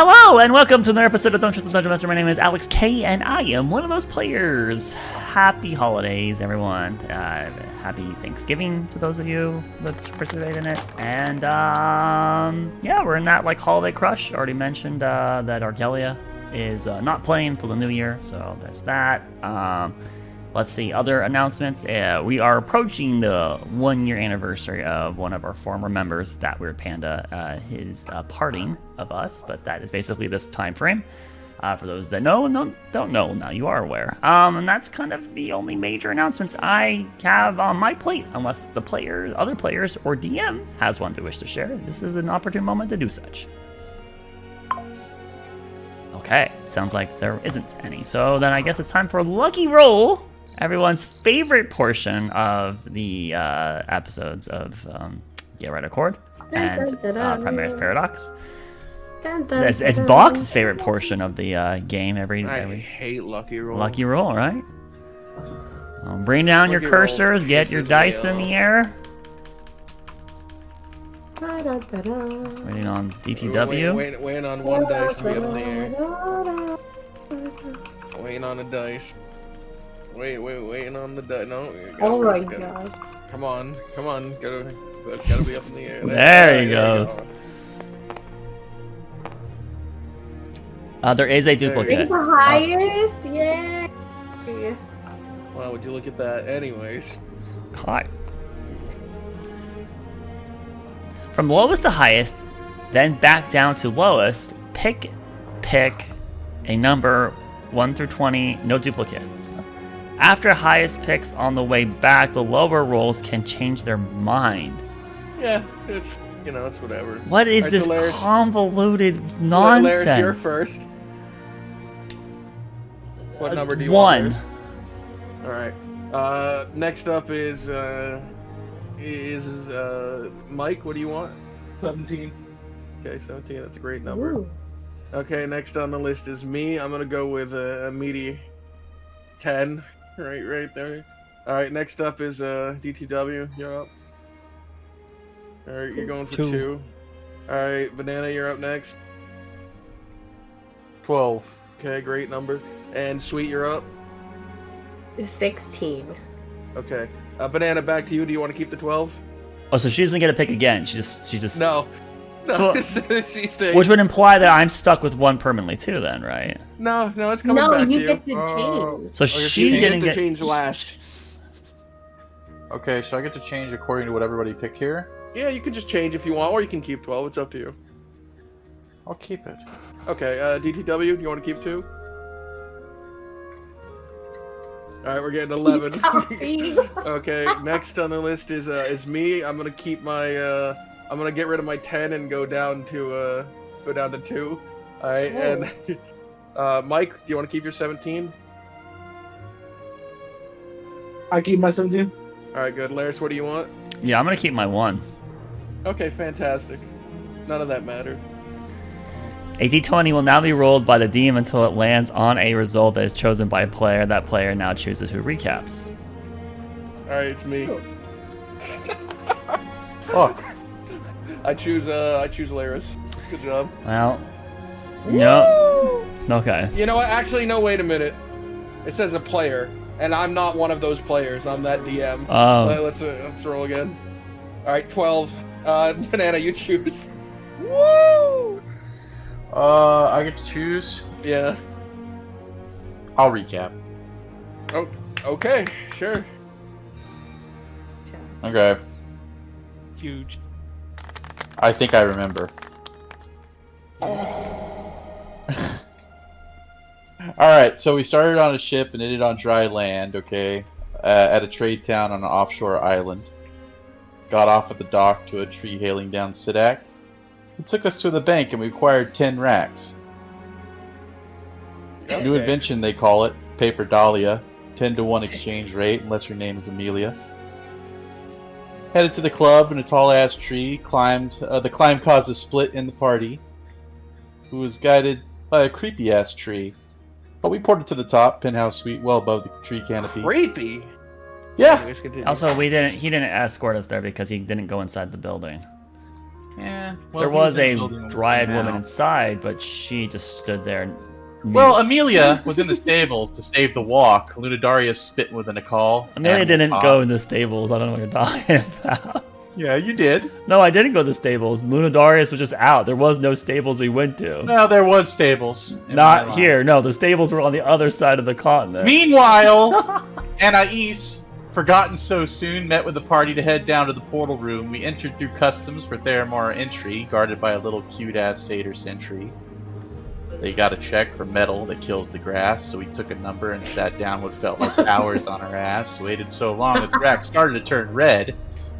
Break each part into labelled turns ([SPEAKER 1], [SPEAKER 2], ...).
[SPEAKER 1] Hello and welcome to another episode of Don't Trust the Dungeon Master. My name is Alex K and I am one of those players. Happy holidays, everyone. Happy Thanksgiving to those of you that participate in it. And yeah, we're in that like holiday crush. Already mentioned that Arkelya is not playing until the new year, so there's that. Let's see, other announcements. We are approaching the 1-year anniversary of one of our former members, That Weird Panda, his parting of us, but that is basically this time frame. For those that know and don't know, now you are aware. And that's kind of the only major announcements I have on my plate, unless the other players, or DM has one to wish to share. This is an opportune moment to do such. Okay, sounds like there isn't any. So then I guess it's time for Lucky Roll. Everyone's favorite portion of the episodes of Get Right Accord and Primerus Paradox. It's Box's favorite portion of the game.
[SPEAKER 2] I hate Lucky Roll.
[SPEAKER 1] Lucky Roll, right? Bring down your cursors, get your dice in the air. Waiting on DTW.
[SPEAKER 2] Waiting on one dice to be up in the air. Waiting on a dice. Waiting on the dice. No.
[SPEAKER 3] Oh my god.
[SPEAKER 2] Come on. Gotta be up in the air.
[SPEAKER 1] There he goes. There is a duplicate.
[SPEAKER 3] The highest? Yay!
[SPEAKER 2] Wow, would you look at that? Anyways.
[SPEAKER 1] Caught. From lowest to highest, then back down to lowest, pick a number 1 through 20, no duplicates. After highest picks on the way back, the lower rolls can change their mind.
[SPEAKER 2] Yeah, it's whatever.
[SPEAKER 1] What is this convoluted nonsense?
[SPEAKER 2] Larry, you're first. What number do you
[SPEAKER 1] 1.
[SPEAKER 2] want? Alright. Next up is Mike, what do you want?
[SPEAKER 4] 17.
[SPEAKER 2] Okay, 17, that's a great number.
[SPEAKER 3] Ooh.
[SPEAKER 2] Okay, next on the list is me. I'm gonna go with a meaty 10. Right there. Alright, next up is DTW. You're up. Alright, you're going for 2. Alright, Banana, you're up next.
[SPEAKER 4] 12.
[SPEAKER 2] Okay, great number. And Sweet, you're up.
[SPEAKER 3] 16.
[SPEAKER 2] Okay. Banana, back to you. Do you want to keep the 12?
[SPEAKER 1] Oh, so she doesn't get to pick again. She just.
[SPEAKER 2] No.
[SPEAKER 1] So,
[SPEAKER 2] she stays.
[SPEAKER 1] Which would imply that I'm stuck with 1 permanently too, then, right?
[SPEAKER 2] No, it's coming back to you.
[SPEAKER 3] No, you get to change.
[SPEAKER 1] So she didn't get
[SPEAKER 2] to change last.
[SPEAKER 4] Okay, so I get to change according to what everybody picked here?
[SPEAKER 2] Yeah, you can just change if you want, or you can keep 12. It's up to you.
[SPEAKER 4] I'll keep it.
[SPEAKER 2] Okay, DTW, do you want to keep 2? Alright, we're getting 11. Okay, next on the list is me. I'm gonna keep my I'm gonna get rid of my 10 and go down to 2. Alright, and Mike, do you want to keep your 17?
[SPEAKER 4] I keep my 17.
[SPEAKER 2] Alright, good. Laris, what do you want?
[SPEAKER 1] Yeah, I'm gonna keep my 1.
[SPEAKER 2] Okay, fantastic. None of that mattered.
[SPEAKER 1] A d20 will now be rolled by the DM until it lands on a result that is chosen by a player. That player now chooses who recaps.
[SPEAKER 2] Alright, it's me.
[SPEAKER 4] Fuck.
[SPEAKER 2] I choose Laris. Good job.
[SPEAKER 1] Well, no. Okay.
[SPEAKER 2] You know what? Actually, no, wait a minute. It says a player, and I'm not one of those players. I'm that DM.
[SPEAKER 1] Oh.
[SPEAKER 2] Let's roll again. Alright, 12. Banana, you choose. Woo!
[SPEAKER 4] I get to choose.
[SPEAKER 2] Yeah.
[SPEAKER 4] I'll recap.
[SPEAKER 2] Oh, okay, sure.
[SPEAKER 4] Okay.
[SPEAKER 2] Huge.
[SPEAKER 4] I think I remember. Alright, so we started on a ship and ended on dry land, okay? At a trade town on an offshore island. Got off at the dock to a tree hailing down Sidak. It took us to the bank and we acquired 10 racks.
[SPEAKER 2] Okay.
[SPEAKER 4] New invention, they call it. Paper Dahlia. 10-to-1 exchange rate, unless your name is Amelia. Headed to the club in a tall-ass tree. The climb caused a split in the party, who was guided by a creepy-ass tree. But we ported to the top, penthouse suite, well above the tree canopy.
[SPEAKER 2] Creepy.
[SPEAKER 4] Yeah.
[SPEAKER 2] Anyways, continue.
[SPEAKER 1] Also, he didn't escort us there because he didn't go inside the building.
[SPEAKER 4] Yeah.
[SPEAKER 1] There
[SPEAKER 4] he
[SPEAKER 1] was
[SPEAKER 4] in
[SPEAKER 1] a
[SPEAKER 4] the building
[SPEAKER 1] dryad
[SPEAKER 4] now.
[SPEAKER 1] woman inside, but she just stood there. And
[SPEAKER 4] Well, Amelia was in the stables to save the walk. Lunadarius spit with a Nicole.
[SPEAKER 1] Amelia
[SPEAKER 4] Animal
[SPEAKER 1] didn't
[SPEAKER 4] Top.
[SPEAKER 1] go in the stables. I don't know what you're talking about.
[SPEAKER 4] Yeah, you did.
[SPEAKER 1] No, I didn't go to the stables. Lunadarius was just out. There was no stables we went to.
[SPEAKER 4] No, there was stables. in my
[SPEAKER 1] Not
[SPEAKER 4] line.
[SPEAKER 1] here. No, the stables were on the other side of the continent.
[SPEAKER 4] Meanwhile, Anais, forgotten so soon, met with the party to head down to the portal room. We entered through customs for Theramara entry, guarded by a little cute-ass satyr sentry. They got a check for metal that kills the grass, so we took a number and sat down what felt like hours on our ass. Waited so long that the rack started to turn red.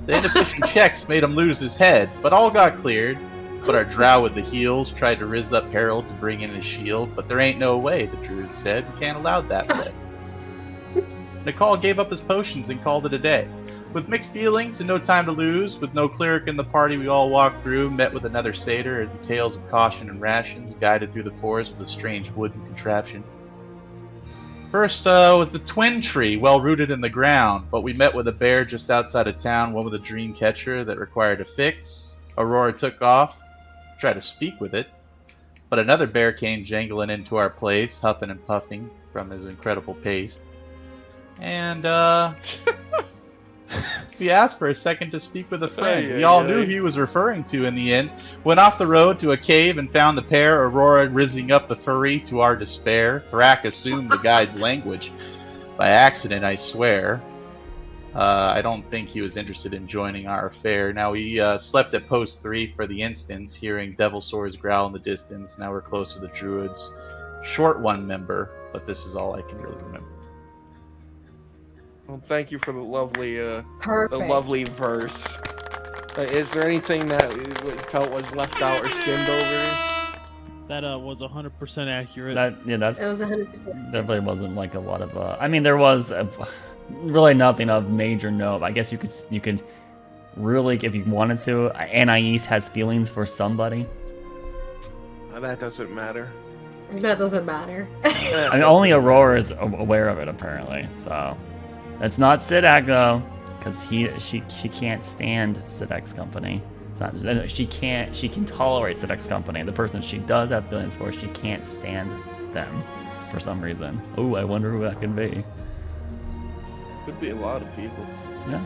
[SPEAKER 4] The inefficient checks made him lose his head, but all got cleared. But our drow with the heels tried to riz up Harold to bring in his shield, but there ain't no way, the druid said. We can't allow that play. Nicole gave up his potions and called it a day. With mixed feelings and no time to lose, with no cleric in the party, we all walked through, met with another satyr, and tales of caution and rations, guided through the forest with a strange wooden contraption. First was the twin tree, well rooted in the ground, but we met with a bear just outside of town, one with a dream catcher that required a fix. Aurora took off, tried to speak with it, but another bear came jangling into our place, huffing and puffing from his incredible pace. And, we asked for a second to speak with a friend. We all knew he was referring to in the end. Went off the road to a cave and found the pair, Aurora rizzing up the furry to our despair. Thrak assumed the guide's language. By accident, I swear. I don't think he was interested in joining our affair. Now, we slept at post 3 for the instance, hearing devil swords growl in the distance. Now we're close to the druids. Short one member, but this is all I can really remember.
[SPEAKER 2] Well, thank you for the lovely,
[SPEAKER 3] Perfect.
[SPEAKER 2] the lovely verse. Is there anything that you felt was left out or skimmed over?
[SPEAKER 5] That was 100% accurate.
[SPEAKER 1] That's
[SPEAKER 3] It was 100%.
[SPEAKER 1] there really wasn't like a lot of. I mean, there was really nothing of major note. I guess you could really, if you wanted to. Anais has feelings for somebody.
[SPEAKER 2] That doesn't matter.
[SPEAKER 3] That doesn't matter.
[SPEAKER 1] I mean, only Aurora is aware of it apparently. So it's not Sidak though, because she can't stand Sidak's company. It's not, she can tolerate Sidak's company. The person she does have feelings for, she can't stand them for some reason. Oh, I wonder who that could be.
[SPEAKER 2] Could be a lot of people.
[SPEAKER 1] Yeah.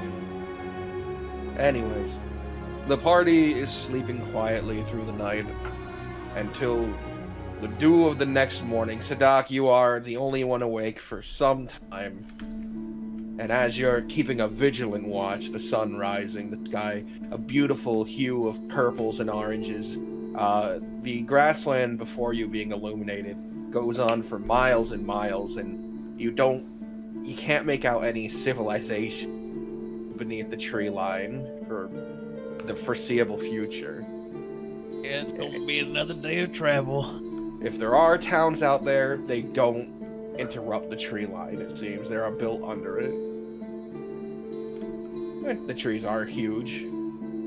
[SPEAKER 2] Anyways, the party is sleeping quietly through the night until the dew of the next morning. Sidak, you are the only one awake for some time. And as you're keeping a vigilant watch, the sun rising, the sky a beautiful hue of purples and oranges, the grassland before you being illuminated goes on for miles and miles, and you can't make out any civilization beneath the tree line for the foreseeable future.
[SPEAKER 5] Yeah, it's gonna be another day of travel.
[SPEAKER 2] If there are towns out there, they don't interrupt the tree line, it seems. They are built under it. The trees are huge.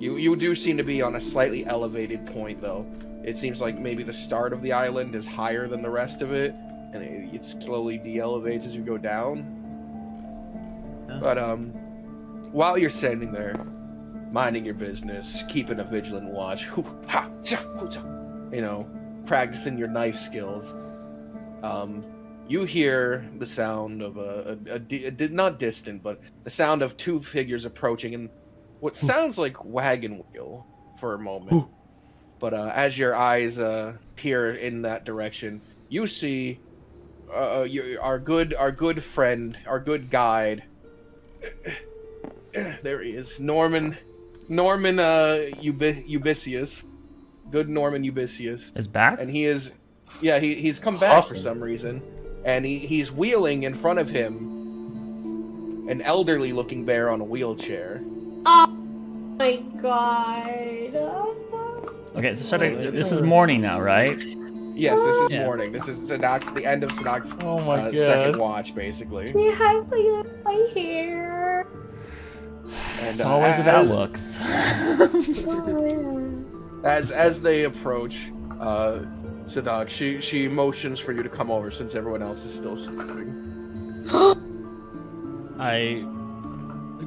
[SPEAKER 2] You do seem to be on a slightly elevated point, though. It seems like maybe the start of the island is higher than the rest of it, and it slowly de-elevates as you go down.
[SPEAKER 5] Yeah.
[SPEAKER 2] But, while you're standing there, minding your business, keeping a vigilant watch, practicing your knife skills, you hear the sound of not distant, but the sound of two figures approaching, and what sounds like wagon wheel for a moment. But as your eyes peer in that direction, you see our good friend, our good guide. There he is, Norman Ubisius. Good Norman Ubisius
[SPEAKER 1] Is back?
[SPEAKER 2] and he is, he's come back for some reason, and he's wheeling in front of him an elderly-looking bear on a wheelchair.
[SPEAKER 3] Oh my god.
[SPEAKER 1] Okay, so this is morning now, right?
[SPEAKER 2] Yes, this is
[SPEAKER 5] Yeah.
[SPEAKER 2] morning. This is the end of Sadak's
[SPEAKER 4] Oh my god.
[SPEAKER 2] second watch, basically.
[SPEAKER 3] He has like my hair.
[SPEAKER 2] And
[SPEAKER 1] It's always about looks.
[SPEAKER 2] as they approach, Sadak, she motions for you to come over since everyone else is still sleeping.
[SPEAKER 5] I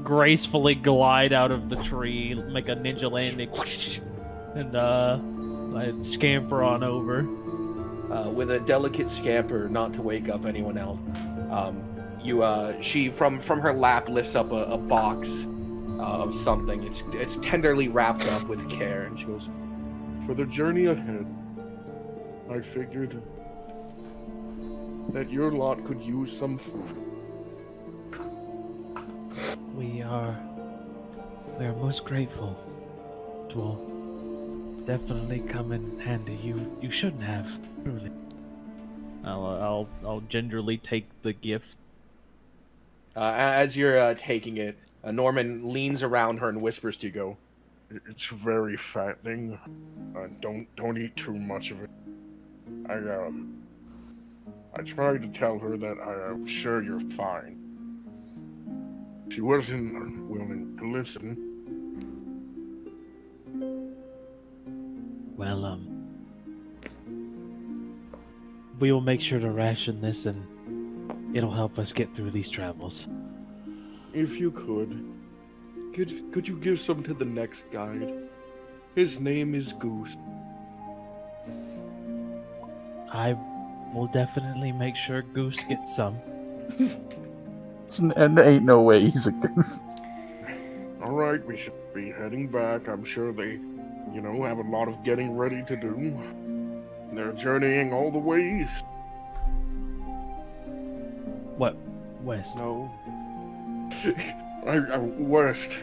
[SPEAKER 5] gracefully glide out of the tree, make a ninja landing, and I scamper on over.
[SPEAKER 2] With a delicate scamper, not to wake up anyone else. She from her lap lifts up a box of something. It's tenderly wrapped up with care, and she goes, "For the journey ahead, I figured that your lot could use some food."
[SPEAKER 5] We are most grateful. It will definitely come in handy. You shouldn't have, truly. I'll gingerly take the gift.
[SPEAKER 2] As you're taking it, Norman leans around her and whispers to you, "Go, it's very fattening. Don't eat too much of it. I tried to tell her that I'm sure you're fine. She wasn't willing to listen."
[SPEAKER 5] Well, we will make sure to ration this, and it'll help us get through these travels.
[SPEAKER 2] If you could you give some to the next guide? His name is Goose.
[SPEAKER 5] I will definitely make sure Goose gets some.
[SPEAKER 4] And there ain't no way he's a goose.
[SPEAKER 2] All right, we should be heading back. I'm sure they, have a lot of getting ready to do. They're journeying all the way east.
[SPEAKER 5] What? West?
[SPEAKER 2] No. I west.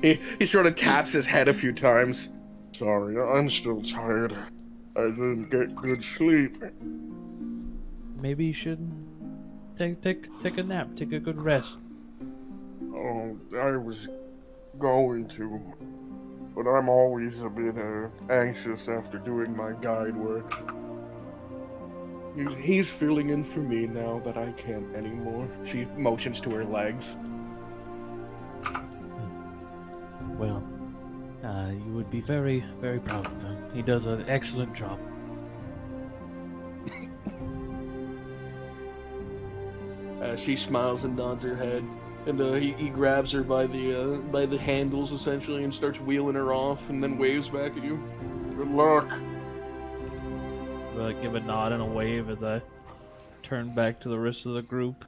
[SPEAKER 2] He sort of taps his head a few times. Sorry, I'm still tired. I didn't get good sleep.
[SPEAKER 5] Maybe you should take a nap, take a good rest.
[SPEAKER 2] Oh, I was going to, but I'm always a bit anxious after doing my guide work. He's filling in for me now that I can't anymore. She motions to her legs.
[SPEAKER 5] Well, you would be very, very proud of him. He does an excellent job.
[SPEAKER 2] She smiles and nods her head, and he grabs her by the handles essentially and starts wheeling her off, and then waves back at you. Good luck.
[SPEAKER 5] I give a nod and a wave as I turn back to the rest of the group.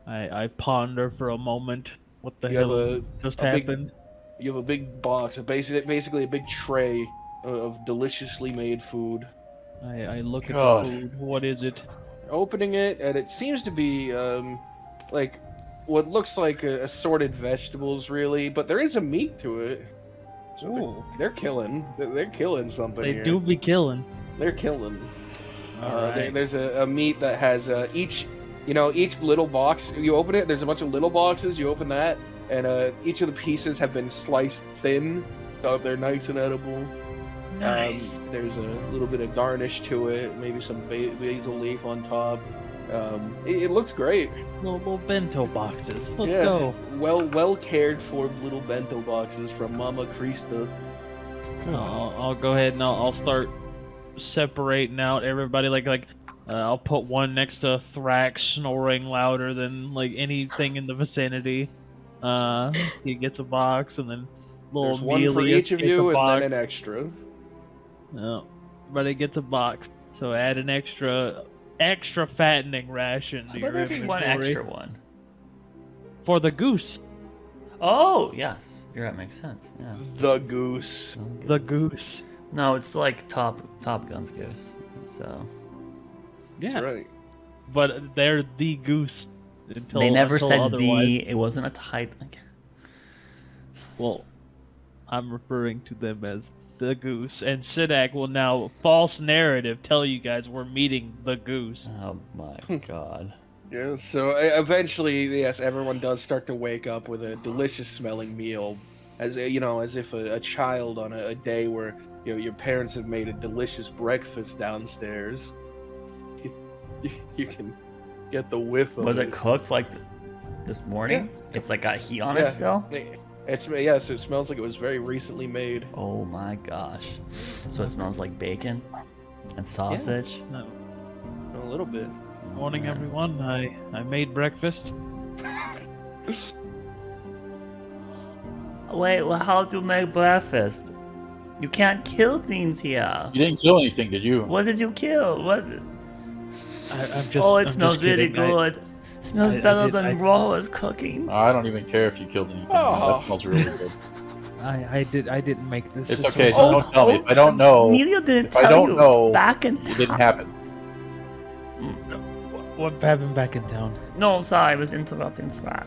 [SPEAKER 5] I ponder for a moment what the hell just happened.
[SPEAKER 2] You have a big box, basically a big tray of deliciously made food.
[SPEAKER 5] I look at
[SPEAKER 4] God.
[SPEAKER 5] the food. What is it?
[SPEAKER 2] Opening it, and it seems to be like what looks like assorted vegetables, really, but there is a meat to it. So they're killing. They're killing something.
[SPEAKER 5] They
[SPEAKER 2] here.
[SPEAKER 5] do be killing.
[SPEAKER 2] They're killing.
[SPEAKER 5] Alright.
[SPEAKER 2] There's a meat that has each little box. You open it. There's a bunch of little boxes. You open that, and each of the pieces have been sliced thin, so they're nice and edible.
[SPEAKER 5] Nice.
[SPEAKER 2] There's a little bit of garnish to it, maybe some basil leaf on top. It looks great.
[SPEAKER 5] Little bento boxes. Let's
[SPEAKER 2] Yeah.
[SPEAKER 5] go.
[SPEAKER 2] Well cared for little bento boxes from Mama Krista.
[SPEAKER 5] I'll go ahead and I'll start separating out everybody. I'll put one next to Thrax snoring louder than anything in the vicinity. He gets a box, and then little
[SPEAKER 2] There's one for
[SPEAKER 5] Amelia
[SPEAKER 2] each of
[SPEAKER 5] gets
[SPEAKER 2] you,
[SPEAKER 5] a
[SPEAKER 2] and
[SPEAKER 5] box.
[SPEAKER 2] then an extra.
[SPEAKER 5] No, but it gets a box. So add an extra fattening ration to
[SPEAKER 1] How
[SPEAKER 5] your
[SPEAKER 1] about there be one
[SPEAKER 5] inventory.
[SPEAKER 1] extra one?
[SPEAKER 5] For the goose.
[SPEAKER 1] Oh, yes. You're right, makes sense. Yeah.
[SPEAKER 2] The goose.
[SPEAKER 5] The goose.
[SPEAKER 1] No, it's like Top Gun's goose. So
[SPEAKER 5] Yeah,
[SPEAKER 2] That's right.
[SPEAKER 5] but they're the goose.
[SPEAKER 1] they never
[SPEAKER 5] until
[SPEAKER 1] said
[SPEAKER 5] otherwise.
[SPEAKER 1] it wasn't a type.
[SPEAKER 5] Well, I'm referring to them as the goose, and Sidak will now false narrative tell you guys we're meeting the goose.
[SPEAKER 1] Oh my god.
[SPEAKER 2] Yeah, so eventually, yes, everyone does start to wake up with a delicious smelling meal, as if a child on a day where your parents have made a delicious breakfast downstairs. You can get the whiff of it.
[SPEAKER 1] Was it cooked this morning?
[SPEAKER 2] Yeah.
[SPEAKER 1] It's got heat on it still?
[SPEAKER 2] So it smells like it was very recently made.
[SPEAKER 1] Oh my gosh. So it smells like bacon and sausage?
[SPEAKER 5] No.
[SPEAKER 2] A little bit.
[SPEAKER 5] Morning,
[SPEAKER 1] man.
[SPEAKER 5] everyone. I made breakfast.
[SPEAKER 1] Wait, well, how do you make breakfast? You can't kill things here.
[SPEAKER 4] You didn't kill anything, did you?
[SPEAKER 1] What did you kill? What?
[SPEAKER 5] I'm just.
[SPEAKER 1] Oh, it
[SPEAKER 5] I'm
[SPEAKER 1] smells
[SPEAKER 5] just
[SPEAKER 1] really
[SPEAKER 5] kidding.
[SPEAKER 1] good. It smells better than
[SPEAKER 5] I-
[SPEAKER 1] Raw is cooking.
[SPEAKER 4] I don't even care if you killed anything.
[SPEAKER 2] Oh.
[SPEAKER 4] That smells really good.
[SPEAKER 5] I didn't make this.
[SPEAKER 4] It's
[SPEAKER 5] This
[SPEAKER 4] okay.
[SPEAKER 5] was-
[SPEAKER 4] So don't tell me. If I don't know,
[SPEAKER 1] Amelia didn't
[SPEAKER 4] if I
[SPEAKER 1] tell
[SPEAKER 4] don't
[SPEAKER 1] you.
[SPEAKER 4] know,
[SPEAKER 1] Back in
[SPEAKER 4] it didn't
[SPEAKER 1] town.
[SPEAKER 4] happen.
[SPEAKER 5] What happened back in town?
[SPEAKER 1] No, sorry, I was interrupting Thrak.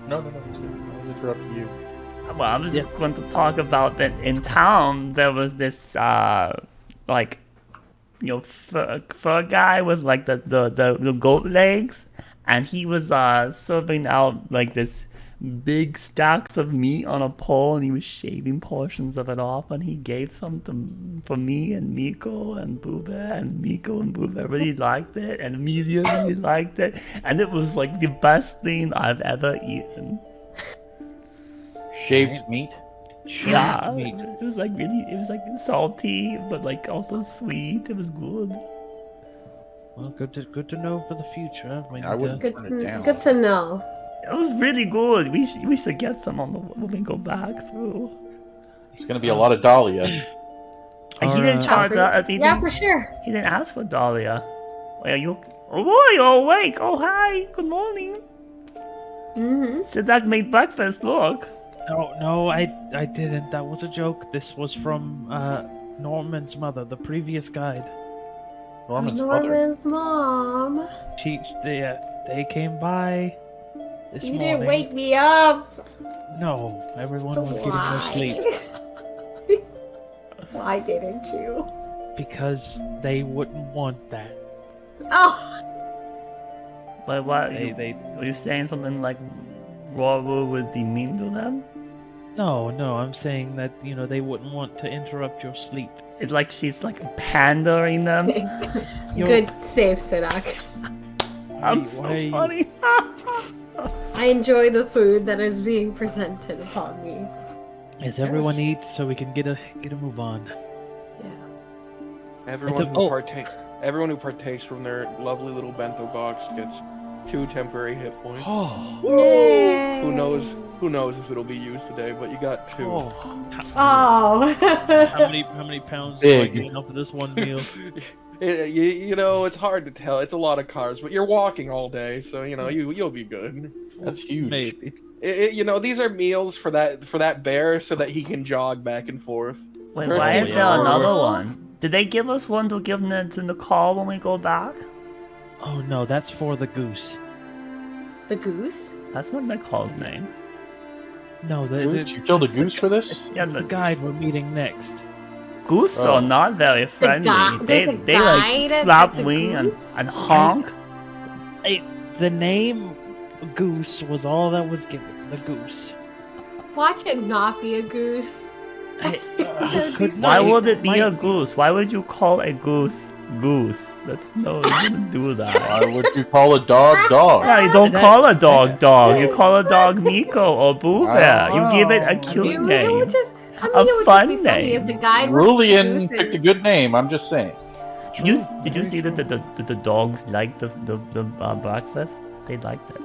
[SPEAKER 4] No. I was interrupting you.
[SPEAKER 1] Well, I was just going to talk about that in town there was this like fur guy with like the goat legs, and he was serving out like this big stacks of meat on a pole, and he was shaving portions of it off, and he gave some for me and Miko and Booba, and Miko and Booba really liked it, and Amelia really liked it, and it was like the best thing I've ever eaten.
[SPEAKER 4] Shaved meat.
[SPEAKER 1] Yeah,
[SPEAKER 5] Meat.
[SPEAKER 1] it was like salty, but like also sweet. It was good.
[SPEAKER 5] Well, good to know for the future. I mean,
[SPEAKER 4] I wouldn't
[SPEAKER 3] Good,
[SPEAKER 4] turn it down.
[SPEAKER 3] good to know.
[SPEAKER 1] It was really good. We should get some on the when we go back through.
[SPEAKER 4] It's gonna be a lot of Dahlia.
[SPEAKER 1] And he didn't charge her.
[SPEAKER 3] Yeah, for sure.
[SPEAKER 1] He didn't ask for Dahlia. Wait, are you? Oh boy, you're awake. Oh hi, good morning.
[SPEAKER 3] Mm-hmm.
[SPEAKER 1] Sidak made breakfast. Look.
[SPEAKER 5] No, I didn't. That was a joke. This was from Norman's mother, the previous guide.
[SPEAKER 4] Norman's mother.
[SPEAKER 3] Norman's mom.
[SPEAKER 5] They came by this
[SPEAKER 3] You
[SPEAKER 5] morning.
[SPEAKER 3] didn't wake me up.
[SPEAKER 5] No, everyone was getting their sleep
[SPEAKER 3] Why didn't you?
[SPEAKER 5] because they wouldn't want that.
[SPEAKER 3] Oh,
[SPEAKER 1] But what?
[SPEAKER 5] They
[SPEAKER 1] Were you saying something like Rawu would be mean to them?
[SPEAKER 5] No, I'm saying that they wouldn't want to interrupt your sleep.
[SPEAKER 1] It's like she's like pandering them.
[SPEAKER 3] good save, Sidak.
[SPEAKER 1] I'm
[SPEAKER 5] Why-
[SPEAKER 1] so
[SPEAKER 5] why-
[SPEAKER 1] funny.
[SPEAKER 3] I enjoy the food that is being presented upon me.
[SPEAKER 5] As everyone eats, so we can get a move on.
[SPEAKER 3] Yeah.
[SPEAKER 2] Everyone who partakes from their lovely little bento box gets 2 temporary hit points.
[SPEAKER 3] Yay.
[SPEAKER 2] Who knows if it'll be used today, but you got 2.
[SPEAKER 3] Oh.
[SPEAKER 5] How many pounds do I
[SPEAKER 4] Big.
[SPEAKER 5] get off of this one meal?
[SPEAKER 2] It's hard to tell. It's a lot of carbs, but you're walking all day, so you'll be good.
[SPEAKER 4] That's huge.
[SPEAKER 5] Maybe.
[SPEAKER 2] These are meals for that bear so that he can jog back and forth.
[SPEAKER 1] Wait, why is there another one? Did they give us one to give to Nicole when we go back?
[SPEAKER 5] Oh no, that's for the goose.
[SPEAKER 3] The goose?
[SPEAKER 1] That's not Nicole's name.
[SPEAKER 5] No,
[SPEAKER 4] You killed a goose for this?
[SPEAKER 1] Yeah,
[SPEAKER 5] the guide we're meeting next.
[SPEAKER 1] Goose
[SPEAKER 4] Oh.
[SPEAKER 1] are not very friendly. They
[SPEAKER 3] there's a
[SPEAKER 1] like
[SPEAKER 3] guide
[SPEAKER 1] flap
[SPEAKER 3] that's a
[SPEAKER 1] wing and
[SPEAKER 3] goose?
[SPEAKER 1] honk.
[SPEAKER 5] The name Goose was all that was given. The goose.
[SPEAKER 3] Watch it not be a goose.
[SPEAKER 1] Why would it be a goose? Why would you call a goose goose? You wouldn't do that.
[SPEAKER 4] Why would you call a dog dog?
[SPEAKER 1] Yeah, you don't call a dog dog. You call a dog Miko or Boo Bear. You give it a cute
[SPEAKER 3] It
[SPEAKER 1] name.
[SPEAKER 3] would just,
[SPEAKER 1] A
[SPEAKER 3] it would just
[SPEAKER 1] fun
[SPEAKER 3] be funny
[SPEAKER 1] name.
[SPEAKER 3] if the guide was
[SPEAKER 4] Rulian
[SPEAKER 3] goose
[SPEAKER 4] picked a
[SPEAKER 3] and-
[SPEAKER 4] good name. I'm just saying.
[SPEAKER 1] Did you see that the dogs liked the breakfast? They liked it.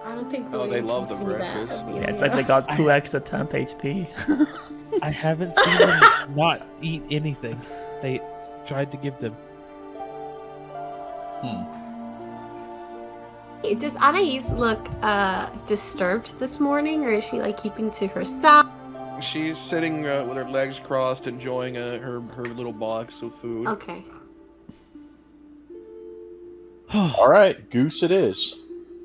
[SPEAKER 3] I don't think
[SPEAKER 2] Oh, they
[SPEAKER 3] Rulian
[SPEAKER 2] love
[SPEAKER 3] can
[SPEAKER 2] the
[SPEAKER 3] see that,
[SPEAKER 2] breakfast.
[SPEAKER 3] Amelia.
[SPEAKER 1] Yeah, it's like they got 2 extra temp HP.
[SPEAKER 5] I haven't seen them not eat anything. They tried to give them.
[SPEAKER 3] Does Anais look disturbed this morning, or is she like keeping to herself?
[SPEAKER 2] She's sitting with her legs crossed, enjoying her little box of food.
[SPEAKER 3] Okay.
[SPEAKER 4] All right, goose it is.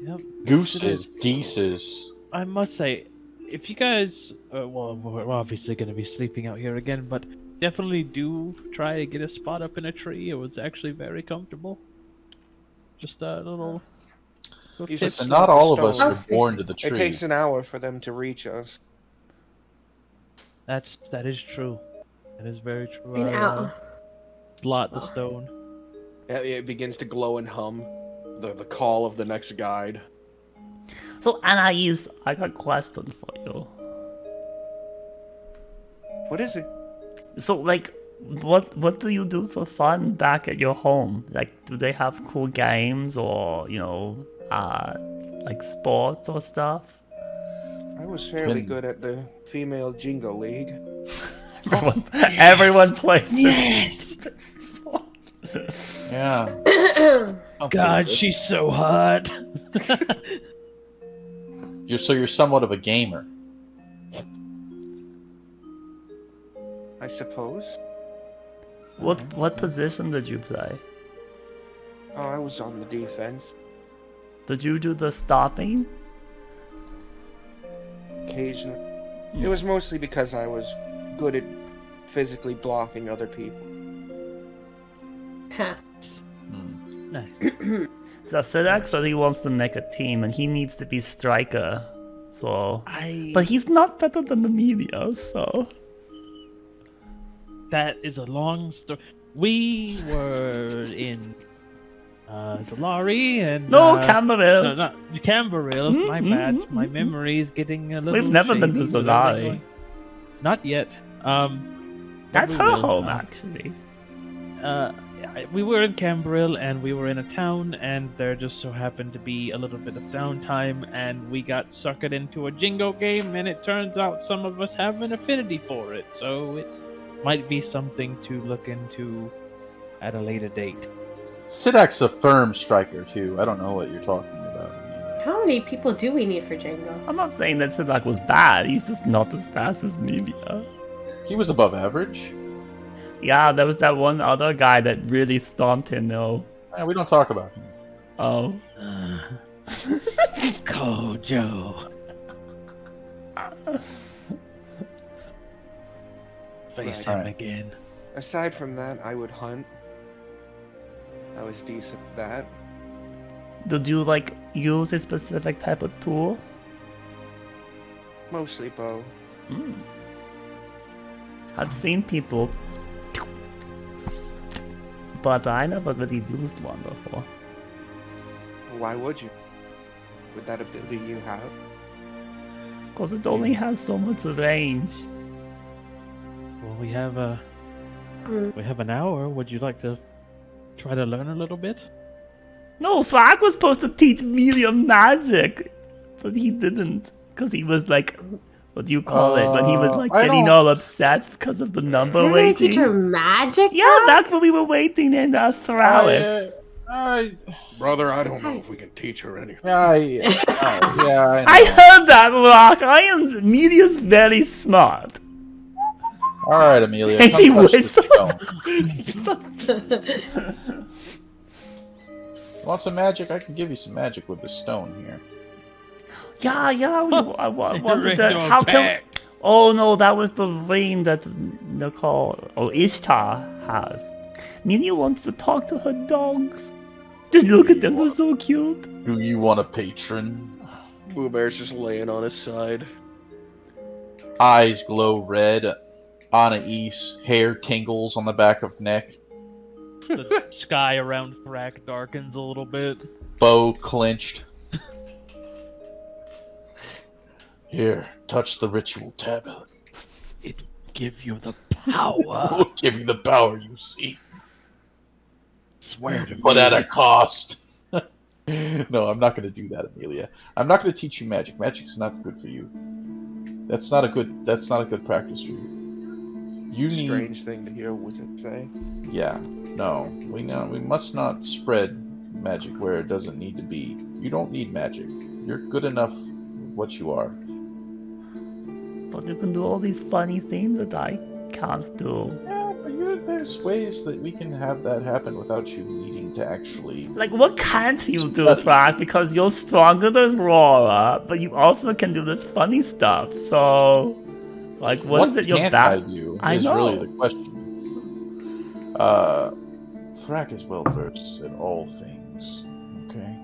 [SPEAKER 5] Yep.
[SPEAKER 4] Gooses, geeses.
[SPEAKER 5] I must say, if you guys, we're obviously going to be sleeping out here again, but definitely do try to get a spot up in a tree. It was actually very comfortable. Just a little.
[SPEAKER 2] Just
[SPEAKER 4] And not all of us
[SPEAKER 3] I'll
[SPEAKER 4] are
[SPEAKER 3] see.
[SPEAKER 4] born to the tree.
[SPEAKER 2] It takes an hour for them to reach us.
[SPEAKER 5] That is true. That is very true.
[SPEAKER 3] An hour.
[SPEAKER 5] Slot the stone.
[SPEAKER 2] It begins to glow and hum. The call of the next guide.
[SPEAKER 1] So Anais, I got a question for you.
[SPEAKER 2] What is it?
[SPEAKER 1] So like, what do you do for fun back at your home? Like, do they have cool games or like sports or stuff?
[SPEAKER 6] I was fairly good at the female Jingo League.
[SPEAKER 1] Everyone plays
[SPEAKER 5] Yes.
[SPEAKER 1] this.
[SPEAKER 4] Yeah.
[SPEAKER 5] God, she's so hot.
[SPEAKER 4] You're somewhat of a gamer.
[SPEAKER 6] I suppose.
[SPEAKER 1] What position did you play?
[SPEAKER 6] Oh, I was on the defense.
[SPEAKER 1] Did you do the stopping?
[SPEAKER 6] Occasionally. It was mostly because I was good at physically blocking other people.
[SPEAKER 5] Nice.
[SPEAKER 1] So Sidak said he wants to make a team and he needs to be striker. So, but he's not better than the media, so.
[SPEAKER 5] That is a long story. We were in Zalari and
[SPEAKER 1] Camberville.
[SPEAKER 5] No, not Camberville. My bad. My memory is getting a little.
[SPEAKER 1] We've never been to
[SPEAKER 5] shady, but
[SPEAKER 1] Zalari.
[SPEAKER 5] Not yet.
[SPEAKER 1] That's
[SPEAKER 5] we
[SPEAKER 1] her
[SPEAKER 5] will,
[SPEAKER 1] home, actually.
[SPEAKER 5] We were in Camberville and we were in a town, and there just so happened to be a little bit of downtime, and we got suckered into a Jingo game, and it turns out some of us have an affinity for it, so it might be something to look into at a later date.
[SPEAKER 4] Sidak's a firm striker too. I don't know what you're talking about.
[SPEAKER 3] How many people do we need for Django?
[SPEAKER 1] I'm not saying that Sidak was bad. He's just not as fast as media.
[SPEAKER 4] He was above average.
[SPEAKER 1] Yeah, there was that one other guy that really stomped him, though.
[SPEAKER 4] We don't talk about him.
[SPEAKER 1] Oh.
[SPEAKER 5] Kojo. Face him again.
[SPEAKER 6] Aside from that, I would hunt. I was decent at that.
[SPEAKER 1] Did you, use a specific type of tool?
[SPEAKER 6] Mostly bow.
[SPEAKER 1] I've seen people, but I never really used one before.
[SPEAKER 6] Why would you? With that ability you have?
[SPEAKER 1] Because it only has so much range.
[SPEAKER 5] Well, we have an hour. Would you like to try to learn a little bit?
[SPEAKER 1] No, Fak was supposed to teach media magic, but he didn't. Because he was what do you call it? But he was getting all upset because of the number
[SPEAKER 3] You're
[SPEAKER 1] waiting.
[SPEAKER 3] gonna teach her magic?
[SPEAKER 1] Yeah, back when we were waiting in Thralis.
[SPEAKER 2] Brother, I don't know if we can teach her anything.
[SPEAKER 4] I
[SPEAKER 1] I heard that, Rock. Media's very smart.
[SPEAKER 4] All right, Amelia.
[SPEAKER 1] And
[SPEAKER 4] come
[SPEAKER 1] she
[SPEAKER 4] touch this
[SPEAKER 1] whistled.
[SPEAKER 4] stone. Want some magic? I can give you some magic with the stone here.
[SPEAKER 1] Yeah, I wanted to. How come? Oh no, that was the ring that Ishtar has. Media wants to talk to her dogs. Just look at them, they're so cute.
[SPEAKER 4] Do you want a patron?
[SPEAKER 2] Boo Bear's just laying on his side.
[SPEAKER 4] Eyes glow red. Anais, hair tingles on the back of neck.
[SPEAKER 5] The sky around Thrak darkens a little bit.
[SPEAKER 4] Bow clenched. Here, touch the ritual tablet.
[SPEAKER 5] It give you the power.
[SPEAKER 4] We'll give you the power you seek.
[SPEAKER 5] Swear to me.
[SPEAKER 4] But at a cost. No, I'm not going to do that, Amelia. I'm not going to teach you magic. Magic's not good for you. That's not a good practice for you.
[SPEAKER 6] Strange thing to hear wizard say.
[SPEAKER 4] Yeah, no. We must not spread magic where it doesn't need to be. You don't need magic. You're good enough what you are.
[SPEAKER 1] But you can do all these funny things that I can't do.
[SPEAKER 4] Yeah, but there's ways that we can have that happen without you needing to actually...
[SPEAKER 1] What can't you do, Thrak? Because you're stronger than Rora, but you also can do this funny stuff, so... what is it you're
[SPEAKER 4] can't
[SPEAKER 1] bad?
[SPEAKER 4] I do
[SPEAKER 1] I
[SPEAKER 4] is
[SPEAKER 1] know.
[SPEAKER 4] really the question. Thrak is well versed in all things, okay?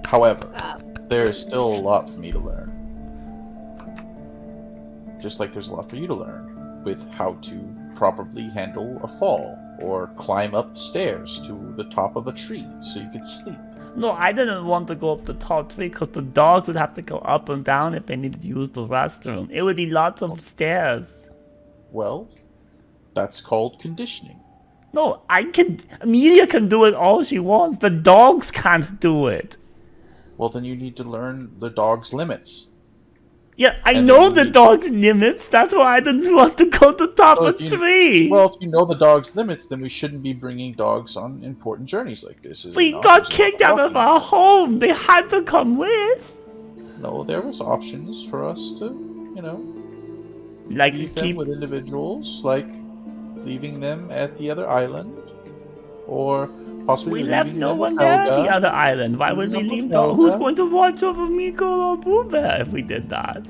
[SPEAKER 4] However, there is still a lot for me to learn. Just like there's a lot for you to learn with how to properly handle a fall or climb up stairs to the top of a tree so you could sleep.
[SPEAKER 1] No, I didn't want to go up the tall tree because the dogs would have to go up and down if they needed to use the restroom. It would be lots of stairs.
[SPEAKER 4] Well, that's called conditioning.
[SPEAKER 1] No, Amelia can do it all she wants. The dogs can't do it.
[SPEAKER 4] Well, then you need to learn the dog's limits.
[SPEAKER 1] Yeah, I
[SPEAKER 4] And
[SPEAKER 1] know
[SPEAKER 4] then
[SPEAKER 1] the dog's limits. That's why I didn't want to go to top
[SPEAKER 4] Well,
[SPEAKER 1] of
[SPEAKER 4] if you-
[SPEAKER 1] tree.
[SPEAKER 4] Well, if you know the dog's limits, then we shouldn't be bringing dogs on important journeys like this. Is it
[SPEAKER 1] We
[SPEAKER 4] not?
[SPEAKER 1] got
[SPEAKER 4] There's a lot
[SPEAKER 1] kicked out of
[SPEAKER 4] walking.
[SPEAKER 1] our home. They had to come with.
[SPEAKER 4] No, there was options for us to,
[SPEAKER 1] Like
[SPEAKER 4] leave them
[SPEAKER 1] keep.
[SPEAKER 4] with individuals, like leaving them at the other island, or possibly
[SPEAKER 1] We left
[SPEAKER 4] leaving
[SPEAKER 1] no
[SPEAKER 4] them
[SPEAKER 1] one
[SPEAKER 4] with
[SPEAKER 1] there at
[SPEAKER 4] Helga.
[SPEAKER 1] the other island. Why would we
[SPEAKER 4] Leaving them
[SPEAKER 1] leave
[SPEAKER 4] with
[SPEAKER 1] dog? Who's
[SPEAKER 4] Helga.
[SPEAKER 1] going to watch over Miko or Booba if we did that?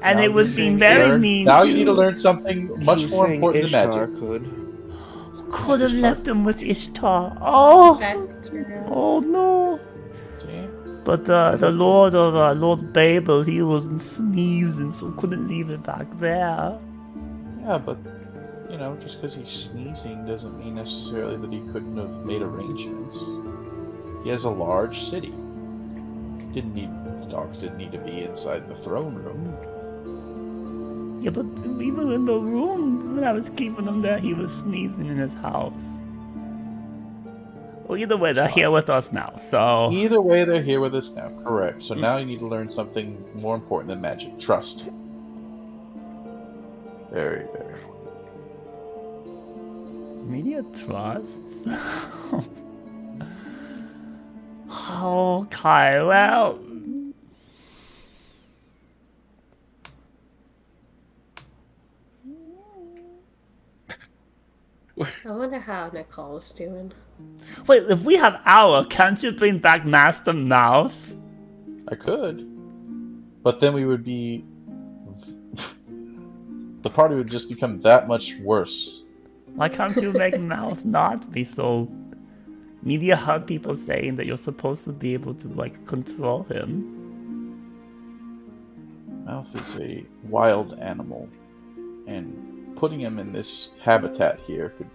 [SPEAKER 1] And
[SPEAKER 4] Now
[SPEAKER 1] it was
[SPEAKER 4] you
[SPEAKER 1] being
[SPEAKER 4] need to
[SPEAKER 1] very
[SPEAKER 4] learn-
[SPEAKER 1] mean
[SPEAKER 4] Now
[SPEAKER 1] to
[SPEAKER 4] you need to
[SPEAKER 1] you.
[SPEAKER 4] learn something much
[SPEAKER 6] He's
[SPEAKER 4] more
[SPEAKER 6] saying
[SPEAKER 4] important than
[SPEAKER 6] Ishtar
[SPEAKER 4] magic.
[SPEAKER 6] could.
[SPEAKER 1] Could have left him with Ishtar. Oh,
[SPEAKER 3] That's true.
[SPEAKER 1] oh no.
[SPEAKER 4] See?
[SPEAKER 1] But the Lord of Lord Babel, he wasn't sneezing, so couldn't leave it back there.
[SPEAKER 4] Yeah, but just because he's sneezing doesn't mean necessarily that he couldn't have made arrangements. He has a large city. The dogs didn't need to be inside the throne room.
[SPEAKER 1] Yeah, but we were in the room when I was keeping him there. He was sneezing in his house. Well, either way, they're here with us now, so...
[SPEAKER 4] Either way, they're here with us now. Correct. So now you need to learn something more important than magic. Trust. Very, very.
[SPEAKER 1] Media trusts? Okay, well...
[SPEAKER 3] I wonder how Nicole's doing.
[SPEAKER 1] Wait, if we have Hour, can't you bring back Master Mouth?
[SPEAKER 4] I could. But then we would be... The party would just become that much worse.
[SPEAKER 1] Why can't you make Mouth not be so... Media heard people saying that you're supposed to be able to, like, control him.
[SPEAKER 4] Mouth is a wild animal, and putting him in this habitat here could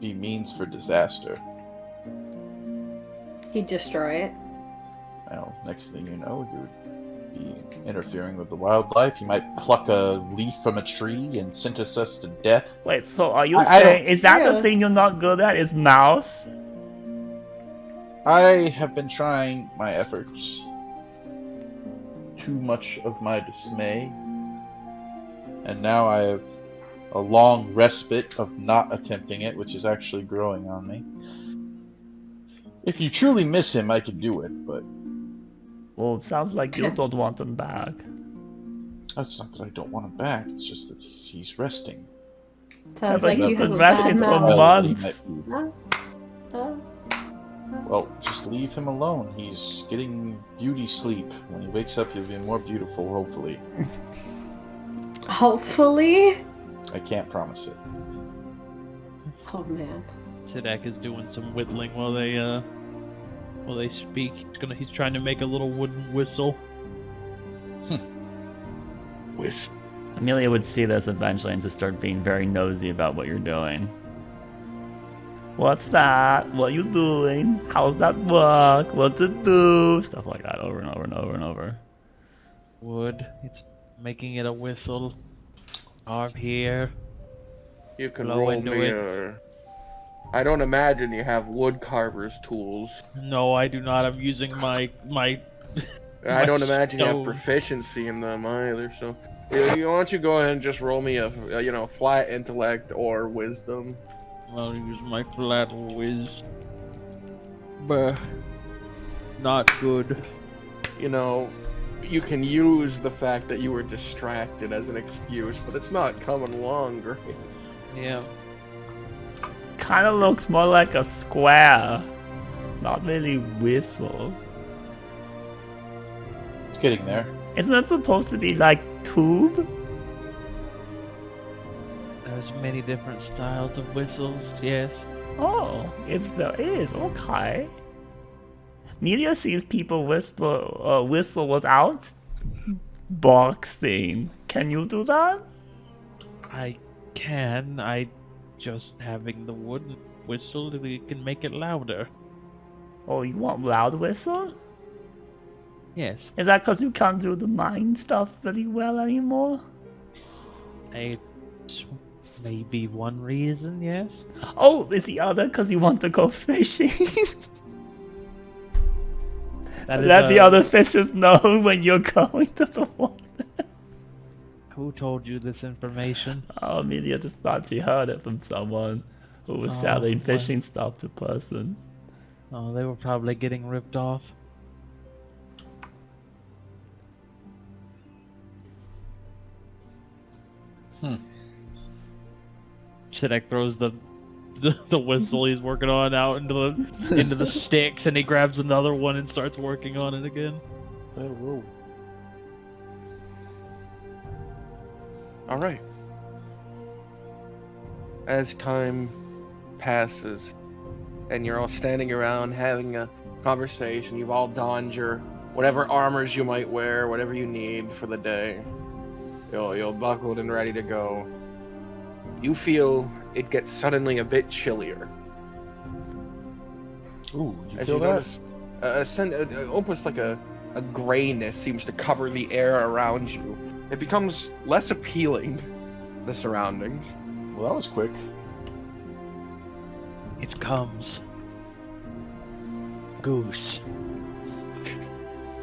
[SPEAKER 4] be means for disaster.
[SPEAKER 3] He'd destroy it.
[SPEAKER 4] Well, next thing you know, you would be interfering with the wildlife. You might pluck a leaf from a tree and sentence us to death.
[SPEAKER 1] Wait, so are you
[SPEAKER 4] I
[SPEAKER 1] saying...
[SPEAKER 4] don't-
[SPEAKER 1] Is that the
[SPEAKER 3] Yeah.
[SPEAKER 1] thing you're not good at, is Mouth?
[SPEAKER 4] I have been trying my efforts. Too much of my dismay. And now I have a long respite of not attempting it, which is actually growing on me. If you truly miss him, I could do it, but
[SPEAKER 1] Well, it sounds like you don't want him back.
[SPEAKER 4] it's not that I don't want him back. It's just that he's resting.
[SPEAKER 3] Sounds
[SPEAKER 1] but
[SPEAKER 3] like
[SPEAKER 1] he's
[SPEAKER 3] you have
[SPEAKER 1] been
[SPEAKER 3] a bad
[SPEAKER 1] resting for
[SPEAKER 3] mouth.
[SPEAKER 1] months.
[SPEAKER 4] Well, just leave him alone. He's getting beauty sleep. When he wakes up, he'll be more beautiful, hopefully.
[SPEAKER 3] Hopefully.
[SPEAKER 4] I can't promise it.
[SPEAKER 3] Oh man.
[SPEAKER 5] Sidak is doing some whittling while they speak. He's trying to make a little wooden whistle.
[SPEAKER 1] Amelia would see this eventually and just start being very nosy about what you're doing. What's that? What you doing? How's that work? What's it do? Stuff like that over and over and over and over.
[SPEAKER 5] Wood. It's making it a whistle. Carve here.
[SPEAKER 2] You can
[SPEAKER 5] Blow
[SPEAKER 2] roll
[SPEAKER 5] into
[SPEAKER 2] me
[SPEAKER 5] it.
[SPEAKER 2] I don't imagine you have wood carver's tools.
[SPEAKER 5] No, I do not. I'm using my
[SPEAKER 2] I don't imagine you have
[SPEAKER 5] stone.
[SPEAKER 2] proficiency in them either. So, why don't you go ahead and just roll me a flat intellect or wisdom?
[SPEAKER 5] I'll use my flat whiz. But not good.
[SPEAKER 2] You can use the fact that you were distracted as an excuse, but it's not coming along great.
[SPEAKER 5] Yeah.
[SPEAKER 1] Kind of looks more like a square. Not really whistle.
[SPEAKER 4] It's getting there.
[SPEAKER 1] Isn't that supposed to be like tube?
[SPEAKER 5] There's many different styles of whistles, yes.
[SPEAKER 1] Oh, if there is, okay. Media sees people whistle without boxing. Can you do that?
[SPEAKER 5] I can. Just having the wooden whistle, we can make it louder.
[SPEAKER 1] Oh, you want loud whistle?
[SPEAKER 5] Yes.
[SPEAKER 1] Is that because you can't do the mind stuff very well anymore?
[SPEAKER 5] It's maybe one reason, yes.
[SPEAKER 1] Oh, is the other because you want to go fishing?
[SPEAKER 5] That is
[SPEAKER 1] Let the other fishes know when you're going to the water.
[SPEAKER 5] Who told you this information?
[SPEAKER 1] Oh, Amelia just thought she heard it from someone who was
[SPEAKER 5] Oh,
[SPEAKER 1] selling
[SPEAKER 5] what?
[SPEAKER 1] fishing stuff to person.
[SPEAKER 5] Oh, they were probably getting ripped off. Shedek throws the whistle he's working on out into the sticks, and he grabs another one and starts working on it again.
[SPEAKER 2] All right. As time passes, and you're all standing around having a conversation, you've all donned your whatever armors you might wear, whatever you need for the day. You're buckled and ready to go. You feel it gets suddenly a bit chillier.
[SPEAKER 4] Ooh, you
[SPEAKER 2] As
[SPEAKER 4] feel
[SPEAKER 2] you
[SPEAKER 4] that?
[SPEAKER 2] notice, almost like a grayness seems to cover the air around you. It becomes less appealing, the surroundings.
[SPEAKER 4] Well, that was quick.
[SPEAKER 5] It comes. Goose.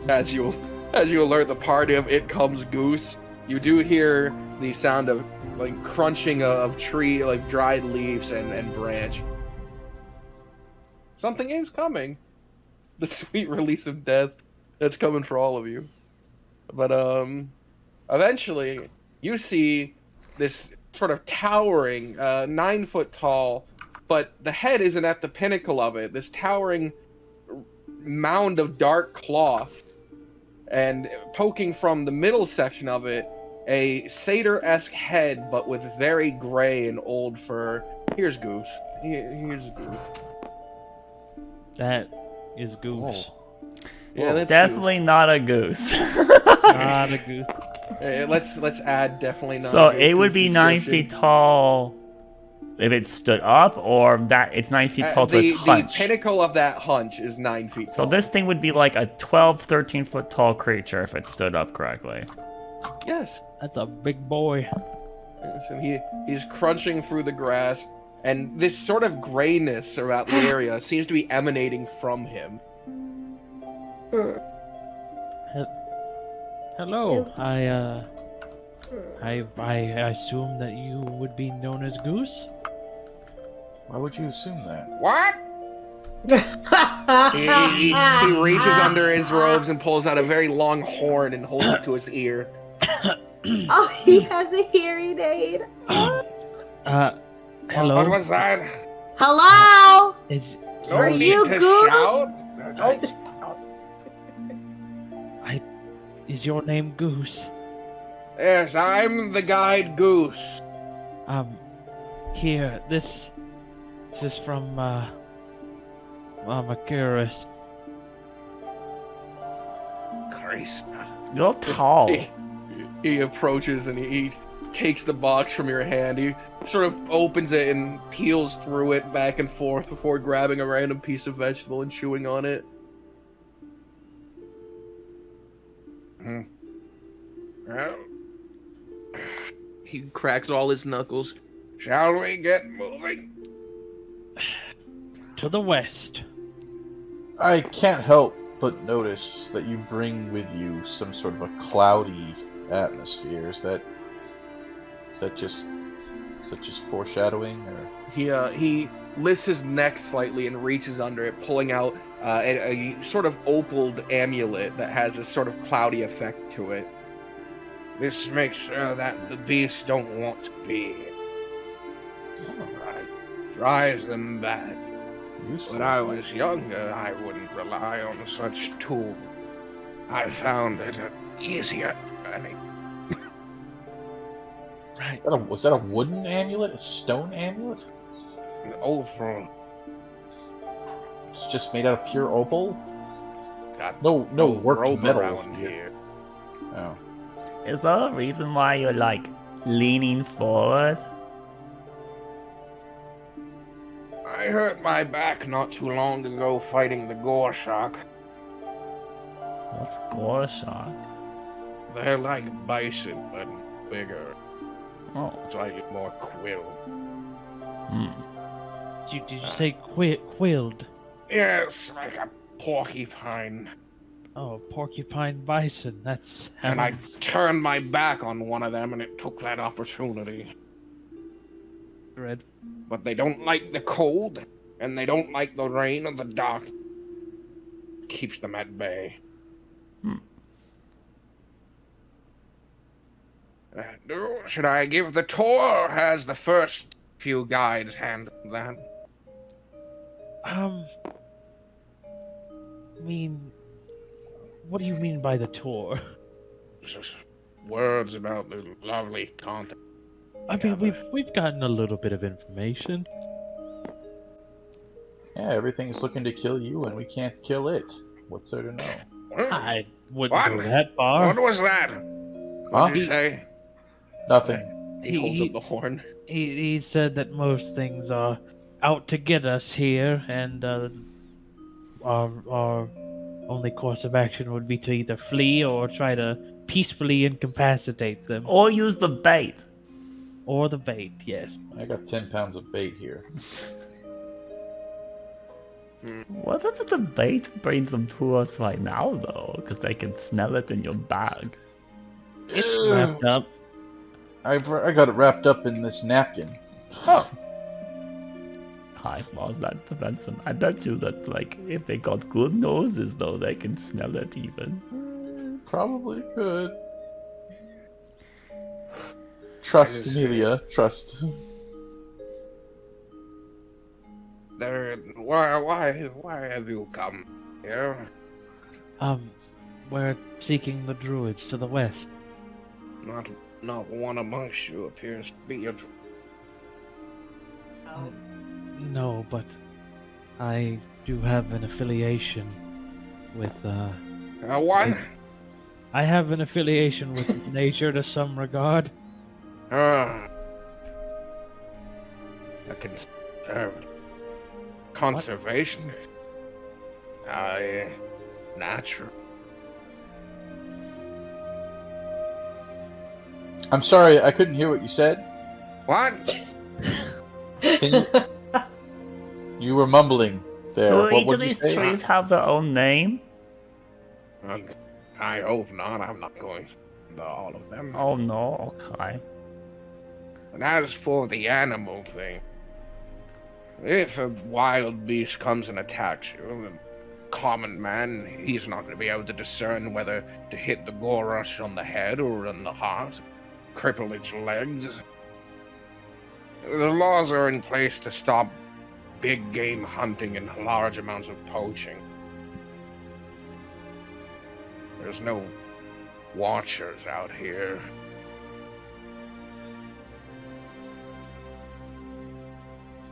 [SPEAKER 2] As you alert the party of "It comes Goose," you do hear the sound of like crunching of tree, like dried leaves and branch. Something is coming. The sweet release of death that's coming for all of you. But eventually you see this sort of towering, 9 foot tall, but the head isn't at the pinnacle of it. This towering mound of dark cloth, and poking from the middle section of it, a satyr-esque head, but with very gray and old fur. Here's Goose. Here's Goose.
[SPEAKER 5] That is Goose.
[SPEAKER 2] Yeah, that's
[SPEAKER 1] Definitely not a goose.
[SPEAKER 5] Not a goose.
[SPEAKER 2] Goose. Let's add definitely not.
[SPEAKER 1] So
[SPEAKER 2] Goose
[SPEAKER 1] it
[SPEAKER 2] to
[SPEAKER 1] would
[SPEAKER 2] the
[SPEAKER 1] be 9
[SPEAKER 2] description.
[SPEAKER 1] feet tall if it stood up, or that it's 9 feet tall to its hunch.
[SPEAKER 2] The pinnacle of that hunch is 9 feet
[SPEAKER 1] So
[SPEAKER 2] tall.
[SPEAKER 1] this thing would be like a 12, 13 foot tall creature if it stood up correctly.
[SPEAKER 2] Yes.
[SPEAKER 5] That's a big boy.
[SPEAKER 2] And he's crunching through the grass, and this sort of grayness around the area seems to be emanating from him.
[SPEAKER 5] Hello. I assume that you would be known as Goose.
[SPEAKER 4] Why would you assume that?
[SPEAKER 2] What? He reaches under his robes and pulls out a very long horn and holds it to his ear.
[SPEAKER 3] Oh, he has a hearing aid.
[SPEAKER 5] Hello.
[SPEAKER 2] What was that?
[SPEAKER 3] Hello?
[SPEAKER 5] Is
[SPEAKER 2] No
[SPEAKER 3] Are
[SPEAKER 2] need
[SPEAKER 3] you
[SPEAKER 2] to
[SPEAKER 3] Goose?
[SPEAKER 2] shout.
[SPEAKER 5] is your name Goose?
[SPEAKER 2] Yes, I'm the guide Goose.
[SPEAKER 5] Here, this is from Macurus.
[SPEAKER 2] Christ.
[SPEAKER 1] You're tall.
[SPEAKER 2] He approaches and he takes the box from your hand. He sort of opens it and peels through it back and forth before grabbing a random piece of vegetable and chewing on it. Well, he cracks all his knuckles. Shall we get moving?
[SPEAKER 5] To the west.
[SPEAKER 4] I can't help but notice that you bring with you some sort of a cloudy atmosphere. Is that just foreshadowing, or
[SPEAKER 2] He lifts his neck slightly and reaches under it, pulling out a sort of opaled amulet that has this sort of cloudy effect to it. This makes sure that the beasts don't want to be. Right. Drives them back.
[SPEAKER 4] useful?
[SPEAKER 2] When I was younger, I wouldn't rely on such tools. I found it easier journey.
[SPEAKER 5] Right.
[SPEAKER 4] Was that a wooden amulet? A stone amulet?
[SPEAKER 2] An opal.
[SPEAKER 4] It's just made out of pure opal?
[SPEAKER 2] Got
[SPEAKER 4] No worked
[SPEAKER 2] rope
[SPEAKER 4] metal
[SPEAKER 2] around
[SPEAKER 4] here.
[SPEAKER 2] here.
[SPEAKER 4] Oh.
[SPEAKER 1] Is there a reason why you're like leaning forward?
[SPEAKER 2] I hurt my back not too long ago fighting the gore shark.
[SPEAKER 1] What's gore shark?
[SPEAKER 2] They're like bison, but bigger,
[SPEAKER 1] Oh.
[SPEAKER 2] slightly more quill.
[SPEAKER 5] Did you say quilled?
[SPEAKER 2] Yes, like a porcupine.
[SPEAKER 5] Oh, porcupine bison. That's
[SPEAKER 6] And I
[SPEAKER 5] sounds
[SPEAKER 6] turned my back on one of them, and it took that opportunity.
[SPEAKER 5] red.
[SPEAKER 6] But they don't like the cold, and they don't like the rain or the dark. Keeps them at bay. Should I give the tour, or has the first few guides handled that?
[SPEAKER 5] I mean, what do you mean by the tour?
[SPEAKER 6] Just words about the lovely continent.
[SPEAKER 5] I mean, we've gotten a little bit of information.
[SPEAKER 4] Yeah, everything's looking to kill you, and we can't kill it. What's there to know?
[SPEAKER 5] I wouldn't
[SPEAKER 6] What?
[SPEAKER 5] go that far.
[SPEAKER 6] What was that?
[SPEAKER 4] Huh?
[SPEAKER 6] What did you say?
[SPEAKER 4] Nothing.
[SPEAKER 6] He holds up the horn.
[SPEAKER 5] He said that most things are out to get us here, and our only course of action would be to either flee or try to peacefully incapacitate them.
[SPEAKER 1] Or use the bait.
[SPEAKER 5] Or the bait, yes.
[SPEAKER 4] I got 10 pounds of bait here.
[SPEAKER 1] What if the bait brings them to us right now, though? Because they can smell it in your bag.
[SPEAKER 5] It's wrapped up.
[SPEAKER 4] I got it wrapped up in this napkin.
[SPEAKER 1] Oh. As long as that prevents them. I bet you that, like, if they got good noses, though, they can smell it even.
[SPEAKER 4] Probably could. Trust, Amelia. Trust.
[SPEAKER 6] Why have you come here?
[SPEAKER 5] We're seeking the druids to the west.
[SPEAKER 6] Not one amongst you appears to be a druid.
[SPEAKER 5] No, but I do have an affiliation with,
[SPEAKER 6] What?
[SPEAKER 5] I have an affiliation with nature to some regard.
[SPEAKER 6] A conservation. Natural.
[SPEAKER 4] I'm sorry, I couldn't hear what you said.
[SPEAKER 6] What?
[SPEAKER 4] Can you were mumbling there.
[SPEAKER 1] Do
[SPEAKER 4] What
[SPEAKER 1] each
[SPEAKER 4] would
[SPEAKER 1] of
[SPEAKER 4] you
[SPEAKER 1] these
[SPEAKER 4] say?
[SPEAKER 1] trees have their own name?
[SPEAKER 6] I hope not. I'm not going to all of them.
[SPEAKER 1] Oh no, okay.
[SPEAKER 6] And as for the animal thing, if a wild beast comes and attacks you, the common man, he's not going to be able to discern whether to hit the gore rush on the head or in the heart, cripple its legs. The laws are in place to stop big game hunting and large amounts of poaching. There's no watchers out here.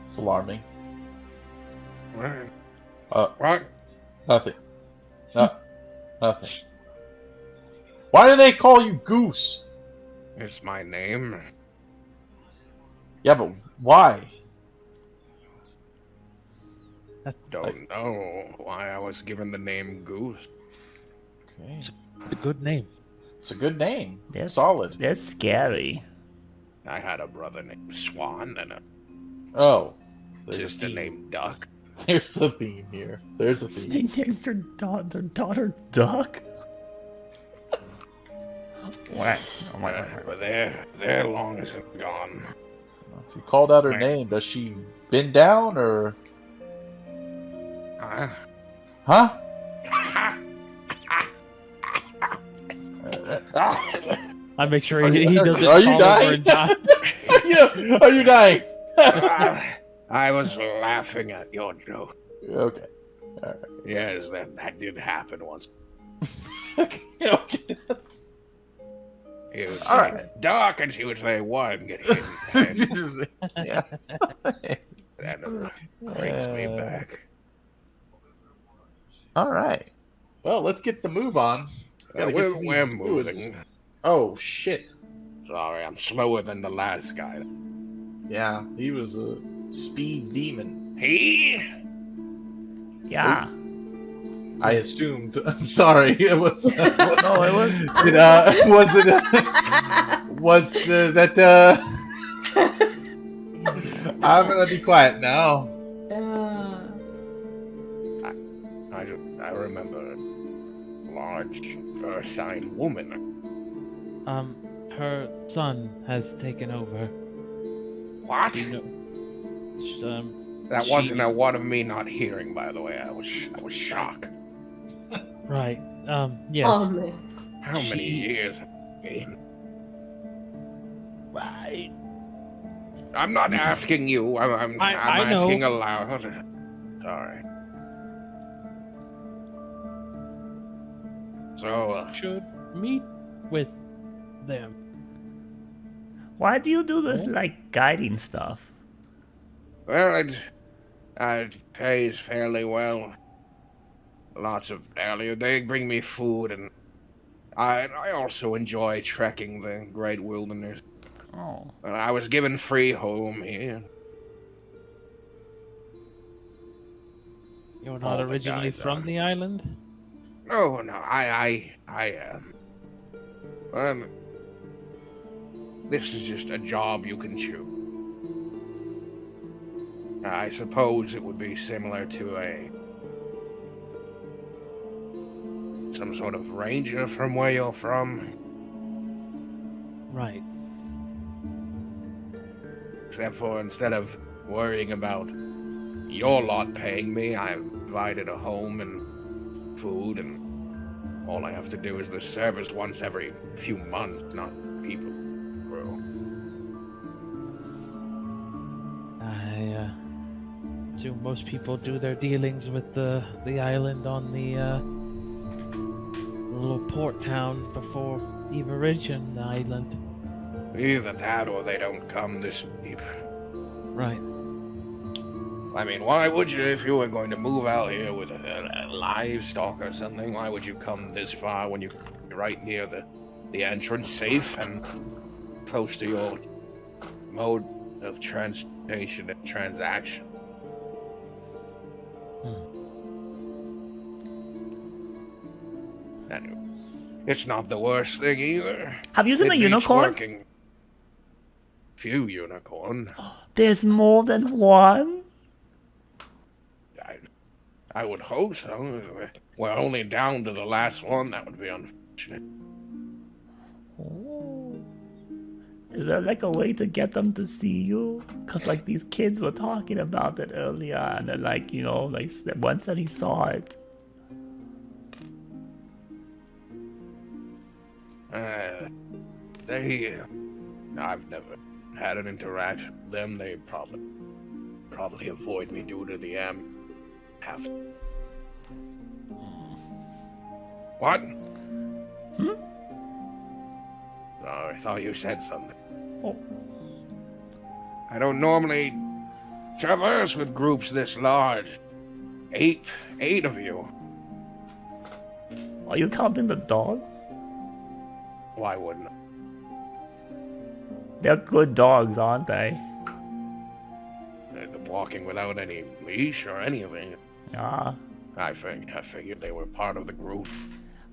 [SPEAKER 4] It's alarming.
[SPEAKER 6] What?
[SPEAKER 4] Nothing. Nothing. Why do they call you Goose?
[SPEAKER 6] It's my name.
[SPEAKER 4] Yeah, but why?
[SPEAKER 6] Don't know why I was given the name Goose.
[SPEAKER 4] Okay.
[SPEAKER 5] It's a good name.
[SPEAKER 4] It's a good name.
[SPEAKER 1] They're
[SPEAKER 4] Solid.
[SPEAKER 1] They're scary.
[SPEAKER 6] I had a brother named Swan and a
[SPEAKER 4] Oh.
[SPEAKER 6] sister named Duck.
[SPEAKER 4] There's a theme here. There's a theme.
[SPEAKER 1] They named their daughter Duck? What? Oh my God.
[SPEAKER 6] But they're long as gone.
[SPEAKER 4] If you called out her name, does she bend down or? Huh?
[SPEAKER 5] I make sure he doesn't
[SPEAKER 4] Are you
[SPEAKER 5] fall over
[SPEAKER 4] dying?
[SPEAKER 5] and die.
[SPEAKER 4] Are you dying?
[SPEAKER 6] I was laughing at your joke.
[SPEAKER 4] Okay.
[SPEAKER 6] Yes, that did happen once.
[SPEAKER 4] Okay.
[SPEAKER 6] It was
[SPEAKER 4] All right.
[SPEAKER 6] Duck, and she would say, "What?" and get hit in the head.
[SPEAKER 4] Yeah.
[SPEAKER 6] That brings me back.
[SPEAKER 4] All right. Well, let's get the move on. Gotta get to these
[SPEAKER 6] We're
[SPEAKER 4] druids.
[SPEAKER 6] moving.
[SPEAKER 4] Oh shit!
[SPEAKER 6] Sorry, I'm slower than the last guy.
[SPEAKER 4] Yeah, he was a speed demon.
[SPEAKER 6] He?
[SPEAKER 1] Yeah.
[SPEAKER 4] I assumed. I'm sorry. It was.
[SPEAKER 1] No, it was.
[SPEAKER 4] Was it? Was that? I'm gonna be quiet now.
[SPEAKER 6] I remember a large, sign woman.
[SPEAKER 5] Her son has taken over.
[SPEAKER 6] What? That
[SPEAKER 5] She-
[SPEAKER 6] wasn't a one of me not hearing, by the way. I was shocked.
[SPEAKER 5] Right. Yes.
[SPEAKER 3] Oh man.
[SPEAKER 6] How many
[SPEAKER 5] She-
[SPEAKER 6] years have it been?
[SPEAKER 5] Right.
[SPEAKER 6] I'm not asking you. I'm
[SPEAKER 5] I know.
[SPEAKER 6] asking aloud. Sorry. So,
[SPEAKER 5] Should meet with them.
[SPEAKER 1] Why do you do this
[SPEAKER 5] Oh.
[SPEAKER 1] like guiding stuff?
[SPEAKER 6] well, it pays fairly well. Lots of value. They bring me food, and I also enjoy trekking the great wilderness.
[SPEAKER 1] Oh.
[SPEAKER 6] Well, I was given free home here.
[SPEAKER 5] You're
[SPEAKER 6] All
[SPEAKER 5] not
[SPEAKER 6] the
[SPEAKER 5] originally
[SPEAKER 6] guides
[SPEAKER 5] from
[SPEAKER 6] are.
[SPEAKER 5] the island?
[SPEAKER 6] No, I am. This is just a job you can choose. I suppose it would be similar to some sort of ranger from where you're from,
[SPEAKER 5] Right.
[SPEAKER 6] except for instead of worrying about your lot paying me, I'm provided a home and food, and all I have to do is the service once every few months, not people. Bro.
[SPEAKER 5] I assume most people do their dealings with the island on the little port town before even reaching the island.
[SPEAKER 6] Either that or they don't come this deep.
[SPEAKER 5] Right.
[SPEAKER 6] I mean, why would you, if you were going to move out here with a livestock or something, why would you come this far when you're right near the entrance, safe and close to your mode of transportation and transaction? Anyway, it's not the worst thing either.
[SPEAKER 1] Have you seen
[SPEAKER 6] It
[SPEAKER 1] the
[SPEAKER 6] beats
[SPEAKER 1] unicorn?
[SPEAKER 6] working. Few unicorn.
[SPEAKER 1] There's more than one?
[SPEAKER 6] I would hope so. We're only down to the last one. That would be unfortunate.
[SPEAKER 1] Oh. Is there like a way to get them to see you? Cause like these kids were talking about it earlier, and they're like, you know, like one said he saw it.
[SPEAKER 6] I've never had an interaction with them. They probably avoid me due to the have. What? Oh, I thought you said something.
[SPEAKER 1] Oh.
[SPEAKER 6] I don't normally traverse with groups this large. Eight of you.
[SPEAKER 1] Are you counting the dogs?
[SPEAKER 6] Why wouldn't I?
[SPEAKER 1] They're good dogs, aren't they?
[SPEAKER 6] They're walking without any leash or anything.
[SPEAKER 1] Yeah.
[SPEAKER 6] I figured they were part of the group.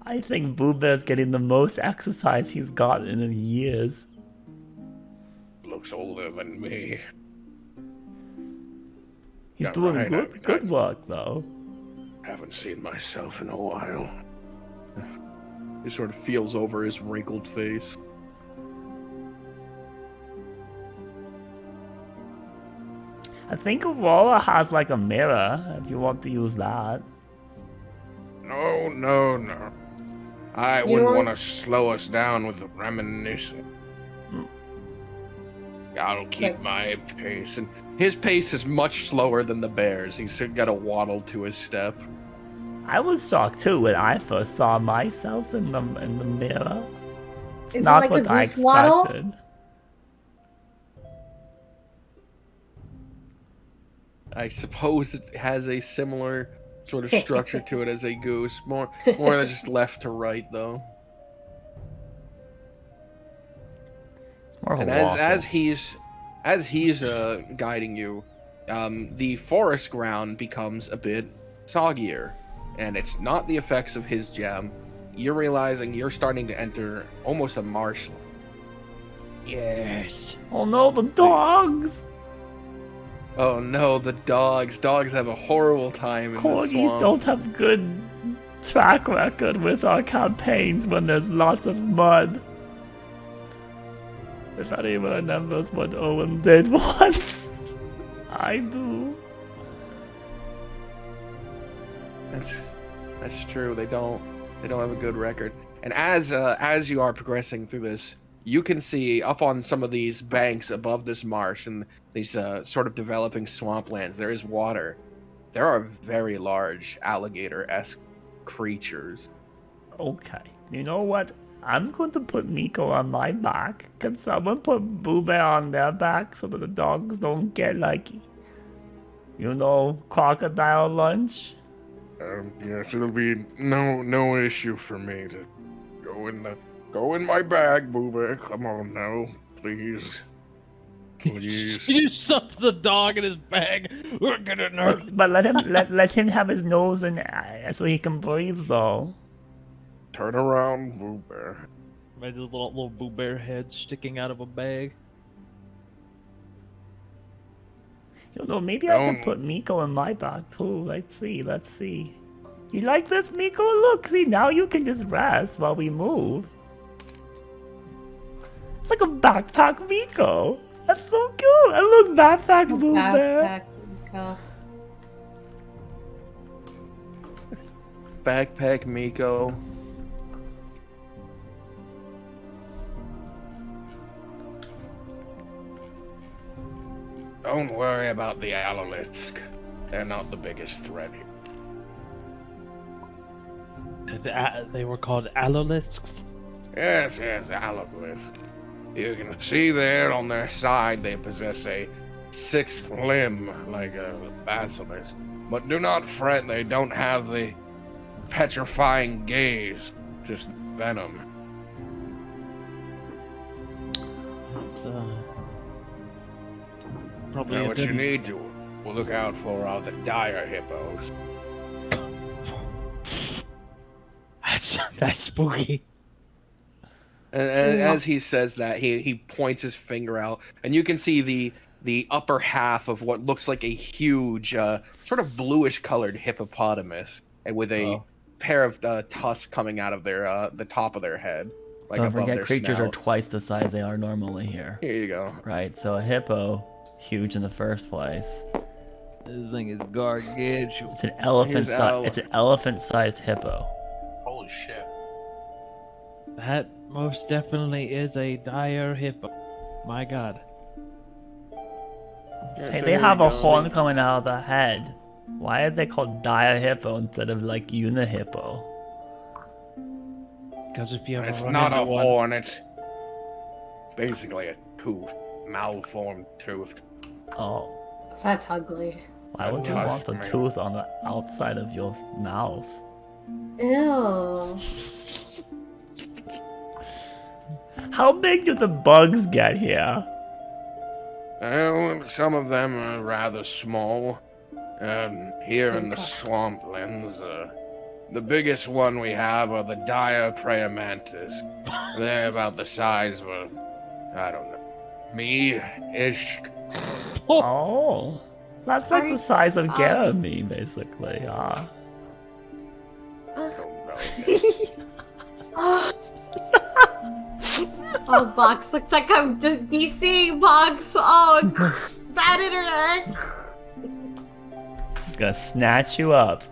[SPEAKER 1] I think Boo Bear's getting the most exercise he's gotten in years.
[SPEAKER 6] Looks older than me.
[SPEAKER 1] He's
[SPEAKER 6] Yeah,
[SPEAKER 1] doing
[SPEAKER 6] right,
[SPEAKER 1] good work though.
[SPEAKER 6] Haven't seen myself in a while.
[SPEAKER 2] He sort of feels over his wrinkled face.
[SPEAKER 1] I think Aurora has like a mirror, if you want to use that.
[SPEAKER 6] No. I wouldn't want to slow us down with reminiscing. I'll keep my pace.
[SPEAKER 2] And his pace is much slower than the bear's. He's got a waddle to his step.
[SPEAKER 1] I was shocked too when I first saw myself in the mirror. It's
[SPEAKER 3] Is it
[SPEAKER 1] not
[SPEAKER 3] like a
[SPEAKER 1] what I
[SPEAKER 3] goose waddle?
[SPEAKER 1] expected.
[SPEAKER 2] I suppose it has a similar sort of structure to it as a goose. More than just left to right, though.
[SPEAKER 1] It's more of a
[SPEAKER 2] And
[SPEAKER 1] wassail.
[SPEAKER 2] as he's guiding you, the forest ground becomes a bit soggier, and it's not the effects of his gem. You're realizing you're starting to enter almost a marshland.
[SPEAKER 5] Yes.
[SPEAKER 1] Oh no, the dogs!
[SPEAKER 2] Oh no, the dogs! Dogs have a horrible time in this
[SPEAKER 1] Corgis
[SPEAKER 2] swamp.
[SPEAKER 1] don't have good track record with our campaigns when there's lots of mud. If anyone remembers what Owen did once, I do.
[SPEAKER 2] That's true. They don't have a good record. And as you are progressing through this, you can see up on some of these banks above this marsh and these sort of developing swamplands, there is water. There are very large alligator-esque creatures.
[SPEAKER 1] Okay, you know what? I'm going to put Miko on my back. Can someone put Boo Bear on their back so that the dogs don't get like, crocodile lunch?
[SPEAKER 6] Yes, it'll be no issue for me to go in my bag, Boober. Come on now, please. Please.
[SPEAKER 5] You stuffed the dog in his bag. We're gonna know.
[SPEAKER 1] But let him have his nose and so he can breathe though.
[SPEAKER 6] Turn around, Boo Bear.
[SPEAKER 5] Imagine a little Boo Bear head sticking out of a bag.
[SPEAKER 1] Maybe I can put Miko in my bag too. Let's see. You like this, Miko? Look, see, now you can just rest while we move. It's like a backpack Miko. That's so cute. And look, backpack Boo Bear.
[SPEAKER 2] Backpack Miko.
[SPEAKER 6] Don't worry about the Alolisk. They're not the biggest threat here.
[SPEAKER 5] They were called Alolisks?
[SPEAKER 6] Yes, Alolisk. You can see there on their side they possess a sixth limb, like a basilisk. But do not fret, they don't have the petrifying gaze, just venom.
[SPEAKER 5] It's, probably
[SPEAKER 6] Now, what you need to look out for are the dire hippos.
[SPEAKER 5] That's spooky.
[SPEAKER 2] And as he says that, he points his finger out, and you can see the upper half of what looks like a huge, sort of bluish-colored hippopotamus, and with a pair of tusks coming out of their the top of their head. Like
[SPEAKER 1] Don't
[SPEAKER 2] above
[SPEAKER 1] forget,
[SPEAKER 2] their
[SPEAKER 1] creatures
[SPEAKER 2] snout.
[SPEAKER 1] are twice the size they are normally here.
[SPEAKER 2] Here you go.
[SPEAKER 1] Right, so a hippo, huge in the first place.
[SPEAKER 5] This thing is gargantuan.
[SPEAKER 1] It's an elephant.
[SPEAKER 2] Here's Al.
[SPEAKER 1] It's an elephant-sized hippo.
[SPEAKER 6] Holy shit.
[SPEAKER 5] That most definitely is a dire hippo. My god.
[SPEAKER 2] Yeah,
[SPEAKER 1] Hey,
[SPEAKER 2] so
[SPEAKER 1] they
[SPEAKER 2] here
[SPEAKER 1] have
[SPEAKER 2] you
[SPEAKER 1] a
[SPEAKER 2] go.
[SPEAKER 1] horn coming out of the head. Why are they called dire hippo instead of like unihippo?
[SPEAKER 5] Because if you ever
[SPEAKER 6] It's
[SPEAKER 5] run
[SPEAKER 6] not a
[SPEAKER 5] into one-
[SPEAKER 6] horn, it's basically a tooth. Malformed tooth.
[SPEAKER 1] Oh,
[SPEAKER 3] That's ugly.
[SPEAKER 1] why would you want a tooth on the outside of your mouth?
[SPEAKER 3] Ew.
[SPEAKER 1] How big do the bugs get here?
[SPEAKER 6] Well, some of them are rather small. Here in the
[SPEAKER 3] Okay.
[SPEAKER 6] swamplands, the biggest one we have are the dire prey mantis. They're about the size of a, I don't know, me-ish.
[SPEAKER 1] Oh, that's like
[SPEAKER 3] Are
[SPEAKER 1] the size of
[SPEAKER 3] you-
[SPEAKER 1] Garamy, basically. Ah.
[SPEAKER 3] Oh, Box looks like I'm just DCing Box. Oh, bad internet.
[SPEAKER 1] This is gonna snatch you up.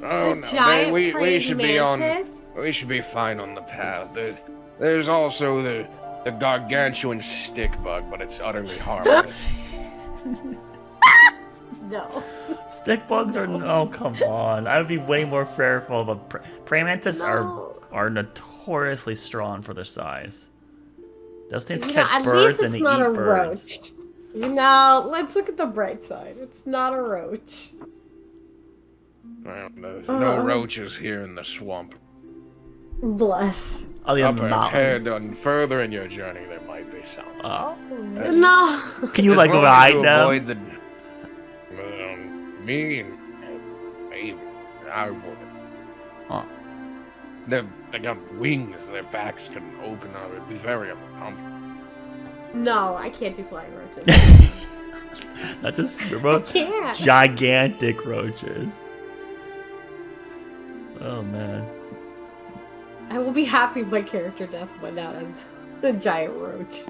[SPEAKER 6] Oh
[SPEAKER 3] A
[SPEAKER 6] no,
[SPEAKER 3] giant
[SPEAKER 6] we
[SPEAKER 3] praying
[SPEAKER 6] should be on.
[SPEAKER 3] mantis?
[SPEAKER 6] We should be fine on the path. There's also the gargantuan stick bug, but it's utterly harmless.
[SPEAKER 3] No.
[SPEAKER 1] Stick bugs are no, come on. I would be way more fearful, but praying mantis
[SPEAKER 3] No.
[SPEAKER 1] are notoriously strong for their size. Those things
[SPEAKER 3] You know,
[SPEAKER 1] catch
[SPEAKER 3] at
[SPEAKER 1] birds
[SPEAKER 3] least
[SPEAKER 1] and
[SPEAKER 3] it's
[SPEAKER 1] they
[SPEAKER 3] not
[SPEAKER 1] eat
[SPEAKER 3] a
[SPEAKER 1] birds.
[SPEAKER 3] roach. No, let's look at the bright side. It's not a roach.
[SPEAKER 6] Well, there's no roaches here in the swamp.
[SPEAKER 3] Bless.
[SPEAKER 1] Oh, the
[SPEAKER 6] Up
[SPEAKER 1] mountains.
[SPEAKER 6] ahead and further in your journey, there might be some.
[SPEAKER 1] Oh.
[SPEAKER 3] No.
[SPEAKER 1] Can you
[SPEAKER 6] As
[SPEAKER 1] like
[SPEAKER 6] long as
[SPEAKER 1] ride
[SPEAKER 6] you
[SPEAKER 1] them?
[SPEAKER 6] avoid the, me, maybe I wouldn't.
[SPEAKER 1] Huh.
[SPEAKER 6] They got wings. Their backs can open up. It'd be very uncomfortable.
[SPEAKER 3] No, I can't do flying roaches.
[SPEAKER 1] Not just
[SPEAKER 3] I can't.
[SPEAKER 1] gigantic roaches. Oh man.
[SPEAKER 3] I will be happy if my character death went out as a giant roach.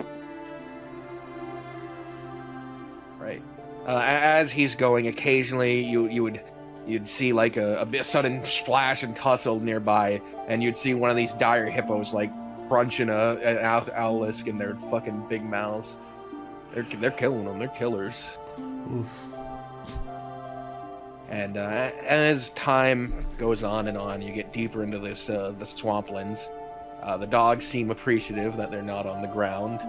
[SPEAKER 6] Right. As he's going, occasionally you'd see like a sudden splash and tussle nearby, and you'd see one of these dire hippos like crunching an owlisk in their fucking big mouths. They're killing them. They're killers.
[SPEAKER 1] Oof.
[SPEAKER 6] And as time goes on and on, you get deeper into this the swamplands. The dogs seem appreciative that they're not on the ground,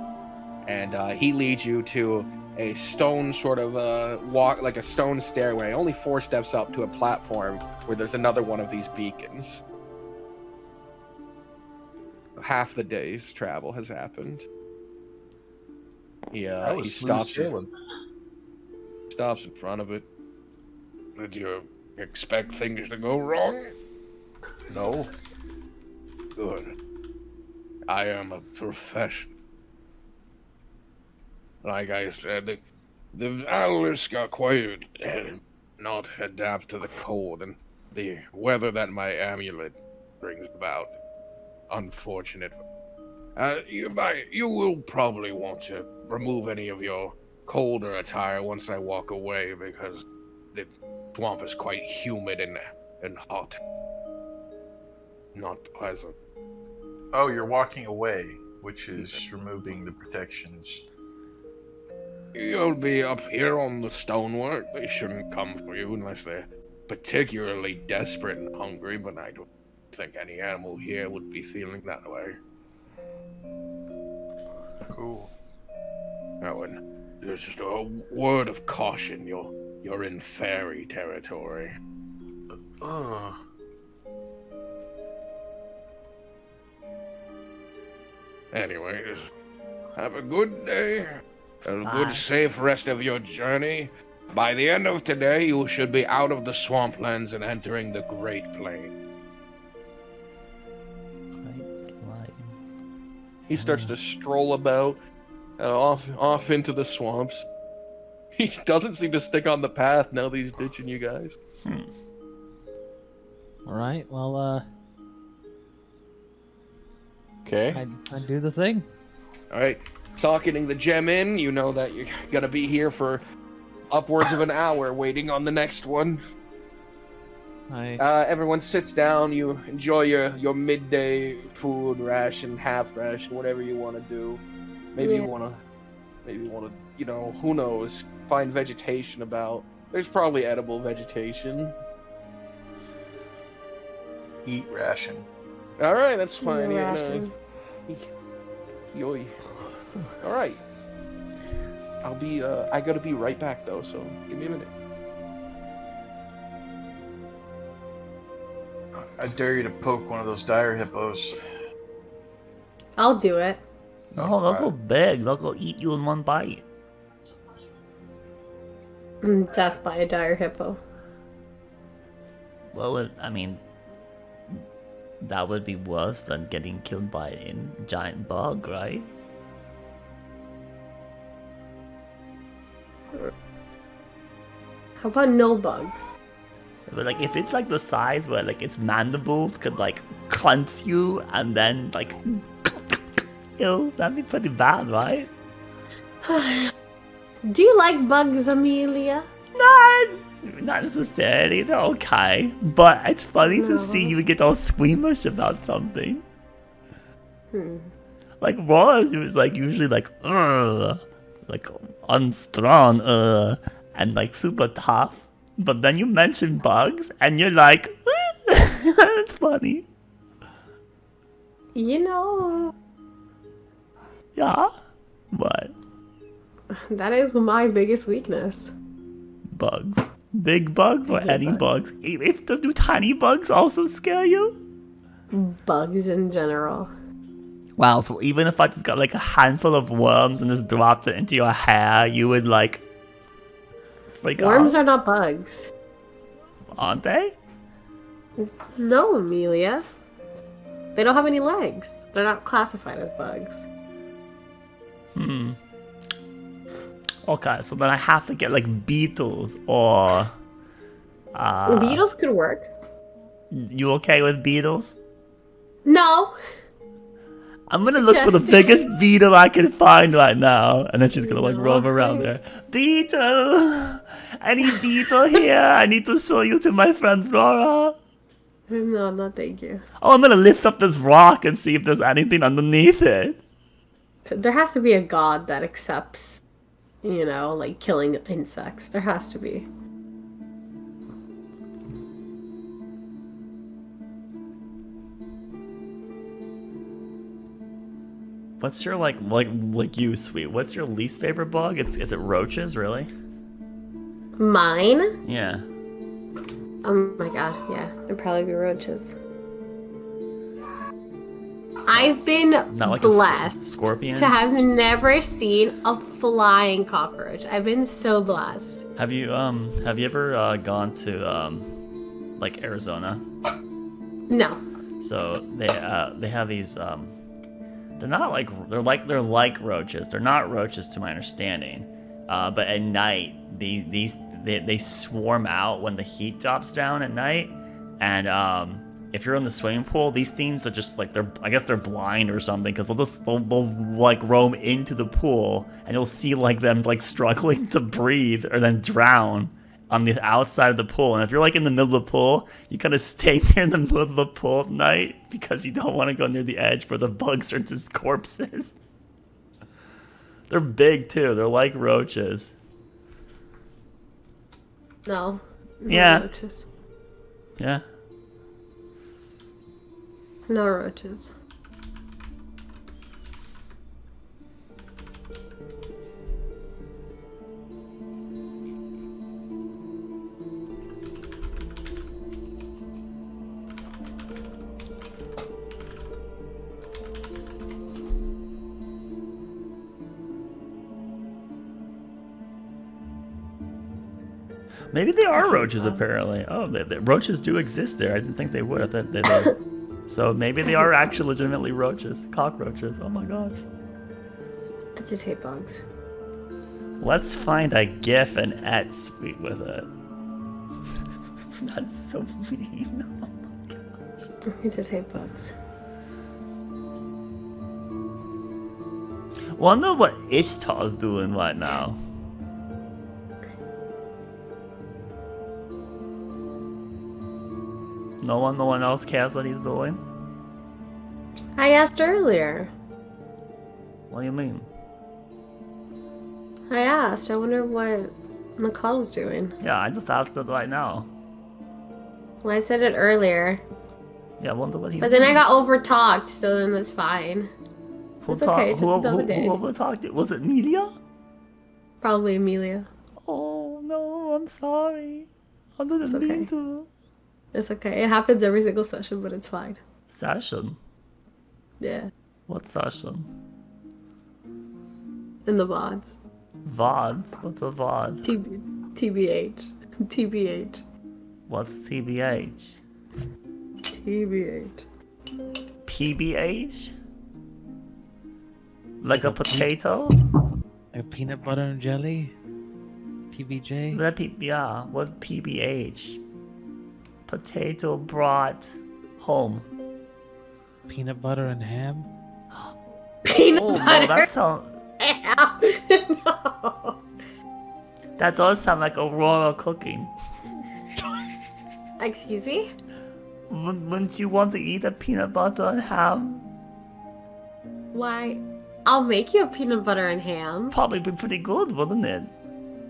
[SPEAKER 6] and he leads you to a stone sort of walk, like a stone stairway, only 4 steps up to a platform where there's another one of these beacons. Half the day's travel has happened. Yeah, he stops in front of it. Did you expect things to go wrong?
[SPEAKER 4] No.
[SPEAKER 6] Good. I am a professional. Like I said, the owlisk are quiet and not adapt to the cold and the weather that my amulet brings about. Unfortunate. You will probably want to remove any of your colder attire once I walk away, because the swamp is quite humid and hot. Not pleasant.
[SPEAKER 4] Oh, you're walking away, which is removing the protections.
[SPEAKER 6] You'll be up here on the stonework. They shouldn't come for you unless they're particularly desperate and hungry, but I don't think any animal here would be feeling that way.
[SPEAKER 4] Cool.
[SPEAKER 6] Oh, and there's just a word of caution. You're in fairy territory.
[SPEAKER 4] Ugh.
[SPEAKER 6] Anyway, just have a good day. A good, safe rest of your journey. By the end of today, you should be out of the swamplands and entering the Great Plain.
[SPEAKER 2] He starts to stroll about, off into the swamps. He doesn't seem to stick on the path now that he's ditching you guys.
[SPEAKER 5] All right. Well,
[SPEAKER 4] Okay.
[SPEAKER 5] I do the thing.
[SPEAKER 2] All right, socketing the gem in, you know that you're gonna be here for upwards of an hour waiting on the next one. Everyone sits down. You enjoy your midday food ration, half ration, whatever you want to do. Maybe you want to, you know, who knows? Find vegetation about. There's probably edible vegetation.
[SPEAKER 4] Eat ration.
[SPEAKER 2] All right, that's fine.
[SPEAKER 3] Ration.
[SPEAKER 2] All right. I'll be. I gotta be right back though, so give me a minute.
[SPEAKER 4] I dare you to poke one of those dire hippos.
[SPEAKER 3] I'll do it.
[SPEAKER 1] No, those go big. They'll go eat you in one bite.
[SPEAKER 3] Death by a dire hippo.
[SPEAKER 1] Well, I mean, that would be worse than getting killed by a giant bug, right?
[SPEAKER 3] How about no bugs?
[SPEAKER 1] But like, if it's like the size where like its mandibles could like clench you and then like, ew, that'd be pretty bad, right?
[SPEAKER 3] Do you like bugs, Amelia?
[SPEAKER 1] Not necessarily. They're okay, but it's funny to see you get all squeamish about something. Like Ross, it was like usually like unstrong, and like super tough. But then you mention bugs, and you're like, it's funny.
[SPEAKER 3] You know.
[SPEAKER 1] Yeah. What?
[SPEAKER 3] That is my biggest weakness.
[SPEAKER 1] Bugs. Big bugs or any bugs? If do tiny bugs also scare you?
[SPEAKER 3] Bugs in general.
[SPEAKER 1] Wow, so even if I just got like a handful of worms and just dropped it into your hair, you would like freak out?
[SPEAKER 3] Worms are not bugs.
[SPEAKER 1] Aren't they?
[SPEAKER 3] No, Amelia. They don't have any legs. They're not classified as bugs.
[SPEAKER 1] Okay, so then I have to get like beetles or
[SPEAKER 3] Beetles could work.
[SPEAKER 1] You okay with beetles?
[SPEAKER 3] No.
[SPEAKER 1] I'm gonna look for the biggest beetle I can find right now, and then she's gonna like
[SPEAKER 3] No.
[SPEAKER 1] roam around there. Beetle! Any beetle here? I need to show you to my friend Flora.
[SPEAKER 3] No, no, thank you.
[SPEAKER 1] Oh, I'm gonna lift up this rock and see if there's anything underneath it.
[SPEAKER 3] So there has to be a god that accepts, you know, like killing insects. There has to be.
[SPEAKER 1] What's your like you, sweet? What's your least favorite bug? Is it roaches, really?
[SPEAKER 3] Mine?
[SPEAKER 1] Yeah.
[SPEAKER 3] Oh my god, yeah. It'd probably be roaches. I've been
[SPEAKER 1] Not like
[SPEAKER 3] blessed
[SPEAKER 1] a scorpion.
[SPEAKER 3] to have never seen a flying cockroach. I've been so blessed.
[SPEAKER 1] Have you ever gone to like Arizona?
[SPEAKER 3] No.
[SPEAKER 1] So they have these they're like roaches. They're not roaches to my understanding. But at night they swarm out when the heat drops down at night, and if you're in the swimming pool, these things are just like I guess they're blind or something, because they'll like roam into the pool, and you'll see like them like struggling to breathe or then drown on the outside of the pool. And if you're like in the middle of the pool, you kind of stay there in the middle of the pool at night because you don't want to go near the edge where the bugs are just corpses. They're big too. They're like roaches.
[SPEAKER 3] No.
[SPEAKER 1] Yeah.
[SPEAKER 3] Roaches.
[SPEAKER 1] Yeah.
[SPEAKER 3] No roaches.
[SPEAKER 1] Maybe they are roaches, apparently. Oh, roaches do exist there. I didn't think they would. I thought they So maybe they are actually legitimately roaches. Cockroaches. Oh my gosh.
[SPEAKER 3] I just hate bugs.
[SPEAKER 1] Let's find a GIF and et sweet with it. That's so mean.
[SPEAKER 3] I just hate bugs.
[SPEAKER 1] Wonder what Ishtar's doing right now. No one else cares what he's doing?
[SPEAKER 3] I asked earlier.
[SPEAKER 1] What do you mean?
[SPEAKER 3] I asked. I wonder what McCall's doing.
[SPEAKER 1] Yeah, I just asked it right now.
[SPEAKER 3] Well, I said it earlier.
[SPEAKER 1] Yeah, I wonder what he's
[SPEAKER 3] But
[SPEAKER 1] doing.
[SPEAKER 3] then I got overtalked, so then that's fine.
[SPEAKER 1] Who
[SPEAKER 3] It's okay, it's just another day.
[SPEAKER 1] who overtalked it? Was it Melia?
[SPEAKER 3] Probably Amelia.
[SPEAKER 1] Oh no, I'm sorry. I didn't
[SPEAKER 3] It's
[SPEAKER 1] mean
[SPEAKER 3] okay.
[SPEAKER 1] to.
[SPEAKER 3] It's okay. It happens every single session, but it's fine.
[SPEAKER 1] Session?
[SPEAKER 3] Yeah.
[SPEAKER 1] What session?
[SPEAKER 3] In the VODs.
[SPEAKER 1] VOD? What's a VOD?
[SPEAKER 3] TBH. TBH.
[SPEAKER 1] What's TBH?
[SPEAKER 3] TBH.
[SPEAKER 1] PBH? Like a potato?
[SPEAKER 5] Like peanut butter and jelly? PBJ?
[SPEAKER 1] Yeah, what PBH? Potato brought home.
[SPEAKER 5] Peanut butter and ham?
[SPEAKER 3] Peanut
[SPEAKER 1] Oh,
[SPEAKER 3] butter.
[SPEAKER 1] no, that sounds...
[SPEAKER 3] No.
[SPEAKER 1] That does sound like Aurora cooking.
[SPEAKER 3] Excuse me?
[SPEAKER 1] Wouldn't you want to eat a peanut butter and ham?
[SPEAKER 3] Why? I'll make you a peanut butter and ham.
[SPEAKER 1] Probably be pretty good, wouldn't it?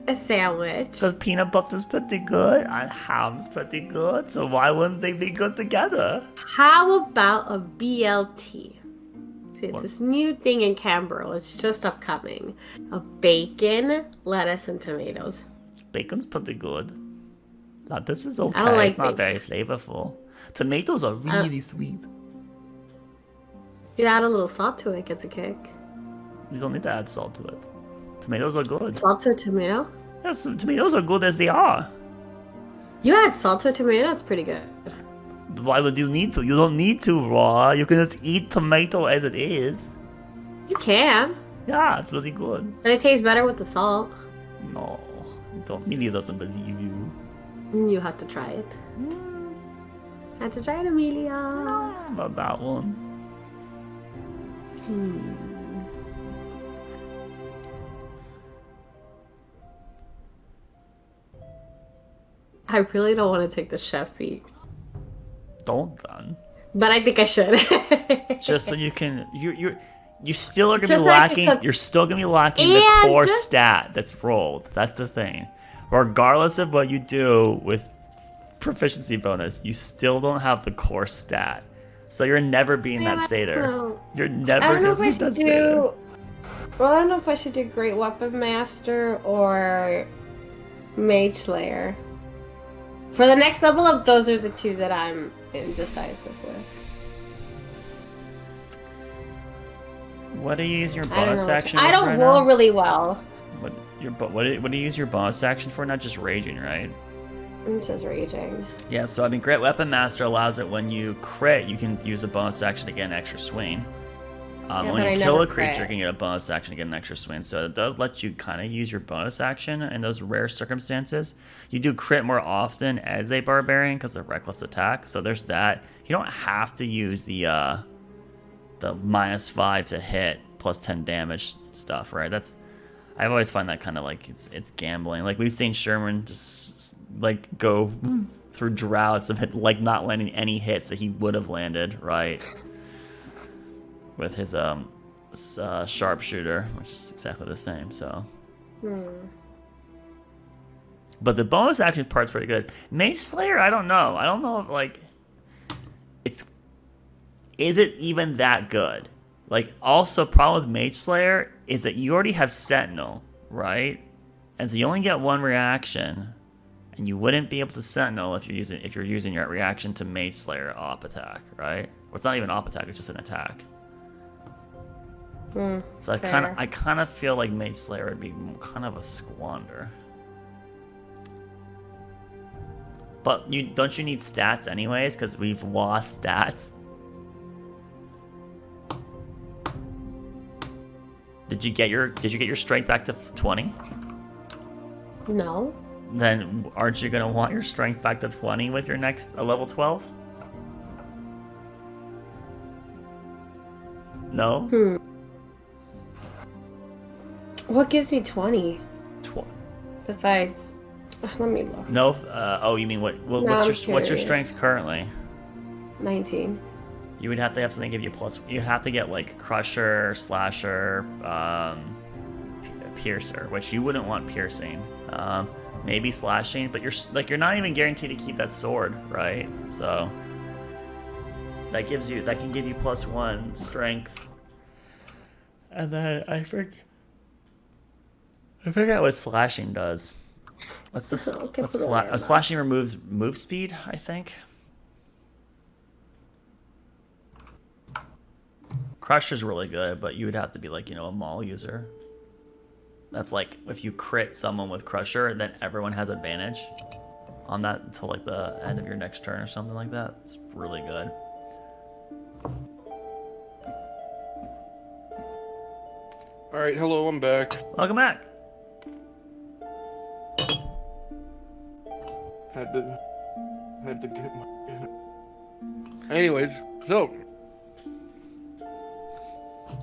[SPEAKER 3] A sandwich.
[SPEAKER 1] Because peanut butter's pretty good and ham's pretty good, so why wouldn't they be good together?
[SPEAKER 3] How about a BLT? See, it's
[SPEAKER 1] What?
[SPEAKER 3] this new thing in Canberra. It's just upcoming. Of bacon, lettuce, and tomatoes.
[SPEAKER 1] Bacon's pretty good. This is okay.
[SPEAKER 3] I don't like
[SPEAKER 1] It's not
[SPEAKER 3] bacon.
[SPEAKER 1] very flavorful. Tomatoes are really sweet.
[SPEAKER 3] You add a little salt to it, gets a kick.
[SPEAKER 1] You don't need to add salt to it. Tomatoes are good.
[SPEAKER 3] Salt to a tomato?
[SPEAKER 1] Yes, tomatoes are good as they are.
[SPEAKER 3] You add salt to a tomato, it's pretty good.
[SPEAKER 1] Why would you need to? You don't need to, Raw. You can just eat tomato as it is.
[SPEAKER 3] You can.
[SPEAKER 1] Yeah, it's really good.
[SPEAKER 3] But it tastes better with the salt.
[SPEAKER 1] No, Melia doesn't believe you.
[SPEAKER 3] You have to try it. Had to try it, Amelia.
[SPEAKER 1] I don't know about that one.
[SPEAKER 3] I really don't want to take the chef beat,
[SPEAKER 1] Don't then.
[SPEAKER 3] but I think I should.
[SPEAKER 1] Just so you can, you still are gonna
[SPEAKER 3] Just
[SPEAKER 1] be
[SPEAKER 3] like
[SPEAKER 1] lacking.
[SPEAKER 3] because-
[SPEAKER 1] You're still gonna be lacking the
[SPEAKER 3] And-
[SPEAKER 1] core stat that's rolled. That's the thing. Regardless of what you do with proficiency bonus, you still don't have the core stat. So you're never being that satyr.
[SPEAKER 3] know.
[SPEAKER 1] You're
[SPEAKER 3] I
[SPEAKER 1] never
[SPEAKER 3] don't know
[SPEAKER 1] gonna
[SPEAKER 3] if
[SPEAKER 1] be
[SPEAKER 3] I
[SPEAKER 1] that
[SPEAKER 3] should
[SPEAKER 1] satyr.
[SPEAKER 3] do. Well, I don't know if I should do Great Weapon Master or Mage Slayer. For the next level up, those are the two that I'm indecisive with.
[SPEAKER 1] What do you use your
[SPEAKER 3] I don't
[SPEAKER 1] bonus
[SPEAKER 3] know.
[SPEAKER 1] action?
[SPEAKER 3] I
[SPEAKER 1] with
[SPEAKER 3] don't
[SPEAKER 1] right
[SPEAKER 3] roll
[SPEAKER 1] now?
[SPEAKER 3] really well.
[SPEAKER 1] What do you use your bonus action for? Not just raging, right?
[SPEAKER 3] I'm just raging.
[SPEAKER 1] Yeah, so I mean, Great Weapon Master allows it when you crit, you can use a bonus action to get an extra swing.
[SPEAKER 3] Yeah,
[SPEAKER 1] When
[SPEAKER 3] but I
[SPEAKER 1] you kill
[SPEAKER 3] never
[SPEAKER 1] a creature,
[SPEAKER 3] crit.
[SPEAKER 1] you can get a bonus action to get an extra swing. So it does let you kind of use your bonus action in those rare circumstances. You do crit more often as a barbarian because of reckless attack. So there's that. You don't have to use the -5 to hit plus 10 damage stuff, right? I've always find that kind of like it's gambling. Like we've seen Sherman just like go through droughts of like not landing any hits that he would have landed, right? With his sharpshooter, which is exactly the same. So, but the bonus action part's pretty good. Mage Slayer, I don't know. I don't know if like is it even that good? Like, also, problem with Mage Slayer is that you already have Sentinel, right? And so you only get one reaction, and you wouldn't be able to Sentinel if you're using your reaction to Mage Slayer op attack, right? Well, it's not even op attack; it's just an attack. So I kind of feel like Mage Slayer would be kind of a squander. But don't you need stats anyways? Because we've lost stats. Did you get your strength back to 20?
[SPEAKER 3] No.
[SPEAKER 1] Then aren't you gonna want your strength back to 20 with your next level 12? No.
[SPEAKER 3] What gives me 20?
[SPEAKER 1] 20.
[SPEAKER 3] Besides, let me look.
[SPEAKER 1] No. Oh, you mean what? Well,
[SPEAKER 3] No,
[SPEAKER 1] what's your
[SPEAKER 3] curious.
[SPEAKER 1] strength currently?
[SPEAKER 3] 19.
[SPEAKER 1] You would have to have something give you a plus. You'd have to get like Crusher, Slasher, Piercer, which you wouldn't want piercing. Maybe slashing, but you're not even guaranteed to keep that sword, right? So that can give you +1 strength. And then I forget what slashing does. What's the
[SPEAKER 3] Okay, put it on your
[SPEAKER 1] slashing removes move speed, I think. Crusher's really good, but you would have to be like, a maul user. That's like if you crit someone with Crusher, then everyone has advantage on that until like the end of your next turn or something like that. It's really good.
[SPEAKER 2] Alright, hello, I'm back.
[SPEAKER 1] Welcome back.
[SPEAKER 2] Had to get my... Anyways, so...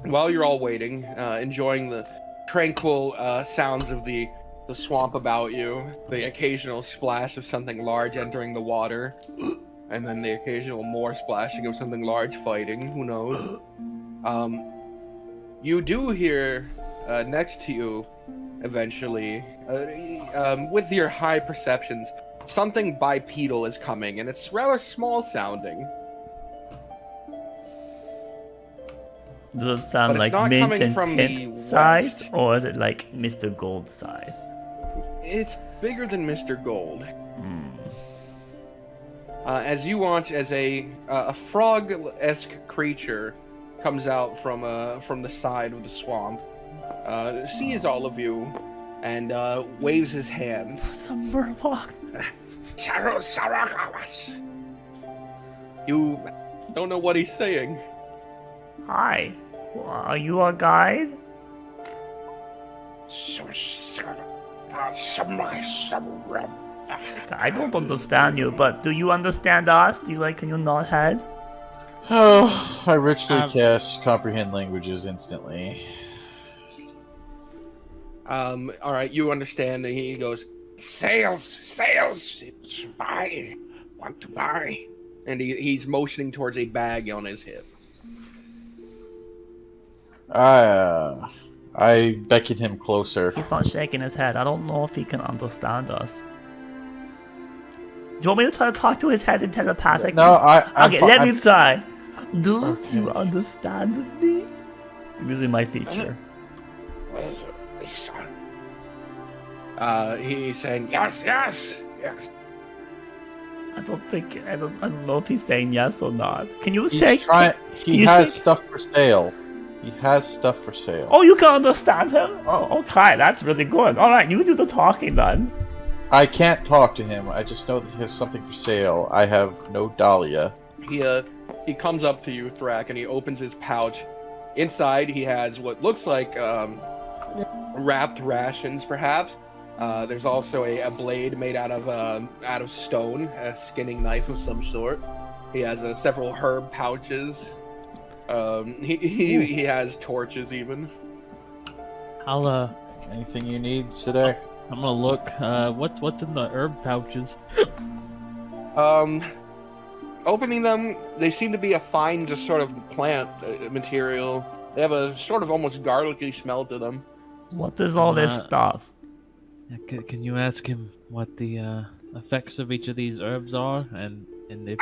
[SPEAKER 2] While you're all waiting, enjoying the tranquil sounds of the swamp about you, the occasional splash of something large entering the water, and then the occasional more splashing of something large fighting, who knows. You do hear next to you, eventually, with your high perceptions, something bipedal is coming, and it's rather small sounding.
[SPEAKER 1] Does it sound
[SPEAKER 2] But
[SPEAKER 1] like
[SPEAKER 2] it's not
[SPEAKER 1] mint
[SPEAKER 2] coming
[SPEAKER 1] and
[SPEAKER 2] from
[SPEAKER 1] pint
[SPEAKER 2] the
[SPEAKER 1] size,
[SPEAKER 2] west.
[SPEAKER 1] or is it like Mr. Gold size?
[SPEAKER 2] It's bigger than Mr. Gold.
[SPEAKER 1] Hmm.
[SPEAKER 2] As you watch as a frog-esque creature comes out from the side of the swamp, sees all of you, and waves his hand.
[SPEAKER 1] Some Murloc.
[SPEAKER 2] You don't know what he's saying.
[SPEAKER 1] Hi. Are you our guide? I don't understand you, but do you understand us? Do you can you nod head?
[SPEAKER 4] Oh, I ritually cast comprehend languages instantly.
[SPEAKER 2] All right, you understand. And he goes,
[SPEAKER 6] Sales, buy, want to buy.
[SPEAKER 2] and he's motioning towards a bag on his hip.
[SPEAKER 4] I beckon him closer.
[SPEAKER 1] He's not shaking his head. I don't know if he can understand us. Do you want me to try to talk to his head in telepathic?
[SPEAKER 4] No, I'm
[SPEAKER 1] okay, let me try. Do you understand me? I'm using my feature.
[SPEAKER 6] Where's my son?
[SPEAKER 2] He's saying,
[SPEAKER 6] Yes.
[SPEAKER 1] I don't know if he's saying yes or not. Can you
[SPEAKER 4] He's
[SPEAKER 1] say?
[SPEAKER 4] trying. He
[SPEAKER 1] you
[SPEAKER 4] has
[SPEAKER 1] say-
[SPEAKER 4] stuff for sale. He has stuff for sale.
[SPEAKER 1] Oh, you can understand him? Oh, okay, that's really good. All right, you do the talking then.
[SPEAKER 4] I can't talk to him. I just know that he has something for sale. I have no Dahlia.
[SPEAKER 2] he comes up to you, Thrak, and he opens his pouch. Inside, he has what looks like wrapped rations, perhaps. There's also a blade made out of stone, a skinning knife of some sort. He has several herb pouches. He has torches even.
[SPEAKER 5] I'll
[SPEAKER 4] Anything you need, Sidek?
[SPEAKER 5] I'm gonna look. What's in the herb pouches?
[SPEAKER 2] Opening them, they seem to be a fine, just sort of plant material. They have a sort of almost garlicky smell to them.
[SPEAKER 1] What is all this stuff?
[SPEAKER 5] Can you ask him what the effects of each of these herbs are, and if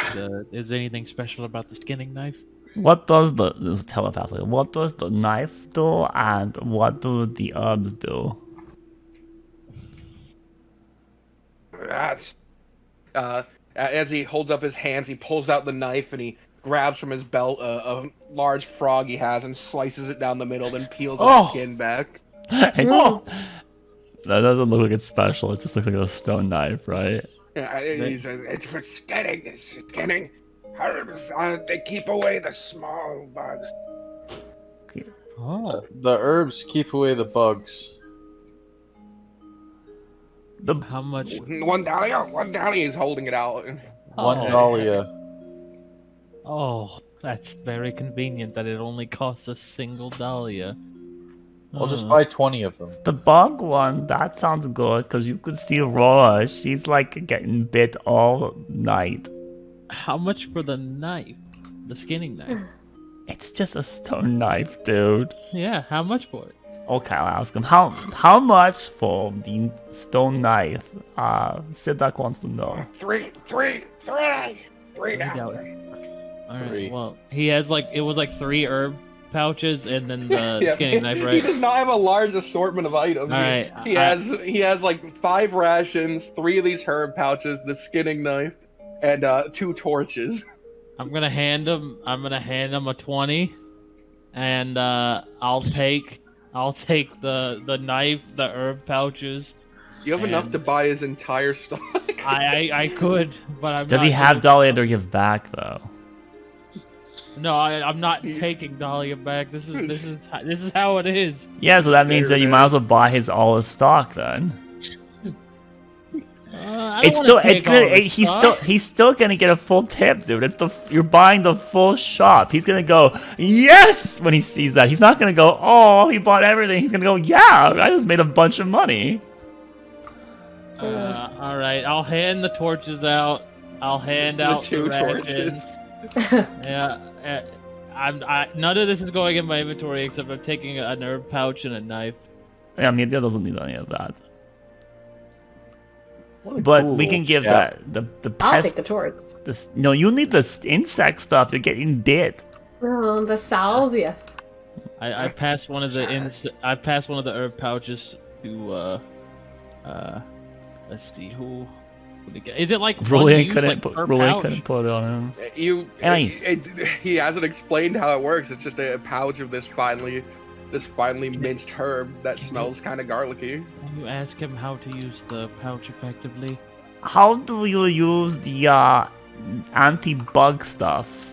[SPEAKER 5] is there anything special about the skinning knife?
[SPEAKER 1] What does this is telepathic? What does the knife do, and what do the herbs do?
[SPEAKER 6] That's
[SPEAKER 2] As he holds up his hands, he pulls out the knife and he grabs from his belt a large frog he has and slices it down the middle, then peels its skin back.
[SPEAKER 1] That doesn't look like it's special. It just looks like a stone knife, right?
[SPEAKER 2] Yeah,
[SPEAKER 6] he says, it's for skinning. It's skinning. Herbs, they keep away the small bugs.
[SPEAKER 5] Oh,
[SPEAKER 4] The herbs keep away the bugs.
[SPEAKER 5] how much?
[SPEAKER 2] One Dahlia, he's holding it out.
[SPEAKER 4] One Dahlia.
[SPEAKER 5] Oh, that's very convenient that it only costs a single Dahlia.
[SPEAKER 4] I'll just buy 20 of them.
[SPEAKER 1] The bug one, that sounds good, because you could see Aurora. She's like getting bit all night.
[SPEAKER 5] How much for the knife? The skinning knife?
[SPEAKER 1] It's just a stone knife, dude.
[SPEAKER 5] Yeah, how much for it?
[SPEAKER 1] Okay, I'll ask him. How much for the stone knife? Sidak wants to know.
[SPEAKER 6] Three down.
[SPEAKER 5] Alright,
[SPEAKER 4] Three.
[SPEAKER 5] well, he has it was 3 herb pouches and then the skinning knife,
[SPEAKER 2] He
[SPEAKER 5] right?
[SPEAKER 2] does not have a large assortment of items.
[SPEAKER 5] Alright,
[SPEAKER 2] He has like 5 rations, 3 of these herb pouches, the skinning knife, and 2 torches.
[SPEAKER 5] I'm gonna hand him a 20, and I'll take the knife, the herb pouches.
[SPEAKER 2] You have enough to buy his entire stock.
[SPEAKER 5] I could, but I'm
[SPEAKER 1] Does
[SPEAKER 5] not
[SPEAKER 1] he have Dahlia to give back, though?
[SPEAKER 5] No, I'm not taking Dahlia back. This is how it is.
[SPEAKER 1] Yeah, so that means that you might as well buy all his stock then. He's still gonna get a full tip, dude. You're buying the full shop. He's gonna go yes when he sees that. He's not gonna go, oh, he bought everything. He's gonna go, yeah, I just made a bunch of money.
[SPEAKER 5] All right, I'll hand the torches out. I'll hand out
[SPEAKER 2] The 2
[SPEAKER 5] rations.
[SPEAKER 2] torches.
[SPEAKER 5] Yeah, none of this is going in my inventory except I'm taking an herb pouch and a knife.
[SPEAKER 1] Yeah, Media doesn't need any of that. But we can give the
[SPEAKER 3] I'll
[SPEAKER 1] pest.
[SPEAKER 3] take the torch.
[SPEAKER 1] No, you need the insect stuff. You're getting bit.
[SPEAKER 3] Oh, the salvias.
[SPEAKER 5] I passed one of the herb pouches to let's see who. Is it like
[SPEAKER 1] Rolly
[SPEAKER 5] couldn't
[SPEAKER 1] put it on him. Nice.
[SPEAKER 2] He hasn't explained how it works. It's just a pouch of this finely minced herb that smells kind of garlicky.
[SPEAKER 5] Can you ask him how to use the pouch effectively?
[SPEAKER 1] How do you use the anti-bug stuff?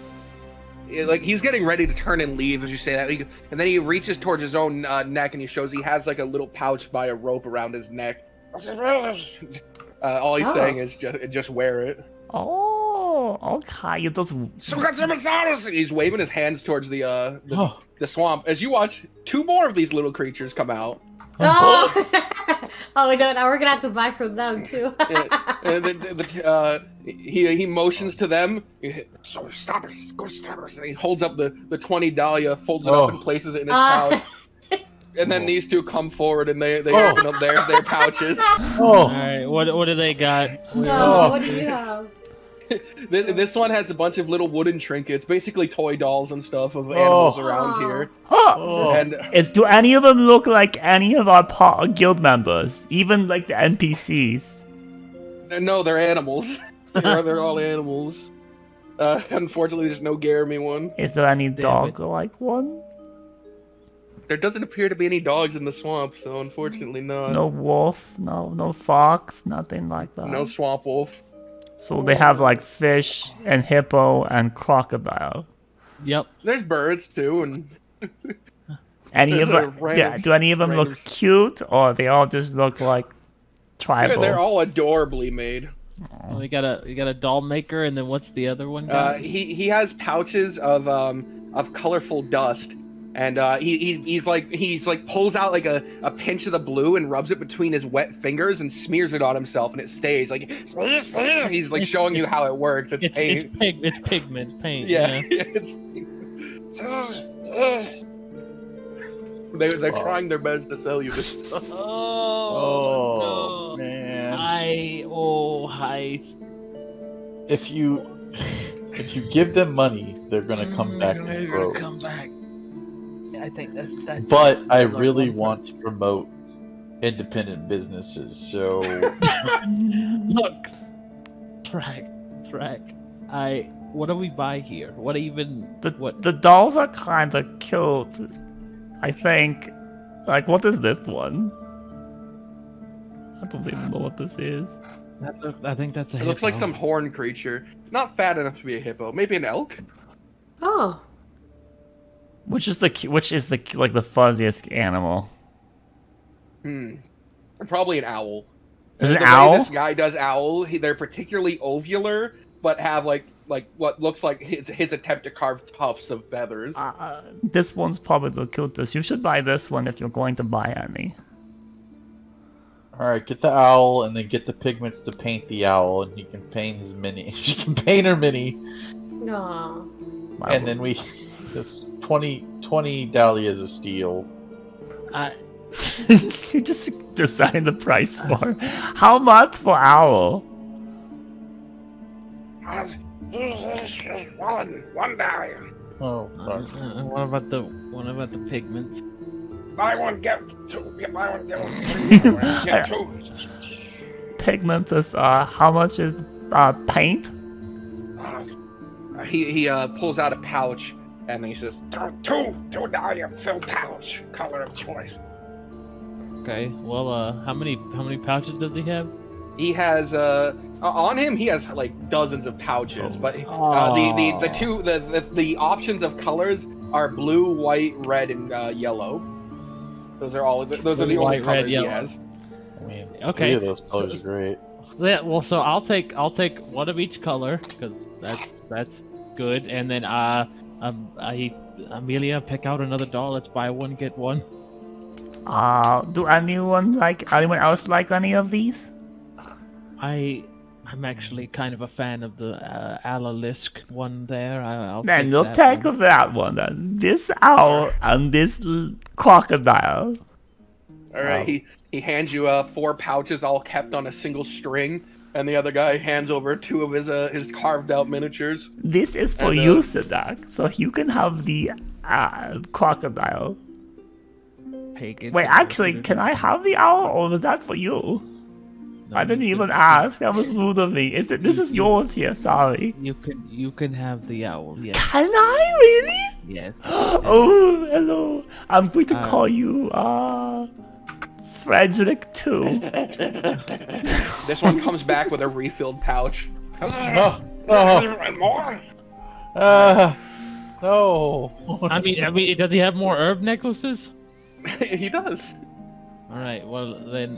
[SPEAKER 2] Like he's getting ready to turn and leave as you say that, and then he reaches towards his own neck and he shows he has like a little pouch by a rope around his neck. All he's saying is just wear it.
[SPEAKER 1] Oh, okay. Those.
[SPEAKER 2] He's waving his hands towards the swamp. As you watch, 2 more of these little creatures come out.
[SPEAKER 3] Oh, oh no! Now we're gonna have to buy from them too.
[SPEAKER 2] He motions to them. So stop it! Go stop it! And he holds up the 20 dahlia, folds it up, and places it in his pouch. And then these 2 come forward and they open up their pouches.
[SPEAKER 5] All right, what do they got?
[SPEAKER 3] What do you have?
[SPEAKER 2] This one has a bunch of little wooden trinkets, basically toy dolls and stuff of animals around here. And
[SPEAKER 1] Do any of them look like any of our guild members? Even like the NPCs?
[SPEAKER 2] no, they're animals. They're all animals. Unfortunately, there's no Garamy one.
[SPEAKER 1] Is there any dog-like one?
[SPEAKER 2] There doesn't appear to be any dogs in the swamp, so unfortunately not.
[SPEAKER 1] No wolf, no fox, nothing like that.
[SPEAKER 2] No swamp wolf.
[SPEAKER 1] So they have like fish and hippo and crocodile.
[SPEAKER 5] Yep.
[SPEAKER 2] There's birds too, and
[SPEAKER 1] Any of them? Do any of them look
[SPEAKER 2] random-
[SPEAKER 1] cute, or they all just look like tribal?
[SPEAKER 2] they're all adorably made.
[SPEAKER 5] Well, you got a doll maker, and then what's the other one?
[SPEAKER 2] He has pouches of colorful dust, and he's like pulls out like a pinch of the blue and rubs it between his wet fingers and smears it on himself, and it stays. Like he's like showing you how it works. It's paint.
[SPEAKER 5] It's pigment paint.
[SPEAKER 2] Yeah. They're trying their best to sell you this stuff.
[SPEAKER 5] Oh, no.
[SPEAKER 4] Man.
[SPEAKER 5] Hi.
[SPEAKER 4] If you give them money, they're gonna come back and grow.
[SPEAKER 5] Come back. I think that's.
[SPEAKER 4] But I really want to promote independent businesses, so
[SPEAKER 5] Look, track. What do we buy here? What even?
[SPEAKER 1] The dolls are kind of cute. I think. Like, what is this one? I don't even know what this is.
[SPEAKER 5] I think that's a
[SPEAKER 2] It
[SPEAKER 5] hippo.
[SPEAKER 2] looks like some horned creature. Not fat enough to be a hippo. Maybe an elk?
[SPEAKER 3] Oh.
[SPEAKER 1] Which is the fuzziest animal?
[SPEAKER 2] Probably an owl.
[SPEAKER 1] There's an
[SPEAKER 2] the
[SPEAKER 1] owl?
[SPEAKER 2] way this guy does owl, they're particularly ovular, but have like what looks like his attempt to carve tufts of feathers.
[SPEAKER 1] This one's probably the cutest. You should buy this one if you're going to buy any.
[SPEAKER 4] all right, get the owl and then get the pigments to paint the owl, and you can paint his mini. She can paint her mini,
[SPEAKER 3] No.
[SPEAKER 4] and then we this 20 dahlias of steel.
[SPEAKER 1] You just decided the price for. How much for owl?
[SPEAKER 6] One dahlia.
[SPEAKER 4] Oh,
[SPEAKER 5] What about the pigments?
[SPEAKER 6] Buy one, get 2. Buy one, get 1. Get 2.
[SPEAKER 1] Pigment is how much is paint?
[SPEAKER 2] He pulls out a pouch and he says,
[SPEAKER 6] 2 dahlia fill pouch, color of choice.
[SPEAKER 5] Okay. Well, how many pouches does he have?
[SPEAKER 2] he has on him he has like dozens of pouches, but the options of colors are blue, white, red, and yellow. Those are the only colors he has.
[SPEAKER 4] I mean,
[SPEAKER 5] Okay.
[SPEAKER 4] 3 of those colors are great.
[SPEAKER 5] Yeah, well, so I'll take one of each color because that's good, and then Amelia, pick out another doll. Let's buy one, get one.
[SPEAKER 1] Do anyone else like any of these?
[SPEAKER 5] I'm actually kind of a fan of the Alalisk one there. I'll
[SPEAKER 1] Then
[SPEAKER 5] take
[SPEAKER 1] you'll
[SPEAKER 5] that
[SPEAKER 1] take
[SPEAKER 5] one.
[SPEAKER 1] that one then. This owl and this crocodile.
[SPEAKER 2] All right, he hands you 4 pouches all kept on a single string, and the other guy hands over 2 of his carved out miniatures.
[SPEAKER 1] This is for
[SPEAKER 2] And,
[SPEAKER 1] you, Sadak, so you can have the crocodile.
[SPEAKER 5] Pagan.
[SPEAKER 1] Wait, actually, can I have the owl, or was that for you?
[SPEAKER 5] No,
[SPEAKER 1] I didn't
[SPEAKER 5] you
[SPEAKER 1] even
[SPEAKER 5] can-
[SPEAKER 1] ask. That was rude of me. This is yours here. Sorry.
[SPEAKER 5] You can have the owl. Yes.
[SPEAKER 1] Can I really?
[SPEAKER 5] Yes.
[SPEAKER 1] Oh, hello. I'm going to call you Frederick too.
[SPEAKER 2] This one comes back with a refilled pouch.
[SPEAKER 4] Oh,
[SPEAKER 6] And more?
[SPEAKER 4] no.
[SPEAKER 5] I mean, does he have more herb necklaces?
[SPEAKER 2] He does.
[SPEAKER 5] All right. Well, then,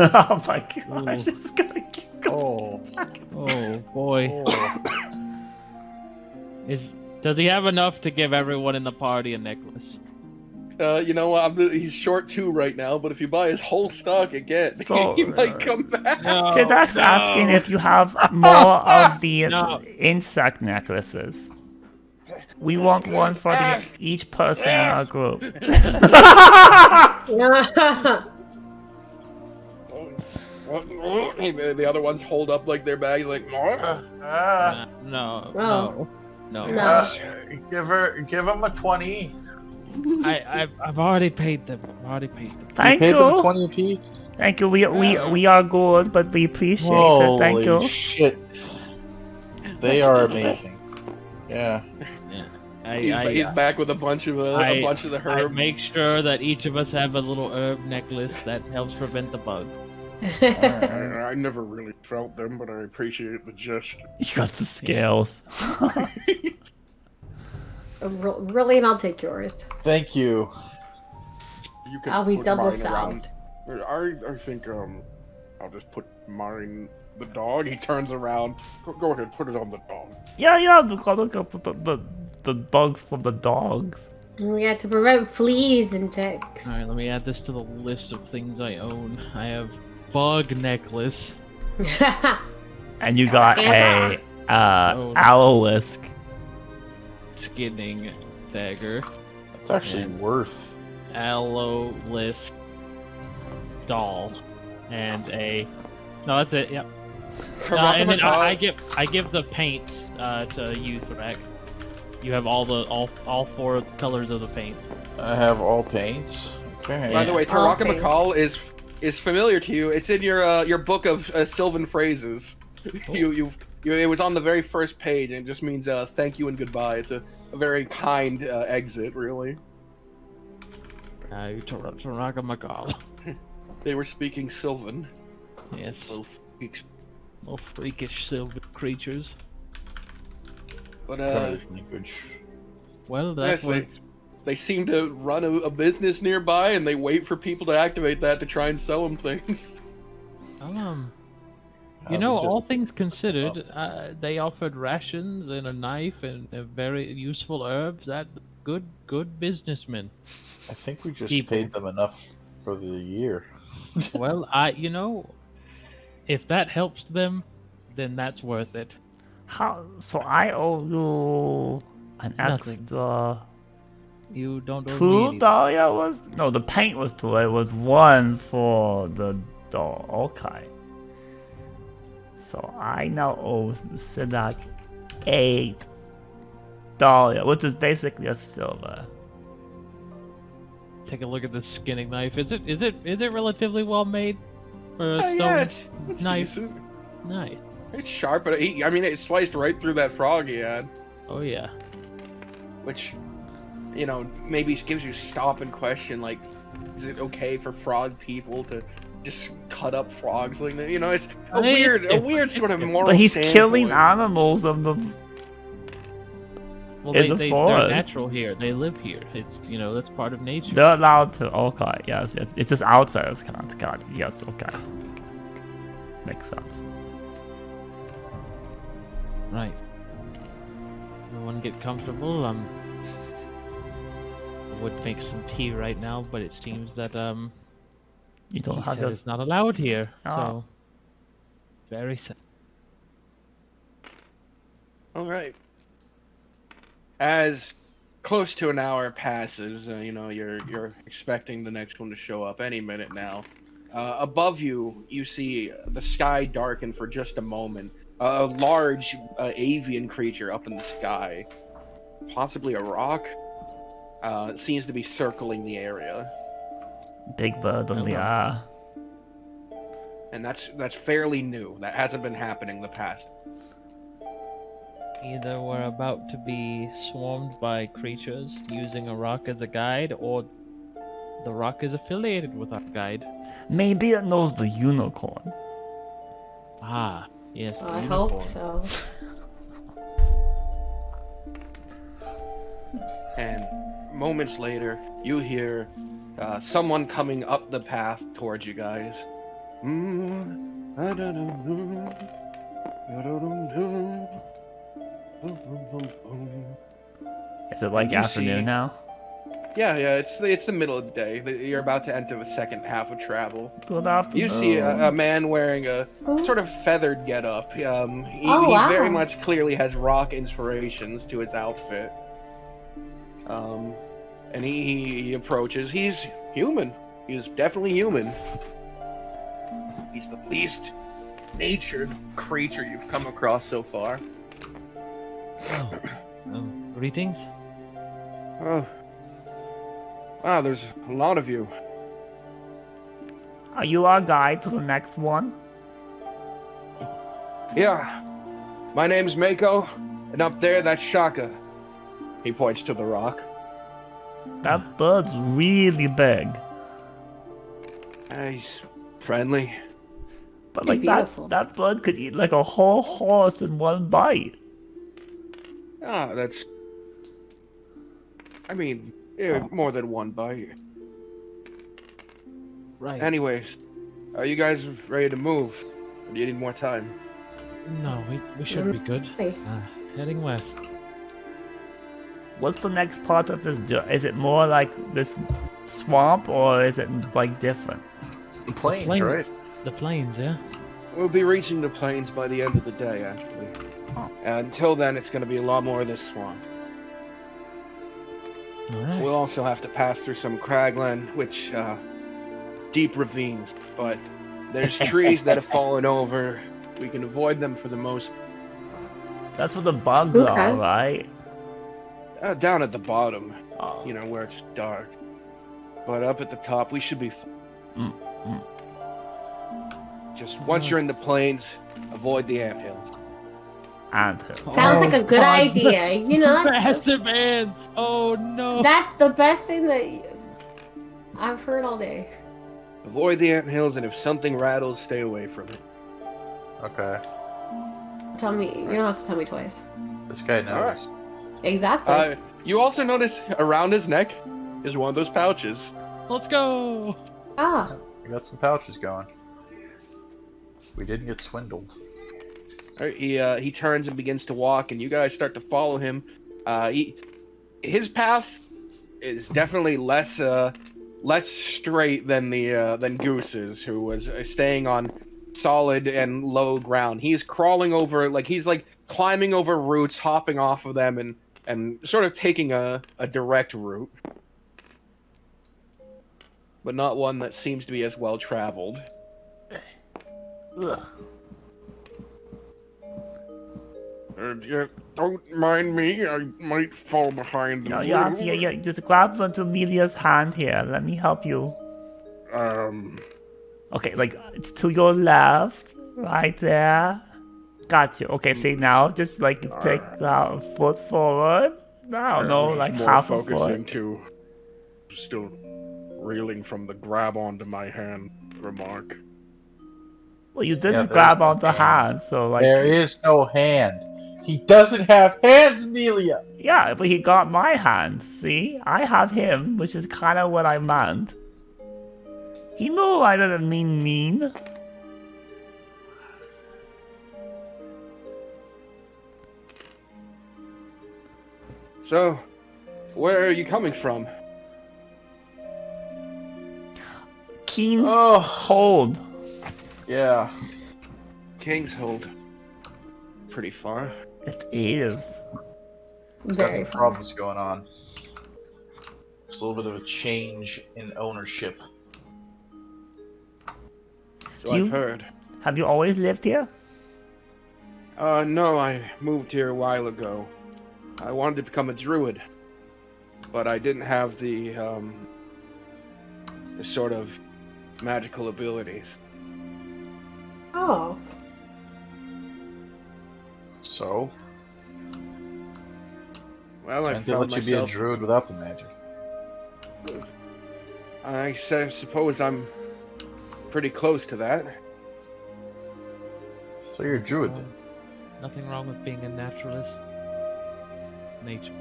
[SPEAKER 1] Oh my god,
[SPEAKER 5] Ooh.
[SPEAKER 1] I'm just gonna keep going.
[SPEAKER 5] Oh boy. Does he have enough to give everyone in the party a necklace?
[SPEAKER 2] You know what? He's short 2 right now, but if you buy his whole stock again,
[SPEAKER 1] So,
[SPEAKER 2] he might come back.
[SPEAKER 5] No,
[SPEAKER 1] Sidak's
[SPEAKER 5] no.
[SPEAKER 1] asking if you have more of the
[SPEAKER 5] No.
[SPEAKER 1] insect necklaces. We want one for each person in our group.
[SPEAKER 2] The other ones hold up like their bag, like,
[SPEAKER 5] No.
[SPEAKER 3] No.
[SPEAKER 7] Give him a 20.
[SPEAKER 5] I've already paid them.
[SPEAKER 1] Thank
[SPEAKER 4] You paid them
[SPEAKER 1] you.
[SPEAKER 4] 20 apiece?
[SPEAKER 1] Thank you. We are good, but we appreciate it. Thank
[SPEAKER 4] Holy
[SPEAKER 1] you.
[SPEAKER 4] shit. They are amazing. Yeah.
[SPEAKER 2] he's back with a bunch of the
[SPEAKER 5] I
[SPEAKER 2] herb.
[SPEAKER 5] make sure that each of us have a little herb necklace that helps prevent the bug.
[SPEAKER 2] I never really felt them, but I appreciate the gesture.
[SPEAKER 1] You got the scales.
[SPEAKER 3] Really, and I'll take yours.
[SPEAKER 4] Thank you.
[SPEAKER 2] You can
[SPEAKER 3] I'll be
[SPEAKER 2] put
[SPEAKER 3] double
[SPEAKER 2] mine
[SPEAKER 3] sound.
[SPEAKER 2] around. I think I'll just put mine. The dog. He turns around. Go ahead, put it on the dog.
[SPEAKER 1] Yeah. Look at the bugs from the dogs.
[SPEAKER 3] Yeah, to prevent fleas and ticks.
[SPEAKER 5] All right, let me add this to the list of things I own. I have bug necklace.
[SPEAKER 1] And you got a
[SPEAKER 5] Oh.
[SPEAKER 1] owlisk.
[SPEAKER 5] Skinning dagger,
[SPEAKER 4] It's actually
[SPEAKER 5] And-
[SPEAKER 4] worth.
[SPEAKER 5] aloe list doll, and a no, that's it. Yep. And then I give the paints to you, Thrak. You have all 4 colors of the paints.
[SPEAKER 4] I have all paints. Okay.
[SPEAKER 2] By the way,
[SPEAKER 3] Okay.
[SPEAKER 2] Taraka McCall is familiar to you. It's in your book of Sylvan phrases. It was on the very first page, and it just means thank you and goodbye. It's a very kind exit, really.
[SPEAKER 5] Taraka McCall.
[SPEAKER 2] They were speaking Sylvan.
[SPEAKER 5] Yes.
[SPEAKER 2] Little freaks.
[SPEAKER 5] Little freakish silver creatures.
[SPEAKER 2] But
[SPEAKER 4] Language.
[SPEAKER 5] Well, that's
[SPEAKER 2] yes, they seem to run a business nearby, and they wait for people to activate that to try and sell them things.
[SPEAKER 5] You know, all things considered, they offered rations and a knife and a very useful herbs. That good businessmen.
[SPEAKER 4] I think we just
[SPEAKER 5] People.
[SPEAKER 4] paid them enough for the year.
[SPEAKER 5] Well, if that helps them, then that's worth it.
[SPEAKER 1] How? So I owe you an
[SPEAKER 5] Nothing.
[SPEAKER 1] extra
[SPEAKER 5] You don't owe me
[SPEAKER 1] 2
[SPEAKER 5] anything.
[SPEAKER 1] Dahlia was? No, the paint was 2. It was 1 for the doll. Okay. So I now owe Sidak 8 Dahlia, which is basically a silver.
[SPEAKER 5] Take a look at this skinning knife. Is it relatively well made for a stone
[SPEAKER 2] Yeah, it's
[SPEAKER 5] knife?
[SPEAKER 2] decent.
[SPEAKER 5] Nice.
[SPEAKER 2] It's sharp, but it sliced right through that frog he had,
[SPEAKER 5] Oh yeah.
[SPEAKER 2] which, maybe gives you stop and question, like, is it okay for frog people to just cut up frogs like that? It's a weird sort of moral.
[SPEAKER 1] But he's
[SPEAKER 2] standpoint.
[SPEAKER 1] killing animals of the.
[SPEAKER 5] Well,
[SPEAKER 1] In the
[SPEAKER 5] they're
[SPEAKER 1] forest.
[SPEAKER 5] natural here. They live here. It's that's part of nature.
[SPEAKER 1] They're allowed to. Okay, yes. It's just outsiders can't. God, yes, okay. Makes sense.
[SPEAKER 5] Right. Everyone get comfortable. I would make some tea right now, but it seems that
[SPEAKER 1] You don't
[SPEAKER 5] he
[SPEAKER 1] have
[SPEAKER 5] said
[SPEAKER 1] your.
[SPEAKER 5] it's not allowed here.
[SPEAKER 1] Oh.
[SPEAKER 5] So very sad.
[SPEAKER 2] All right. As close to an hour passes, you're expecting the next one to show up any minute now. Above you, you see the sky darken for just a moment. A large avian creature up in the sky, possibly a rock, seems to be circling the area,
[SPEAKER 1] Big bird on the eye.
[SPEAKER 2] and that's fairly new. That hasn't been happening in the past.
[SPEAKER 5] Either we're about to be swarmed by creatures using a rock as a guide, or the rock is affiliated with our guide.
[SPEAKER 1] Maybe it knows the unicorn.
[SPEAKER 5] Ah, yes. the
[SPEAKER 3] I
[SPEAKER 5] unicorn.
[SPEAKER 3] hope so.
[SPEAKER 2] And moments later, you hear someone coming up the path towards you guys.
[SPEAKER 1] Is it like
[SPEAKER 2] You
[SPEAKER 1] afternoon
[SPEAKER 2] see-
[SPEAKER 1] now?
[SPEAKER 2] Yeah, it's the middle of the day. You're about to enter the second half of travel.
[SPEAKER 1] Good afternoon.
[SPEAKER 2] You see a man wearing a sort of feathered getup. He
[SPEAKER 3] wow.
[SPEAKER 2] very much clearly has rock inspirations to his outfit. And he approaches. He's human. He's definitely human. He's the least natured creature you've come across so far.
[SPEAKER 5] Oh, greetings.
[SPEAKER 2] Oh. Wow, there's a lot of you.
[SPEAKER 1] Are you our guide to the next one?
[SPEAKER 2] Yeah. My name's Mako, and up there, that's Shaka. He points to the rock.
[SPEAKER 1] That bird's really big.
[SPEAKER 2] He's friendly.
[SPEAKER 1] But like
[SPEAKER 3] Beautiful.
[SPEAKER 1] that bird could eat like a whole horse in one bite.
[SPEAKER 2] Ah, that's... I mean, more than one bite.
[SPEAKER 5] Right.
[SPEAKER 2] Anyways, are you guys ready to move? Or do you need more time?
[SPEAKER 5] No, we should be good.
[SPEAKER 3] Hey.
[SPEAKER 5] Heading west.
[SPEAKER 1] What's the next part of this? Is it more like this swamp, or is it like different?
[SPEAKER 4] It's the plains, right?
[SPEAKER 5] The plains, yeah.
[SPEAKER 2] We'll be reaching the plains by the end of the day, actually.
[SPEAKER 1] Oh.
[SPEAKER 2] Until then, it's going to be a lot more of this swamp.
[SPEAKER 5] All right.
[SPEAKER 2] We'll also have to pass through some cragland, which, deep ravines. But there's trees that have fallen over. We can avoid them for the most...
[SPEAKER 1] That's where the bugs
[SPEAKER 3] Okay.
[SPEAKER 1] are, right?
[SPEAKER 2] down at the bottom,
[SPEAKER 1] Oh.
[SPEAKER 2] you know, where it's dark. But up at the top, we should be fine.
[SPEAKER 1] Mm.
[SPEAKER 2] Just once you're in the plains, avoid the anthills.
[SPEAKER 1] And
[SPEAKER 3] Sounds like a good
[SPEAKER 5] God.
[SPEAKER 3] idea. You know, that's,
[SPEAKER 5] Massive ants! Oh no!
[SPEAKER 3] that's the best thing that I've heard all day.
[SPEAKER 2] Avoid the anthills, and if something rattles, stay away from it.
[SPEAKER 4] Okay.
[SPEAKER 3] Tell me, you don't have to tell me twice.
[SPEAKER 4] This guy knows.
[SPEAKER 2] Alright.
[SPEAKER 3] Exactly.
[SPEAKER 2] You also notice around his neck is one of those pouches.
[SPEAKER 5] Let's go!
[SPEAKER 3] Ah,
[SPEAKER 4] We got some pouches going. We didn't get swindled.
[SPEAKER 2] Alright, he turns and begins to walk, and you guys start to follow him. His path is definitely less straight than Goose's, who was staying on solid and low ground. He's crawling over, he's climbing over roots, hopping off of them, and sort of taking a direct route, but not one that seems to be as well traveled.
[SPEAKER 1] Ugh.
[SPEAKER 2] Don't mind me, I might fall behind.
[SPEAKER 1] No, yeah, just grab onto Amelia's hand here. Let me help you. Okay, it's to your left, right there. Got you. Okay, see now, just you take a foot forward. No, half a foot.
[SPEAKER 2] to still reeling from the grab onto my hand remark.
[SPEAKER 1] Well, you didn't
[SPEAKER 4] Yeah,
[SPEAKER 1] grab
[SPEAKER 4] there's
[SPEAKER 1] onto
[SPEAKER 4] no
[SPEAKER 1] hand, so
[SPEAKER 4] There is no hand. He doesn't have hands, Amelia.
[SPEAKER 1] yeah, but he got my hand. See, I have him, which is kind of what I meant. He knew I didn't mean mean.
[SPEAKER 2] So, where are you coming from?
[SPEAKER 1] Keen's
[SPEAKER 4] Oh.
[SPEAKER 1] hold.
[SPEAKER 4] Yeah.
[SPEAKER 2] King's Hold. Pretty far.
[SPEAKER 1] It is.
[SPEAKER 4] It's got
[SPEAKER 3] very
[SPEAKER 4] some
[SPEAKER 3] fun.
[SPEAKER 4] problems going on. It's a little bit of a change in ownership.
[SPEAKER 2] So
[SPEAKER 1] Do you-
[SPEAKER 2] I've heard.
[SPEAKER 1] Have you always lived here?
[SPEAKER 2] No, I moved here a while ago. I wanted to become a druid, but I didn't have the sort of magical abilities.
[SPEAKER 3] Oh,
[SPEAKER 2] So? Well, I
[SPEAKER 4] And they
[SPEAKER 2] found
[SPEAKER 4] let you be a
[SPEAKER 2] myself...
[SPEAKER 4] druid without the magic.
[SPEAKER 2] I suppose I'm pretty close to that.
[SPEAKER 4] So you're a druid then.
[SPEAKER 5] Nothing wrong with being a naturalist. Nature.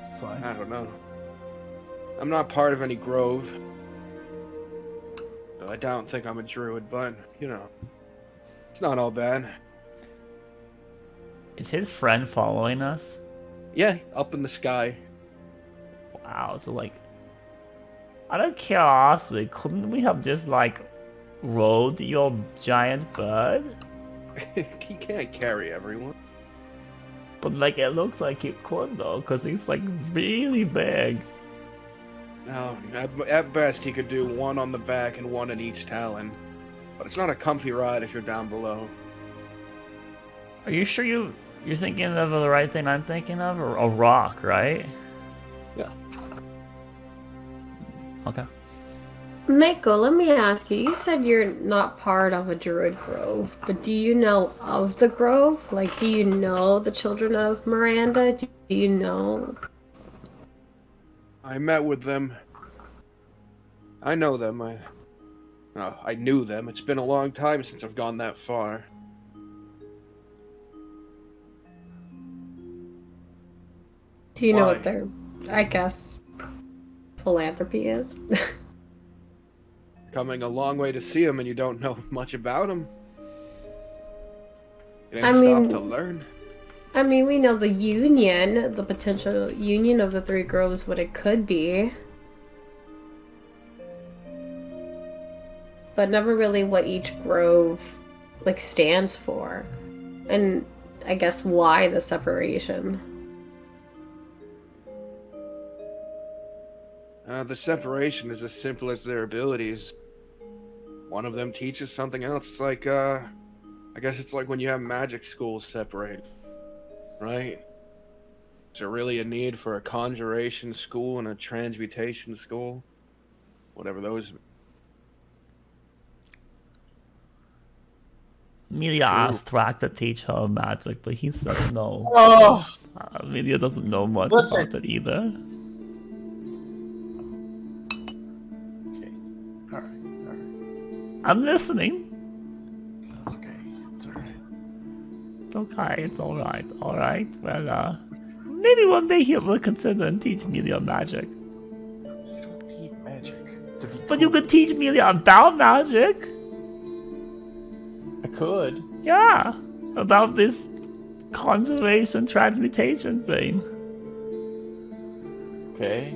[SPEAKER 4] It's fine.
[SPEAKER 2] I don't know. I'm not part of any grove.
[SPEAKER 6] Well, I don't think I'm a druid, but, you know, it's not all bad.
[SPEAKER 1] Is his friend following us?
[SPEAKER 2] Yeah, up in the sky.
[SPEAKER 1] Wow, so like, out of curiosity, couldn't we have just like rode your giant bird?
[SPEAKER 6] He can't carry everyone.
[SPEAKER 1] But like, it looks like it could though, because he's like really big.
[SPEAKER 6] No, at best he could do one on the back and one in each talon. But it's not a comfy ride if you're down below.
[SPEAKER 1] Are you sure you're thinking of the right thing I'm thinking of? Or a rock, right?
[SPEAKER 6] Yeah.
[SPEAKER 1] Okay.
[SPEAKER 3] Mako, let me ask you. You said you're not part of a druid grove, but do you know of the grove? Like, do you know the children of Miranda? Do you know?
[SPEAKER 6] I met with them. I know them. I knew them. It's been a long time since I've gone that far.
[SPEAKER 3] Do you know
[SPEAKER 6] Why?
[SPEAKER 3] what their, I guess, philanthropy is?
[SPEAKER 6] Coming a long way to see him and you don't know much about him. You
[SPEAKER 3] I
[SPEAKER 6] didn't stop
[SPEAKER 3] mean-
[SPEAKER 6] to learn.
[SPEAKER 3] I mean, we know the union, the potential union of the three groves, what it could be. But never really what each grove, like, stands for. And I guess why the separation.
[SPEAKER 6] The separation is as simple as their abilities. One of them teaches something else. It's like, I guess it's like when you have magic schools separate, right? Is there really a need for a conjuration school and a transmutation school? Whatever those.
[SPEAKER 1] Amelia
[SPEAKER 6] True.
[SPEAKER 1] asked Thrak to teach her magic, but he said no.
[SPEAKER 7] Oh,
[SPEAKER 1] Amelia doesn't know much
[SPEAKER 7] Listen.
[SPEAKER 1] about it either.
[SPEAKER 7] okay. All right.
[SPEAKER 1] I'm listening.
[SPEAKER 7] It's okay. It's all right.
[SPEAKER 1] It's okay. It's all right. All right. Well, maybe one day he will consider and teach Amelia magic.
[SPEAKER 7] You don't need magic to be
[SPEAKER 1] But you
[SPEAKER 7] cool.
[SPEAKER 1] could teach Amelia about magic.
[SPEAKER 4] I could.
[SPEAKER 1] Yeah, about this conservation transmutation thing.
[SPEAKER 4] Okay.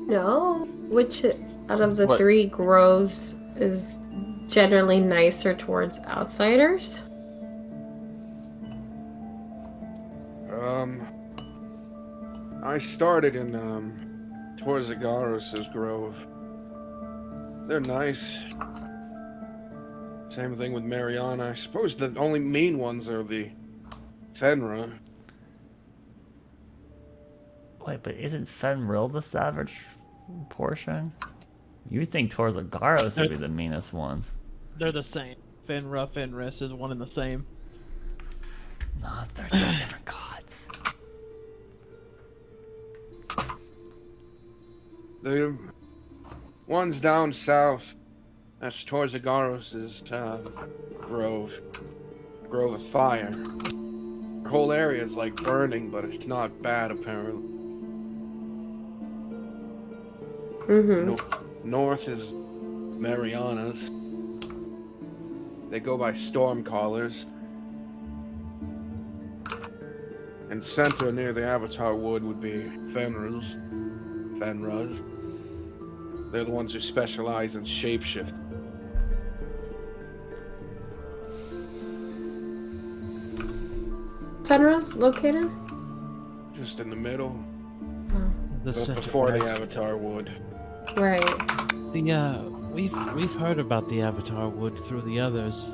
[SPEAKER 3] No. Which out of the
[SPEAKER 4] What?
[SPEAKER 3] three groves is generally nicer towards outsiders?
[SPEAKER 6] I started in, Torzagaros' grove. They're nice. Same thing with Mariana. I suppose the only mean ones are the Fenra.
[SPEAKER 1] Wait, but isn't Fenril the savage portion? You think Torzagaros would be the meanest ones.
[SPEAKER 5] They're the same. Fenra, Fenris is one and the same.
[SPEAKER 1] No, they're different gods.
[SPEAKER 6] The ones down south, that's Torzagaros' grove. Grove of Fire. The whole area is like burning, but it's not bad apparently.
[SPEAKER 3] Mm-hmm.
[SPEAKER 6] North is Mariana's. They go by Stormcallers. And center near the Avatar Wood would be Fenra's. They're the ones who specialize in shapeshift.
[SPEAKER 3] Fenra's located?
[SPEAKER 6] Just in the middle,
[SPEAKER 5] The
[SPEAKER 6] before the
[SPEAKER 5] center-
[SPEAKER 6] Avatar Wood.
[SPEAKER 3] Right.
[SPEAKER 5] We've heard about the Avatar Wood through the others,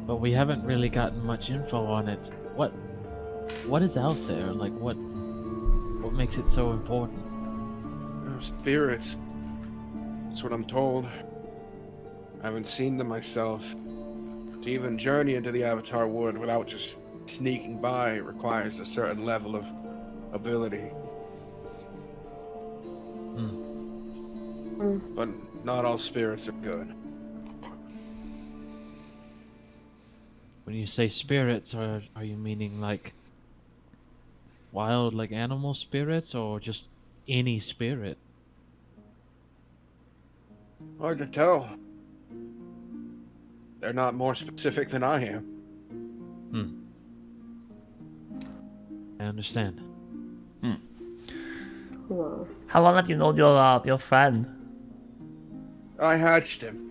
[SPEAKER 5] but we haven't really gotten much info on it. What is out there? Like what makes it so important?
[SPEAKER 6] Spirits. That's what I'm told. I haven't seen them myself. To even journey into the Avatar Wood without just sneaking by requires a certain level of ability. But not all spirits are good.
[SPEAKER 5] When you say spirits, are you meaning like wild, like animal spirits, or just any spirit?
[SPEAKER 6] Hard to tell. They're not more specific than I am.
[SPEAKER 5] I understand.
[SPEAKER 3] Whoa.
[SPEAKER 1] How long have you known your friend?
[SPEAKER 6] I hatched him.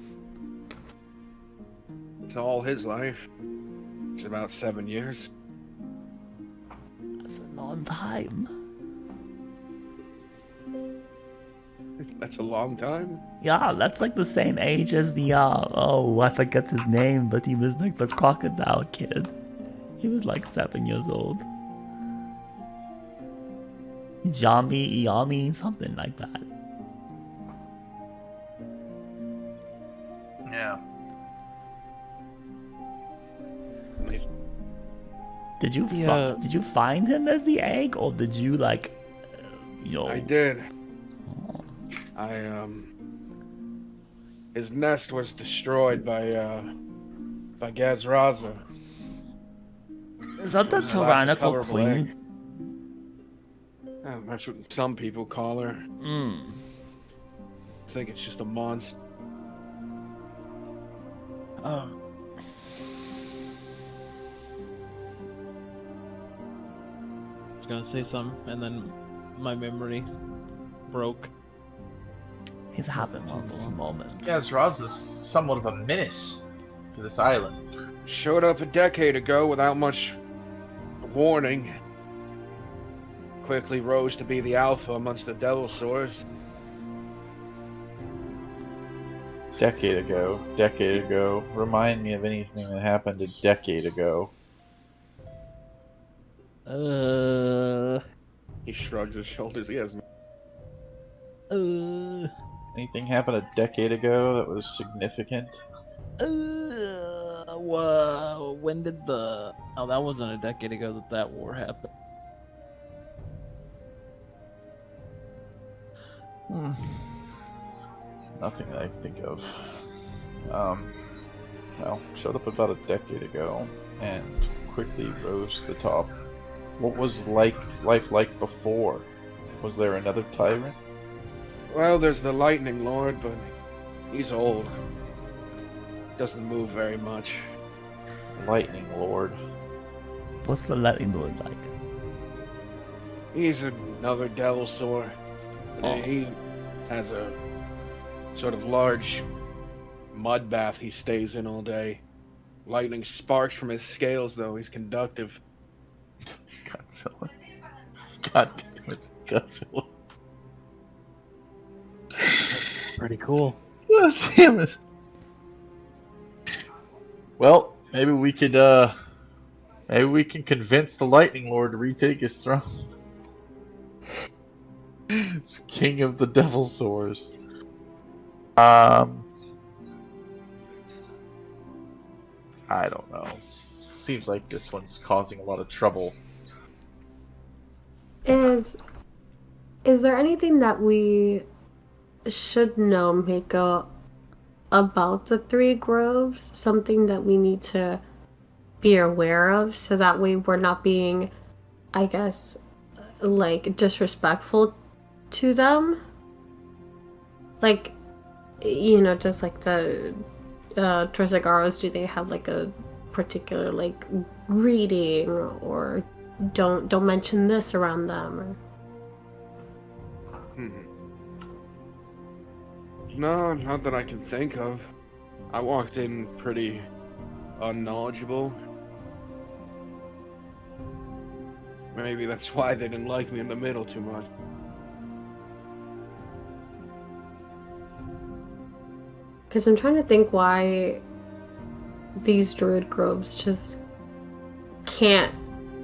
[SPEAKER 6] It's all his life. It's about 7 years.
[SPEAKER 1] That's a long time.
[SPEAKER 6] That's a long time.
[SPEAKER 1] Yeah, that's like the same age as the oh, I forget his name, but he was like the crocodile kid. He was like 7 years old. Iami, something like that.
[SPEAKER 7] Yeah.
[SPEAKER 1] Did you
[SPEAKER 5] Yeah.
[SPEAKER 1] did you find him as the egg, or did you like,
[SPEAKER 6] I did. His nest was destroyed by Gazraza.
[SPEAKER 1] Is that the
[SPEAKER 6] It was the last
[SPEAKER 1] tyrannical
[SPEAKER 6] recoverable
[SPEAKER 1] queen?
[SPEAKER 6] egg. That's what some people call her. I think it's just a monster.
[SPEAKER 5] Oh. I was gonna say something, and then my memory broke.
[SPEAKER 1] He's having one of those moments.
[SPEAKER 7] Gazraz is somewhat of a menace to this island.
[SPEAKER 6] Showed up a decade ago without much warning. Quickly rose to be the alpha amongst the Devil Swords.
[SPEAKER 4] Decade ago. Remind me of anything that happened a decade ago.
[SPEAKER 6] He shrugs his shoulders. He has
[SPEAKER 4] Anything happened a decade ago that was significant?
[SPEAKER 5] When did the... Oh, that wasn't a decade ago that war happened.
[SPEAKER 4] Nothing that I can think of. Well, showed up about a decade ago and quickly rose to the top. What was life like before? Was there another tyrant?
[SPEAKER 6] Well, there's the Lightning Lord, but he's old. Doesn't move very much.
[SPEAKER 4] Lightning Lord.
[SPEAKER 1] What's the Lightning Lord like?
[SPEAKER 6] He's another Devil Sword. He has a sort of large mud bath he stays in all day. Lightning sparks from his scales, though. He's conductive.
[SPEAKER 4] Godzilla. God damn it, Godzilla.
[SPEAKER 5] Pretty cool.
[SPEAKER 4] God damn it. Well, maybe we can convince the Lightning Lord to retake his throne. He's king of the Devil Swords. I don't know. Seems like this one's causing a lot of trouble.
[SPEAKER 3] Is there anything that we should know, Miko, about the Three Groves? Something that we need to be aware of so that way we're not being, I guess, like, disrespectful to them? Like, you know, just like the Trezagaros, do they have like a particular like greeting, or don't mention this around them? Or...
[SPEAKER 6] No, not that I can think of. I walked in pretty unknowledgeable. Maybe that's why they didn't like me in the middle too much.
[SPEAKER 3] Because I'm trying to think why these druid groves just can't...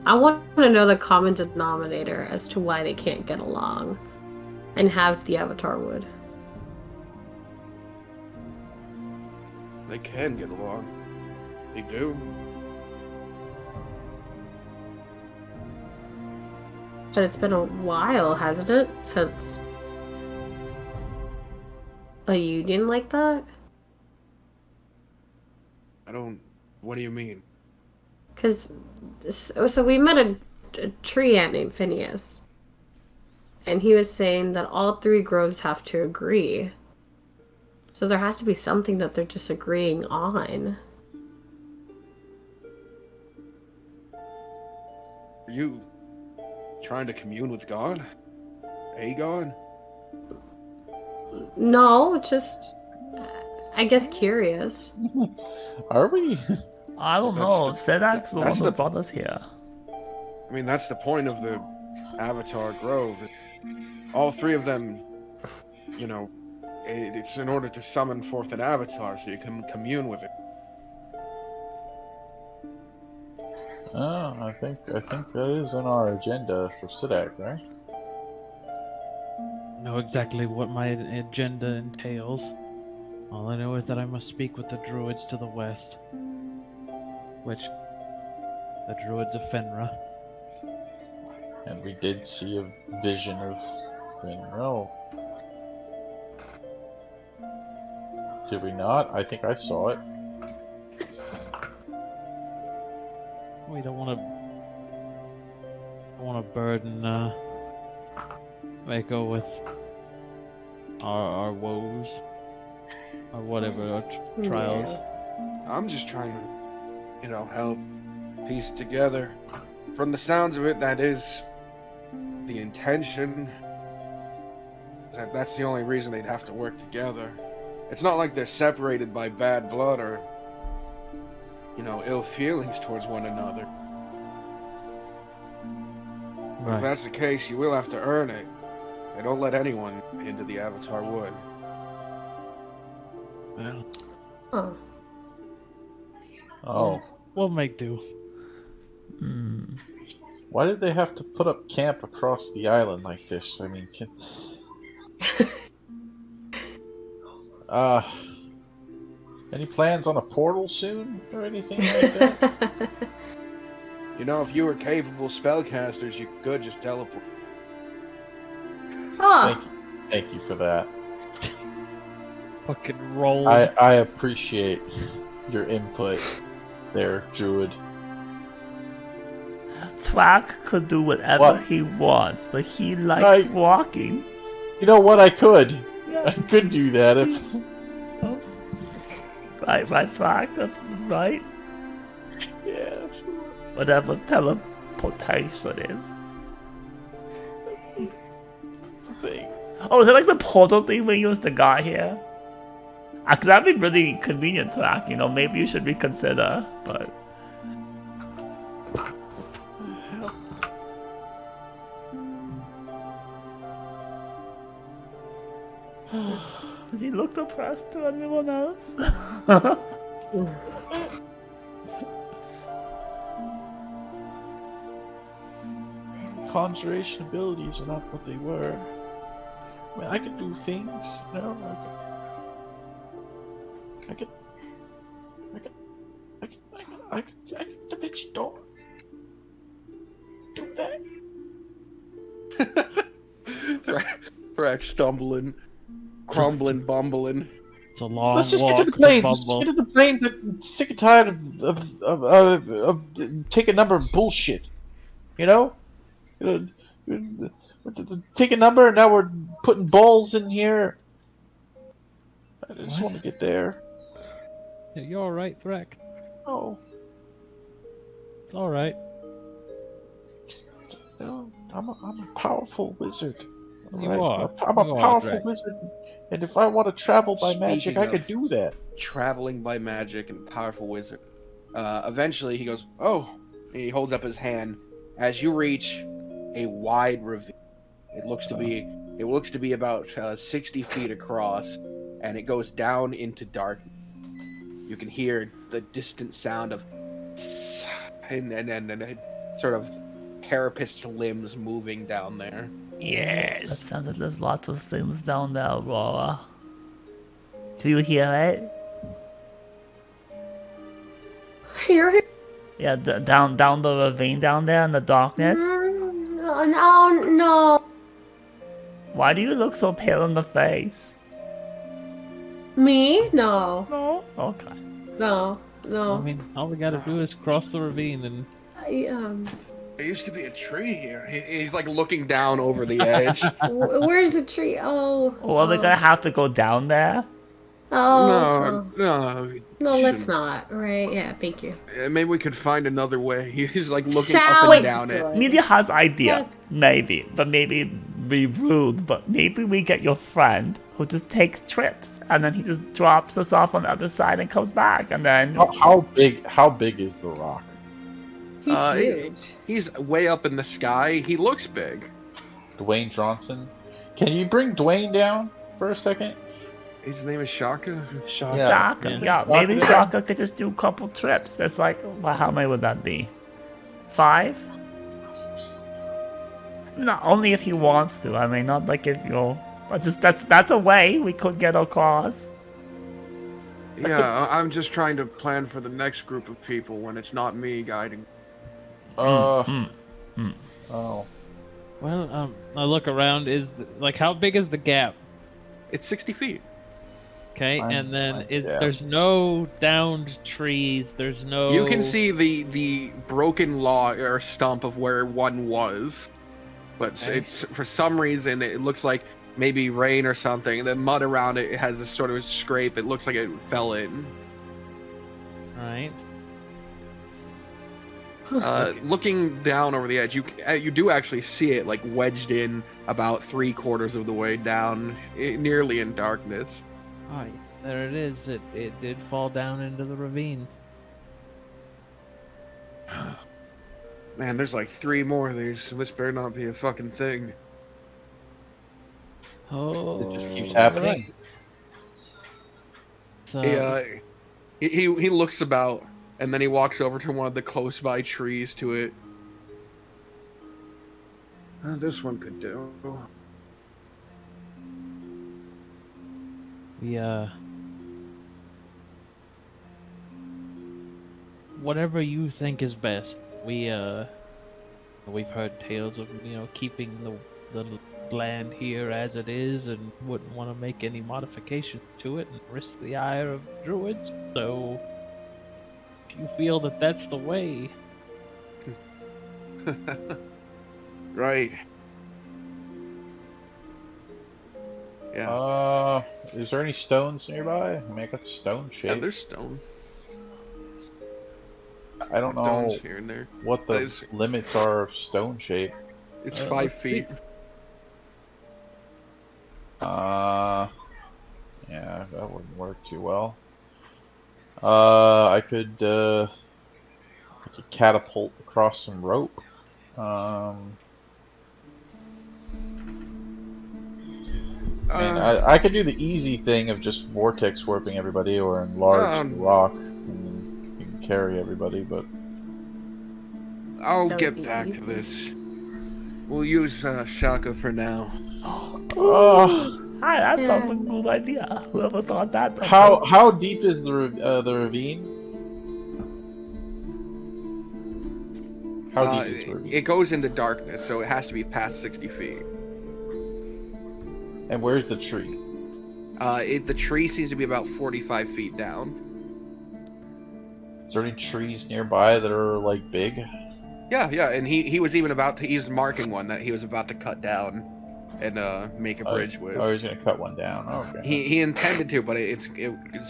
[SPEAKER 3] I want to know the common denominator as to why they can't get along and have the Avatar wood.
[SPEAKER 6] They can get along. They do.
[SPEAKER 3] But it's been a while, hasn't it? Since a union like that?
[SPEAKER 6] I don't... What do you mean?
[SPEAKER 3] Because... So we met a tree ant named Phineas. And he was saying that all three groves have to agree. So there has to be something that they're disagreeing on.
[SPEAKER 6] Are you trying to commune with God? Aegon?
[SPEAKER 3] No, just I guess curious.
[SPEAKER 4] Are we?
[SPEAKER 1] I don't know. Sedak's the one who brought us here.
[SPEAKER 6] I mean, that's the point of the Avatar Grove. All three of them, you know, it's in order to summon forth an avatar so you can commune with it.
[SPEAKER 4] Oh, I think that is on our agenda for Sidak, right?
[SPEAKER 5] Know exactly what my agenda entails. All I know is that I must speak with the druids to the west. Which, the druids of Fenra.
[SPEAKER 4] And we did see a vision of Finro. Did we not? I think I saw it.
[SPEAKER 5] We don't want to burden Mako with our woes or whatever our trials.
[SPEAKER 6] I'm just trying to, you know, help piece it together. From the sounds of it, that is the intention. That's the only reason they'd have to work together. It's not like they're separated by bad blood or, you know, ill feelings towards one another. But
[SPEAKER 5] Right.
[SPEAKER 6] if that's the case, you will have to earn it. They don't let anyone into the Avatar Wood.
[SPEAKER 5] Well,
[SPEAKER 3] Huh.
[SPEAKER 4] Oh.
[SPEAKER 5] we'll make do.
[SPEAKER 4] Why did they have to put up camp across the island like this? I mean, any plans on a portal soon or anything like that?
[SPEAKER 6] You know, if you were capable spellcasters, you could just teleport.
[SPEAKER 3] Huh.
[SPEAKER 4] Thank you for that.
[SPEAKER 5] Fucking roll.
[SPEAKER 4] I appreciate your input there, Druid.
[SPEAKER 1] Thrak could do whatever
[SPEAKER 4] What?
[SPEAKER 1] he wants, but he likes walking.
[SPEAKER 4] You know what? I could
[SPEAKER 1] Yeah.
[SPEAKER 4] do that if.
[SPEAKER 1] Right, Thrak, that's right.
[SPEAKER 4] Yeah.
[SPEAKER 1] Whatever teleportation is.
[SPEAKER 4] Thing.
[SPEAKER 1] Oh, is it like the portal thing we used the guy here? Actually, that'd be really convenient, Thrak. You know, maybe you should reconsider, but. Does he look depressed to anyone else?
[SPEAKER 4] Conjuration abilities are not what they were. I mean, I could do things, you know. I could dimension door. Do that.
[SPEAKER 2] Thrax stumbling, crumbling, bumbling.
[SPEAKER 5] It's a long
[SPEAKER 4] Let's just
[SPEAKER 5] walk
[SPEAKER 4] get to the planes. Let's
[SPEAKER 5] Bumble.
[SPEAKER 4] get to the planes. I'm sick and tired of take a number of bullshit. You know? Take a number, and now we're putting balls in here. I just want to get there.
[SPEAKER 5] Yeah, you alright, Threk?
[SPEAKER 4] Oh,
[SPEAKER 5] It's alright.
[SPEAKER 4] no, I'm a powerful wizard.
[SPEAKER 5] You
[SPEAKER 4] Alright?
[SPEAKER 5] are.
[SPEAKER 4] I'm a
[SPEAKER 5] You are,
[SPEAKER 4] powerful
[SPEAKER 5] Drake.
[SPEAKER 4] wizard, and if I want to travel by magic,
[SPEAKER 6] Speaking
[SPEAKER 4] I could
[SPEAKER 6] of-
[SPEAKER 4] do that.
[SPEAKER 6] Traveling by magic and powerful wizard. Eventually, he goes, "Oh!" He holds up his hand. As you reach a wide ravine, it looks to be about 60 feet across, and it goes down into darkness. You can hear the distant sound of and sort of carapace limbs moving down there.
[SPEAKER 1] Yes. It sounds like there's lots of things down there, Aurora. Do you hear it?
[SPEAKER 3] Here.
[SPEAKER 1] Yeah, down the ravine down there in the darkness.
[SPEAKER 3] No.
[SPEAKER 1] Why do you look so pale in the face?
[SPEAKER 3] Me? No.
[SPEAKER 1] No. Okay.
[SPEAKER 3] No.
[SPEAKER 5] I mean, all we gotta do is cross the ravine and
[SPEAKER 6] There used to be a tree here. He's like looking down over the edge.
[SPEAKER 3] Where's the tree? Oh.
[SPEAKER 1] Oh, are we gonna have to go down there?
[SPEAKER 3] Oh.
[SPEAKER 6] No.
[SPEAKER 3] No, let's not. Right? Yeah, thank you.
[SPEAKER 2] Maybe we could find another way. He's like looking
[SPEAKER 3] Sounds
[SPEAKER 2] up and down it.
[SPEAKER 3] good.
[SPEAKER 1] Amelia has idea,
[SPEAKER 3] Yeah.
[SPEAKER 1] maybe, but maybe be rude. But maybe we get your friend who just takes trips, and then he just drops us off on the other side and comes back, and then
[SPEAKER 4] How big is the rock?
[SPEAKER 3] He's huge.
[SPEAKER 2] He's way up in the sky. He looks big.
[SPEAKER 4] Dwayne Johnson. Can you bring Dwayne down for a second?
[SPEAKER 2] His name is Shaka.
[SPEAKER 1] Shaka, yeah, maybe Shaka could just do a couple trips. It's like, well, how many would that be? 5? Not only if he wants to. I mean, not like if you'll. But just that's a way we could get across.
[SPEAKER 2] Yeah, I'm just trying to plan for the next group of people when it's not me guiding.
[SPEAKER 4] Oh.
[SPEAKER 5] Well, I look around. How big is the gap?
[SPEAKER 2] It's 60 feet.
[SPEAKER 5] Okay, and then
[SPEAKER 4] yeah.
[SPEAKER 5] there's no downed trees. There's no.
[SPEAKER 2] You can see the broken log or stump of where one was, but it's for some reason it looks like maybe rain or something. The mud around it has this sort of scrape. It looks like it fell in.
[SPEAKER 5] Right.
[SPEAKER 2] Looking down over the edge, you do actually see it like wedged in about 3/4 of the way down, nearly in darkness.
[SPEAKER 5] Oh, there it is. It did fall down into the ravine.
[SPEAKER 2] Man, there's like 3 more of these, so this better not be a fucking thing.
[SPEAKER 5] Oh,
[SPEAKER 4] It just keeps happening.
[SPEAKER 5] So,
[SPEAKER 2] He looks about, and then he walks over to one of the close by trees to it. This one could do.
[SPEAKER 5] whatever you think is best. We've heard tales of keeping the land here as it is, and wouldn't want to make any modification to it and risk the ire of druids. So, if you feel that that's the way,
[SPEAKER 2] Right. Yeah.
[SPEAKER 4] Is there any stones nearby? I mean, I got stone shape.
[SPEAKER 2] Yeah, there's stone.
[SPEAKER 4] I don't know
[SPEAKER 2] Stones here and there.
[SPEAKER 4] what the limits are of stone shape.
[SPEAKER 2] It's 5 feet.
[SPEAKER 4] Yeah, that wouldn't work too well. I could catapult across some rope. I could do the easy thing of just vortex warping everybody or enlarge the rock and you can carry everybody, but
[SPEAKER 2] I'll get back to this. We'll use Shaka for now.
[SPEAKER 1] Hi, that sounds like a good idea. Whoever thought that?
[SPEAKER 4] How deep is the ravine? How deep is the ravine?
[SPEAKER 2] It goes into darkness, so it has to be past 60 feet.
[SPEAKER 4] And where's the tree?
[SPEAKER 2] The tree seems to be about 45 feet down.
[SPEAKER 4] Is there any trees nearby that are like big?
[SPEAKER 2] Yeah, and he was even he was marking one that he was about to cut down and make a bridge with.
[SPEAKER 4] Oh, he's gonna cut one down. Okay.
[SPEAKER 2] He intended to, but it's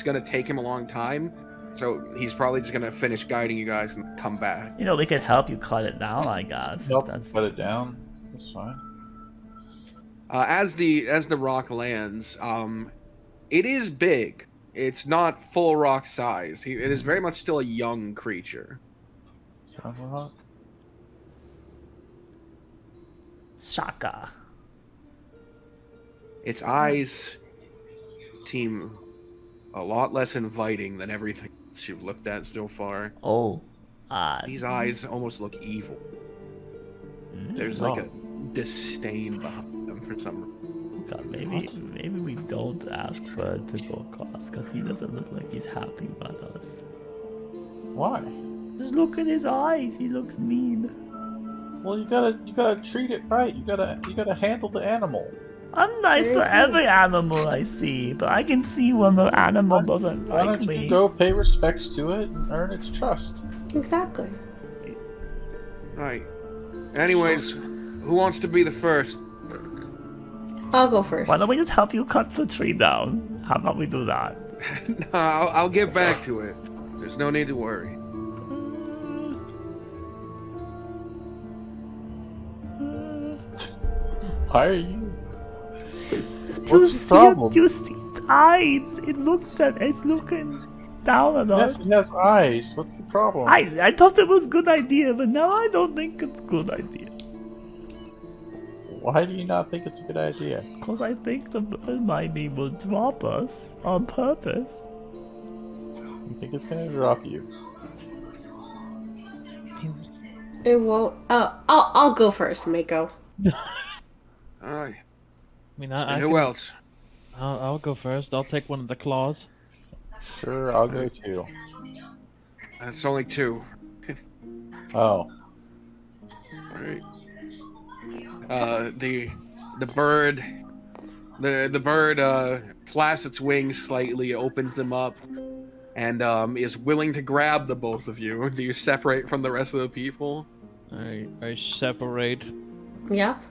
[SPEAKER 2] gonna take him a long time. So he's probably just gonna finish guiding you guys and come back.
[SPEAKER 1] We could help you cut it down, I guess.
[SPEAKER 4] Nope, cut it down. That's fine.
[SPEAKER 2] As the rock lands, it is big. It's not full rock size. It is very much still a young creature.
[SPEAKER 1] Shaka.
[SPEAKER 2] Its eyes seem a lot less inviting than everything else you've looked at so far. These eyes almost look evil. There's like a disdain behind them for some reason.
[SPEAKER 1] God, maybe we don't ask Fred to go across, because he doesn't look like he's happy about us.
[SPEAKER 4] Why?
[SPEAKER 1] Just look at his eyes. He looks mean.
[SPEAKER 4] Well, you gotta treat it right. You gotta handle the animal.
[SPEAKER 1] I'm nice to every animal I see, but I can see when the animal doesn't
[SPEAKER 4] Why
[SPEAKER 1] like
[SPEAKER 4] don't
[SPEAKER 1] me.
[SPEAKER 4] you go pay respects to it and earn its trust?
[SPEAKER 3] Exactly.
[SPEAKER 2] Right. Anyways, who wants to be the first?
[SPEAKER 3] I'll go first.
[SPEAKER 1] Why don't we just help you cut the tree down? How about we do that?
[SPEAKER 6] No, I'll get back to it. There's no need to worry.
[SPEAKER 4] Why are you?
[SPEAKER 1] Do
[SPEAKER 4] What's your problem?
[SPEAKER 1] Do you see its eyes? It's looking down at
[SPEAKER 4] Yes,
[SPEAKER 1] us.
[SPEAKER 4] it has eyes. What's the problem?
[SPEAKER 1] I thought it was a good idea, but now I don't think it's a good idea.
[SPEAKER 4] Why do you not think it's a good idea?
[SPEAKER 1] Because I think the bird might will drop us on purpose.
[SPEAKER 4] You think it's gonna drop you?
[SPEAKER 3] It won't. I'll go first, Mako.
[SPEAKER 6] Alright.
[SPEAKER 5] I mean, I
[SPEAKER 6] And who else?
[SPEAKER 5] I'll go first. I'll take one of the claws.
[SPEAKER 4] Sure, I'll go too.
[SPEAKER 6] That's only 2.
[SPEAKER 4] Oh,
[SPEAKER 6] Alright. The bird flaps its wings slightly, opens them up, and is willing to grab the both of you. Do you separate from the rest of the people?
[SPEAKER 5] I separate.
[SPEAKER 3] Yep.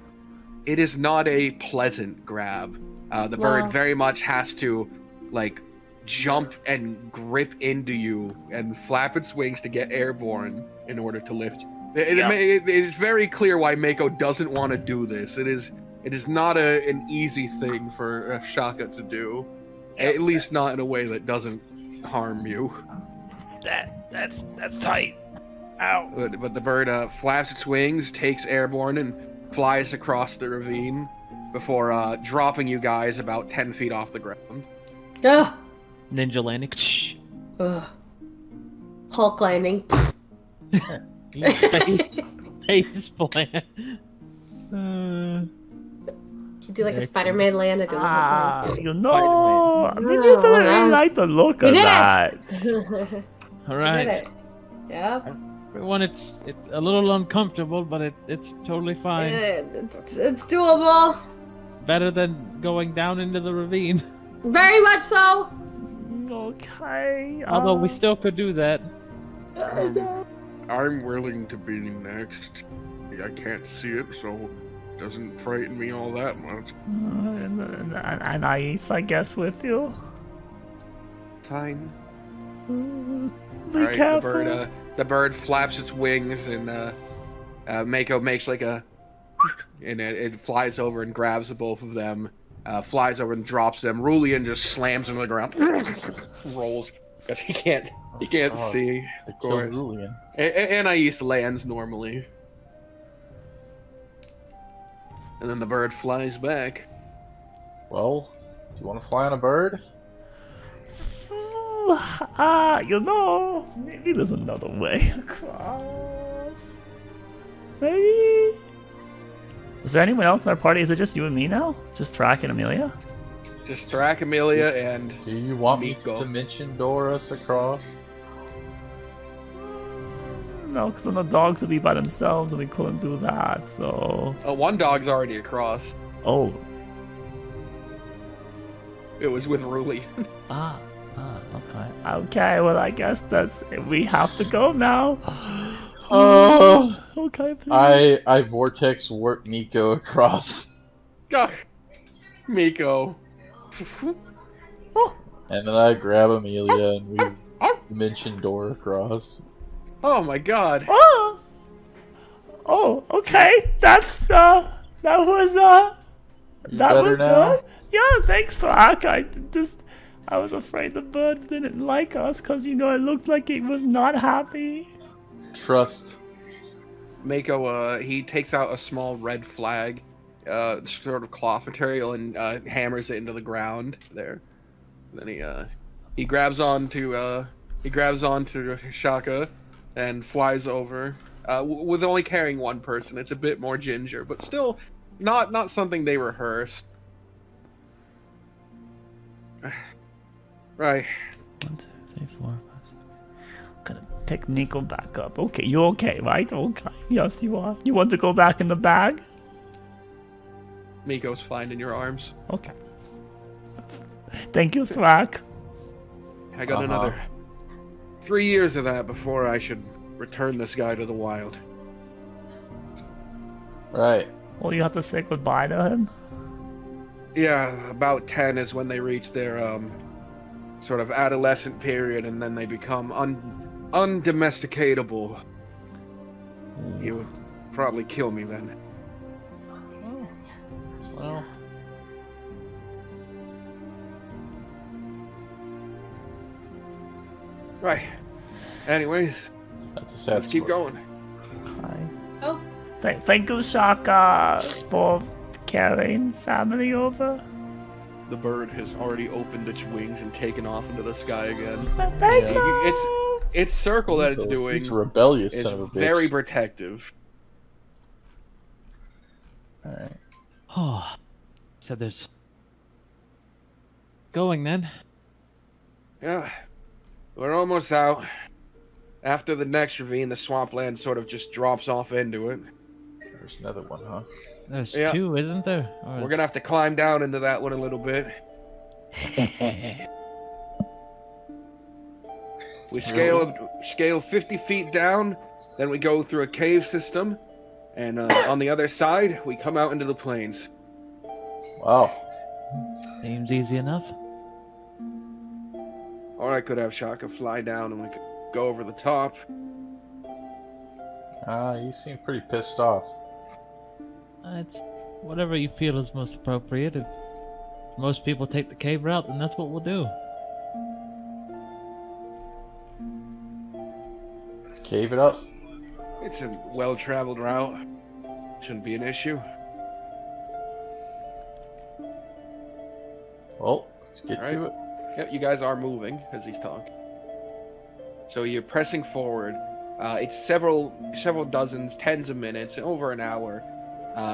[SPEAKER 6] It is not a pleasant grab. The bird very much has to, like, jump and grip into you and flap its wings to get airborne in order to lift you. It is very clear why Mako doesn't want to do this. It is not an easy thing for Shaka to do. At least not in a way that doesn't harm you.
[SPEAKER 5] That's tight. Ow.
[SPEAKER 6] But the bird flaps its wings, takes airborne, and flies across the ravine before dropping you guys about 10 feet off the ground.
[SPEAKER 3] Ugh.
[SPEAKER 5] Ninja landing.
[SPEAKER 3] Ugh. Hulk landing.
[SPEAKER 5] Face plant.
[SPEAKER 3] You do like a Spider-Man land. I do
[SPEAKER 1] You know, I mean, I don't really like the look of that.
[SPEAKER 5] All
[SPEAKER 3] Did
[SPEAKER 5] right.
[SPEAKER 3] it. Yep.
[SPEAKER 5] Everyone, it's a little uncomfortable, but it's totally fine.
[SPEAKER 3] It's doable.
[SPEAKER 5] Better than going down into the ravine.
[SPEAKER 3] Very much so.
[SPEAKER 1] Okay.
[SPEAKER 5] Although we still could do that.
[SPEAKER 6] I'm willing to be next. I can't see it, so it doesn't frighten me all that much.
[SPEAKER 1] And I guess with you.
[SPEAKER 6] Fine.
[SPEAKER 1] Be
[SPEAKER 6] Alright,
[SPEAKER 1] careful.
[SPEAKER 6] the bird flaps its wings, and Mako makes like a, and it flies over and grabs the both of them, flies over and drops them. Rulian just slams them to the ground, rolls because he can't see, of course. And Anais lands normally, and then the bird flies back.
[SPEAKER 4] well, do you want to fly on a bird?
[SPEAKER 1] You know, maybe there's another way across. Maybe. Is there anyone else in our party? Is it just you and me now? Just Thrak and Amelia?
[SPEAKER 6] Just Thrak, Amelia, and
[SPEAKER 4] Do you want me
[SPEAKER 6] Miko.
[SPEAKER 4] to mention Doris across?
[SPEAKER 1] No, because then the dogs would be by themselves and we couldn't do that, so...
[SPEAKER 6] one dog's already across.
[SPEAKER 1] Oh.
[SPEAKER 6] It was with Ruli.
[SPEAKER 1] Okay. Okay, well, I guess that's... We have to go now. Okay, please.
[SPEAKER 4] I vortex warp Miko across,
[SPEAKER 6] Miko.
[SPEAKER 4] and then I grab Amelia and we mention Dora across.
[SPEAKER 6] Oh my god.
[SPEAKER 1] Oh, okay. That was
[SPEAKER 4] You better now?
[SPEAKER 1] Yeah, thanks, Thrak. I was afraid the bird didn't like us because, you know, it looked like it was not happy.
[SPEAKER 4] Trust.
[SPEAKER 6] Mako, he takes out a small red flag, sort of cloth material, and hammers it into the ground there. Then he grabs onto Shaka and flies over, with only carrying one person. It's a bit more ginger, but still not something they rehearsed. Right.
[SPEAKER 1] 1, 2, 3, 4, 5, 6. Gonna pick Nico back up. Okay, you okay, right? Okay. Yes, you are. You want to go back in the bag?
[SPEAKER 6] Miko's fine in your arms.
[SPEAKER 1] Okay. Thank you, Thrak.
[SPEAKER 6] I got another 3 years of that before I should return this guy to the wild.
[SPEAKER 4] Right.
[SPEAKER 1] Well, you have to say goodbye to him.
[SPEAKER 6] Yeah, about 10 is when they reach their
[SPEAKER 2] sort of adolescent period, and then they become undomesticatable. You would probably kill me then.
[SPEAKER 4] Well,
[SPEAKER 2] Right. Anyways,
[SPEAKER 4] that's a sad
[SPEAKER 2] let's keep
[SPEAKER 4] story.
[SPEAKER 2] going.
[SPEAKER 1] Hi.
[SPEAKER 3] Oh,
[SPEAKER 1] Thank you, Shaka, for carrying family over.
[SPEAKER 2] The bird has already opened its wings and taken off into the sky again.
[SPEAKER 1] Thank
[SPEAKER 4] Yeah.
[SPEAKER 1] you.
[SPEAKER 2] Its circle that it's
[SPEAKER 4] He's
[SPEAKER 2] doing
[SPEAKER 4] a rebellious
[SPEAKER 2] is
[SPEAKER 4] son of a bitch.
[SPEAKER 2] very protective.
[SPEAKER 4] Alright.
[SPEAKER 5] Oh, said there's going then.
[SPEAKER 2] Yeah, we're almost out. After the next ravine, the swampland sort of just drops off into it.
[SPEAKER 4] There's another one, huh?
[SPEAKER 5] There's
[SPEAKER 2] Yeah.
[SPEAKER 5] 2, isn't there? Or-
[SPEAKER 2] We're gonna have to climb down into that one a little bit. We scale 50 feet down, then we go through a cave system, and on the other side, we come out into the plains.
[SPEAKER 4] Wow.
[SPEAKER 5] Seems easy enough.
[SPEAKER 2] Or I could have Shaka fly down and we could go over the top.
[SPEAKER 4] You seem pretty pissed off.
[SPEAKER 5] It's whatever you feel is most appropriate. If most people take the cave route, then that's what we'll do.
[SPEAKER 4] Cave it up.
[SPEAKER 2] It's a well-traveled route. Shouldn't be an issue.
[SPEAKER 4] Well, let's get
[SPEAKER 2] All right.
[SPEAKER 4] to it.
[SPEAKER 2] Yep, you guys are moving as he's talking. So you're pressing forward. It's several dozens, tens of minutes, over an hour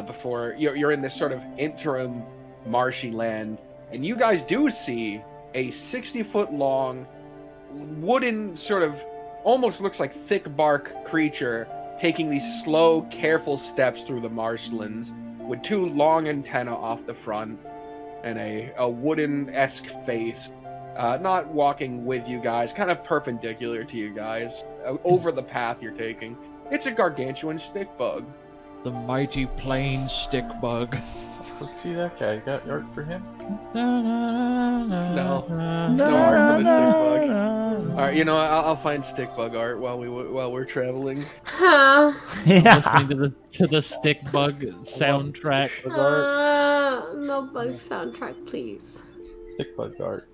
[SPEAKER 2] before you're in this sort of interim marshy land, and you guys do see a 60-foot long wooden sort of almost looks like thick bark creature taking these slow, careful steps through the marshlands with 2 long antennae off the front and a wooden-esque face. Not walking with you guys, kind of perpendicular to you guys, over the path you're taking. It's a gargantuan stick bug.
[SPEAKER 5] The mighty plain stick bug.
[SPEAKER 4] Let's see that guy. You got art for him?
[SPEAKER 2] No.
[SPEAKER 5] No.
[SPEAKER 2] No art for the stick bug. Alright, you know, I'll find stick bug art while we're traveling.
[SPEAKER 3] huh.
[SPEAKER 1] Yeah.
[SPEAKER 5] Listening to the stick bug soundtrack.
[SPEAKER 3] No bug soundtrack, please.
[SPEAKER 4] Stick bug art.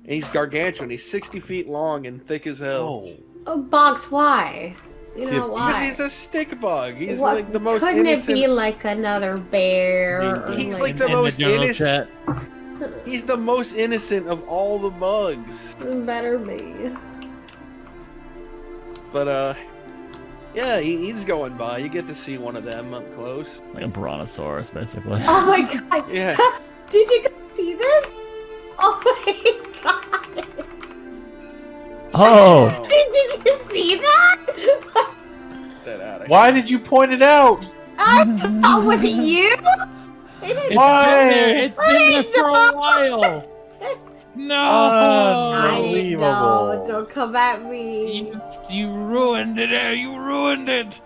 [SPEAKER 2] He's gargantuan. He's 60 feet long and thick as hell.
[SPEAKER 3] Oh, Box, why? You
[SPEAKER 4] See,
[SPEAKER 3] know
[SPEAKER 4] if-
[SPEAKER 3] why?
[SPEAKER 2] Because he's a stick bug. He's
[SPEAKER 3] What-
[SPEAKER 2] like the most
[SPEAKER 3] Couldn't
[SPEAKER 2] innocent.
[SPEAKER 3] it be like another bear? Or
[SPEAKER 2] He's
[SPEAKER 3] like
[SPEAKER 2] like the
[SPEAKER 5] In
[SPEAKER 2] most
[SPEAKER 5] general
[SPEAKER 2] innocent.
[SPEAKER 5] chat.
[SPEAKER 2] He's the most innocent of all the bugs.
[SPEAKER 3] Better be.
[SPEAKER 2] But yeah, he's going by. You get to see one of them up close.
[SPEAKER 1] Like a brontosaurus, basically.
[SPEAKER 3] Oh my god!
[SPEAKER 2] Yeah.
[SPEAKER 3] Did you guys see this? Oh my god!
[SPEAKER 1] Oh!
[SPEAKER 3] Did you see that?
[SPEAKER 2] That out of
[SPEAKER 4] Why did you point it out?
[SPEAKER 3] Oh, was it you?
[SPEAKER 5] It's
[SPEAKER 4] Why?
[SPEAKER 5] been there. It's been there for a while. No.
[SPEAKER 3] I didn't know.
[SPEAKER 4] Unbelievable.
[SPEAKER 3] Don't come at me.
[SPEAKER 5] You ruined it. You ruined it.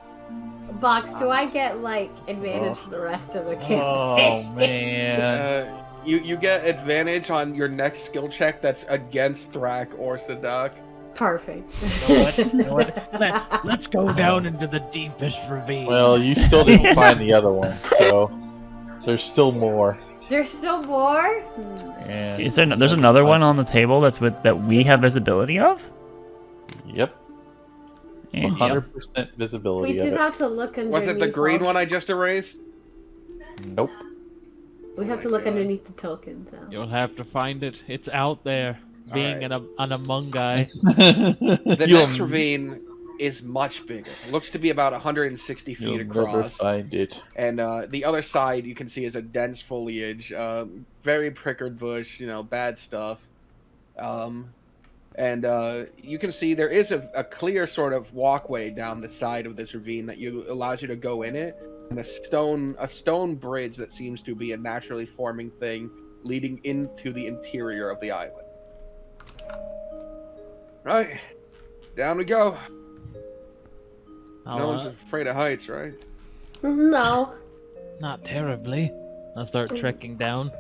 [SPEAKER 3] Box, do I get like advantage for the rest of the campaign?
[SPEAKER 4] Oh man.
[SPEAKER 2] You get advantage on your next skill check that's against Thrak or Sadak.
[SPEAKER 3] Perfect.
[SPEAKER 5] You know what? Let's go down into the deepest ravine.
[SPEAKER 4] Well, you still didn't find the other one, so there's still more.
[SPEAKER 3] There's still more?
[SPEAKER 4] And
[SPEAKER 1] Is there? There's another one on the table that we have visibility of.
[SPEAKER 4] Yep,
[SPEAKER 1] And
[SPEAKER 4] 100%
[SPEAKER 3] We
[SPEAKER 4] visibility
[SPEAKER 3] just
[SPEAKER 4] of it.
[SPEAKER 3] have to look underneath.
[SPEAKER 2] Was it the green
[SPEAKER 3] all-
[SPEAKER 2] one I just erased?
[SPEAKER 4] Nope.
[SPEAKER 3] We have to look underneath the tokens now.
[SPEAKER 5] You'll have to find it. It's out there, being
[SPEAKER 2] Alright.
[SPEAKER 5] an Among Guy.
[SPEAKER 2] The
[SPEAKER 4] You'll-
[SPEAKER 2] next ravine is much bigger. It looks to be about 160 feet
[SPEAKER 4] You'll
[SPEAKER 2] across.
[SPEAKER 4] never find it.
[SPEAKER 2] And the other side you can see is a dense foliage, very prickard bush, bad stuff. And you can see there is a clear sort of walkway down the side of this ravine that allows you to go in it, and a stone bridge that seems to be a naturally forming thing leading into the interior of the island. Right, down we go. No one's afraid of heights, right?
[SPEAKER 3] No.
[SPEAKER 5] Not terribly. I'll start trekking down.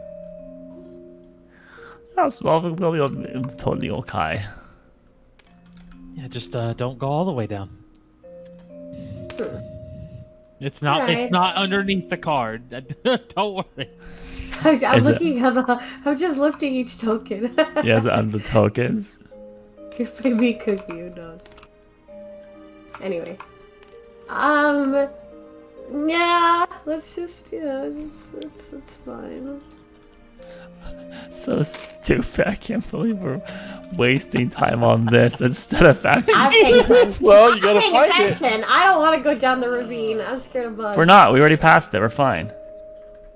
[SPEAKER 1] That's well, we'll be totally okay.
[SPEAKER 5] Yeah, just don't go all the way down. It's not.
[SPEAKER 3] Alright.
[SPEAKER 5] It's not underneath the card. Don't worry.
[SPEAKER 3] I'm
[SPEAKER 1] Is it-
[SPEAKER 3] looking at the. I'm just lifting each token.
[SPEAKER 1] Yes, and the tokens.
[SPEAKER 3] If maybe could be, who knows. Anyway. Yeah, let's just, it's fine.
[SPEAKER 1] So stupid. I can't believe we're wasting time on this instead of actually.
[SPEAKER 3] I'm paying
[SPEAKER 4] Well, you gotta
[SPEAKER 3] paying
[SPEAKER 4] find it.
[SPEAKER 3] attention. I don't want to go down the ravine. I'm scared of bugs.
[SPEAKER 1] We're not. We already passed it. We're fine.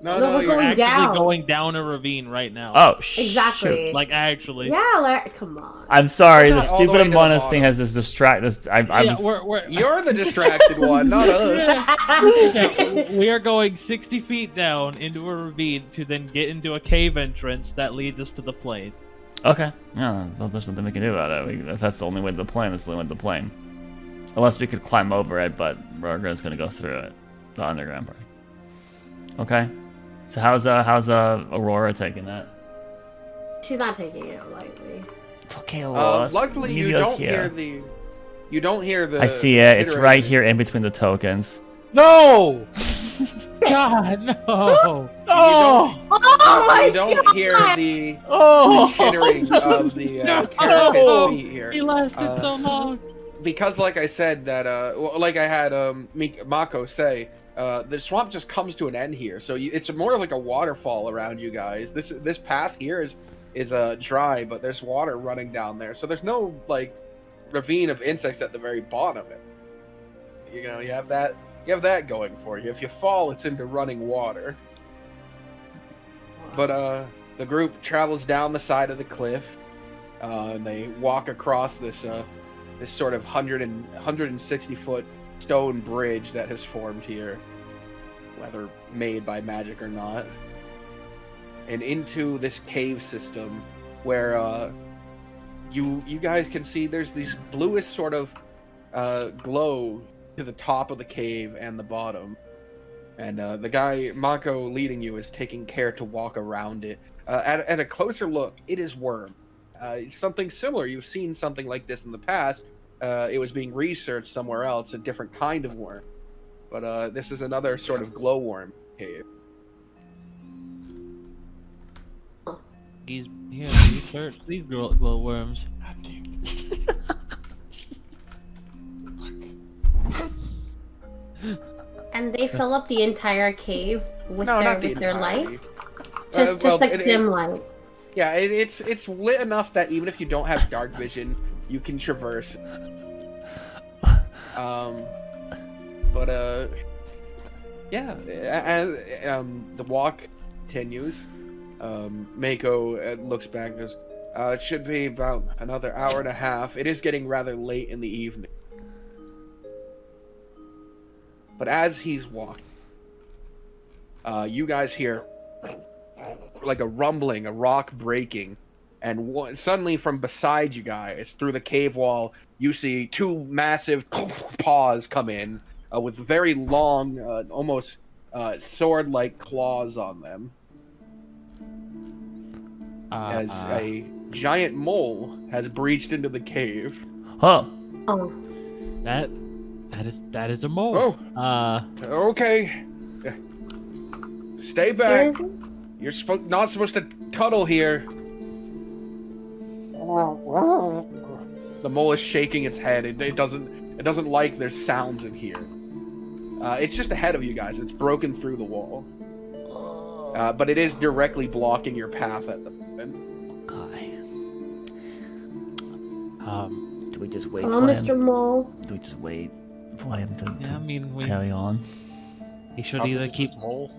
[SPEAKER 2] No,
[SPEAKER 3] No, we're
[SPEAKER 2] you're
[SPEAKER 3] going
[SPEAKER 5] Actually
[SPEAKER 3] down.
[SPEAKER 5] going down a ravine right now.
[SPEAKER 1] Oh,
[SPEAKER 3] Exactly.
[SPEAKER 1] shoot.
[SPEAKER 5] Like actually.
[SPEAKER 3] Yeah, Larry, come on.
[SPEAKER 1] I'm sorry.
[SPEAKER 2] We're
[SPEAKER 1] The
[SPEAKER 2] not all the way
[SPEAKER 1] stupid
[SPEAKER 2] to the
[SPEAKER 1] Among Us
[SPEAKER 2] bottom.
[SPEAKER 1] thing has this distract. This. I'm
[SPEAKER 5] Yeah,
[SPEAKER 1] just-
[SPEAKER 5] we're
[SPEAKER 2] You're the distracted one, not us.
[SPEAKER 5] yeah, we are going 60 feet down into a ravine to then get into a cave entrance that leads us to the plane.
[SPEAKER 1] Okay. Yeah, well, there's nothing we can do about it. If that's the only way to the plane, that's the only way to the plane. Unless we could climb over it, but we're just gonna go through it, the underground part. Okay. So how's Aurora taking that?
[SPEAKER 3] She's not taking it lightly.
[SPEAKER 1] It's okay, Aurora.
[SPEAKER 2] Luckily, you
[SPEAKER 1] Emilio's
[SPEAKER 2] don't hear the. You don't hear the.
[SPEAKER 1] I see it. It's right
[SPEAKER 2] considering-
[SPEAKER 1] here in between the tokens.
[SPEAKER 4] No!
[SPEAKER 5] God no!
[SPEAKER 4] Oh!
[SPEAKER 3] Oh my
[SPEAKER 2] You don't hear the
[SPEAKER 4] Oh!
[SPEAKER 2] chittering of the
[SPEAKER 5] No.
[SPEAKER 2] carapace feet here.
[SPEAKER 5] He lasted so long.
[SPEAKER 2] Because, like I said, that like I had Mako say, the swamp just comes to an end here. So it's more like a waterfall around you guys. This path here is dry, but there's water running down there. So there's no like ravine of insects at the very bottom of it. You know, you have that going for you. If you fall, it's into running water. But the group travels down the side of the cliff, and they walk across this sort of 160-foot stone bridge that has formed here, whether made by magic or not, and into this cave system where you guys can see there's these bluish sort of glow to the top of the cave and the bottom. And the guy, Mako, leading you is taking care to walk around it. At a closer look, it is worm. Something similar. You've seen something like this in the past. It was being researched somewhere else, a different kind of worm. But this is another sort of glowworm cave.
[SPEAKER 5] He's here. Research these glowworms.
[SPEAKER 3] And they fill up the entire cave with
[SPEAKER 2] No,
[SPEAKER 3] their
[SPEAKER 2] not the
[SPEAKER 3] with their light.
[SPEAKER 2] entirety.
[SPEAKER 3] Just
[SPEAKER 2] Well,
[SPEAKER 3] like
[SPEAKER 2] it-
[SPEAKER 3] dim light.
[SPEAKER 2] Yeah, it's lit enough that even if you don't have dark vision, you can traverse. Yeah, as the walk continues, Mako looks back and goes, it should be about another hour and a half. It is getting rather late in the evening. But as he's walking, you guys hear like a rumbling, a rock breaking, and suddenly from beside you guys, through the cave wall, you see two massive paws come in with very long, almost sword-like claws on them. As a giant mole has breached into the cave.
[SPEAKER 1] Huh.
[SPEAKER 3] Oh.
[SPEAKER 5] That is a mole.
[SPEAKER 2] Oh, okay. Stay
[SPEAKER 3] Where
[SPEAKER 2] back.
[SPEAKER 3] is it?
[SPEAKER 2] You're not supposed to tunnel here. The mole is shaking its head. It doesn't like there's sounds in here. It's just ahead of you guys. It's broken through the wall. But it is directly blocking your path at the moment.
[SPEAKER 1] Okay. Do we just wait
[SPEAKER 3] Hello,
[SPEAKER 1] for
[SPEAKER 3] Mr.
[SPEAKER 1] him?
[SPEAKER 3] Mole.
[SPEAKER 1] Do we just wait for him to
[SPEAKER 5] Yeah, I mean,
[SPEAKER 1] carry on?
[SPEAKER 5] he should
[SPEAKER 4] How big
[SPEAKER 5] either
[SPEAKER 4] is
[SPEAKER 5] keep.
[SPEAKER 4] this mole?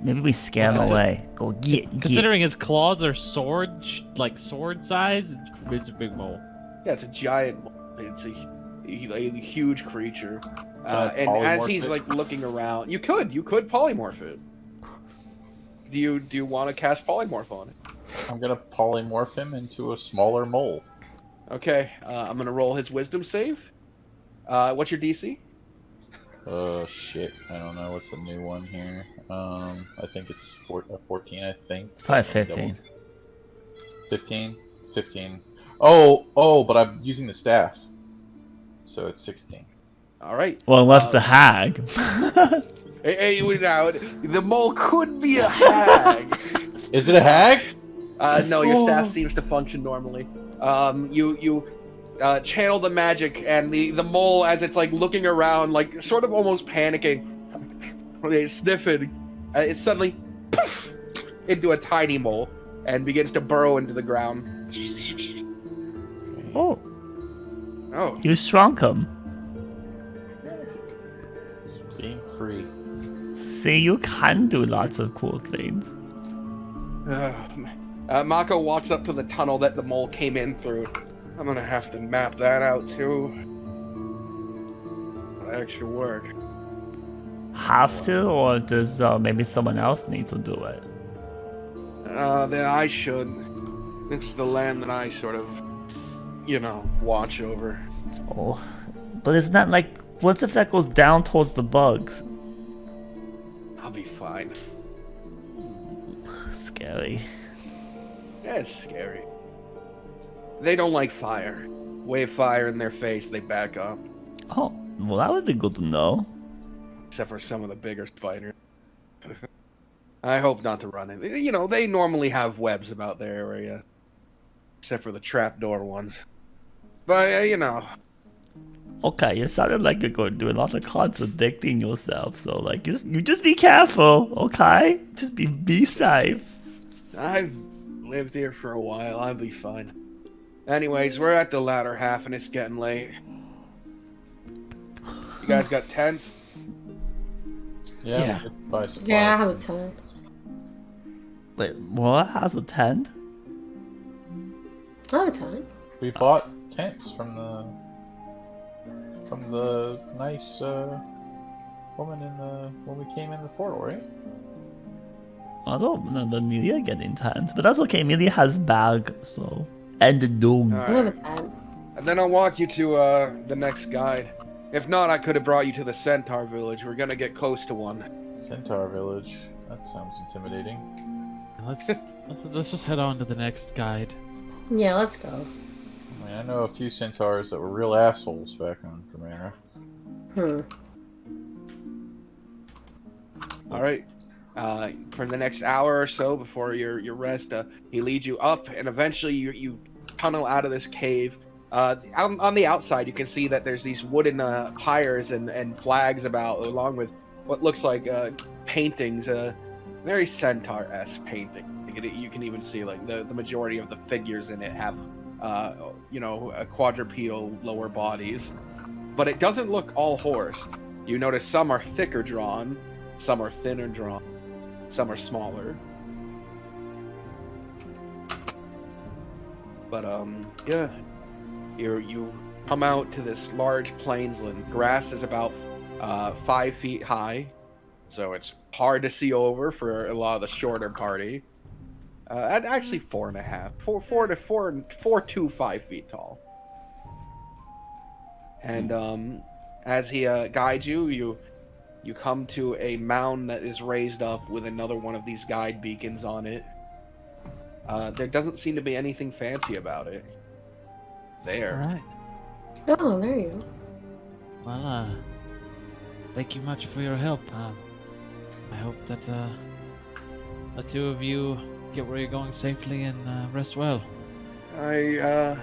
[SPEAKER 1] Maybe we scare him away. Go get.
[SPEAKER 5] Considering his claws are sword size, it's a big mole.
[SPEAKER 2] Yeah, it's a giant mole. It's a huge creature.
[SPEAKER 4] I
[SPEAKER 2] And as he's
[SPEAKER 4] polymorph it?
[SPEAKER 2] like looking around, you could polymorph it. Do you want to cast polymorph on it?
[SPEAKER 4] I'm gonna polymorph him into a smaller mole.
[SPEAKER 2] Okay, I'm gonna roll his wisdom save. What's your DC?
[SPEAKER 4] Shit. I don't know. What's the new one here? I think it's 14, I think.
[SPEAKER 1] Probably 15.
[SPEAKER 4] 15? 15. Oh, but I'm using the staff. So it's 16.
[SPEAKER 2] All right.
[SPEAKER 1] Well, unless the hag.
[SPEAKER 2] Hey, now, the mole could be a hag.
[SPEAKER 4] Is it a hag?
[SPEAKER 2] No, your staff seems to function normally. You channel the magic, and the mole, as it's like looking around, like sort of almost panicking, sniffing, it suddenly poof, into a tiny mole and begins to burrow into the ground.
[SPEAKER 1] Oh,
[SPEAKER 2] Oh,
[SPEAKER 1] you shrunk him.
[SPEAKER 4] Being free.
[SPEAKER 1] See, you can do lots of cool things.
[SPEAKER 2] Mako walks up to the tunnel that the mole came in through. I'm gonna have to map that out too. Extra work.
[SPEAKER 1] Have to, or does maybe someone else need to do it?
[SPEAKER 2] Then I should. This is the land that I sort of, watch over.
[SPEAKER 1] Oh, but isn't that like, what if that goes down towards the bugs?
[SPEAKER 2] I'll be fine.
[SPEAKER 1] Scary.
[SPEAKER 2] Yeah, it's scary. They don't like fire. Wave fire in their face, they back up.
[SPEAKER 1] Oh, well, that would be good to know.
[SPEAKER 2] Except for some of the bigger spiders. I hope not to run in. They normally have webs about their area. Except for the trapdoor ones. But,
[SPEAKER 1] Okay, you sounded like you're going to do a lot of contradicting yourself, so like, you just be careful, okay? Just be safe.
[SPEAKER 2] I've lived here for a while, I'll be fine. Anyways, we're at the latter half and it's getting late. You guys got tents?
[SPEAKER 1] Yeah.
[SPEAKER 4] We could buy supplies.
[SPEAKER 3] Yeah, I have a tent.
[SPEAKER 1] Wait, what has a tent?
[SPEAKER 3] I have a tent.
[SPEAKER 4] We bought tents from the nice woman when we came in the portal, right?
[SPEAKER 1] I don't know the Amelia getting tent, but that's okay. Amelia has bag, so and the domes.
[SPEAKER 3] I have a tent.
[SPEAKER 2] And then I'll walk you to the next guide. If not, I could have brought you to the Centaur village. We're gonna get close to one.
[SPEAKER 4] Centaur village. That sounds intimidating.
[SPEAKER 5] Let's just head on to the next guide.
[SPEAKER 3] Yeah, let's go.
[SPEAKER 4] I mean, I know a few centaurs that were real assholes back on Primera.
[SPEAKER 2] All right. For the next hour or so before your rest, he leads you up, and eventually you tunnel out of this cave. On the outside, you can see that there's these wooden pyres and flags about, along with what looks like paintings, very centaur-esque painting. You can even see like the majority of the figures in it have, a quadrupedal lower bodies, but it doesn't look all horse. You notice some are thicker drawn, some are thinner drawn, some are smaller. But yeah. You come out to this large plainsland. Grass is about 5 feet high, so it's hard to see over for a lot of the shorter party. Actually 4.5, 4 to 5 feet tall. And as he guides you, you come to a mound that is raised up with another one of these guide beacons on it. There doesn't seem to be anything fancy about it. There.
[SPEAKER 5] All right.
[SPEAKER 3] Oh, there you go.
[SPEAKER 5] Well, thank you much for your help. I hope that the two of you get where you're going safely and rest well.
[SPEAKER 2] Yeah,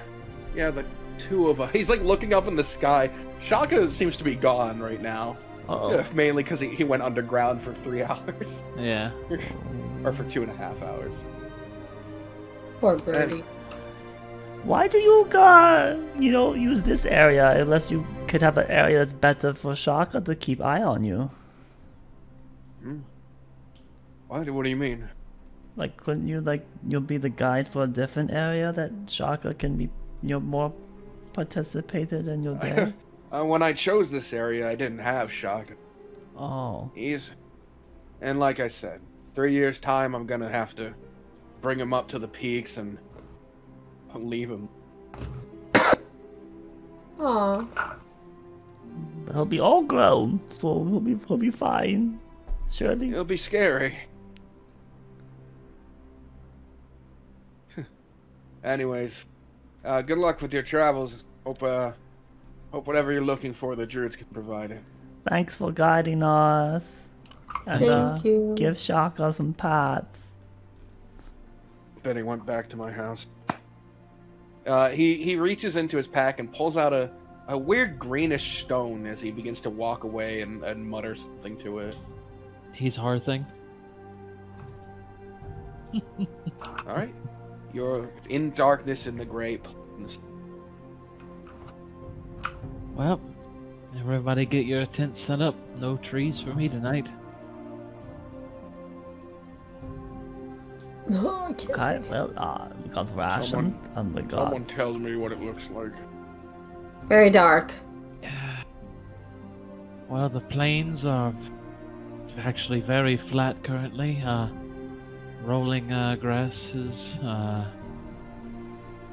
[SPEAKER 2] the two of us. He's like looking up in the sky. Shaka seems to be gone right now.
[SPEAKER 1] Uh-oh.
[SPEAKER 2] Mainly because he went underground for 3 hours.
[SPEAKER 5] Yeah.
[SPEAKER 2] Or for 2.5 hours.
[SPEAKER 3] Poor birdie.
[SPEAKER 1] Why do you use this area unless you could have an area that's better for Shaka to keep eye on you?
[SPEAKER 2] What do you mean?
[SPEAKER 1] Like, couldn't you, you'll be the guide for a different area that Shaka can be, more participated in your day?
[SPEAKER 2] When I chose this area, I didn't have Shaka.
[SPEAKER 1] Oh.
[SPEAKER 2] And like I said, 3 years' time, I'm gonna have to bring him up to the peaks and leave him.
[SPEAKER 3] Aw.
[SPEAKER 1] he'll be all grown, so he'll be fine. Surely.
[SPEAKER 6] It'll be scary. Anyways, good luck with your travels. Hope whatever you're looking for, the druids can provide it.
[SPEAKER 1] Thanks for guiding us. And
[SPEAKER 3] Thank you.
[SPEAKER 1] give Shaka some pats.
[SPEAKER 6] Benny went back to my house. He reaches into his pack and pulls out a weird greenish stone as he begins to walk away and mutter something to it.
[SPEAKER 5] He's hard thing.
[SPEAKER 6] All right, you're in darkness in the great plains.
[SPEAKER 5] Well, everybody get your tent set up. No trees for me tonight.
[SPEAKER 3] No, I can't.
[SPEAKER 1] Okay, well, we got ration. And we got.
[SPEAKER 6] Someone tells me what it looks like.
[SPEAKER 3] Very dark.
[SPEAKER 5] Well, the plains are actually very flat currently. Rolling grasses.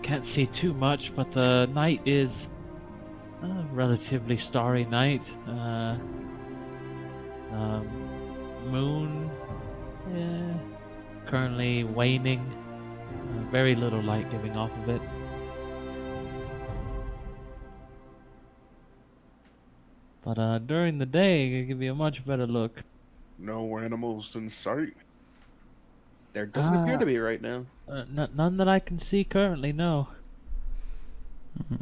[SPEAKER 5] Can't see too much, but the night is a relatively starry night. Moon, currently waning. Very little light giving off of it. But during the day, it give you a much better look.
[SPEAKER 6] No animals in sight. There doesn't appear to be right now.
[SPEAKER 5] None that I can see currently, no. I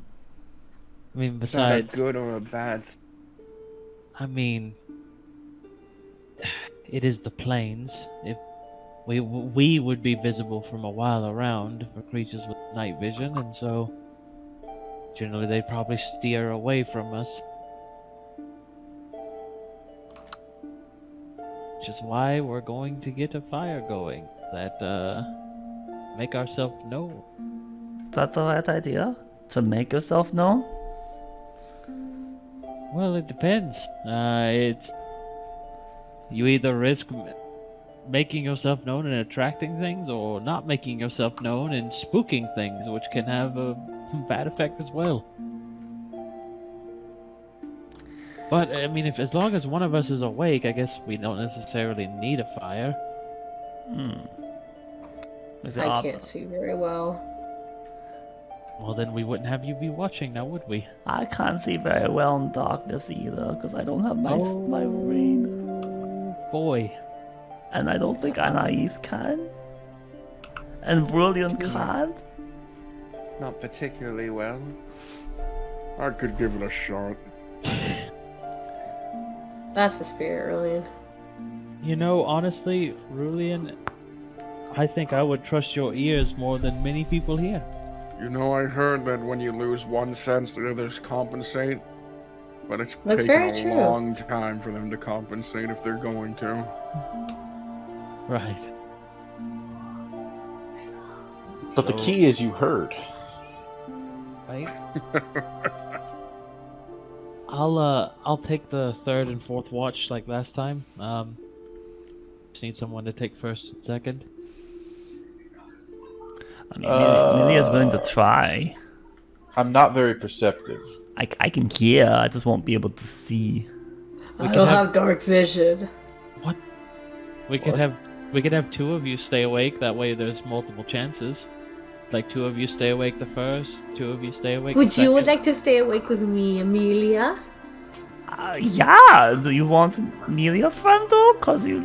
[SPEAKER 5] mean,
[SPEAKER 6] Is that a
[SPEAKER 5] besides,
[SPEAKER 6] good or a bad?
[SPEAKER 5] I mean, it is the plains. If we would be visible from a while around for creatures with night vision, and so generally they probably steer away from us. Which is why we're going to get a fire going that make ourselves known.
[SPEAKER 1] Is that the right idea? To make yourself known?
[SPEAKER 5] Well, it depends. It's you either risk making yourself known and attracting things, or not making yourself known and spooking things, which can have a bad effect as well. But I mean, if as long as one of us is awake, I guess we don't necessarily need a fire.
[SPEAKER 3] I can't see very well.
[SPEAKER 5] Well, then we wouldn't have you be watching now, would we?
[SPEAKER 1] I can't see very well in darkness either, because I don't have my ring.
[SPEAKER 5] Boy.
[SPEAKER 1] And I don't think Anais can. And Brilliant can't.
[SPEAKER 6] Not particularly well. I could give it a shot.
[SPEAKER 3] That's the spirit, Rulian.
[SPEAKER 5] You know, honestly, Rulian, I think I would trust your ears more than many people here.
[SPEAKER 6] You know, I heard that when you lose one sense, the others compensate. But it's
[SPEAKER 3] That's
[SPEAKER 6] taken
[SPEAKER 3] very
[SPEAKER 6] a
[SPEAKER 3] true.
[SPEAKER 6] long time for them to compensate if they're going to.
[SPEAKER 5] Right.
[SPEAKER 4] But the key is you heard.
[SPEAKER 5] Right. I'll take the third and fourth watch like last time. Just need someone to take first and second.
[SPEAKER 1] I mean, Amelia's willing to try.
[SPEAKER 4] I'm not very perceptive.
[SPEAKER 1] I can hear, I just won't be able to see.
[SPEAKER 3] I don't have dark vision.
[SPEAKER 5] What? We could have two of you stay awake. That way, there's multiple chances. Like two of you stay awake the first, two of you stay awake.
[SPEAKER 3] Would
[SPEAKER 5] the
[SPEAKER 3] you
[SPEAKER 5] second.
[SPEAKER 3] like to stay awake with me, Amelia?
[SPEAKER 1] Yeah. Do you want Amelia friend though? Cause you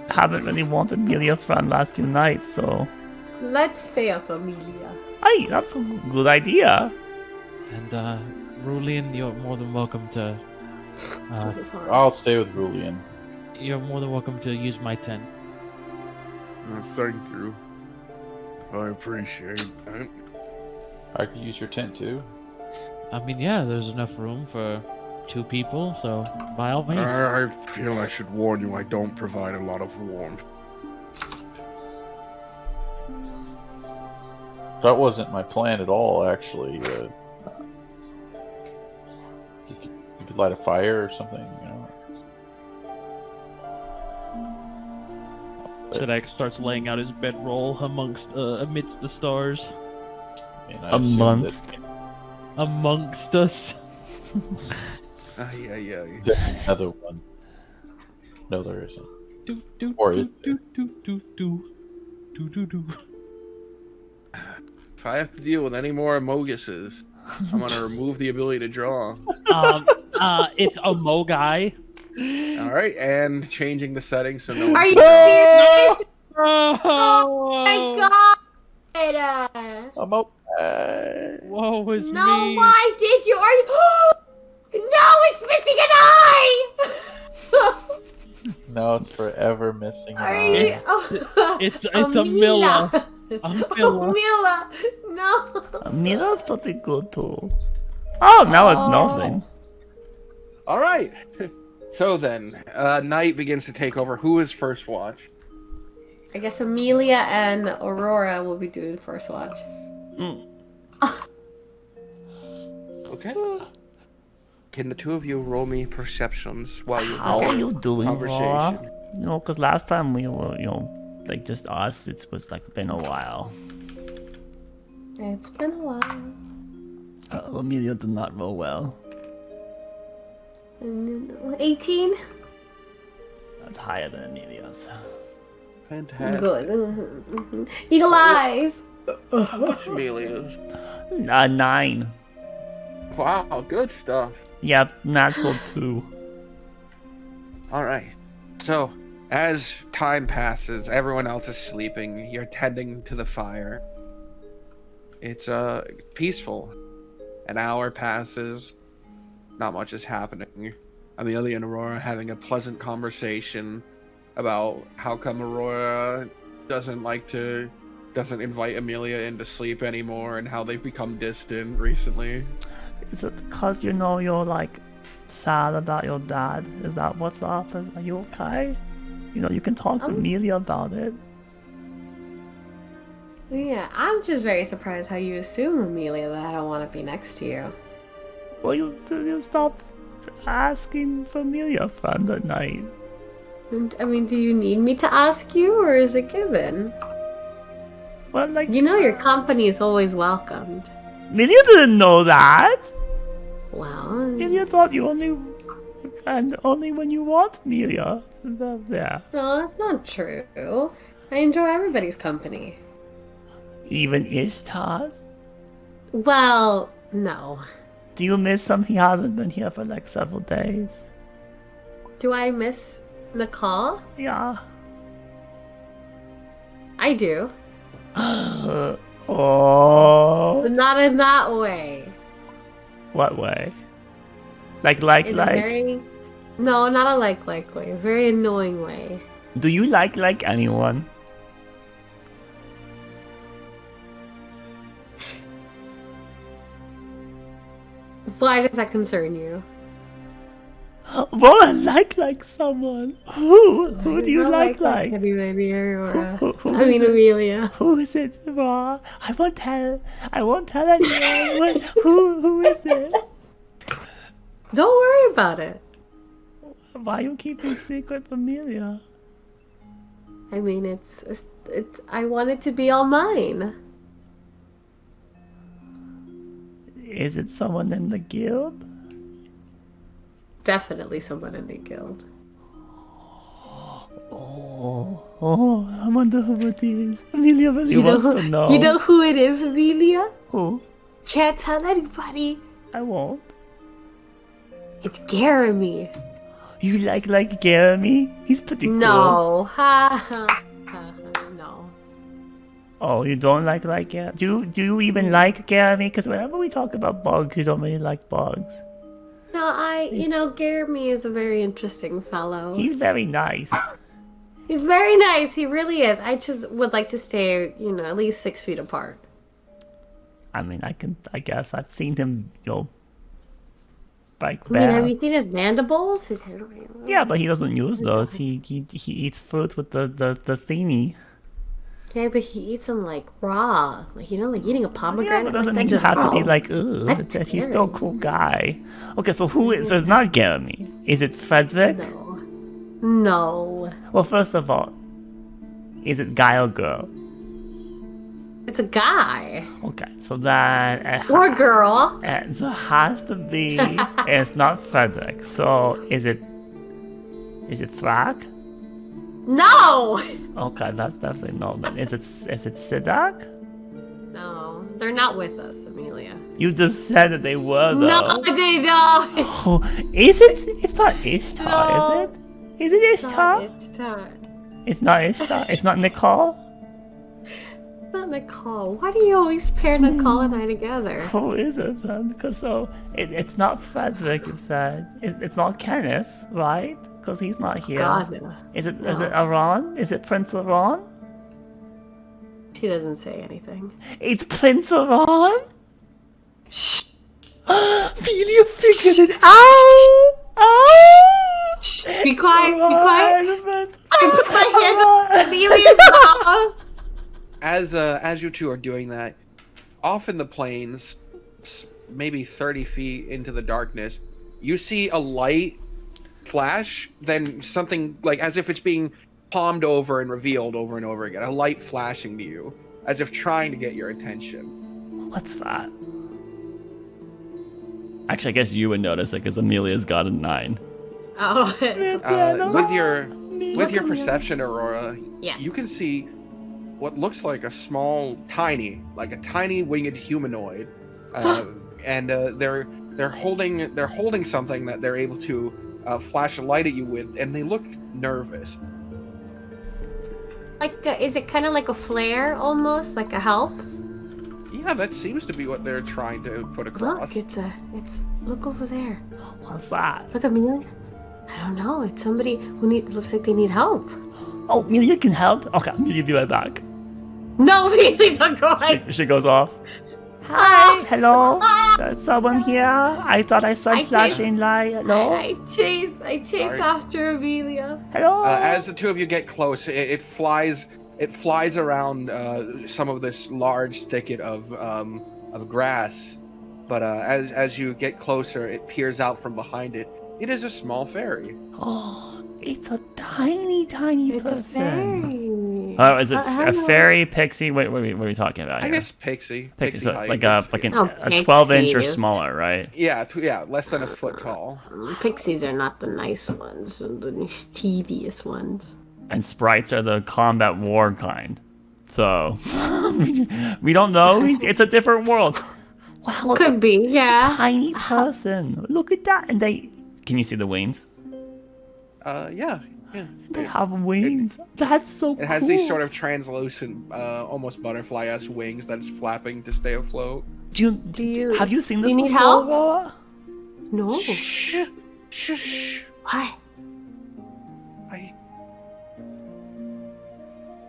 [SPEAKER 1] haven't really wanted Amelia friend last few nights, so.
[SPEAKER 3] Let's stay up, Amelia.
[SPEAKER 1] Hey, that's a good idea.
[SPEAKER 5] And Rulian, you're more than welcome to.
[SPEAKER 3] This is hard.
[SPEAKER 4] I'll stay with Rulian.
[SPEAKER 5] You're more than welcome to use my tent.
[SPEAKER 6] Thank you. I appreciate that.
[SPEAKER 4] I could use your tent too.
[SPEAKER 5] I mean, yeah, there's enough room for two people, so by all means.
[SPEAKER 6] I feel I should warn you, I don't provide a lot of warmth.
[SPEAKER 4] That wasn't my plan at all, actually. You could light a fire or something, you know.
[SPEAKER 5] Shadak starts laying out his bedroll amidst the stars.
[SPEAKER 4] I mean, I assume
[SPEAKER 1] Amongst.
[SPEAKER 5] Amongst us.
[SPEAKER 2] Yeah.
[SPEAKER 4] There's another one. No, there isn't.
[SPEAKER 5] Do, do,
[SPEAKER 4] Or
[SPEAKER 5] do,
[SPEAKER 4] is there?
[SPEAKER 5] do, do, do, do, do, do.
[SPEAKER 2] If I have to deal with any more Amoguses, I'm gonna remove the ability to draw.
[SPEAKER 5] It's a Mo guy.
[SPEAKER 2] All right, and changing the settings so no one
[SPEAKER 3] Are
[SPEAKER 2] can
[SPEAKER 3] you
[SPEAKER 2] draw.
[SPEAKER 3] serious?
[SPEAKER 5] Oh
[SPEAKER 3] Oh my god!
[SPEAKER 4] I'm okay.
[SPEAKER 5] Whoa, it's
[SPEAKER 3] No,
[SPEAKER 5] me.
[SPEAKER 3] why did you? Are you? No, it's missing an eye.
[SPEAKER 4] No, it's forever missing an
[SPEAKER 3] Are
[SPEAKER 4] eye.
[SPEAKER 3] you?
[SPEAKER 5] It's a Milla. A Milla.
[SPEAKER 3] Milla. No.
[SPEAKER 1] Mila's pretty good too. Oh, now it's nothing.
[SPEAKER 2] All right. So then, night begins to take over. Who is first watch?
[SPEAKER 3] I guess Amelia and Aurora will be doing first watch.
[SPEAKER 2] Okay. Can the two of you roll me perceptions while you
[SPEAKER 1] How are you doing,
[SPEAKER 2] conversation?
[SPEAKER 1] Laura? No, because last time we were, like just us, it was like been a while.
[SPEAKER 3] It's been a while.
[SPEAKER 1] Amelia did not roll well.
[SPEAKER 3] 18.
[SPEAKER 1] That's higher than Amelia's.
[SPEAKER 2] Fantastic.
[SPEAKER 3] Good. Mm-hmm. Eagle eyes.
[SPEAKER 2] How much Amelia's?
[SPEAKER 1] 9.
[SPEAKER 2] Wow, good stuff.
[SPEAKER 1] Yep, natural 2.
[SPEAKER 2] All right. So, as time passes, everyone else is sleeping. You're tending to the fire. It's peaceful. An hour passes. Not much is happening. Amelia and Aurora having a pleasant conversation about how come Aurora doesn't invite Amelia in to sleep anymore and how they've become distant recently.
[SPEAKER 1] Is it because you're like sad about your dad? Is that what's up? Are you okay? You can talk to Amelia about it.
[SPEAKER 3] Yeah, I'm just very surprised how you assume, Amelia, that I don't want to be next to you.
[SPEAKER 1] Well, you stop asking for Amelia friend at night.
[SPEAKER 3] I mean, do you need me to ask you, or is it given?
[SPEAKER 1] Well, like
[SPEAKER 3] Your company is always welcomed.
[SPEAKER 1] Amelia didn't know that.
[SPEAKER 3] Well,
[SPEAKER 1] Amelia thought you only when you want Amelia. Yeah.
[SPEAKER 3] no, that's not true. I enjoy everybody's company.
[SPEAKER 1] Even Ishtar's.
[SPEAKER 3] Well, no.
[SPEAKER 1] Do you miss him? He hasn't been here for like several days.
[SPEAKER 3] Do I miss Nicole?
[SPEAKER 1] Yeah.
[SPEAKER 3] I do.
[SPEAKER 1] Oh.
[SPEAKER 3] But not in that way.
[SPEAKER 1] What way? Like.
[SPEAKER 3] In a very... No, not a like way. A very annoying way.
[SPEAKER 1] Do you like anyone?
[SPEAKER 3] Why does that concern you?
[SPEAKER 1] Well, like someone. Who do you like?
[SPEAKER 3] Anybody, Aurora.
[SPEAKER 1] Who
[SPEAKER 3] I mean,
[SPEAKER 1] is it?
[SPEAKER 3] Amelia.
[SPEAKER 1] Who is it? Raw? I won't tell anyone. Who is it?
[SPEAKER 3] Don't worry about it.
[SPEAKER 1] Why are you keeping secret, Amelia?
[SPEAKER 3] I mean, it's I want it to be all mine.
[SPEAKER 1] Is it someone in the guild?
[SPEAKER 3] Definitely someone in the guild.
[SPEAKER 1] Oh, I wonder who it is. Amelia really wants to know.
[SPEAKER 3] You know who it is, Amelia?
[SPEAKER 1] Who?
[SPEAKER 3] Can't tell anybody.
[SPEAKER 1] I won't.
[SPEAKER 3] It's Jeremy.
[SPEAKER 1] You like Jeremy? He's pretty cool.
[SPEAKER 3] No. Ha ha. No.
[SPEAKER 1] Oh, you don't like Jeremy? Do you even like Jeremy? Because whenever we talk about bugs, you don't really like bugs.
[SPEAKER 3] No, Jeremy is a very interesting fellow.
[SPEAKER 1] He's very nice.
[SPEAKER 3] He's very nice. He really is. I just would like to stay, at least 6 feet apart.
[SPEAKER 1] I mean, I guess I've seen him, like
[SPEAKER 3] have you seen his mandibles?
[SPEAKER 1] Yeah, but he doesn't use those. He eats fruit with the thingy.
[SPEAKER 3] Yeah, but he eats them like raw, like eating a pomegranate.
[SPEAKER 1] Yeah, but doesn't
[SPEAKER 3] like
[SPEAKER 1] mean you have to be like, ugh.
[SPEAKER 3] That's
[SPEAKER 1] He's still a cool guy. Okay, so who is? So it's not Jeremy. Is it Frederick?
[SPEAKER 3] No.
[SPEAKER 1] Well, first of all, is it guy or girl?
[SPEAKER 3] It's a guy.
[SPEAKER 1] Okay, so that
[SPEAKER 3] Or girl.
[SPEAKER 1] so it has to be. It's not Frederick. So is it Thrak?
[SPEAKER 3] No!
[SPEAKER 1] Okay, that's definitely no. Then is it Sidak?
[SPEAKER 3] No, they're not with us, Amelia.
[SPEAKER 1] You just said that they were though.
[SPEAKER 3] No, they don't.
[SPEAKER 1] Oh, is it? It's not Ishtar,
[SPEAKER 3] No.
[SPEAKER 1] is it? Is it Ishtar?
[SPEAKER 3] It's not.
[SPEAKER 1] It's not Ishtar. It's not Nicole.
[SPEAKER 3] It's not Nicole. Why do you always pair Nicole and I together?
[SPEAKER 1] Who is it then? Because it's not Frederick. You said it's not Kenneth, right? Because he's not here.
[SPEAKER 3] God, no.
[SPEAKER 1] Is it Aran? Is it Prince Aran?
[SPEAKER 3] She doesn't say anything.
[SPEAKER 1] It's Prince Aran. Shh. Amelia figured it out. Oh.
[SPEAKER 3] Be quiet. Be quiet.
[SPEAKER 1] Prince
[SPEAKER 3] I put my hand on Amelia's mouth.
[SPEAKER 6] As you two are doing that, off in the plains, maybe 30 feet into the darkness, you see a light flash, then something like as if it's being palmed over and revealed over and over again. A light flashing to you, as if trying to get your attention.
[SPEAKER 1] What's that? Actually, I guess you would notice it because Amelia's got a 9.
[SPEAKER 3] Oh.
[SPEAKER 6] With your perception, Aurora,
[SPEAKER 3] Yes.
[SPEAKER 6] you can see what looks like a tiny winged humanoid, and they're holding something that they're able to flash a light at you with, and they look nervous.
[SPEAKER 3] Is it kind of like a flare, almost like a help?
[SPEAKER 6] Yeah, that seems to be what they're trying to put across.
[SPEAKER 3] Look, look over there.
[SPEAKER 1] What's that?
[SPEAKER 3] Look, Amelia. I don't know. It's somebody who looks like they need help.
[SPEAKER 1] Oh, Amelia can help? Okay, Amelia, be right back.
[SPEAKER 3] No, please don't go away.
[SPEAKER 1] She goes off. Hi, hello. There's someone here. I thought I saw flashing light. Hello?
[SPEAKER 3] I chase
[SPEAKER 6] Sorry.
[SPEAKER 3] after Amelia.
[SPEAKER 1] Hello?
[SPEAKER 6] As the two of you get close, it flies around some of this large thicket of grass. But as you get closer, it peers out from behind it. It is a small fairy.
[SPEAKER 1] Oh, it's a tiny
[SPEAKER 3] It's a
[SPEAKER 1] person.
[SPEAKER 3] fairy.
[SPEAKER 1] Oh, is it a
[SPEAKER 3] hello.
[SPEAKER 1] fairy, pixie? What are we talking about
[SPEAKER 6] I
[SPEAKER 1] here?
[SPEAKER 6] guess pixie.
[SPEAKER 1] Pixie, so
[SPEAKER 6] height.
[SPEAKER 1] like
[SPEAKER 6] Oh,
[SPEAKER 1] a 12-inch or
[SPEAKER 3] pixies.
[SPEAKER 1] smaller, right?
[SPEAKER 6] Yeah, less than a foot tall.
[SPEAKER 3] Pixies are not the nice ones, the mischievous ones.
[SPEAKER 1] And sprites are the combat war kind. So we don't know. It's a different world. Wow,
[SPEAKER 3] Could be, yeah.
[SPEAKER 1] tiny person. Look at that. And can you see the wings?
[SPEAKER 6] Yeah.
[SPEAKER 1] They have wings. That's so cool.
[SPEAKER 6] It has these sort of translucent, almost butterfly-esque wings that's flapping to stay afloat.
[SPEAKER 1] Have you seen this
[SPEAKER 3] do you need
[SPEAKER 1] before,
[SPEAKER 3] help?
[SPEAKER 1] Laura?
[SPEAKER 3] No.
[SPEAKER 6] Shh.
[SPEAKER 3] Why?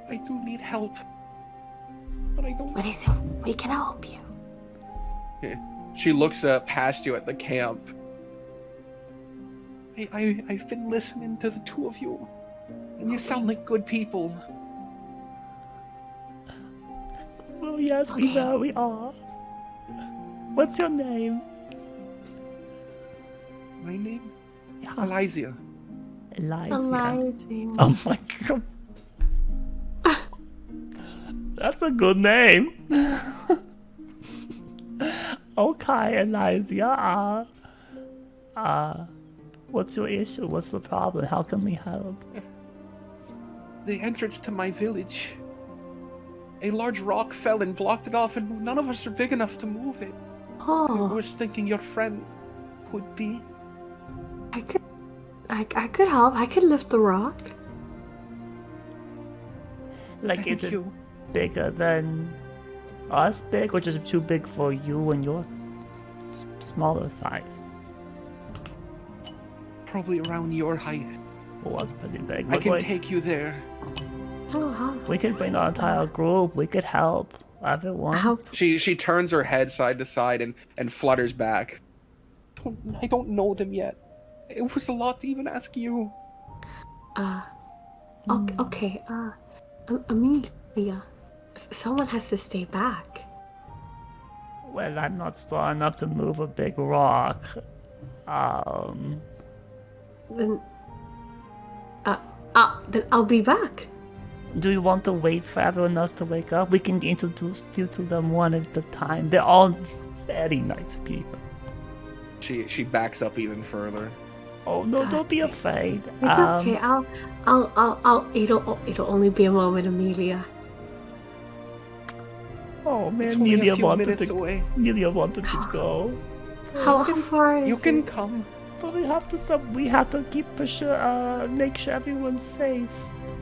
[SPEAKER 6] I do need help, but I don't.
[SPEAKER 3] What is it? We can help you.
[SPEAKER 6] She looks past you at the camp. I've been listening to the two of you, and you sound like good people.
[SPEAKER 1] Oh yes, we know we are. What's your name?
[SPEAKER 6] My name?
[SPEAKER 1] Yeah.
[SPEAKER 6] Elysia.
[SPEAKER 3] Elysia.
[SPEAKER 1] Oh my god. That's a good name. Okay, Elysia. What's your issue? What's the problem? How can we help?
[SPEAKER 6] The entrance to my village. A large rock fell and blocked it off, and none of us are big enough to move it. I
[SPEAKER 3] Oh,
[SPEAKER 6] was thinking your friend could be.
[SPEAKER 3] I could help. I could lift the rock.
[SPEAKER 1] Like,
[SPEAKER 6] Thank
[SPEAKER 1] is it
[SPEAKER 6] you.
[SPEAKER 1] bigger than us big, or just too big for you and your smaller size?
[SPEAKER 6] Probably around your height.
[SPEAKER 1] Well, that's pretty big.
[SPEAKER 6] I can take you there.
[SPEAKER 3] Oh, how?
[SPEAKER 1] We could bring our entire group. We could help everyone.
[SPEAKER 3] How?
[SPEAKER 6] She turns her head side to side and flutters back. I don't know them yet. It was a lot to even ask you.
[SPEAKER 3] Okay. Amelia, someone has to stay back.
[SPEAKER 1] Well, I'm not strong enough to move a big rock.
[SPEAKER 3] Then I'll be back.
[SPEAKER 1] Do you want to wait for everyone else to wake up? We can introduce you to them one at a time. They're all very nice people.
[SPEAKER 2] She backs up even further.
[SPEAKER 1] Oh no, don't be afraid.
[SPEAKER 3] It's okay. I'll. It'll only be a moment, Amelia.
[SPEAKER 1] Oh man,
[SPEAKER 2] It's only a
[SPEAKER 1] Amelia
[SPEAKER 2] few
[SPEAKER 1] wanted
[SPEAKER 2] minutes
[SPEAKER 1] to.
[SPEAKER 2] away.
[SPEAKER 1] Amelia wanted to go.
[SPEAKER 3] How far is
[SPEAKER 2] You can
[SPEAKER 3] it?
[SPEAKER 2] come.
[SPEAKER 1] But we have to keep make sure everyone's safe.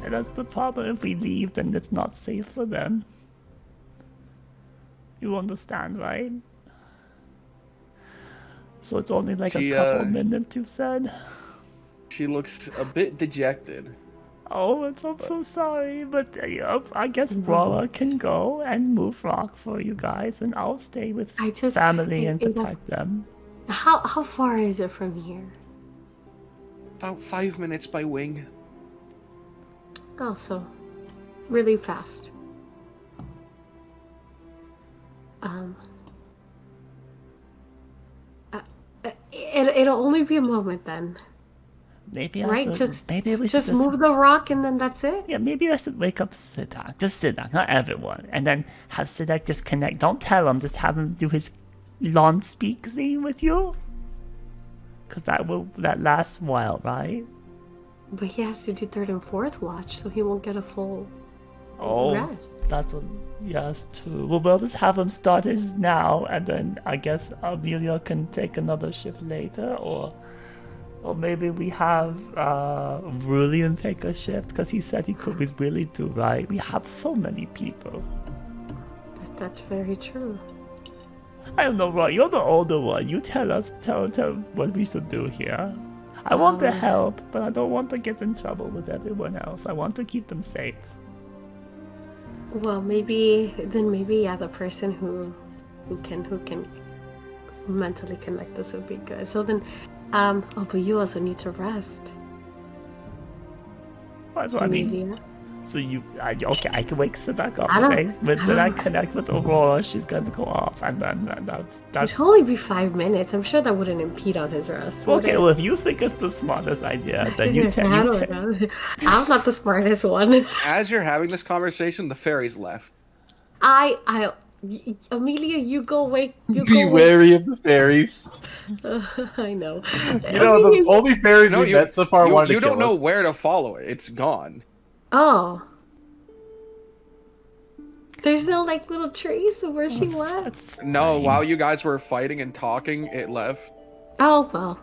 [SPEAKER 1] And that's the problem. If we leave, then it's not safe for them. You understand, right? So it's only like a couple minutes, you said?
[SPEAKER 2] She looks a bit dejected.
[SPEAKER 1] Oh, I'm so sorry, but I guess Brala can go and move rock for you guys, and I'll stay with family and protect them.
[SPEAKER 3] How far is it from here?
[SPEAKER 2] About 5 minutes by wing.
[SPEAKER 3] Oh, so really fast. It'll only be a moment then.
[SPEAKER 1] Maybe I
[SPEAKER 3] Right?
[SPEAKER 1] should. Maybe we should
[SPEAKER 3] Just move the rock and then that's it?
[SPEAKER 1] Yeah, maybe I should wake up Sidak. Just Sidak, not everyone. And then have Sidak just connect. Don't tell him, just have him do his long speak thing with you. Because that lasts a while, right?
[SPEAKER 3] But he has to do third and fourth watch, so he won't get a full rest.
[SPEAKER 1] Yes, true. Well, we'll just have him start his now, and then I guess Amelia can take another shift later, or maybe we have Rulian take a shift, because he said he could with Willie too, right? We have so many people.
[SPEAKER 3] That's very true.
[SPEAKER 1] I don't know, Roy, you're the older one. You tell what we should do here. I want to help, but I don't want to get in trouble with everyone else. I want to keep them safe.
[SPEAKER 3] Well, maybe the person who can mentally connect us would be good. So then, but you also need to rest.
[SPEAKER 1] That's what I mean.
[SPEAKER 3] Amelia.
[SPEAKER 1] So I can wake Sidak up, okay? When Sidak connect with Aurora, she's gonna go off, and then that's...
[SPEAKER 3] It'll only be 5 minutes. I'm sure that wouldn't impede on his rest.
[SPEAKER 1] Okay, well, if you think it's the smartest idea, then you tell me.
[SPEAKER 3] I'm not the smartest one.
[SPEAKER 2] As you're having this conversation, the fairies left.
[SPEAKER 3] Amelia, you go wake.
[SPEAKER 4] Be wary of the fairies.
[SPEAKER 3] I know.
[SPEAKER 4] You know, the only fairies we met so far wanted to kill us.
[SPEAKER 2] You don't know where to follow it. It's gone.
[SPEAKER 3] Oh. There's no, like, little trace of where she went?
[SPEAKER 2] No, while you guys were fighting and talking, it left.
[SPEAKER 3] Oh, well.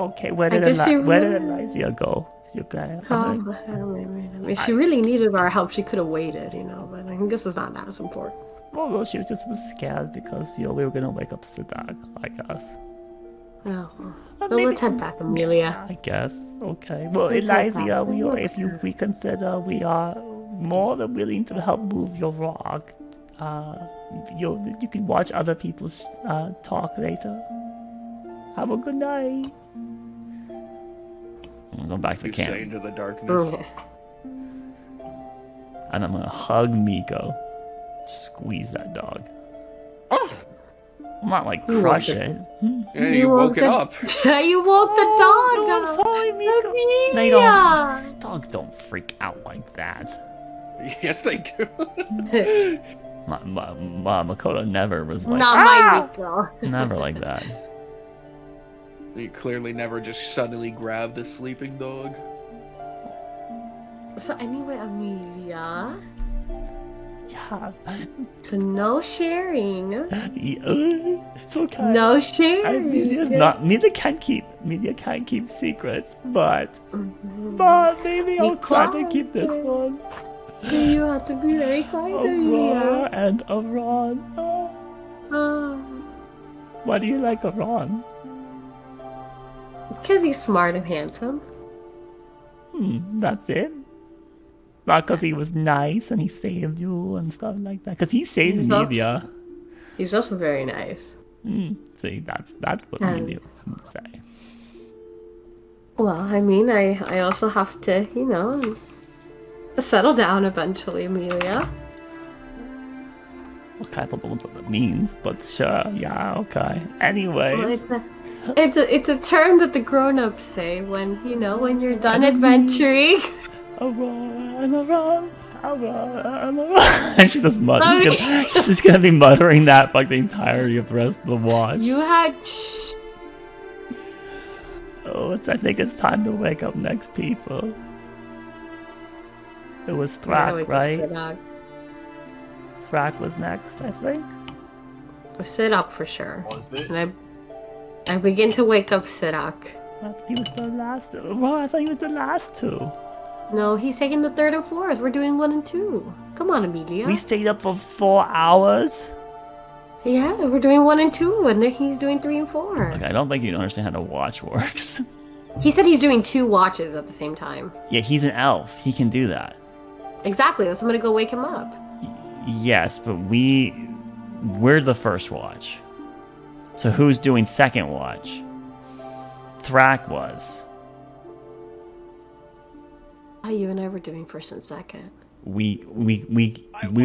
[SPEAKER 1] Okay, where did Elysia go? You guys?
[SPEAKER 3] She really needed our help. She could have waited, but I guess it's not as important.
[SPEAKER 1] Well, she just was scared because, we were gonna wake up Sidak, I guess.
[SPEAKER 3] Oh, well, let's head back, Amelia.
[SPEAKER 1] I guess. Okay. Well, Elysia, if you reconsider, we are more than willing to help move your rock. You can watch other people's talk later. Have a good night. I'm gonna go back to the camp.
[SPEAKER 2] Into the darkness.
[SPEAKER 3] Okay.
[SPEAKER 1] And I'm gonna hug Miko. Squeeze that dog.
[SPEAKER 2] Oh!
[SPEAKER 1] I'm not like crush it.
[SPEAKER 2] Yeah, you woke it up.
[SPEAKER 3] You woke the dog
[SPEAKER 1] no,
[SPEAKER 3] up.
[SPEAKER 1] I'm sorry, Miko.
[SPEAKER 3] Amelia.
[SPEAKER 1] They don't. Dogs don't freak out like that.
[SPEAKER 2] Yes, they do.
[SPEAKER 1] Makoto never was like.
[SPEAKER 3] Not my Miko.
[SPEAKER 1] Never like that.
[SPEAKER 2] You clearly never just suddenly grabbed a sleeping dog.
[SPEAKER 3] So anyway, Amelia.
[SPEAKER 1] Yeah.
[SPEAKER 3] So no sharing.
[SPEAKER 1] It's okay.
[SPEAKER 3] No sharing.
[SPEAKER 1] Media can't keep secrets, but maybe I'll try to keep this one.
[SPEAKER 3] You have to be very quiet, Amelia.
[SPEAKER 1] And Aron. Why do you like Aron?
[SPEAKER 3] Because he's smart and handsome.
[SPEAKER 1] That's it? Not because he was nice and he saved you and stuff like that. Because he saved Media.
[SPEAKER 3] He's also very nice.
[SPEAKER 1] See, that's what Media would say.
[SPEAKER 3] Well, I mean, I also have to, settle down eventually, Amelia.
[SPEAKER 1] Okay, I don't know what that means, but sure, yeah, okay. Anyway,
[SPEAKER 3] It's a term that the grown-ups say when when you're done adventuring.
[SPEAKER 1] And she's just gonna be muttering that like the entirety of the rest of the watch.
[SPEAKER 3] You had.
[SPEAKER 1] Oh, I think it's time to wake up next, people. It was Thrak, right? Thrak was next, I think.
[SPEAKER 3] Sidak for sure.
[SPEAKER 7] Was it?
[SPEAKER 3] And I begin to wake up Sidak.
[SPEAKER 1] I thought he was the last. Well, I thought he was the last two.
[SPEAKER 3] No, he's taking the third and fourth. We're doing 1 and 2. Come on, Amelia.
[SPEAKER 1] We stayed up for 4 hours.
[SPEAKER 3] Yeah, we're doing 1 and 2, and then he's doing 3 and 4.
[SPEAKER 1] Okay, I don't think you understand how the watch works.
[SPEAKER 3] He said he's doing 2 watches at the same time.
[SPEAKER 1] Yeah, he's an elf. He can do that.
[SPEAKER 3] Exactly. So I'm gonna go wake him up.
[SPEAKER 1] Yes, but we're the first watch. So who's doing second watch? Thrak was.
[SPEAKER 3] Oh, you and I were doing first and second.
[SPEAKER 1] We'd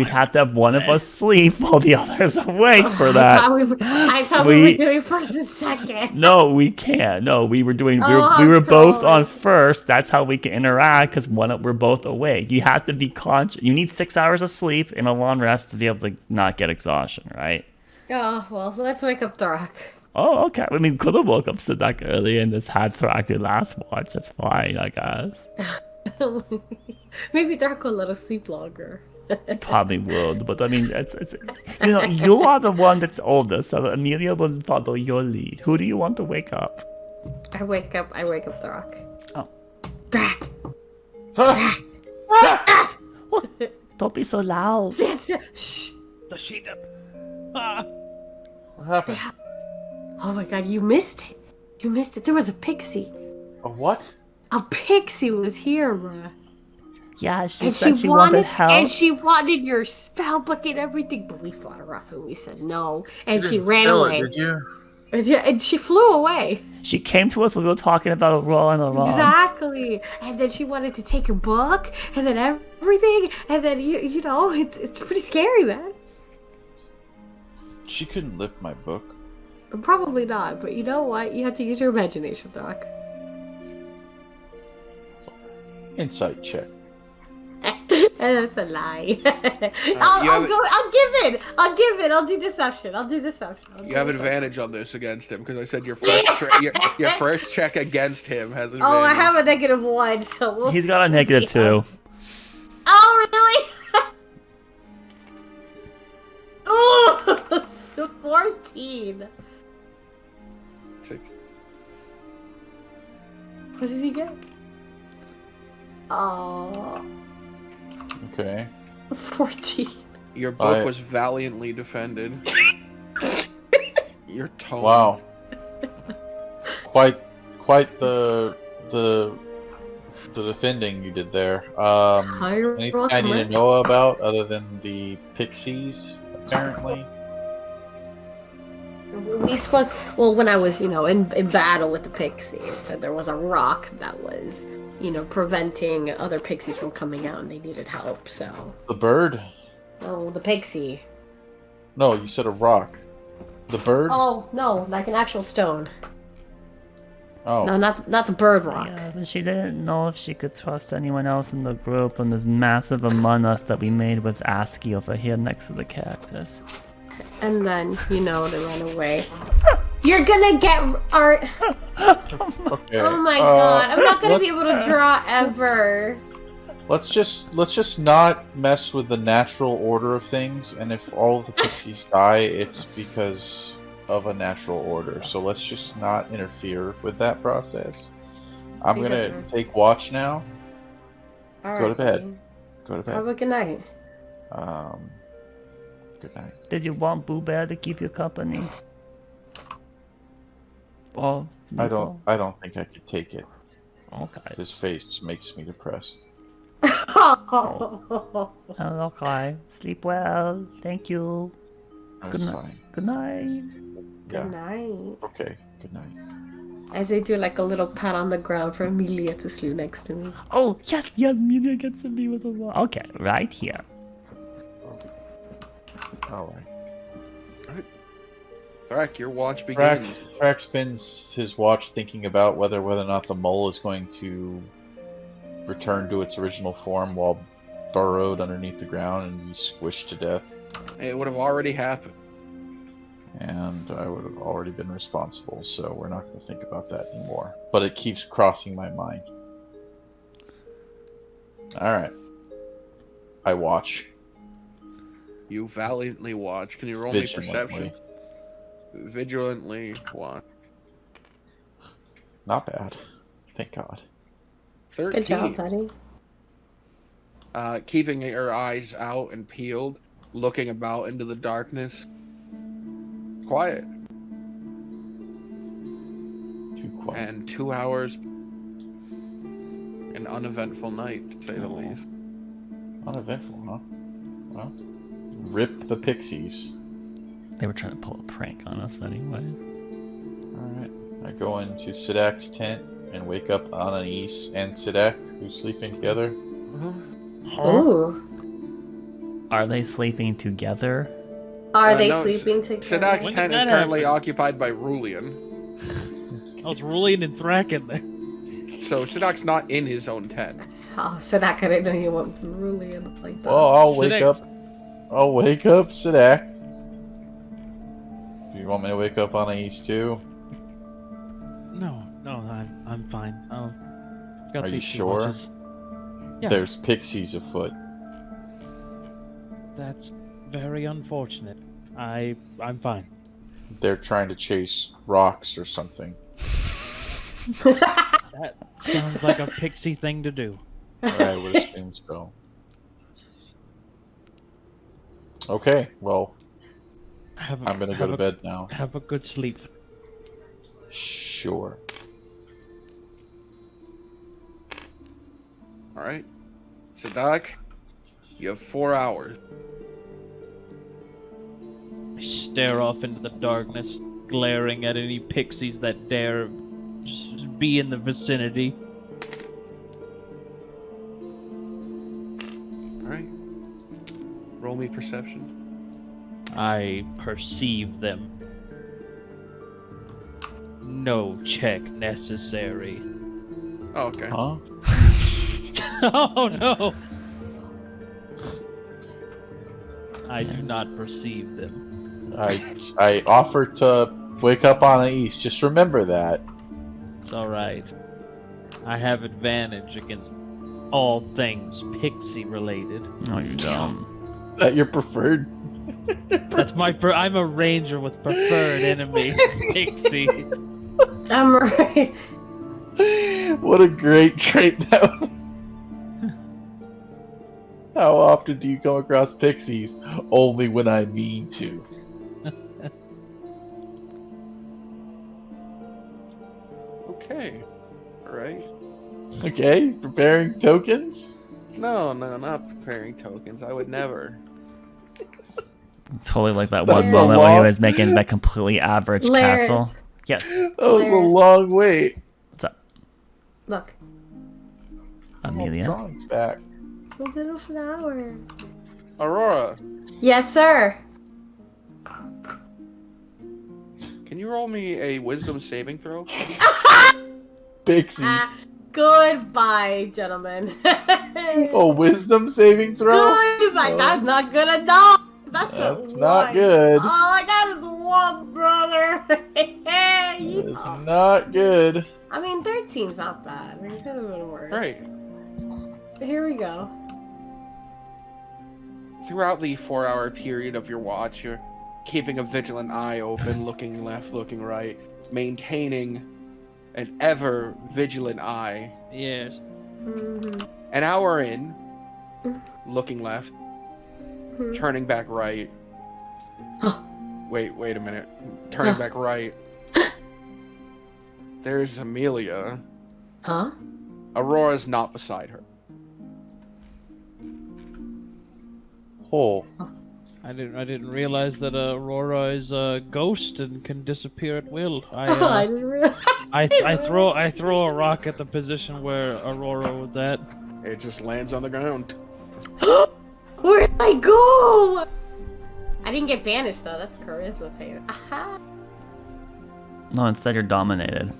[SPEAKER 1] have to have one of us sleep while the other's awake for that.
[SPEAKER 3] I thought we were doing first and second.
[SPEAKER 1] No, we can't. No, we were doing.
[SPEAKER 3] Oh,
[SPEAKER 1] we were both on first. That's how we can interact because we're both awake. You have to be conscious. You need 6 hours of sleep and a long rest to be able to not get exhaustion, right?
[SPEAKER 3] Oh well, let's wake up Thrak.
[SPEAKER 1] Oh, okay. I mean, we could have woke up Sidak early and just had Thrak do last watch. That's fine, I guess.
[SPEAKER 3] Maybe Thrak will let us sleep longer.
[SPEAKER 1] Probably would, but I mean, it's you are the one that's older, so Amelia will follow your lead. Who do you want to wake up?
[SPEAKER 3] I wake up Thrak.
[SPEAKER 1] Oh.
[SPEAKER 3] Thrak!
[SPEAKER 1] Don't be so loud.
[SPEAKER 3] Shh!
[SPEAKER 4] What happened?
[SPEAKER 3] Oh my god, you missed it. You missed it. There was a pixie.
[SPEAKER 4] A what?
[SPEAKER 3] A pixie was here, bruh.
[SPEAKER 1] Yeah, she said she wanted help.
[SPEAKER 3] And she wanted your spell book and everything, but we fought her off and we said no. And she ran away.
[SPEAKER 7] Did you?
[SPEAKER 3] And she flew away.
[SPEAKER 1] She came to us when we were talking about a roll and a wrong.
[SPEAKER 3] Exactly. And then she wanted to take your book and then everything. And then, you know, it's pretty scary, man.
[SPEAKER 4] She couldn't lift my book.
[SPEAKER 3] Probably not, but you know what? You have to use your imagination, Doc.
[SPEAKER 4] Insight check.
[SPEAKER 3] That's a lie. I'll give it. I'll do deception.
[SPEAKER 2] You have advantage on this against him because I said your first check against him has advantage.
[SPEAKER 3] Oh, I have a -1, so we'll
[SPEAKER 1] He's got a -2.
[SPEAKER 3] Oh, really? Ooh, 14.
[SPEAKER 2] 6.
[SPEAKER 3] What did he get? Oh.
[SPEAKER 4] Okay.
[SPEAKER 3] 14.
[SPEAKER 2] Your book was valiantly defended. Your tone.
[SPEAKER 4] Wow. Quite the defending you did there. Anything I need to know about other than the pixies, apparently?
[SPEAKER 3] We spoke, well, when I was, in battle with the pixie, it said there was a rock that was, preventing other pixies from coming out and they needed help, so.
[SPEAKER 4] The bird?
[SPEAKER 3] Oh, the pixie.
[SPEAKER 4] No, you said a rock. The bird?
[SPEAKER 3] Oh, no, like an actual stone.
[SPEAKER 4] Oh.
[SPEAKER 3] No, not the bird rock.
[SPEAKER 1] Yeah, but she didn't know if she could trust anyone else in the group on this massive Among Us that we made with ASCII over here next to the cactus.
[SPEAKER 3] And then, they ran away. You're gonna get art.
[SPEAKER 4] Okay.
[SPEAKER 3] Oh my god, I'm not gonna be able to draw ever.
[SPEAKER 4] Let's just not mess with the natural order of things, and if all of the pixies die, it's because of a natural order. So let's just not interfere with that process. I'm gonna take watch now.
[SPEAKER 3] All
[SPEAKER 4] Go
[SPEAKER 3] right,
[SPEAKER 4] to bed.
[SPEAKER 3] then.
[SPEAKER 4] Go to bed.
[SPEAKER 3] Have a good night.
[SPEAKER 4] Good night.
[SPEAKER 1] Did you want Boo Bear to keep you company? Oh,
[SPEAKER 4] I don't think I could take it.
[SPEAKER 1] Okay.
[SPEAKER 4] His face makes me depressed.
[SPEAKER 1] Oh, okay. Sleep well. Thank you.
[SPEAKER 4] That's fine.
[SPEAKER 1] Good night.
[SPEAKER 3] Good night.
[SPEAKER 4] Okay. Good night.
[SPEAKER 3] As they do like a little pat on the ground for Amelia to sleep next to me.
[SPEAKER 1] Oh, yes, Amelia gets to be with a wall. Okay, right here.
[SPEAKER 4] All right.
[SPEAKER 2] Thrak, your watch begins.
[SPEAKER 4] Thrak spends his watch thinking about whether or not the mole is going to return to its original form while burrowed underneath the ground and be squished to death.
[SPEAKER 2] It would have already happened.
[SPEAKER 4] And I would have already been responsible, so we're not going to think about that anymore. But it keeps crossing my mind. Alright. I watch.
[SPEAKER 2] You valiantly watch. Can you roll me
[SPEAKER 4] Vigilantly.
[SPEAKER 2] perception? Vigilantly watch.
[SPEAKER 4] Not bad. Thank God.
[SPEAKER 2] 13.
[SPEAKER 3] Good job, buddy.
[SPEAKER 2] Keeping your eyes out and peeled, looking about into the darkness. Quiet.
[SPEAKER 4] Too quiet.
[SPEAKER 2] And 2 hours. An uneventful night, to say the least.
[SPEAKER 4] Uneventful, huh? Well, rip the pixies.
[SPEAKER 1] They were trying to pull a prank on us anyways.
[SPEAKER 4] Alright. I go into Sidak's tent and wake up Anais and Sidak, who's sleeping together.
[SPEAKER 3] Ooh.
[SPEAKER 1] Are they sleeping together?
[SPEAKER 3] Are they
[SPEAKER 2] no,
[SPEAKER 3] sleeping together?
[SPEAKER 2] Sidak's
[SPEAKER 5] When
[SPEAKER 2] tent
[SPEAKER 5] did
[SPEAKER 2] is
[SPEAKER 5] that
[SPEAKER 2] currently
[SPEAKER 5] happen?
[SPEAKER 2] occupied by Rulian.
[SPEAKER 5] I was Rulian and Thrak in there.
[SPEAKER 2] So Sidak's not in his own tent.
[SPEAKER 3] Oh, so that I didn't know you want really in the plate.
[SPEAKER 4] Well, I'll wake
[SPEAKER 5] Sidak.
[SPEAKER 4] up. I'll wake up Sidak. Do you want me to wake up Anais too?
[SPEAKER 5] No, I'm fine. Got
[SPEAKER 4] Are you
[SPEAKER 5] these two
[SPEAKER 4] sure?
[SPEAKER 5] watches. Yeah.
[SPEAKER 4] There's pixies afoot.
[SPEAKER 5] That's very unfortunate. I'm fine.
[SPEAKER 4] They're trying to chase rocks or something.
[SPEAKER 5] That sounds like a pixie thing to do.
[SPEAKER 4] I would assume so. Okay, well, I'm gonna go to bed now.
[SPEAKER 5] Have a good sleep.
[SPEAKER 4] Sure.
[SPEAKER 2] Alright. Sidak, you have 4 hours.
[SPEAKER 5] I stare off into the darkness, glaring at any pixies that dare just be in the vicinity.
[SPEAKER 2] Alright. Roll me perception.
[SPEAKER 5] I perceive them. No check necessary.
[SPEAKER 2] Oh, okay.
[SPEAKER 4] Huh?
[SPEAKER 5] Oh no! I do not perceive them.
[SPEAKER 4] I offered to wake up Anais. Just remember that.
[SPEAKER 5] It's alright. I have advantage against all things pixie related.
[SPEAKER 1] Oh, you dumb.
[SPEAKER 4] Is that your preferred?
[SPEAKER 5] That's I'm a ranger with preferred enemy, pixie.
[SPEAKER 3] I'm right.
[SPEAKER 4] What a great trait that was. How often do you come across pixies? Only when I mean to.
[SPEAKER 2] Okay. Alright.
[SPEAKER 4] Okay, preparing tokens?
[SPEAKER 2] No, not preparing tokens. I would never.
[SPEAKER 1] Totally like that
[SPEAKER 4] That's
[SPEAKER 1] one
[SPEAKER 4] a
[SPEAKER 1] moment where he
[SPEAKER 4] lot.
[SPEAKER 1] was making that completely average
[SPEAKER 3] Laris.
[SPEAKER 1] castle. Yes.
[SPEAKER 4] That was a
[SPEAKER 3] Hilarious.
[SPEAKER 4] long wait.
[SPEAKER 1] What's up,
[SPEAKER 3] Look,
[SPEAKER 1] Amelia?
[SPEAKER 4] Drawing's back.
[SPEAKER 3] was it a flower?
[SPEAKER 2] Aurora,
[SPEAKER 3] Yes, sir.
[SPEAKER 2] can you roll me a wisdom saving throw?
[SPEAKER 4] Pixie.
[SPEAKER 3] Goodbye, gentlemen.
[SPEAKER 4] Oh, wisdom saving throw?
[SPEAKER 3] Goodbye. That's not good at all. That's
[SPEAKER 4] not good.
[SPEAKER 3] All I got is one, brother.
[SPEAKER 4] It's not good.
[SPEAKER 3] I mean, 13's not bad. It could have been worse.
[SPEAKER 2] Right.
[SPEAKER 3] But here we go.
[SPEAKER 2] Throughout the 4-hour period of your watch, you're keeping a vigilant eye open, looking left, looking right, maintaining an ever vigilant eye.
[SPEAKER 5] Yes.
[SPEAKER 3] Mm-hmm.
[SPEAKER 2] An hour in, looking left, turning back right. Wait a minute. Turning back right. There's Amelia.
[SPEAKER 3] Huh?
[SPEAKER 2] Aurora's not beside her.
[SPEAKER 4] Oh,
[SPEAKER 5] I didn't realize that Aurora is a ghost and can disappear at will.
[SPEAKER 3] I
[SPEAKER 5] I
[SPEAKER 3] didn't realize.
[SPEAKER 5] I throw a rock at the position where Aurora was at.
[SPEAKER 2] It just lands on the ground.
[SPEAKER 3] Where'd I go? I didn't get banished though. That's charisma saying. Aha.
[SPEAKER 1] No, instead you're dominated.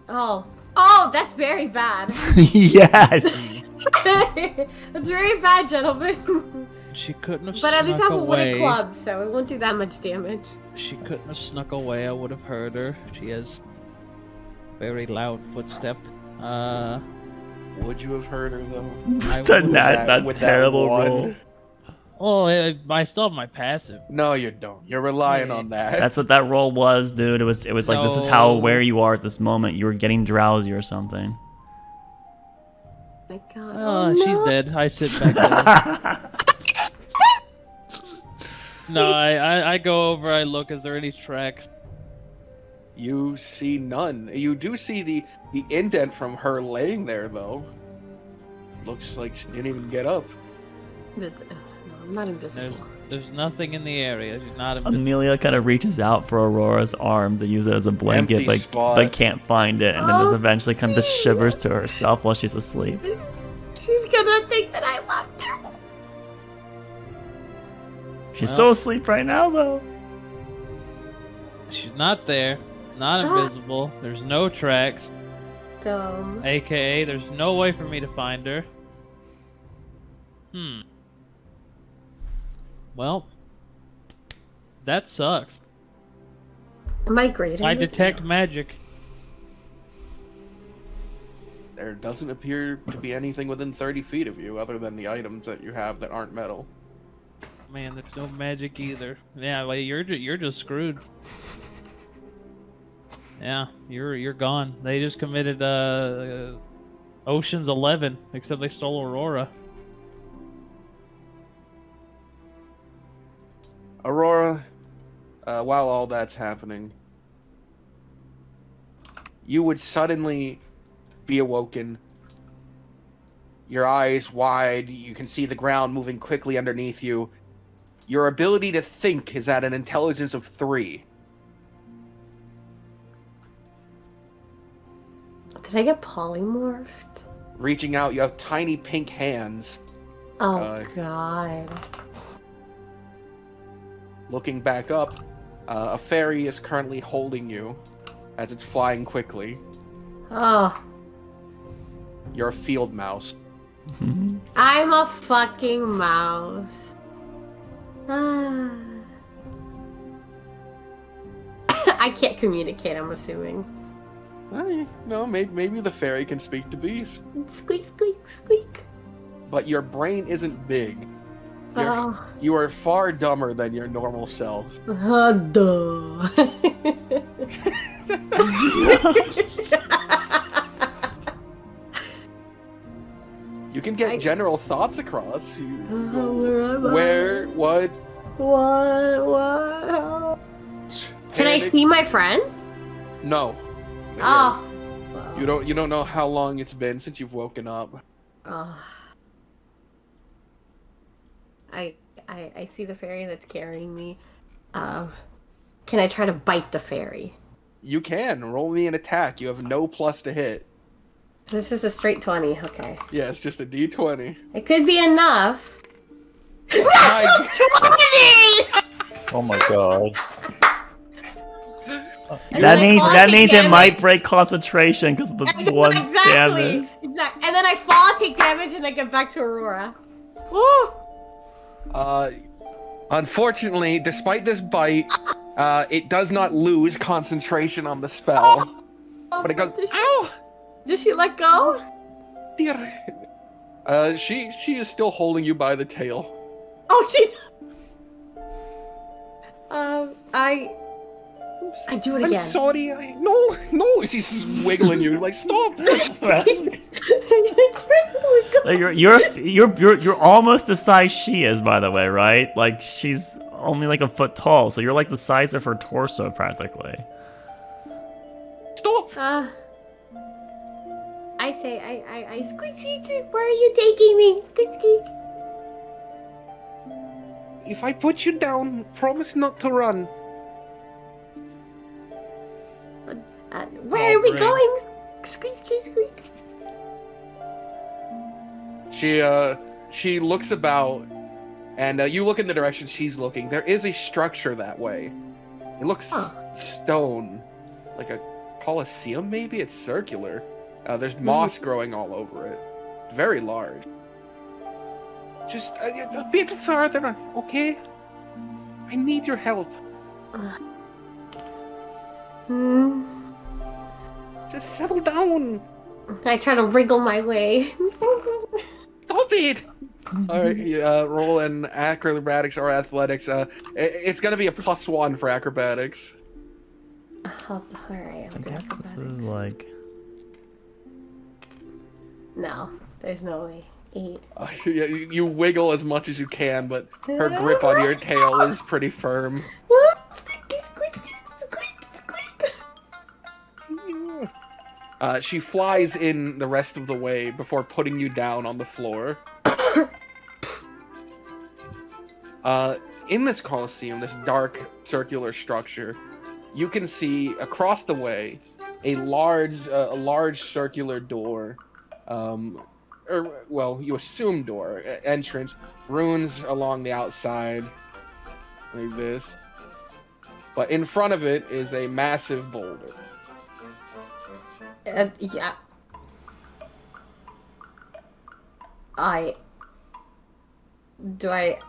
[SPEAKER 3] Oh. Oh, that's very bad.
[SPEAKER 1] Yes!
[SPEAKER 3] That's very bad, gentlemen.
[SPEAKER 5] She couldn't have
[SPEAKER 3] But at least I
[SPEAKER 5] snuck
[SPEAKER 3] have a wooden
[SPEAKER 5] away.
[SPEAKER 3] club, so it won't do that much damage.
[SPEAKER 5] She couldn't have snuck away. I would have heard her. She has very loud footstep.
[SPEAKER 2] Would you have heard her though?
[SPEAKER 5] I
[SPEAKER 1] That,
[SPEAKER 5] would-
[SPEAKER 1] that
[SPEAKER 2] with that
[SPEAKER 1] terrible
[SPEAKER 2] one?
[SPEAKER 1] roll.
[SPEAKER 5] Oh, I still have my passive.
[SPEAKER 2] No, you don't. You're relying
[SPEAKER 5] Yeah.
[SPEAKER 2] on that.
[SPEAKER 1] That's what that roll was, dude. It was like, this is how
[SPEAKER 5] No.
[SPEAKER 1] aware you are at this moment. You were getting drowsy or something.
[SPEAKER 3] My God.
[SPEAKER 5] Oh, she's dead. I sit back there. No, I go over. I look. Is there any tracks?
[SPEAKER 2] You see none. You do see the indent from her laying there, though. Looks like she didn't even get up.
[SPEAKER 3] No, I'm not invisible.
[SPEAKER 5] There's nothing in the area. She's not invisible.
[SPEAKER 1] Amelia kind of reaches out for Aurora's arm to use it as a blanket,
[SPEAKER 2] Empty spot.
[SPEAKER 1] but can't find it, and then just
[SPEAKER 3] Oh,
[SPEAKER 1] eventually kind of just shivers to herself while she's asleep.
[SPEAKER 3] She's gonna think that I left her.
[SPEAKER 1] She's
[SPEAKER 5] Well.
[SPEAKER 1] still asleep right now, though.
[SPEAKER 5] She's not there. Not invisible. There's no tracks.
[SPEAKER 3] Dumb.
[SPEAKER 5] AKA, there's no way for me to find her. Well, that sucks.
[SPEAKER 3] Am I great at
[SPEAKER 5] I
[SPEAKER 3] this?
[SPEAKER 5] detect magic.
[SPEAKER 2] There doesn't appear to be anything within 30 feet of you other than the items that you have that aren't metal.
[SPEAKER 5] Man, there's no magic either. Yeah, well, you're just screwed. Yeah, you're gone. They just committed Ocean's 11, except they stole Aurora.
[SPEAKER 2] Aurora, while all that's happening, you would suddenly be awoken. Your eyes wide, you can see the ground moving quickly underneath you. Your ability to think is at an intelligence of 3.
[SPEAKER 3] Did I get polymorphed?
[SPEAKER 2] Reaching out, you have tiny pink hands.
[SPEAKER 3] Oh, God.
[SPEAKER 2] Looking back up, a fairy is currently holding you as it's flying quickly.
[SPEAKER 3] Oh.
[SPEAKER 2] You're a field mouse.
[SPEAKER 3] I'm a fucking mouse. I can't communicate, I'm assuming.
[SPEAKER 2] No, maybe the fairy can speak to bees.
[SPEAKER 3] Squeak, squeak, squeak.
[SPEAKER 2] But your brain isn't big.
[SPEAKER 3] Oh.
[SPEAKER 2] You are far dumber than your normal self.
[SPEAKER 3] Duh.
[SPEAKER 2] You can get general thoughts across.
[SPEAKER 3] Where am I?
[SPEAKER 2] Where? What?
[SPEAKER 3] What? Can I
[SPEAKER 2] Panic?
[SPEAKER 3] see my friends?
[SPEAKER 2] No.
[SPEAKER 3] Oh.
[SPEAKER 2] You don't know how long it's been since you've woken up.
[SPEAKER 3] Oh. I see the fairy that's carrying me. Can I try to bite the fairy?
[SPEAKER 2] You can. Roll me an attack. You have no plus to hit.
[SPEAKER 3] This is a straight 20, okay.
[SPEAKER 2] Yeah, it's just a d20.
[SPEAKER 3] It could be enough.
[SPEAKER 2] My-
[SPEAKER 3] 20!
[SPEAKER 4] Oh my god.
[SPEAKER 1] That means it
[SPEAKER 3] damage.
[SPEAKER 1] might break concentration because of the one damage.
[SPEAKER 3] Exactly. And then I fall, take damage, and I get back to Aurora. Woo!
[SPEAKER 2] Unfortunately, despite this bite, it does not lose concentration on the spell. But it goes, ow!
[SPEAKER 3] Did she let go?
[SPEAKER 2] Dear. She is still holding you by the tail.
[SPEAKER 3] Oh, jeez. I do it again.
[SPEAKER 2] I'm sorry. No. She's just wiggling you like stop.
[SPEAKER 1] Like, you're almost the size she is, by the way, right? Like she's only like a foot tall, so you're like the size of her torso practically.
[SPEAKER 2] Stop.
[SPEAKER 3] I say, I squeak, squeak, where are you taking me? Squeak, squeak.
[SPEAKER 2] If I put you down, promise not to run.
[SPEAKER 3] Where are we going? Squeak, squeak, squeak.
[SPEAKER 2] She looks about, and you look in the direction she's looking. There is a structure that way. It looks stone. like a coliseum, maybe? It's circular. There's moss growing all over it. Very large. Just a bit further, okay? I need your help. Just settle down.
[SPEAKER 3] I try to wriggle my way.
[SPEAKER 2] Stop it! Alright, roll an acrobatics or athletics. It's gonna be a +1 for acrobatics.
[SPEAKER 3] Alright,
[SPEAKER 1] I guess this is like...
[SPEAKER 3] No, there's no way. 8.
[SPEAKER 2] You wiggle as much as you can, but her grip on your tail is pretty firm. She flies in the rest of the way before putting you down on the floor. In this coliseum, this dark circular structure, you can see across the way a large circular door, you assume door, entrance, runes along the outside, like this. But in front of it is a massive boulder.
[SPEAKER 3] Yeah. I
[SPEAKER 2] You're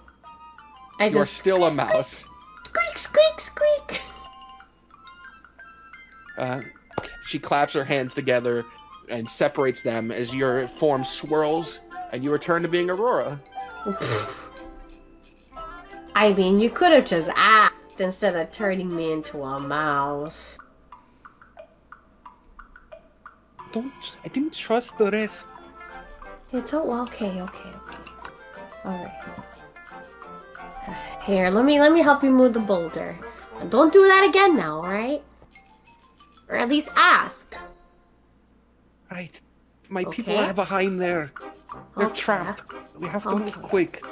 [SPEAKER 3] just
[SPEAKER 2] still a mouse.
[SPEAKER 3] squeak, squeak, squeak.
[SPEAKER 2] She claps her hands together and separates them as your form swirls and you return to being Aurora.
[SPEAKER 3] I mean, you could have just asked instead of turning me into a mouse.
[SPEAKER 2] I didn't trust the rest.
[SPEAKER 3] It's okay. Alright. Here, let me help you move the boulder. And don't do that again now, alright? Or at least ask.
[SPEAKER 2] Right. My people
[SPEAKER 3] Okay.
[SPEAKER 2] are behind there. They're
[SPEAKER 3] Okay.
[SPEAKER 2] trapped. We have to move
[SPEAKER 3] Okay.
[SPEAKER 2] quick.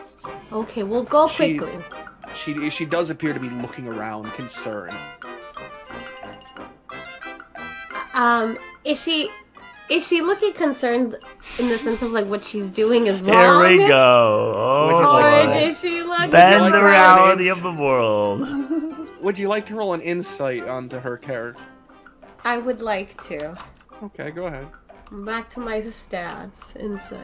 [SPEAKER 3] Okay, we'll go
[SPEAKER 2] She-
[SPEAKER 3] quickly.
[SPEAKER 2] She does appear to be looking around, concerned.
[SPEAKER 3] Is she looking concerned in the sense of like what she's doing is
[SPEAKER 1] Here
[SPEAKER 3] wrong?
[SPEAKER 1] we go.
[SPEAKER 2] Would you
[SPEAKER 1] Oh,
[SPEAKER 2] like
[SPEAKER 3] Or
[SPEAKER 2] to-
[SPEAKER 3] is she looking
[SPEAKER 1] bend
[SPEAKER 2] like
[SPEAKER 1] the
[SPEAKER 2] to roll
[SPEAKER 1] reality
[SPEAKER 2] ins?
[SPEAKER 1] of the world.
[SPEAKER 2] Would you like to roll an insight onto her character?
[SPEAKER 3] I would like to.
[SPEAKER 2] Okay, go ahead.
[SPEAKER 3] Back to my stats. Insight.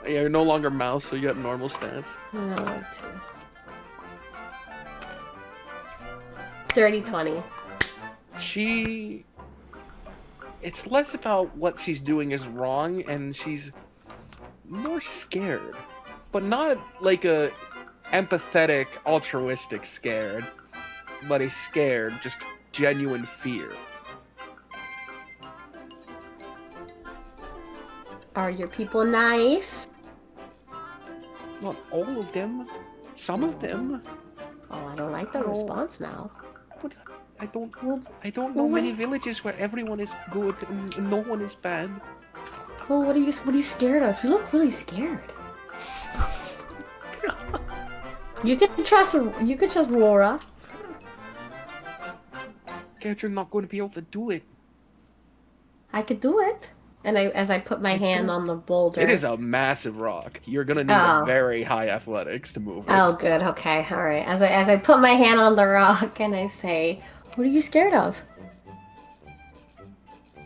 [SPEAKER 2] Yeah, you're no longer mouse, so you got normal stats.
[SPEAKER 3] I would like to. 30-20.
[SPEAKER 2] It's less about what she's doing is wrong, and she's more scared. But not like a empathetic, altruistic scared, but a scared, just genuine fear.
[SPEAKER 3] Are your people nice?
[SPEAKER 2] Not all of them. Some of them.
[SPEAKER 3] Oh, I don't like the response now.
[SPEAKER 2] But I don't know many villages where everyone is good and no one is bad.
[SPEAKER 3] Oh, what are you scared of? You look really scared. You can trust Rora.
[SPEAKER 2] Scared you're not going to be able to do it.
[SPEAKER 3] I could do it. And as I put my hand on the boulder.
[SPEAKER 2] It is a massive rock. You're gonna need
[SPEAKER 3] Oh.
[SPEAKER 2] a very high athletics to move it.
[SPEAKER 3] Oh, good. Okay. All right. As I put my hand on the rock and I say, "What are you scared of?"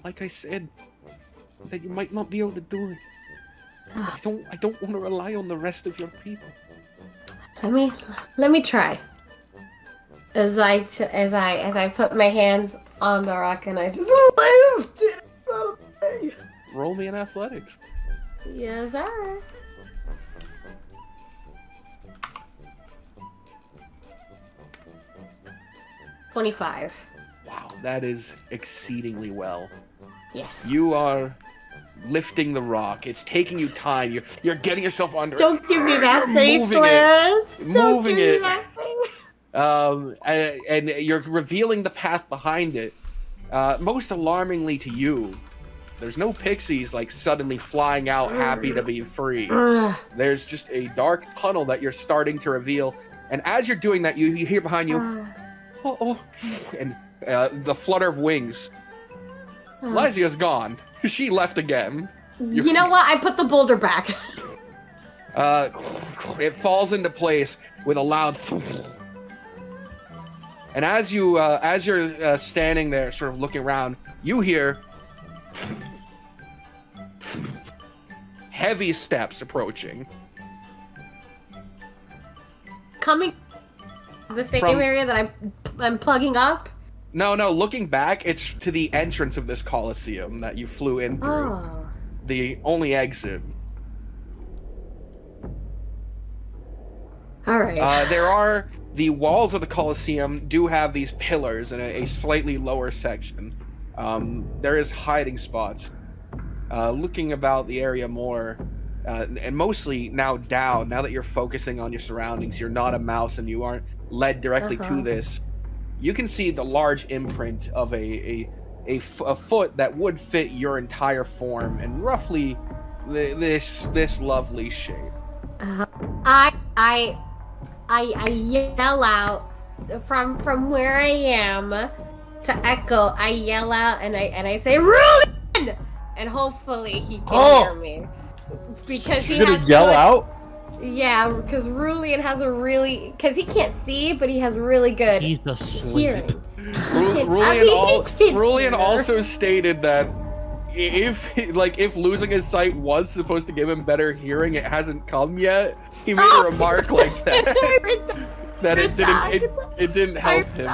[SPEAKER 2] Like I said, that you might not be able to do it. I don't want to rely on the rest of your people.
[SPEAKER 3] Let me try. As I put my hands on the rock and I just lift it out of the way.
[SPEAKER 2] Roll me in athletics.
[SPEAKER 3] Yes, sir. $25.
[SPEAKER 2] Wow, that is exceedingly well.
[SPEAKER 3] Yes.
[SPEAKER 2] You are lifting the rock. It's taking you time. You're getting yourself under.
[SPEAKER 3] Don't give me that face,
[SPEAKER 2] Moving it.
[SPEAKER 3] Liz. Don't
[SPEAKER 2] Moving
[SPEAKER 3] give me
[SPEAKER 2] it.
[SPEAKER 3] that face.
[SPEAKER 2] And you're revealing the path behind it. Most alarmingly to you, there's no pixies like suddenly flying out happy to be free.
[SPEAKER 3] Ugh.
[SPEAKER 2] There's just a dark tunnel that you're starting to reveal. And as you're doing that, you hear behind you, and the flutter of wings. Lysia's gone. She left again.
[SPEAKER 3] You know what? I put the boulder back.
[SPEAKER 2] It falls into place with a loud And as you're standing there, sort of looking around, you hear heavy steps approaching.
[SPEAKER 3] Coming the same
[SPEAKER 2] From-
[SPEAKER 3] area that I'm plugging up.
[SPEAKER 2] No, looking back, it's to the entrance of this Colosseum that you flew in through.
[SPEAKER 3] Oh.
[SPEAKER 2] The only exit.
[SPEAKER 3] All right.
[SPEAKER 2] There are the walls of the Colosseum do have these pillars in a slightly lower section. There is hiding spots. Looking about the area more, and mostly now that you're focusing on your surroundings, you're not a mouse and you aren't led directly to this. You can see the large imprint of a foot that would fit your entire form and roughly this lovely shape.
[SPEAKER 3] I yell out from where I am to Echo. I yell out and I say, "Ruin!" And hopefully he can hear me because
[SPEAKER 4] You're gonna yell out?
[SPEAKER 3] Yeah, because Rulian has because he can't see, but he has really good
[SPEAKER 5] He's asleep.
[SPEAKER 3] hearing.
[SPEAKER 2] Rulian also stated that if losing his sight was supposed to give him better hearing, it hasn't come yet. He made a remark like that. That it didn't help him.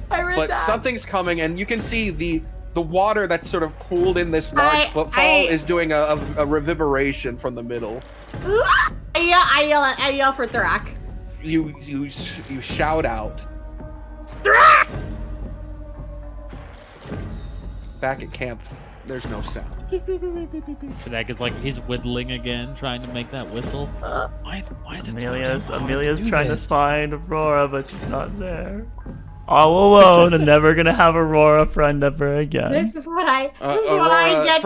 [SPEAKER 2] But something's coming, and you can see the water that's sort of pooled in this large footfall is doing a reverberation from the middle.
[SPEAKER 3] I yell for Thrak.
[SPEAKER 2] You shout out.
[SPEAKER 3] Thrak!
[SPEAKER 2] Back at camp, there's no sound.
[SPEAKER 5] Sadak is like he's whittling again, trying to make that whistle. Why is it?
[SPEAKER 1] Amelia's trying to find Aurora, but she's not there. All alone and never gonna have Aurora friend ever again.
[SPEAKER 3] This is what I
[SPEAKER 2] Aurora,
[SPEAKER 3] get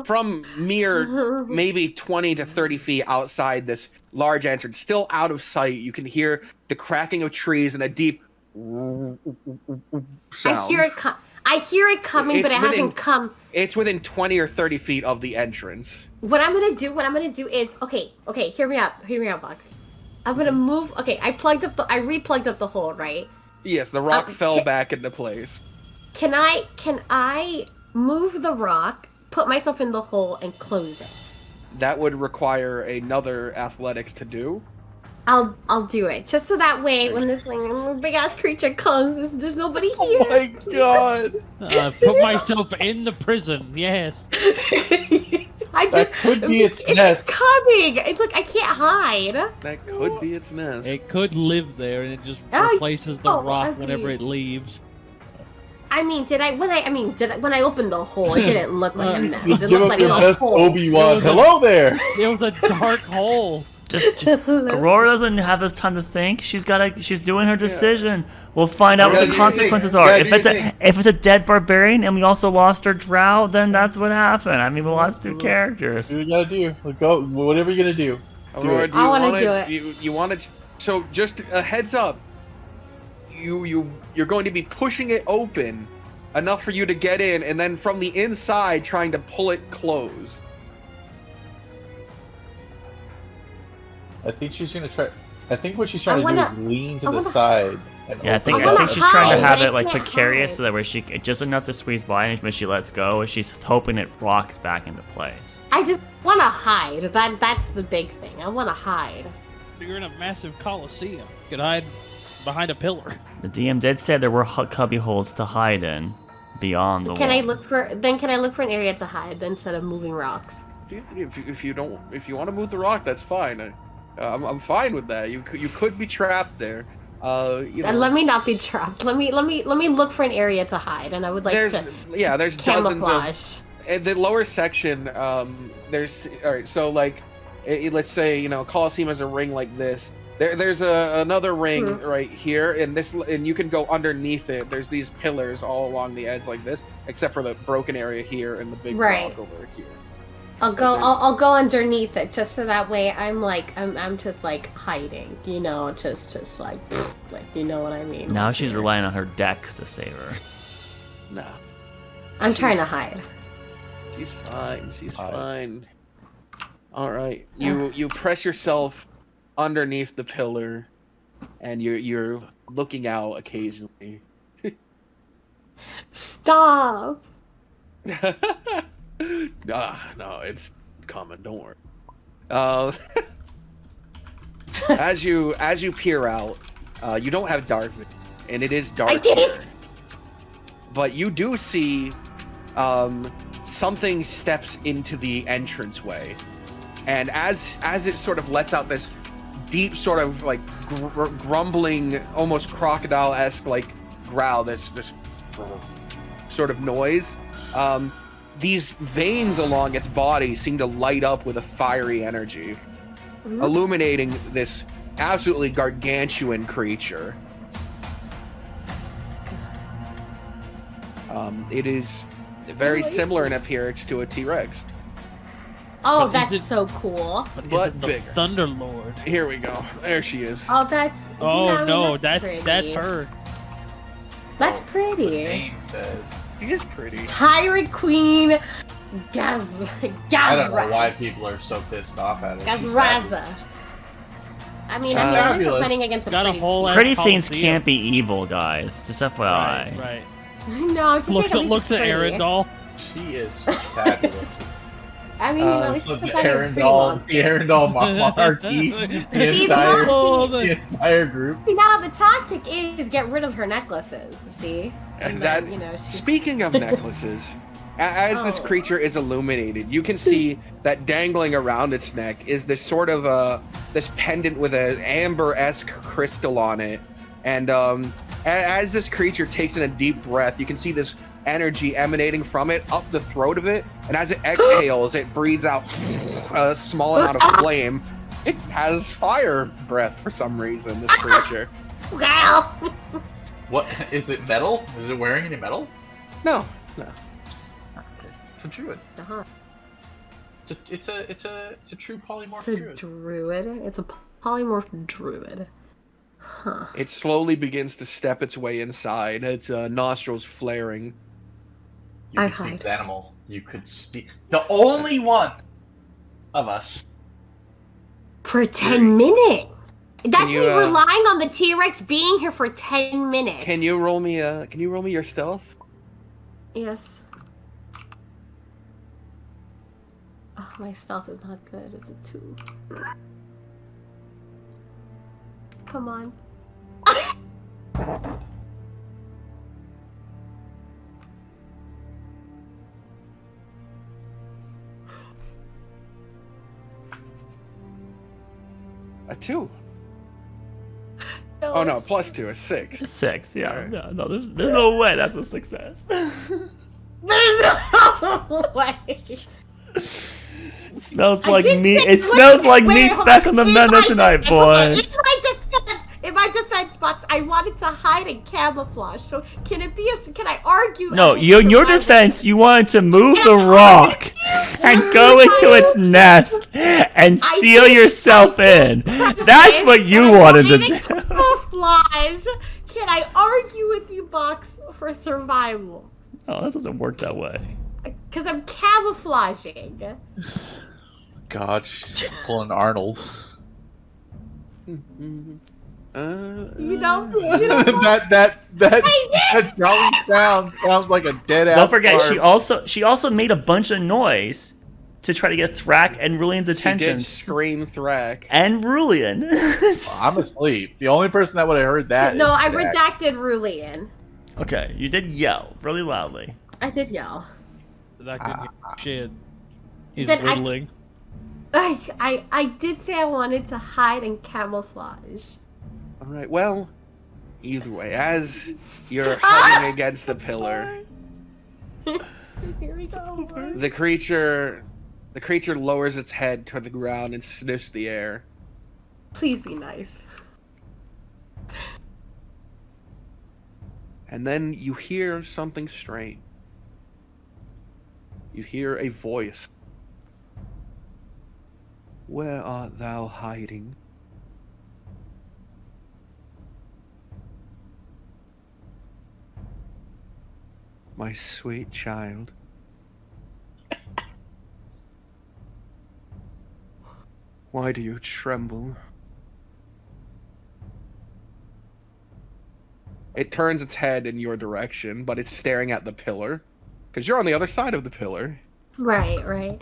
[SPEAKER 2] from mere maybe 20 to 30 feet outside this large entrance, still out of sight. You can hear the cracking of trees and a deep sound.
[SPEAKER 3] I hear it coming, but it hasn't come.
[SPEAKER 2] It's within 20 or 30 feet of the entrance.
[SPEAKER 3] What I'm gonna do is okay. Hear me out, Box. I'm gonna move. Okay, I replugged up the hole, right?
[SPEAKER 2] Yes, the rock fell back into place.
[SPEAKER 3] Can I move the rock, put myself in the hole, and close it?
[SPEAKER 2] That would require another athletics to do.
[SPEAKER 3] I'll do it, just so that way when this big ass creature comes, there's nobody here.
[SPEAKER 4] Oh my god!
[SPEAKER 5] Put myself in the prison. Yes.
[SPEAKER 4] That could be its nest.
[SPEAKER 3] It's coming. Look, I can't hide.
[SPEAKER 2] That could be its nest.
[SPEAKER 5] It could live there, and it just replaces the rock whenever it leaves.
[SPEAKER 3] I mean, when I opened the hole, it didn't look like a nest.
[SPEAKER 4] Just
[SPEAKER 3] It
[SPEAKER 4] give
[SPEAKER 3] looked
[SPEAKER 4] up
[SPEAKER 3] like
[SPEAKER 4] your
[SPEAKER 3] a
[SPEAKER 4] best
[SPEAKER 3] hole.
[SPEAKER 4] Obi-Wan. Hello there!
[SPEAKER 5] It was a dark hole.
[SPEAKER 1] Just Aurora doesn't have this time to think. She's doing her decision. We'll find out what the consequences are. If it's a dead barbarian and we also lost our drow, then that's what happened. I mean, we lost two characters.
[SPEAKER 4] What do you gotta do? Go. Whatever you're gonna do.
[SPEAKER 2] Aurora,
[SPEAKER 3] I want to do it.
[SPEAKER 2] You want to? So just a heads up. You're going to be pushing it open enough for you to get in, and then from the inside trying to pull it closed.
[SPEAKER 4] I think she's gonna try. I think what she's trying to do is lean to the side. And
[SPEAKER 1] Yeah, I think she's trying to have it like precarious so that where she just enough to squeeze by, and when she lets go, she's hoping it rocks back into place.
[SPEAKER 3] I just want to hide. That's the big thing. I want to hide.
[SPEAKER 5] You're in a massive coliseum. You could hide behind a pillar.
[SPEAKER 1] The DM did say there were cubby holes to hide in beyond the wall.
[SPEAKER 3] Can I look for an area to hide instead of moving rocks?
[SPEAKER 2] If you want to move the rock, that's fine. I'm fine with that. You could be trapped there.
[SPEAKER 3] And let me not be trapped. Let me look for an area to hide, and I would like
[SPEAKER 2] there's
[SPEAKER 3] camouflage.
[SPEAKER 2] dozens of. In the lower section, there's all right. So like, let's say Colosseum is a ring like this. There's another ring right here, and you can go underneath it. There's these pillars all along the edge like this, except for the broken area here and the big rock over here.
[SPEAKER 3] I'll go underneath it just so that way I'm just like hiding, just like you know what I mean.
[SPEAKER 1] Now she's relying on her dex to save her.
[SPEAKER 2] No.
[SPEAKER 3] I'm trying to hide.
[SPEAKER 2] She's fine. She's fine. All right. You press yourself underneath the pillar,
[SPEAKER 6] and you're looking out occasionally.
[SPEAKER 3] Stop.
[SPEAKER 6] No, it's coming. Don't worry. As you peer out, you don't have dark vision, and it is dark
[SPEAKER 3] I did
[SPEAKER 6] here.
[SPEAKER 3] it!
[SPEAKER 6] But you do see something steps into the entranceway, and as it sort of lets out this deep sort of like grumbling, almost crocodile-esque like growl, this sort of noise. These veins along its body seem to light up with a fiery energy, illuminating this absolutely gargantuan creature. It is very similar in appearance to a T-Rex.
[SPEAKER 3] Oh,
[SPEAKER 5] But
[SPEAKER 3] that's
[SPEAKER 5] is it-
[SPEAKER 3] so cool.
[SPEAKER 5] But
[SPEAKER 6] But
[SPEAKER 5] is it the
[SPEAKER 6] bigger.
[SPEAKER 5] Thunderlord?
[SPEAKER 6] Here we go. There she is.
[SPEAKER 3] Oh, that's.
[SPEAKER 5] Oh
[SPEAKER 3] no,
[SPEAKER 5] no,
[SPEAKER 3] pretty.
[SPEAKER 5] that's her.
[SPEAKER 3] That's
[SPEAKER 7] The
[SPEAKER 3] pretty.
[SPEAKER 7] name says.
[SPEAKER 6] She is pretty.
[SPEAKER 3] Tyrant Queen Gaz.
[SPEAKER 4] I don't know why people are so pissed off at her. She's
[SPEAKER 3] Gazraza.
[SPEAKER 4] fabulous.
[SPEAKER 3] I mean,
[SPEAKER 6] Uh,
[SPEAKER 3] I'm just
[SPEAKER 4] fabulous.
[SPEAKER 3] fighting against a
[SPEAKER 5] Got a
[SPEAKER 3] pretty
[SPEAKER 5] whole
[SPEAKER 3] team.
[SPEAKER 1] Pretty
[SPEAKER 5] That's
[SPEAKER 1] things
[SPEAKER 5] Coliseum.
[SPEAKER 1] can't be evil, guys. Just FYI.
[SPEAKER 5] Right.
[SPEAKER 3] No, just
[SPEAKER 5] Looks
[SPEAKER 3] saying
[SPEAKER 5] at
[SPEAKER 3] at
[SPEAKER 5] looks
[SPEAKER 3] least
[SPEAKER 5] at
[SPEAKER 3] it's pretty.
[SPEAKER 5] Arendelle.
[SPEAKER 4] She is fabulous.
[SPEAKER 3] I mean, at least
[SPEAKER 4] So
[SPEAKER 3] it's
[SPEAKER 4] the
[SPEAKER 3] better than pretty
[SPEAKER 4] Arendelle,
[SPEAKER 3] monster.
[SPEAKER 4] the Arendelle monarchy, the
[SPEAKER 3] See,
[SPEAKER 4] entire,
[SPEAKER 5] Oh,
[SPEAKER 4] the entire group.
[SPEAKER 3] See, now the tactic is get rid of her necklaces. See, and
[SPEAKER 6] That-
[SPEAKER 3] then, you know, she...
[SPEAKER 6] Speaking of necklaces, as this
[SPEAKER 3] Oh.
[SPEAKER 6] creature is illuminated, you can see that dangling around its neck is this sort of this pendant with an amber-esque crystal on it. And as this creature takes in a deep breath, you can see this energy emanating from it up the throat of it. And as it exhales, it breathes out a small amount of flame. It has fire breath for some reason, this creature.
[SPEAKER 3] Well,
[SPEAKER 4] What is it? Metal? Is it wearing any metal?
[SPEAKER 6] No.
[SPEAKER 4] Okay. It's a druid.
[SPEAKER 3] uh-huh.
[SPEAKER 4] It's a true polymorph
[SPEAKER 3] It's a
[SPEAKER 4] druid.
[SPEAKER 3] druid. It's a polymorph druid. Huh.
[SPEAKER 6] It slowly begins to step its way inside, its nostrils flaring.
[SPEAKER 4] You
[SPEAKER 3] I
[SPEAKER 4] could speak
[SPEAKER 3] hide.
[SPEAKER 4] with animal. You could speak. The only one of us.
[SPEAKER 3] For 10 minutes. That's
[SPEAKER 6] you,
[SPEAKER 3] me relying on the T-Rex being here for 10 minutes.
[SPEAKER 6] Can you roll me your stealth?
[SPEAKER 3] Yes. Oh, my stealth is not good. It's a 2. Come on.
[SPEAKER 6] A 2.
[SPEAKER 3] No,
[SPEAKER 6] Oh no, +2 is 6.
[SPEAKER 1] 6, yeah.
[SPEAKER 6] Alright.
[SPEAKER 1] No, there's no way that's a success.
[SPEAKER 3] There's no way.
[SPEAKER 1] Smells
[SPEAKER 3] I
[SPEAKER 1] like
[SPEAKER 3] did
[SPEAKER 1] meat.
[SPEAKER 3] say-
[SPEAKER 1] It smells like
[SPEAKER 3] wait,
[SPEAKER 1] meat's
[SPEAKER 3] hold
[SPEAKER 1] back
[SPEAKER 3] on.
[SPEAKER 1] on the
[SPEAKER 3] In
[SPEAKER 1] menu
[SPEAKER 3] my
[SPEAKER 1] tonight,
[SPEAKER 3] defense, hold on.
[SPEAKER 1] boys.
[SPEAKER 3] In my defense box, I wanted to hide and camouflage. So can it be Can I argue?
[SPEAKER 1] No,
[SPEAKER 3] as a
[SPEAKER 1] in your
[SPEAKER 3] survivor?
[SPEAKER 1] defense, you wanted to move the rock and go into its nest and
[SPEAKER 3] I
[SPEAKER 1] seal
[SPEAKER 3] did-
[SPEAKER 1] yourself in. That's what you wanted to do.
[SPEAKER 3] Camouflage. Can I argue with you, box, for survival?
[SPEAKER 1] Oh, that doesn't work that way.
[SPEAKER 3] Because I'm camouflaging.
[SPEAKER 4] God, she's pulling Arnold.
[SPEAKER 3] You know.
[SPEAKER 4] That probably sounds like a dead ass.
[SPEAKER 1] Don't forget,
[SPEAKER 4] barb.
[SPEAKER 1] she also made a bunch of noise to try to get Thrak and Rulian's
[SPEAKER 6] She did
[SPEAKER 1] attention.
[SPEAKER 6] scream Thrak.
[SPEAKER 1] And Rulian.
[SPEAKER 4] I'm asleep. The only person that would have heard that.
[SPEAKER 3] No,
[SPEAKER 4] is
[SPEAKER 3] I
[SPEAKER 4] Jack.
[SPEAKER 3] redacted Rulian.
[SPEAKER 1] Okay, you did yell really loudly.
[SPEAKER 3] I did yell.
[SPEAKER 5] That could be shit. He's
[SPEAKER 3] Then I-
[SPEAKER 5] whittling.
[SPEAKER 3] I did say I wanted to hide and camouflage.
[SPEAKER 6] All right. Well, either way, as you're hugging against the pillar,
[SPEAKER 3] Here we go.
[SPEAKER 6] the creature lowers its head toward the ground and sniffs the air.
[SPEAKER 3] Please be nice.
[SPEAKER 6] And then you hear something strange. You hear a voice. Where art thou hiding? My sweet child. Why do you tremble?
[SPEAKER 2] It turns its head in your direction, but it's staring at the pillar. Because you're on the other side of the pillar.
[SPEAKER 3] Right, right.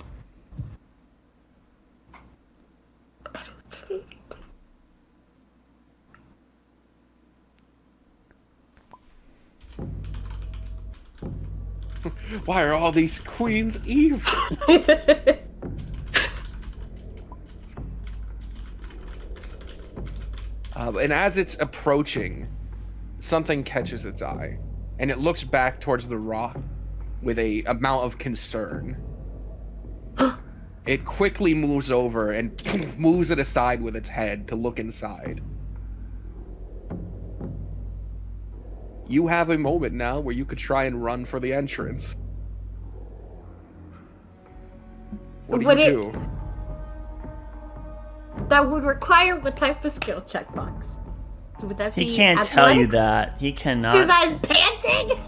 [SPEAKER 2] Why are all these queens evil? And as it's approaching, something catches its eye, and it looks back towards the rock with a amount of concern. It quickly moves over and moves it aside with its head to look inside. You have a moment now where you could try and run for the entrance. What do you do?
[SPEAKER 3] That would require what type of skill checkbox? Would that be
[SPEAKER 1] He can't tell you that. He cannot.
[SPEAKER 3] Because I'm panting!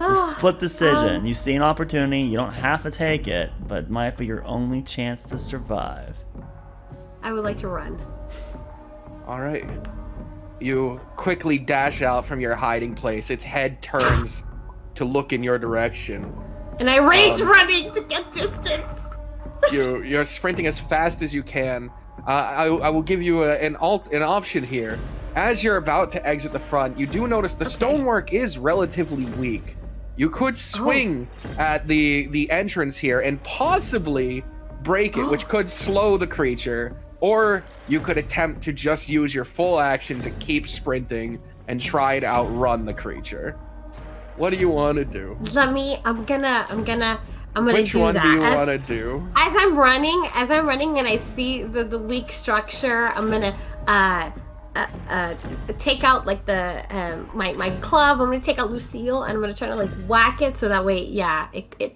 [SPEAKER 1] It's a split decision. You see an opportunity, you don't have to take it, but it might be your only chance to survive.
[SPEAKER 3] I would like to run.
[SPEAKER 2] Alright. You quickly dash out from your hiding place. Its head turns to look in your direction.
[SPEAKER 3] And I rage running to get distance.
[SPEAKER 2] You're sprinting as fast as you can. I will give you an option here. As you're about to exit the front, you do notice the stonework is relatively weak. You could swing at the entrance here and possibly break it, which could slow the creature. Or you could attempt to just use your full action to keep sprinting and try to outrun the creature. What do you want to do?
[SPEAKER 3] I'm gonna
[SPEAKER 2] Which
[SPEAKER 3] do
[SPEAKER 2] one
[SPEAKER 3] that.
[SPEAKER 2] do you want to do?
[SPEAKER 3] As I'm running and I see the weak structure, I'm gonna take out like the my club. I'm gonna take out Lucille and I'm gonna try to like whack it so that way,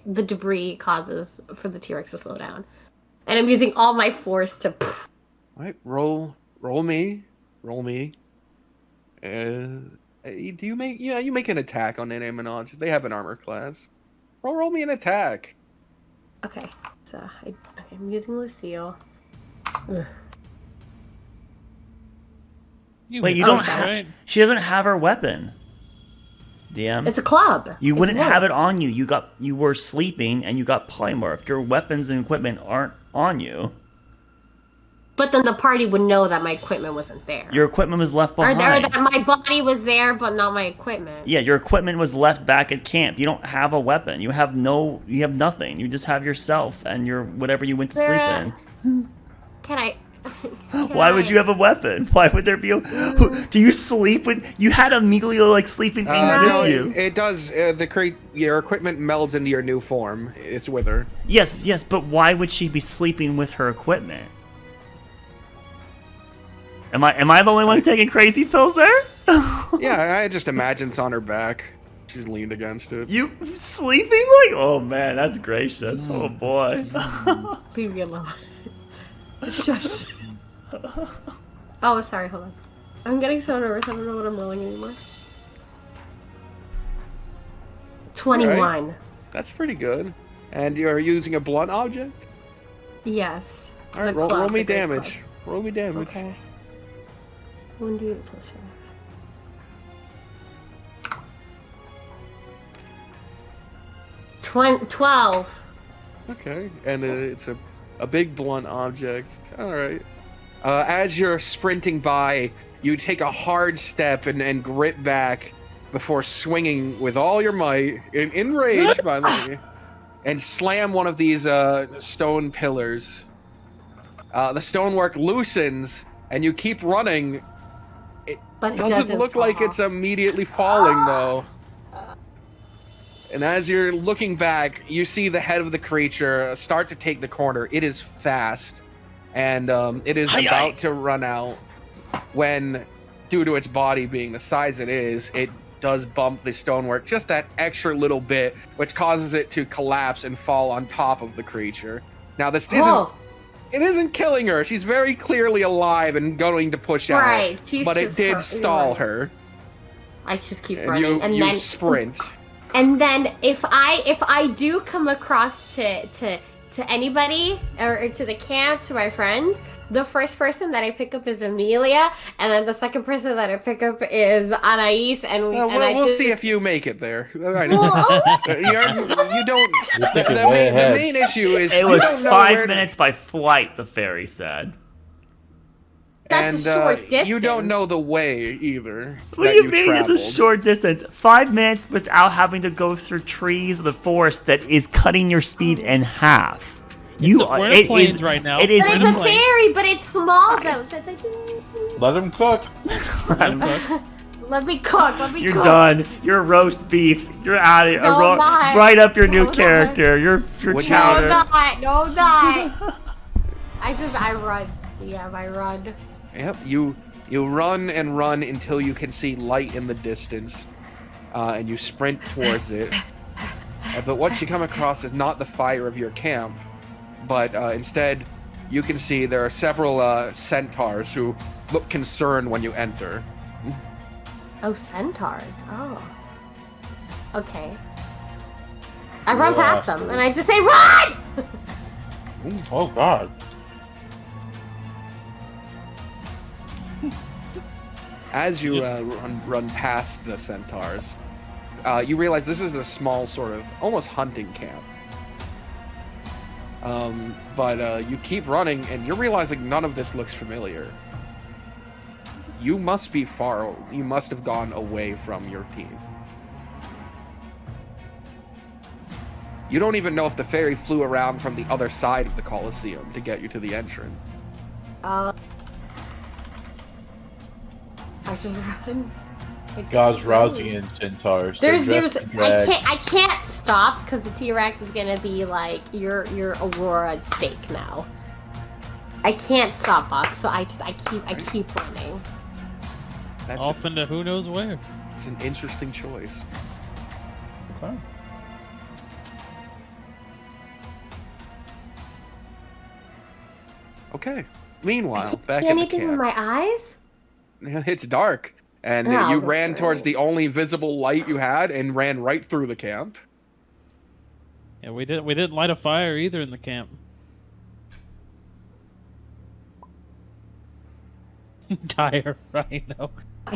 [SPEAKER 3] the debris causes for the T-Rex to slow down. And I'm using all my force to.
[SPEAKER 2] All right, roll me. Do you make? Yeah, you make an attack on inanimate object. They have an armor class. Roll me an attack.
[SPEAKER 3] Okay, so I'm using Lucille. Ugh.
[SPEAKER 1] Wait, you don't have. Right? She doesn't have her weapon. DM.
[SPEAKER 3] It's a club.
[SPEAKER 1] You wouldn't have it on you. You were sleeping and you got polymorphed. Your weapons and equipment aren't on you.
[SPEAKER 3] But then the party would know that my equipment wasn't there.
[SPEAKER 1] Your equipment was left behind.
[SPEAKER 3] Or that my body was there, but not my equipment.
[SPEAKER 1] Yeah, your equipment was left back at camp. You don't have a weapon. You have nothing. You just have yourself and your whatever you went to sleep in. Why would you have a weapon? Why would there be a... Do you sleep with... You had Amelia, like, sleeping with you.
[SPEAKER 2] It does. Your equipment melds into your new form. It's with her.
[SPEAKER 1] Yes, but why would she be sleeping with her equipment? Am I the only one taking crazy pills there?
[SPEAKER 2] Yeah, I just imagine it's on her back. She's leaned against it.
[SPEAKER 1] You sleeping like... Oh, man, that's gracious. Oh, boy.
[SPEAKER 3] Leave me alone. Shush. Oh, sorry, hold on. I'm getting so nervous, I don't know what I'm rolling anymore. 21. Right.
[SPEAKER 2] That's pretty good. And you're using a blunt object?
[SPEAKER 3] Yes.
[SPEAKER 2] Alright, roll me damage. Roll me damage.
[SPEAKER 3] Okay. 1d8 plus 12.
[SPEAKER 2] Okay, and it's a big blunt object. Alright. As you're sprinting by, you take a hard step and grip back before swinging with all your might, in rage, by the way, and slam one of these stone pillars. The stonework loosens, and you keep running. It doesn't look like it's immediately falling, though. And as you're looking back, you see the head of the creature start to take the corner. It is fast, and it is about to run out when, due to its body being the size it is, it does bump the stonework just that extra little bit, which causes it to collapse and fall on top of the creature. Now, this isn't killing her. She's very clearly alive and going to push out.
[SPEAKER 3] Right.
[SPEAKER 2] But it did stall her.
[SPEAKER 3] I just keep running.
[SPEAKER 2] And you sprint.
[SPEAKER 3] And then if I do come across to anybody or to the camp, to my friends, The first person that I pick up is Amelia, and then the second person that I pick up is Anais, and
[SPEAKER 6] we'll see if you make it there. All right. You don't.
[SPEAKER 4] You're thinking way
[SPEAKER 6] The
[SPEAKER 4] ahead.
[SPEAKER 6] main issue is
[SPEAKER 1] It
[SPEAKER 6] you
[SPEAKER 1] was
[SPEAKER 6] don't know
[SPEAKER 1] 5 minutes by flight, the fairy said.
[SPEAKER 3] That's a short distance.
[SPEAKER 6] You don't know the way either.
[SPEAKER 1] What do you mean it's a short distance? 5 minutes without having to go through trees of the forest that is cutting your speed in half.
[SPEAKER 5] We're in planes right now.
[SPEAKER 1] It is.
[SPEAKER 3] But it's a fairy, but it's small though. So it's like,
[SPEAKER 4] Let him cook.
[SPEAKER 3] let me cook. Let me
[SPEAKER 1] You're
[SPEAKER 3] cook.
[SPEAKER 1] done. You're roast beef. You're out of here.
[SPEAKER 3] No, I'm not.
[SPEAKER 1] Right up your new
[SPEAKER 3] No, I'm
[SPEAKER 1] character. You're
[SPEAKER 3] No,
[SPEAKER 1] chowder.
[SPEAKER 3] I'm not. I run. Yeah, I run.
[SPEAKER 6] Yep. You run and run until you can see light in the distance, and you sprint towards it. But what you come across is not the fire of your camp, but instead you can see there are several centaurs who look concerned when you enter.
[SPEAKER 3] Oh, centaurs. Oh. Okay. I run past them, and I just say, run!
[SPEAKER 4] Oh God.
[SPEAKER 6] As you run past the centaurs, you realize this is a small sort of almost hunting camp. But you keep running, and you're realizing none of this looks familiar. You must be far. You must have gone away from your team. You don't even know if the fairy flew around from the other side of the Colosseum to get you to the entrance.
[SPEAKER 3] I just run.
[SPEAKER 4] God's rousing in centaurs.
[SPEAKER 3] I can't stop because the T-Rex is gonna be like your Aurora steak now. I can't stop, Buck, so I keep running.
[SPEAKER 6] That's
[SPEAKER 5] Off into who knows where.
[SPEAKER 6] It's an interesting choice.
[SPEAKER 5] Okay.
[SPEAKER 6] Okay. Meanwhile, back
[SPEAKER 3] See
[SPEAKER 6] at the
[SPEAKER 3] anything with
[SPEAKER 6] camp.
[SPEAKER 3] my eyes?
[SPEAKER 6] It's dark, and
[SPEAKER 3] Oh,
[SPEAKER 6] you
[SPEAKER 3] that's
[SPEAKER 6] ran towards
[SPEAKER 3] right.
[SPEAKER 6] the only visible light you had, and ran right through the camp.
[SPEAKER 5] Yeah, we didn't light a fire either in the camp. Dire, I know.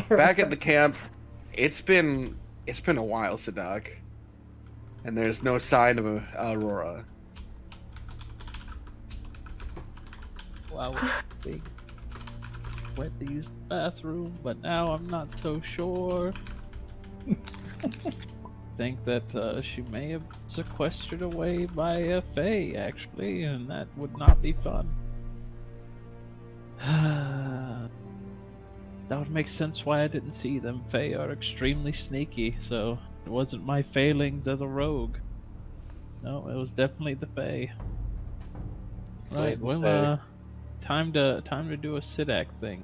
[SPEAKER 6] Back at the camp, it's been a while, Sadak, and there's no sign of Aurora.
[SPEAKER 5] Wow, big. Went to use the bathroom, but now I'm not so sure. Think that she may have been sequestered away by a fae, actually, and that would not be fun. That would make sense why I didn't see them. Fae are extremely sneaky, so it wasn't my failings as a rogue. No, it was definitely the fae. Right, well, time to do a Sidak thing.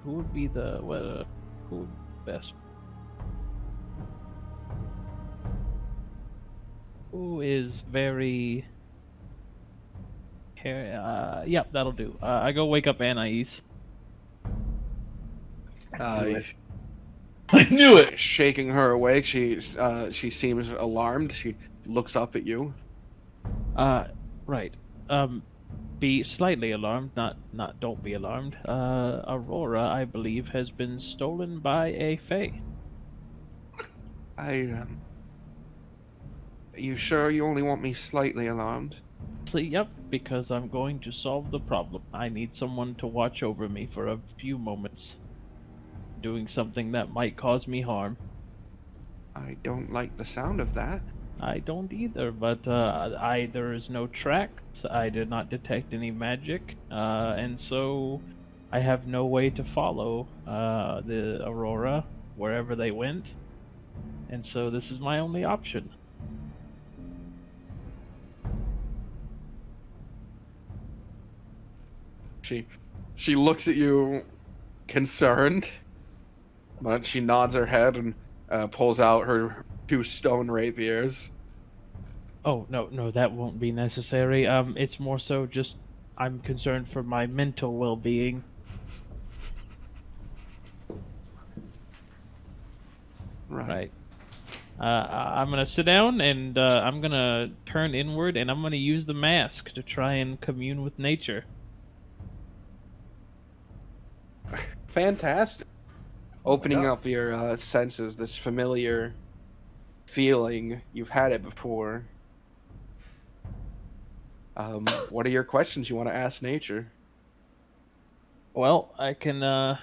[SPEAKER 5] Who would be the who would be best? Who is very yep, that'll do. I go wake up Anais.
[SPEAKER 4] I knew it.
[SPEAKER 6] Shaking her awake, she seems alarmed. She looks up at you.
[SPEAKER 5] Right. Be slightly alarmed, not don't be alarmed. Aurora, I believe, has been stolen by a fae.
[SPEAKER 6] You sure you only want me slightly alarmed?
[SPEAKER 5] So, yep, because I'm going to solve the problem. I need someone to watch over me for a few moments. Doing something that might cause me harm.
[SPEAKER 6] I don't like the sound of that.
[SPEAKER 5] I don't either, but there is no tracks. I did not detect any magic, and so I have no way to follow the Aurora wherever they went, and so this is my only option.
[SPEAKER 6] She looks at you, concerned, but she nods her head and pulls out her 2 stone rapiers.
[SPEAKER 5] Oh, no, that won't be necessary. It's more so just I'm concerned for my mental well-being. Right. I'm gonna sit down and I'm gonna turn inward and I'm gonna use the mask to try and commune with nature.
[SPEAKER 6] Fantastic. Opening up your senses, this familiar feeling. You've had it before. What are your questions you want to ask nature?
[SPEAKER 5] Well, I can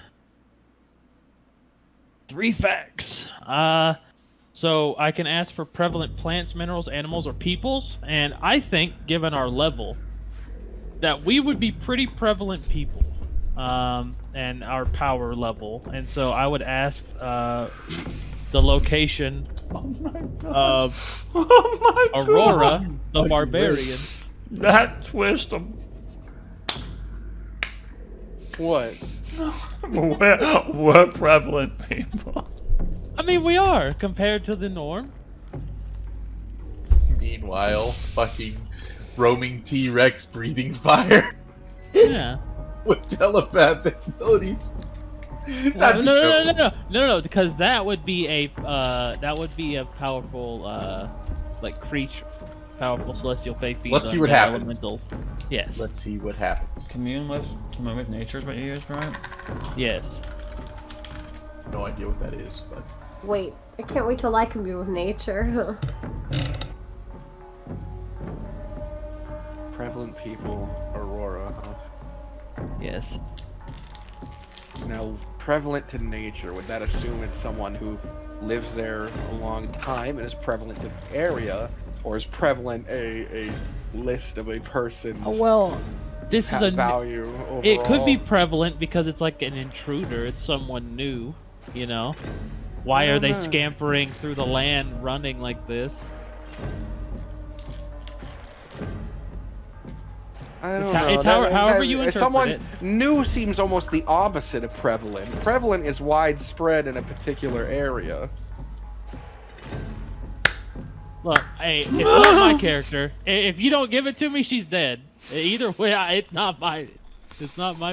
[SPEAKER 5] 3 facts. So I can ask for prevalent plants, minerals, animals, or peoples, and I think, given our level, that we would be pretty prevalent people, and our power level. And so I would ask the location of Aurora, the barbarian.
[SPEAKER 1] That twist them.
[SPEAKER 6] What?
[SPEAKER 1] We're prevalent people.
[SPEAKER 5] I mean, we are compared to the norm.
[SPEAKER 4] Meanwhile, fucking roaming T-Rex breathing fire
[SPEAKER 5] Yeah.
[SPEAKER 4] with telepathic abilities.
[SPEAKER 5] No, because that would be a powerful like creature, powerful celestial fate.
[SPEAKER 4] Let's see what happens.
[SPEAKER 5] Elementals. Yes.
[SPEAKER 4] Let's see what happens.
[SPEAKER 1] Commune with nature is what you used, right?
[SPEAKER 5] Yes.
[SPEAKER 4] No idea what that is, but
[SPEAKER 3] Wait, I can't wait till I commune with nature.
[SPEAKER 6] Prevalent people, Aurora, huh?
[SPEAKER 5] Yes.
[SPEAKER 6] Now, prevalent to nature, would that assume it's someone who lives there a long time and is prevalent to the area, or is prevalent a list of a person's
[SPEAKER 5] Well, this is a
[SPEAKER 6] value overall?
[SPEAKER 5] It could be prevalent because it's like an intruder. It's someone new, you know. Why are they scampering through the land, running like this?
[SPEAKER 6] I don't
[SPEAKER 5] It's
[SPEAKER 6] know.
[SPEAKER 5] however you interpret
[SPEAKER 6] someone
[SPEAKER 5] it.
[SPEAKER 6] new seems almost the opposite of prevalent. Prevalent is widespread in a particular area.
[SPEAKER 5] Look, hey, it's not my character. If you don't give it to me, she's dead. Either way, it's not my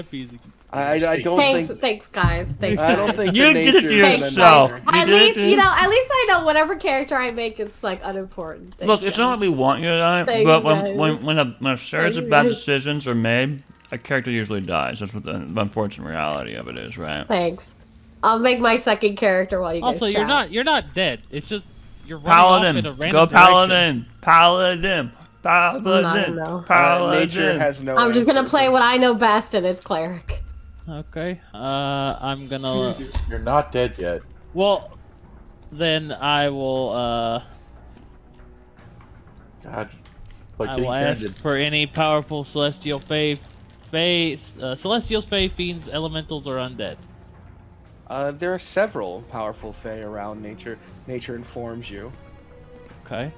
[SPEAKER 5] piece.
[SPEAKER 6] I don't think.
[SPEAKER 3] Thanks, guys. Thanks.
[SPEAKER 6] I don't think
[SPEAKER 1] You
[SPEAKER 6] the
[SPEAKER 1] did it to
[SPEAKER 6] nature is
[SPEAKER 1] yourself.
[SPEAKER 6] an
[SPEAKER 3] At least I know whatever character I make, it's like unimportant. Thanks,
[SPEAKER 1] Look, it's not
[SPEAKER 3] guys.
[SPEAKER 1] like we want you to die,
[SPEAKER 3] Thanks,
[SPEAKER 1] but
[SPEAKER 3] guys.
[SPEAKER 1] when a series of bad decisions are made, a character usually dies. That's what the unfortunate reality of it is, right?
[SPEAKER 3] Thanks. I'll make my second character while you guys
[SPEAKER 5] Also,
[SPEAKER 3] chat.
[SPEAKER 5] you're not dead. It's just you're running off in a
[SPEAKER 1] Paladin,
[SPEAKER 5] random
[SPEAKER 1] go
[SPEAKER 5] direction.
[SPEAKER 1] Paladin, Paladin,
[SPEAKER 3] No.
[SPEAKER 1] Paladin.
[SPEAKER 6] nature has no.
[SPEAKER 3] I'm just gonna
[SPEAKER 6] answer.
[SPEAKER 3] play what I know best, and it's cleric.
[SPEAKER 5] Okay. I'm gonna.
[SPEAKER 4] you're not dead yet.
[SPEAKER 5] Well, then I will.
[SPEAKER 4] God, like
[SPEAKER 5] I
[SPEAKER 4] getting
[SPEAKER 5] will ask
[SPEAKER 4] grounded.
[SPEAKER 5] for any powerful celestial celestials, fae, fiends, elementals, or undead.
[SPEAKER 6] There are several powerful fae around nature. Nature informs you.
[SPEAKER 5] Okay.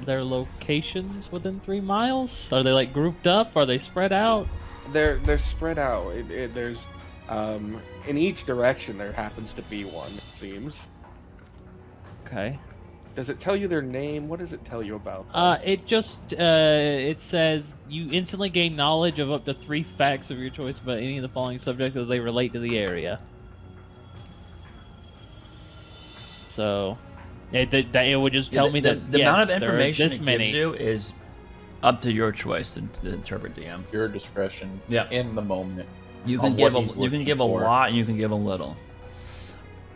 [SPEAKER 5] Their locations within 3 miles? Are they like grouped up? Are they spread out?
[SPEAKER 6] They're spread out. There's in each direction there happens to be one. It seems.
[SPEAKER 5] Okay.
[SPEAKER 6] Does it tell you their name? What does it tell you about them?
[SPEAKER 5] It just it says you instantly gain knowledge of up to 3 facts of your choice about any of the following subjects as they relate to the area. So, it would just tell me that
[SPEAKER 1] the
[SPEAKER 5] yes,
[SPEAKER 1] amount of
[SPEAKER 5] there are
[SPEAKER 1] information
[SPEAKER 5] this
[SPEAKER 1] it
[SPEAKER 5] many.
[SPEAKER 1] gives you is up to your choice to interpret, DM.
[SPEAKER 4] Your discretion.
[SPEAKER 1] Yeah.
[SPEAKER 4] In the moment.
[SPEAKER 1] You
[SPEAKER 4] on
[SPEAKER 1] can
[SPEAKER 4] what
[SPEAKER 1] give
[SPEAKER 4] he's
[SPEAKER 1] you can
[SPEAKER 4] looking
[SPEAKER 1] give a
[SPEAKER 4] for.
[SPEAKER 1] lot and you can give a little.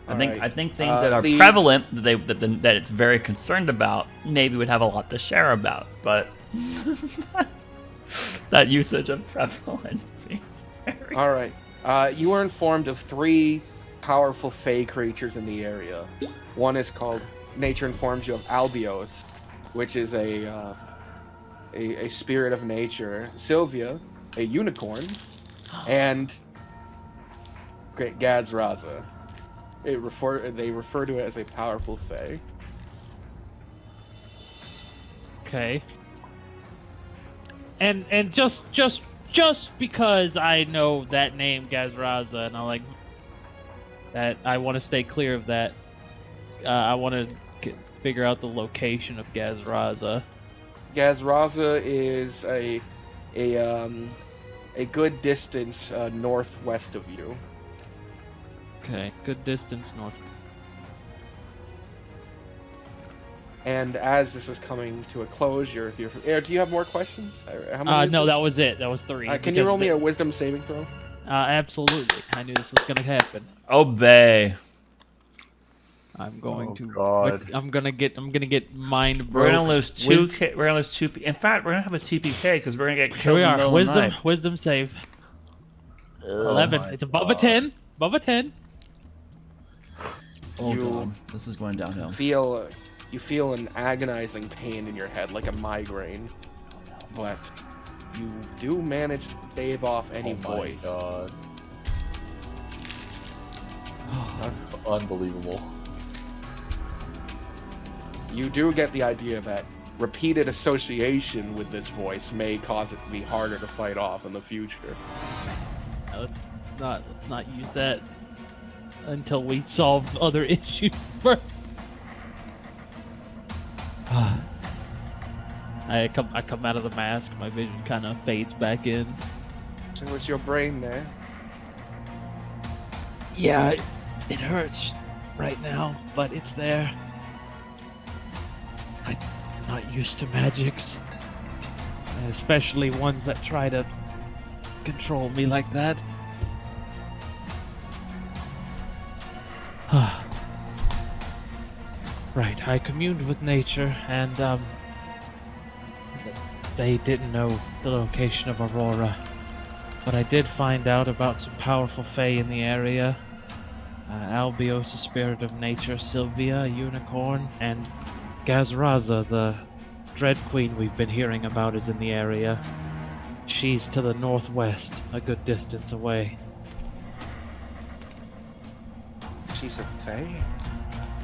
[SPEAKER 6] Alright.
[SPEAKER 1] I think things that are
[SPEAKER 6] the-
[SPEAKER 1] prevalent that it's very concerned about maybe would have a lot to share about, but that usage of prevalent.
[SPEAKER 6] All right. You were informed of 3 powerful fae creatures in the area. One is called. Nature informs you of Albios, which is a spirit of nature. Sylvia, a unicorn, and Great Gazraza. They refer to it as a powerful fae.
[SPEAKER 5] Okay. And just because I know that name Gazraza and I like that, I want to stay clear of that. I want to figure out the location of Gazraza.
[SPEAKER 6] Gazraza is a good distance northwest of you.
[SPEAKER 5] Okay, good distance north.
[SPEAKER 6] And as this is coming to a close, do you have more questions? How many is
[SPEAKER 5] No,
[SPEAKER 6] it?
[SPEAKER 5] that was it. That was 3.
[SPEAKER 6] Can you roll me a wisdom saving throw?
[SPEAKER 5] Absolutely. I knew this was gonna happen.
[SPEAKER 1] Obey.
[SPEAKER 5] I'm going to.
[SPEAKER 4] God.
[SPEAKER 5] I'm gonna get mind
[SPEAKER 1] We're
[SPEAKER 5] broke.
[SPEAKER 1] gonna lose two. We're gonna lose two. In fact, we're gonna have a 2PK because we're gonna get
[SPEAKER 5] Here
[SPEAKER 1] killed
[SPEAKER 5] we
[SPEAKER 1] in the
[SPEAKER 5] are.
[SPEAKER 1] middle of the
[SPEAKER 5] Wisdom.
[SPEAKER 1] night.
[SPEAKER 5] Wisdom save.
[SPEAKER 4] Oh
[SPEAKER 5] 11.
[SPEAKER 4] my
[SPEAKER 5] It's above a
[SPEAKER 4] God.
[SPEAKER 5] 10. Above a 10.
[SPEAKER 1] Oh
[SPEAKER 6] You-
[SPEAKER 1] god, this is going downhill.
[SPEAKER 6] You feel an agonizing pain in your head, like a migraine, but you do manage to stave off any
[SPEAKER 4] Oh my
[SPEAKER 6] voice.
[SPEAKER 4] God. Unbelievable.
[SPEAKER 6] You do get the idea that repeated association with this voice may cause it to be harder to fight off in the future.
[SPEAKER 5] Let's not use that until we solve other issues first. I come out of the mask. My vision kind of fades back in.
[SPEAKER 6] So is your brain there?
[SPEAKER 5] Yeah, it hurts right now, but it's there. I'm not used to magics, especially ones that try to control me like that. Right, I communed with nature, and they didn't know the location of Aurora, but I did find out about some powerful fae in the area. Albios, a spirit of nature, Sylvia, a unicorn, and Gazraza, the Dread Queen we've been hearing about, is in the area. She's to the northwest, a good distance away.
[SPEAKER 6] She's a fae,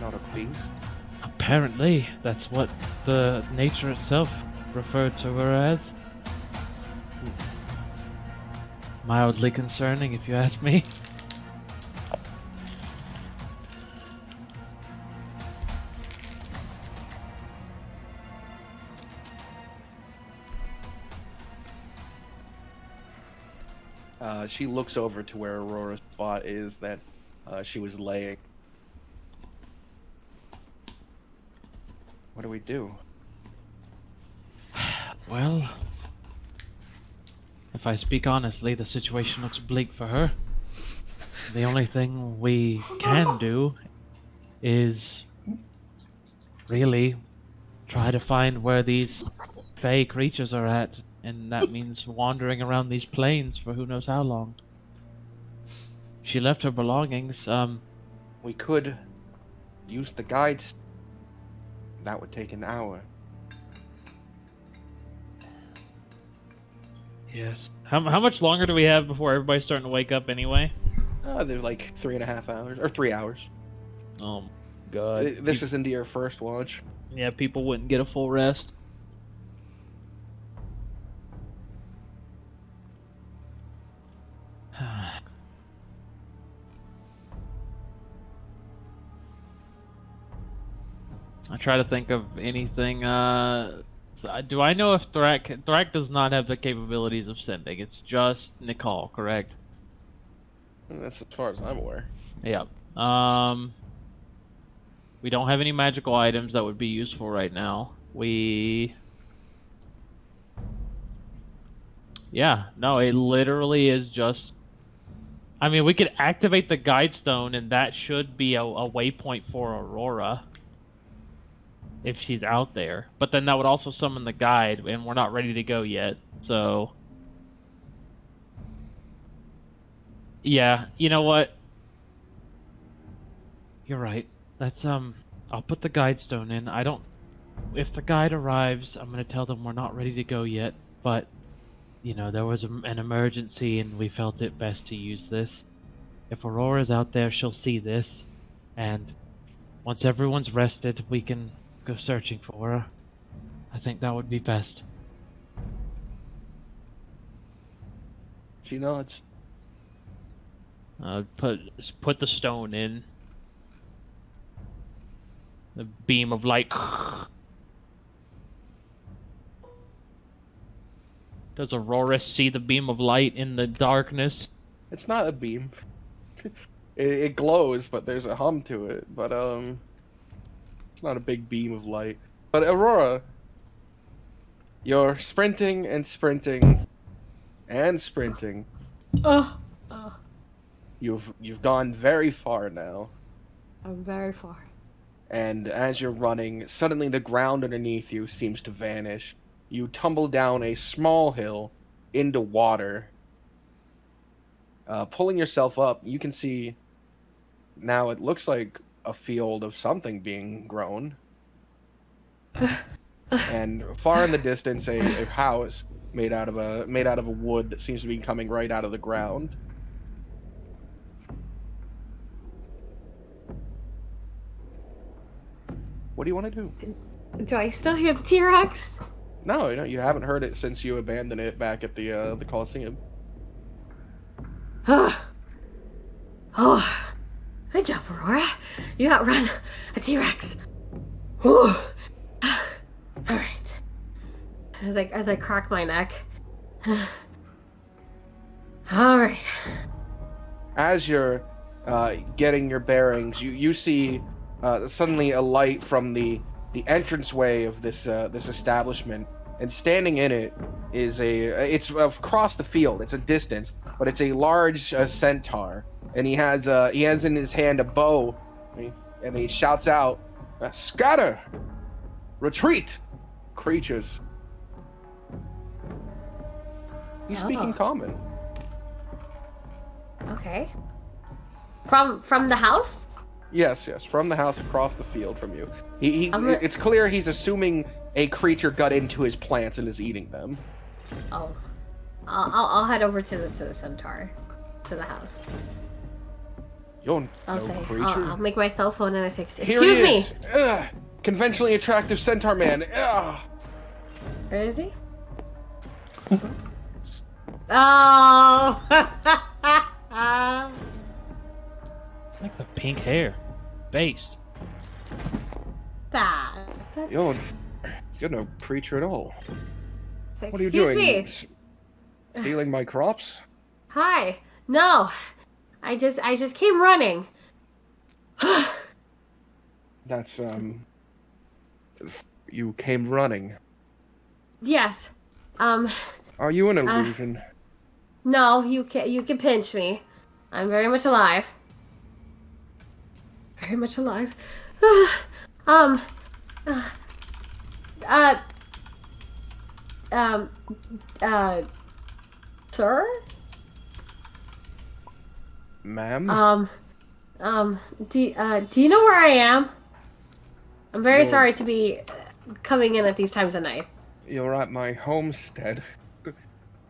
[SPEAKER 6] not a beast.
[SPEAKER 5] Apparently, that's what the nature itself referred to her as. Mildly concerning, if you ask me.
[SPEAKER 6] She looks over to where Aurora's spot is that she was laying. What do we do?
[SPEAKER 5] Well, if I speak honestly, the situation looks bleak for her. The only thing we can do is really try to find where these fey creatures are at, and that means wandering around these plains for who knows how long. She left her belongings.
[SPEAKER 6] We could use the guides. That would take an hour.
[SPEAKER 5] Yes. How much longer do we have before everybody's starting to wake up anyway?
[SPEAKER 6] They're like 3.5 hours, or 3 hours.
[SPEAKER 5] Oh, God.
[SPEAKER 6] This is into your first watch.
[SPEAKER 5] Yeah, people wouldn't get a full rest. I try to think of anything. Do I know if Thrak does not have the capabilities of sending? It's just Nicole, correct?
[SPEAKER 6] That's as far as I'm aware.
[SPEAKER 5] Yeah. We don't have any magical items that would be useful right now. Yeah, no, it literally is just... I mean, we could activate the Guide Stone, and that should be a waypoint for Aurora. If she's out there. But then that would also summon the guide, and we're not ready to go yet, so... Yeah, you know what? You're right. Let's, I'll put the guide stone in. If the guide arrives, I'm gonna tell them we're not ready to go yet, but, you know, there was an emergency and we felt it best to use this. If Aurora's out there, she'll see this, and once everyone's rested, we can go searching for her. I think that would be best.
[SPEAKER 6] She nods.
[SPEAKER 5] Put the stone in. The beam of light. Does Aurora see the beam of light in the darkness?
[SPEAKER 6] It's not a beam. It glows, but there's a hum to it. But it's not a big beam of light. But Aurora, you're sprinting and sprinting and sprinting. You've gone very far now.
[SPEAKER 3] I'm very far.
[SPEAKER 6] And as you're running, suddenly the ground underneath you seems to vanish. You tumble down a small hill into water. Pulling yourself up, you can see now it looks like a field of something being grown. And far in the distance, a house made out of a wood that seems to be coming right out of the ground. What do you want to do?
[SPEAKER 3] Do I still hear the T-Rex?
[SPEAKER 6] No, you haven't heard it since you abandoned it back at the Coliseum.
[SPEAKER 3] Oh, good job, Aurora. You outrun a T-Rex. All right. As I crack my neck. All right.
[SPEAKER 6] As you're getting your bearings, you see suddenly a light from the entranceway of this establishment, and standing in it is it's across the field. It's a distance, but it's a large centaur, and he has in his hand a bow, and he shouts out, "Scatter! Retreat, creatures!" He's speaking common.
[SPEAKER 3] Okay. From the house?
[SPEAKER 6] Yes, from the house across the field from you. It's clear he's assuming a creature got into his plants and is eating them.
[SPEAKER 3] Oh. I'll head over to the centaur, to the house.
[SPEAKER 6] You're
[SPEAKER 3] I'll
[SPEAKER 6] no
[SPEAKER 3] say,
[SPEAKER 6] creature.
[SPEAKER 3] I'll make my cell phone and I say,
[SPEAKER 6] Here he
[SPEAKER 3] excuse me.
[SPEAKER 6] is. Conventionally attractive centaur man. Ugh.
[SPEAKER 3] Where is he? Oh.
[SPEAKER 5] Like the pink hair. Based.
[SPEAKER 3] That's...
[SPEAKER 6] You're no creature at all. What are you
[SPEAKER 3] Excuse
[SPEAKER 6] doing?
[SPEAKER 3] me.
[SPEAKER 6] Stealing my crops?
[SPEAKER 3] Hi. No. I just came running.
[SPEAKER 6] That's you came running.
[SPEAKER 3] Yes.
[SPEAKER 6] Are you an illusion?
[SPEAKER 3] No, you can pinch me. I'm very much alive. Very much alive. Sir?
[SPEAKER 6] Ma'am?
[SPEAKER 3] Do you know where I am? I'm very sorry to be coming in at these times of night.
[SPEAKER 6] You're at my homestead.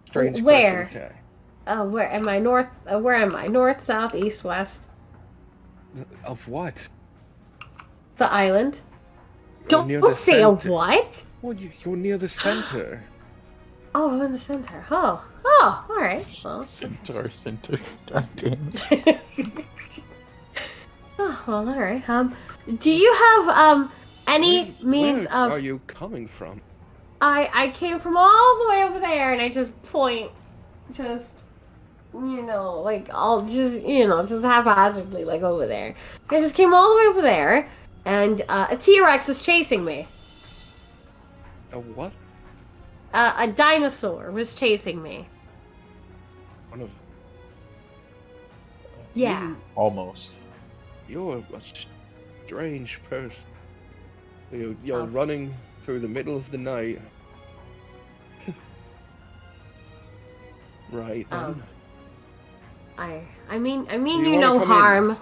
[SPEAKER 6] Strange
[SPEAKER 3] Where?
[SPEAKER 6] person.
[SPEAKER 3] Where am I? Where am I? North, south, east, west?
[SPEAKER 6] Of what?
[SPEAKER 3] The island.
[SPEAKER 6] You're near
[SPEAKER 3] Don't
[SPEAKER 6] the
[SPEAKER 3] say a
[SPEAKER 6] center.
[SPEAKER 3] what?
[SPEAKER 6] Well, you're near the center.
[SPEAKER 3] Oh, I'm in the center. Oh, all right. Well.
[SPEAKER 4] Centaur. God damn it.
[SPEAKER 3] Oh, well, all right. Do you have any means
[SPEAKER 6] Where
[SPEAKER 3] of?
[SPEAKER 6] are you coming from?
[SPEAKER 3] I came from all the way over there, and I just point, just like I'll just just haphazardly like over there. I just came all the way over there, and a T-Rex is chasing me.
[SPEAKER 6] A what?
[SPEAKER 3] A dinosaur was chasing me.
[SPEAKER 6] One of
[SPEAKER 3] Yeah.
[SPEAKER 4] Almost.
[SPEAKER 6] You're a strange person. You're running through the middle of the night. Right then.
[SPEAKER 3] I mean
[SPEAKER 6] Do
[SPEAKER 3] you
[SPEAKER 6] wanna
[SPEAKER 3] no
[SPEAKER 6] come
[SPEAKER 3] harm.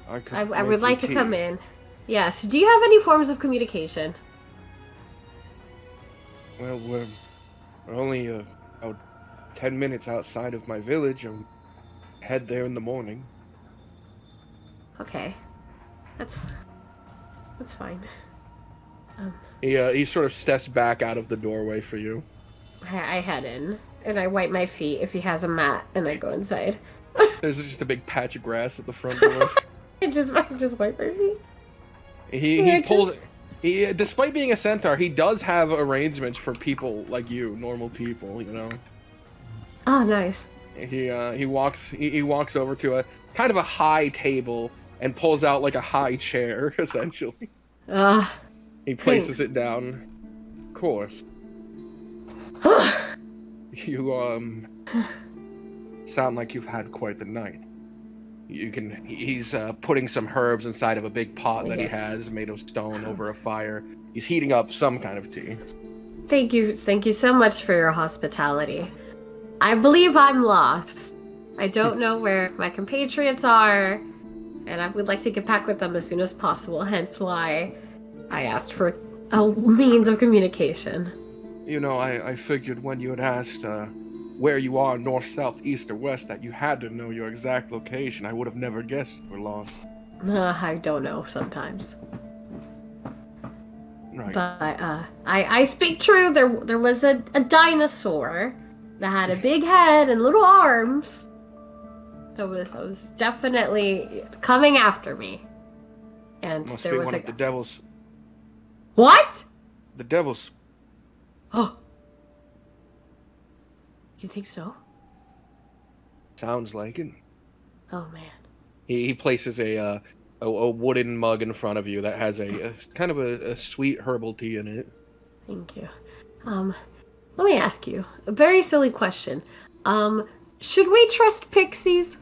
[SPEAKER 6] in?
[SPEAKER 3] I would like to come in. Yes. Do you have any forms of communication?
[SPEAKER 6] Well, we're only about 10 minutes outside of my village. I'll head there in the morning.
[SPEAKER 3] Okay. That's fine.
[SPEAKER 6] He sort of steps back out of the doorway for you.
[SPEAKER 3] I head in and I wipe my feet if he has a mat, and I go inside.
[SPEAKER 6] There's just a big patch of grass at the front door.
[SPEAKER 3] I just wipe my feet.
[SPEAKER 6] He pulls. Despite being a centaur, he does have arrangements for people like you, normal people. You know.
[SPEAKER 3] Oh, nice.
[SPEAKER 6] He walks over to a kind of a high table and pulls out like a high chair, essentially. He places it down. Of course. You sound like you've had quite the night. He's putting some herbs inside of a big pot that he
[SPEAKER 3] Yes.
[SPEAKER 6] has made of stone over a fire. He's heating up some kind of tea.
[SPEAKER 3] Thank you so much for your hospitality. I believe I'm lost. I don't know where my compatriots are, and I would like to get back with them as soon as possible, hence why I asked for a means of communication.
[SPEAKER 6] You know, I figured when you had asked where you are, north, south, east, or west, that you had to know your exact location. I would have never guessed you were lost.
[SPEAKER 3] I don't know sometimes.
[SPEAKER 6] Right.
[SPEAKER 3] But I speak true. There was a dinosaur that had a big head and little arms. That was definitely coming after me. And
[SPEAKER 6] Must
[SPEAKER 3] there
[SPEAKER 6] be
[SPEAKER 3] was
[SPEAKER 6] one
[SPEAKER 3] a
[SPEAKER 6] of the devils.
[SPEAKER 3] What?
[SPEAKER 6] The devils.
[SPEAKER 3] Oh. You think so?
[SPEAKER 6] Sounds like it.
[SPEAKER 3] Oh man.
[SPEAKER 6] He places a wooden mug in front of you that has a kind of a sweet herbal tea in it.
[SPEAKER 3] Thank you. Let me ask you a very silly question. Should we trust pixies?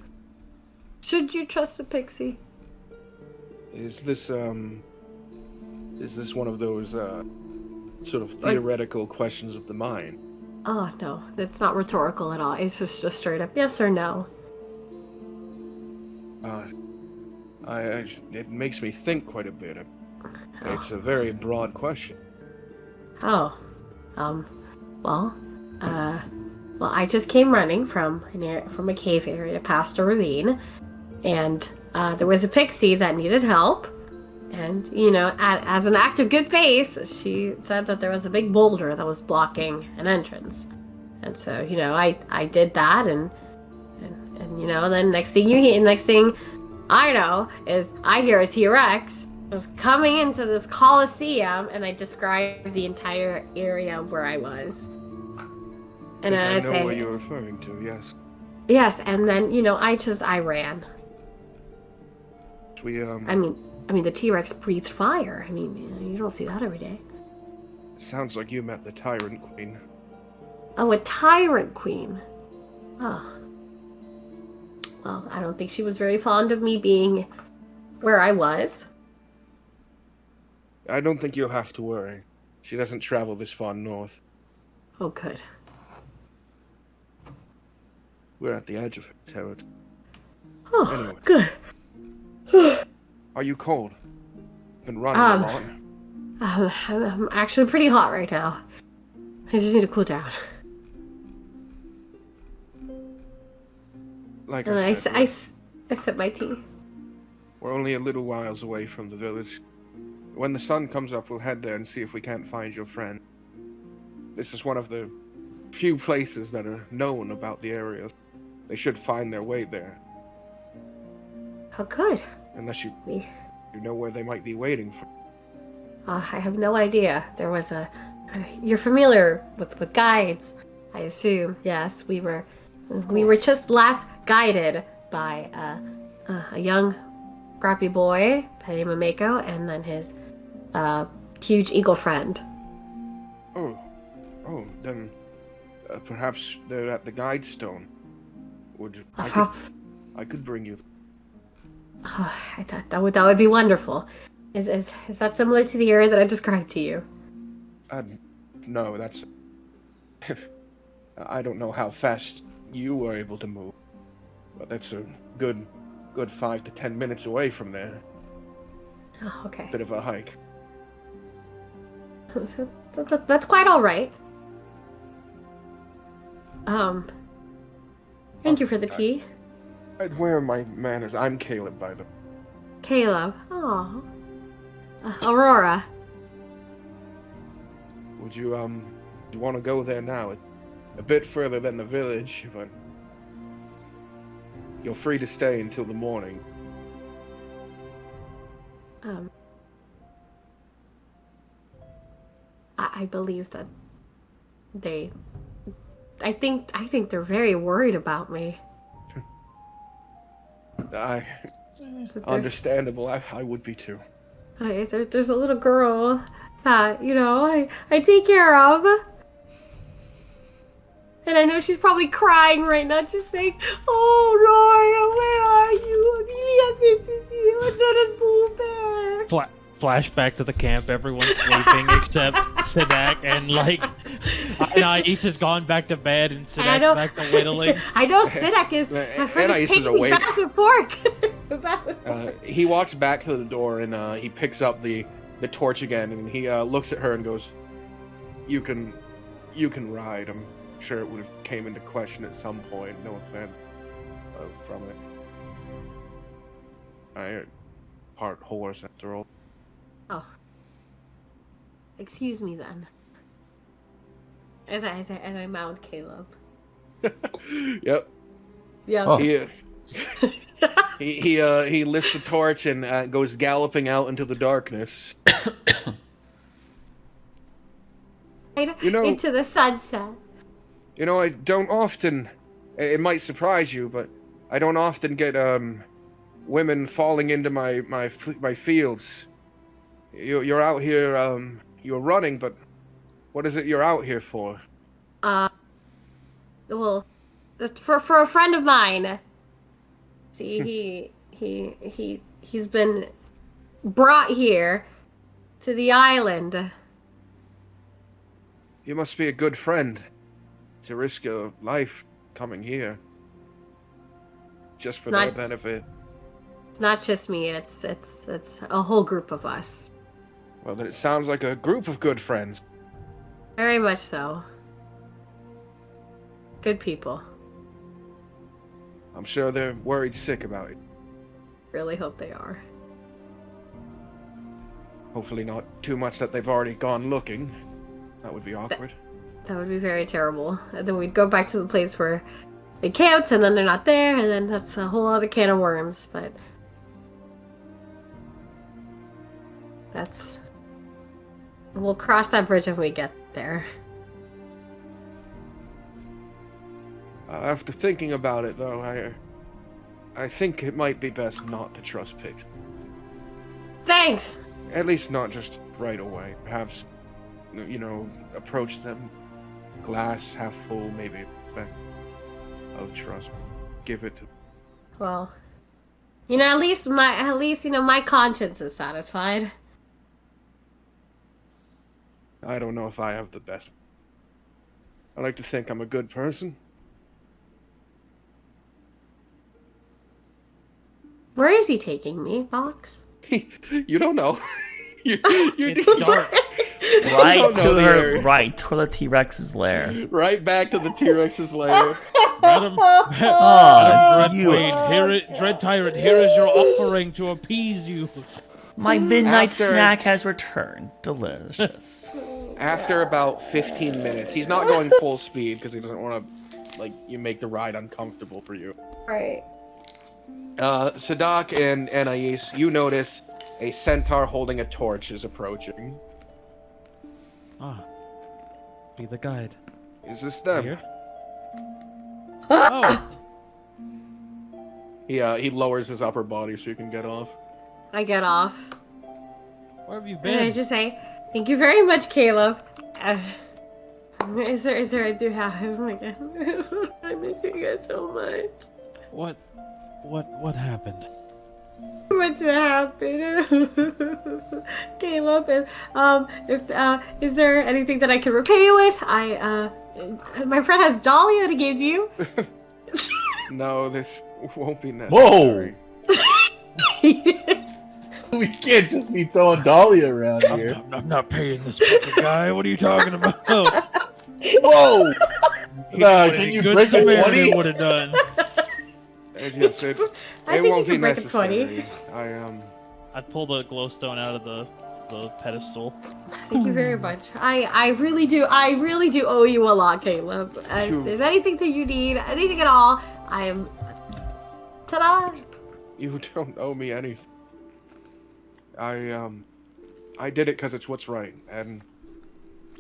[SPEAKER 3] Should you trust a pixie?
[SPEAKER 6] Is this one of those sort of theoretical questions of the mind?
[SPEAKER 3] Oh no, it's not rhetorical at all. It's just straight up yes or no.
[SPEAKER 6] It makes me think quite a bit. It's a very broad question.
[SPEAKER 3] Oh, well, I just came running from a cave area past a ravine, and there was a pixie that needed help, and as an act of good faith, she said that there was a big boulder that was blocking an entrance, and so I did that, and then next thing I know is I hear a T-Rex was coming into this coliseum, and I described the entire area where I was. And
[SPEAKER 6] I
[SPEAKER 3] then
[SPEAKER 6] know what you're referring to, yes.
[SPEAKER 3] Yes, and then I ran.
[SPEAKER 6] We
[SPEAKER 3] I mean the T-Rex breathed fire. I mean, you don't see that every day.
[SPEAKER 6] Sounds like you met the Tyrant Queen.
[SPEAKER 3] Oh, a Tyrant Queen. Oh. Well, I don't think she was very fond of me being where I was.
[SPEAKER 6] I don't think you'll have to worry. She doesn't travel this far north.
[SPEAKER 3] Oh, good.
[SPEAKER 6] We're at the edge of her territory.
[SPEAKER 3] Oh,
[SPEAKER 6] Anyway.
[SPEAKER 3] good.
[SPEAKER 6] Are you cold? Been running a lot.
[SPEAKER 3] I'm actually pretty hot right now. I just need to cool down.
[SPEAKER 6] Like
[SPEAKER 3] And
[SPEAKER 6] I said,
[SPEAKER 3] I sip my tea.
[SPEAKER 6] we're only a little whiles away from the village. When the sun comes up, we'll head there and see if we can't find your friend. This is one of the few places that are known about the area. They should find their way there.
[SPEAKER 3] Oh, good.
[SPEAKER 6] Unless you
[SPEAKER 3] Me.
[SPEAKER 6] know where they might be waiting for.
[SPEAKER 3] I have no idea. There was You're familiar with guides, I assume. Yes, we were just last guided by a young, scrappy boy by the name of Mako, and then his huge eagle friend.
[SPEAKER 6] Oh, then perhaps they're at the guide stone. I could bring you.
[SPEAKER 3] Oh, I thought that would be wonderful. Is that similar to the area that I described to you?
[SPEAKER 6] No, that's. I don't know how fast you were able to move, but that's a good 5 to 10 minutes away from there.
[SPEAKER 3] Oh, okay.
[SPEAKER 6] Bit of a hike.
[SPEAKER 3] That's quite all right. Thank you for the tea.
[SPEAKER 6] Where are my manners? I'm Caleb, by the way.
[SPEAKER 3] Caleb. Oh. Aurora.
[SPEAKER 6] Would you want to go there now? It's a bit further than the village, but you're free to stay until the morning.
[SPEAKER 3] I believe that I think they're very worried about me.
[SPEAKER 6] Understandable. I would be too.
[SPEAKER 3] There's a little girl that I take care of, And I know she's probably crying right now, just saying, "Oh, Rory, where are you? Amelia misses you. What's on a Boo Bear?"
[SPEAKER 5] Flashback to the camp. Everyone's sleeping except Sidak, and Anais has gone back to bed, and Sidak's back to whittling.
[SPEAKER 3] I know Sidak is. My friend
[SPEAKER 6] Anais
[SPEAKER 3] is
[SPEAKER 6] is
[SPEAKER 3] tasting
[SPEAKER 6] awake.
[SPEAKER 3] bath and pork.
[SPEAKER 2] He walks back to the door and he picks up the torch again, and he looks at her and goes, "You can ride. I'm sure it would have came into question at some point. No offense from it. I part horse after all."
[SPEAKER 3] Oh. Excuse me then. As I mount Caleb.
[SPEAKER 2] Yep.
[SPEAKER 3] Yeah.
[SPEAKER 4] Oh.
[SPEAKER 2] He lifts the torch and goes galloping out into the darkness.
[SPEAKER 3] Into the sunset.
[SPEAKER 6] You know, I don't often. It might surprise you, but I don't often get women falling into my fields. You're out here. You're running, but what is it you're out here for?
[SPEAKER 3] Well, for a friend of mine. See, he's been brought here to the island.
[SPEAKER 6] You must be a good friend to risk your life coming here just for their benefit.
[SPEAKER 3] It's not just me. It's a whole group of us.
[SPEAKER 6] Well, then it sounds like a group of good friends.
[SPEAKER 3] Very much so. Good people.
[SPEAKER 6] I'm sure they're worried sick about it.
[SPEAKER 3] Really hope they are.
[SPEAKER 6] Hopefully not too much that they've already gone looking. That would be awkward.
[SPEAKER 3] That would be very terrible. And then we'd go back to the place where they camped, and then they're not there, and then that's a whole other can of worms, but... We'll cross that bridge when we get there.
[SPEAKER 6] After thinking about it, though, I think it might be best not to trust pigs.
[SPEAKER 3] Thanks!
[SPEAKER 6] At least not just right away. Perhaps, approach them glass half full, maybe, of trust. Give it to...
[SPEAKER 3] Well, at least my conscience is satisfied.
[SPEAKER 6] I don't know if I have the best. I like to think I'm a good person.
[SPEAKER 3] Where is he taking me, Box?
[SPEAKER 6] You don't know. you
[SPEAKER 5] It's dark.
[SPEAKER 1] Right to her, right to the T-Rex's lair.
[SPEAKER 2] Right back to the T-Rex's lair.
[SPEAKER 5] Madam,
[SPEAKER 1] Oh,
[SPEAKER 5] Dread
[SPEAKER 1] it's you.
[SPEAKER 5] Wayne, Dread Tyrant, here is your offering to appease you.
[SPEAKER 1] My midnight
[SPEAKER 6] After-
[SPEAKER 1] snack has returned. Delicious.
[SPEAKER 2] After about 15 minutes, he's not going full speed because he doesn't want to, you make the ride uncomfortable for you.
[SPEAKER 3] Right.
[SPEAKER 2] Sadak and Anais, you notice a centaur holding a torch is approaching.
[SPEAKER 5] Be the guide.
[SPEAKER 6] Is this them?
[SPEAKER 5] Here? Oh,
[SPEAKER 2] He lowers his upper body so you can get off.
[SPEAKER 3] I get off.
[SPEAKER 5] where have you
[SPEAKER 3] And I
[SPEAKER 5] been?
[SPEAKER 3] just say, "Thank you very much, Caleb." Is there? I do have. Oh my god, I miss you guys so much.
[SPEAKER 5] What happened?
[SPEAKER 3] What's happened, Caleb? Is there anything that I can repay you with? My friend has Dahlia to give you.
[SPEAKER 6] No, this won't be necessary.
[SPEAKER 4] We can't just be throwing Dahlia around here.
[SPEAKER 5] I'm not paying this fucking guy. What are you talking about?
[SPEAKER 4] Whoa! Can you break a 20?
[SPEAKER 5] Would have done.
[SPEAKER 6] Yes, it
[SPEAKER 3] I think
[SPEAKER 6] won't
[SPEAKER 3] you
[SPEAKER 6] be
[SPEAKER 3] can break a 20.
[SPEAKER 6] necessary.
[SPEAKER 5] I'd pull the glowstone out of the pedestal.
[SPEAKER 3] Thank you very much. I really do owe you a lot, Caleb. If there's anything that you need, anything at all, I am. Ta-da!
[SPEAKER 6] You don't owe me anything. I did it because it's what's right, and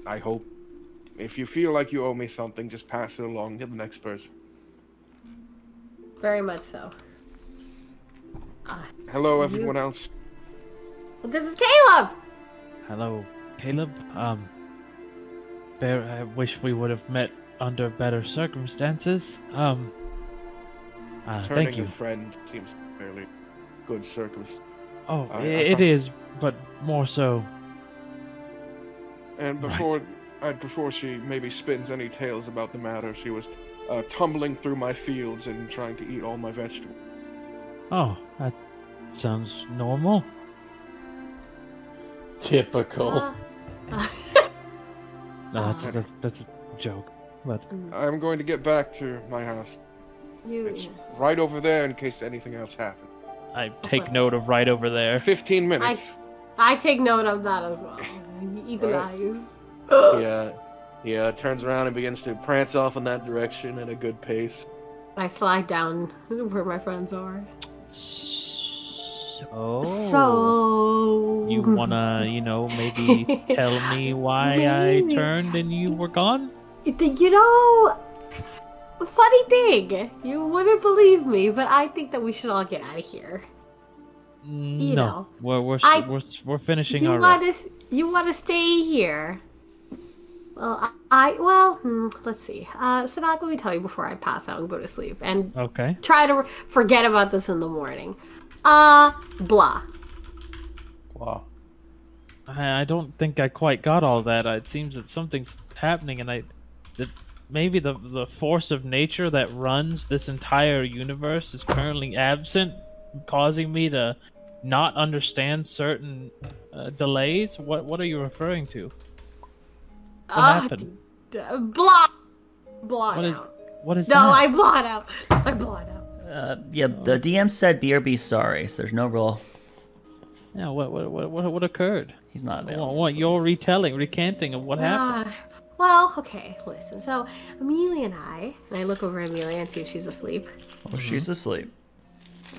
[SPEAKER 6] I hope if you feel like you owe me something, just pass it along to the next person.
[SPEAKER 3] Very much so.
[SPEAKER 6] Hello, everyone else.
[SPEAKER 3] This is Caleb.
[SPEAKER 5] Hello, Caleb. I wish we would have met under better circumstances.
[SPEAKER 6] Turning
[SPEAKER 5] Thank you.
[SPEAKER 6] a friend seems fairly good circumstance.
[SPEAKER 5] Oh,
[SPEAKER 6] I
[SPEAKER 5] it
[SPEAKER 6] thought-
[SPEAKER 5] is, but more so.
[SPEAKER 6] And before she maybe spins any tales about the matter, she was tumbling through my fields and trying to eat all my vegetables.
[SPEAKER 5] Oh, that sounds normal.
[SPEAKER 4] Typical.
[SPEAKER 5] No, that's a joke. But
[SPEAKER 6] I'm going to get back to my house. It's right over there in case anything else happens.
[SPEAKER 5] I take note of right over there.
[SPEAKER 6] 15 minutes.
[SPEAKER 3] I take note of that as well. Eagle
[SPEAKER 6] Right.
[SPEAKER 3] eyes.
[SPEAKER 2] Yeah, turns around and begins to prance off in that direction at a good pace.
[SPEAKER 3] I slide down where my friends are. So
[SPEAKER 5] You wanna, maybe tell me why
[SPEAKER 3] Maybe.
[SPEAKER 5] I turned and you were gone?
[SPEAKER 3] You know, funny thing, you wouldn't believe me, but I think that we should all get out of here. You know,
[SPEAKER 5] we're finishing
[SPEAKER 3] You
[SPEAKER 5] our
[SPEAKER 3] want
[SPEAKER 5] rest.
[SPEAKER 3] you want to stay here? Well, let's see. Sadak, let me tell you before I pass out and go to sleep, and
[SPEAKER 5] Okay.
[SPEAKER 3] try to forget about this in the morning. Blah.
[SPEAKER 4] Wow.
[SPEAKER 5] I don't think I quite got all that. It seems that something's happening, and that maybe the force of nature that runs this entire universe is currently absent, causing me to not understand certain delays. What are you referring to? What happened?
[SPEAKER 3] Blah. Blah.
[SPEAKER 5] What is
[SPEAKER 3] No,
[SPEAKER 5] that?
[SPEAKER 3] I blot out. I blot out.
[SPEAKER 1] Yeah, the DM said BRB sorry, so there's no real.
[SPEAKER 5] Yeah, what occurred?
[SPEAKER 1] He's not
[SPEAKER 5] I
[SPEAKER 1] available.
[SPEAKER 5] want your recanting of what happened.
[SPEAKER 3] Well, okay, listen. So, Amelia and I look over at Amelia and see if she's asleep.
[SPEAKER 1] Well, she's asleep.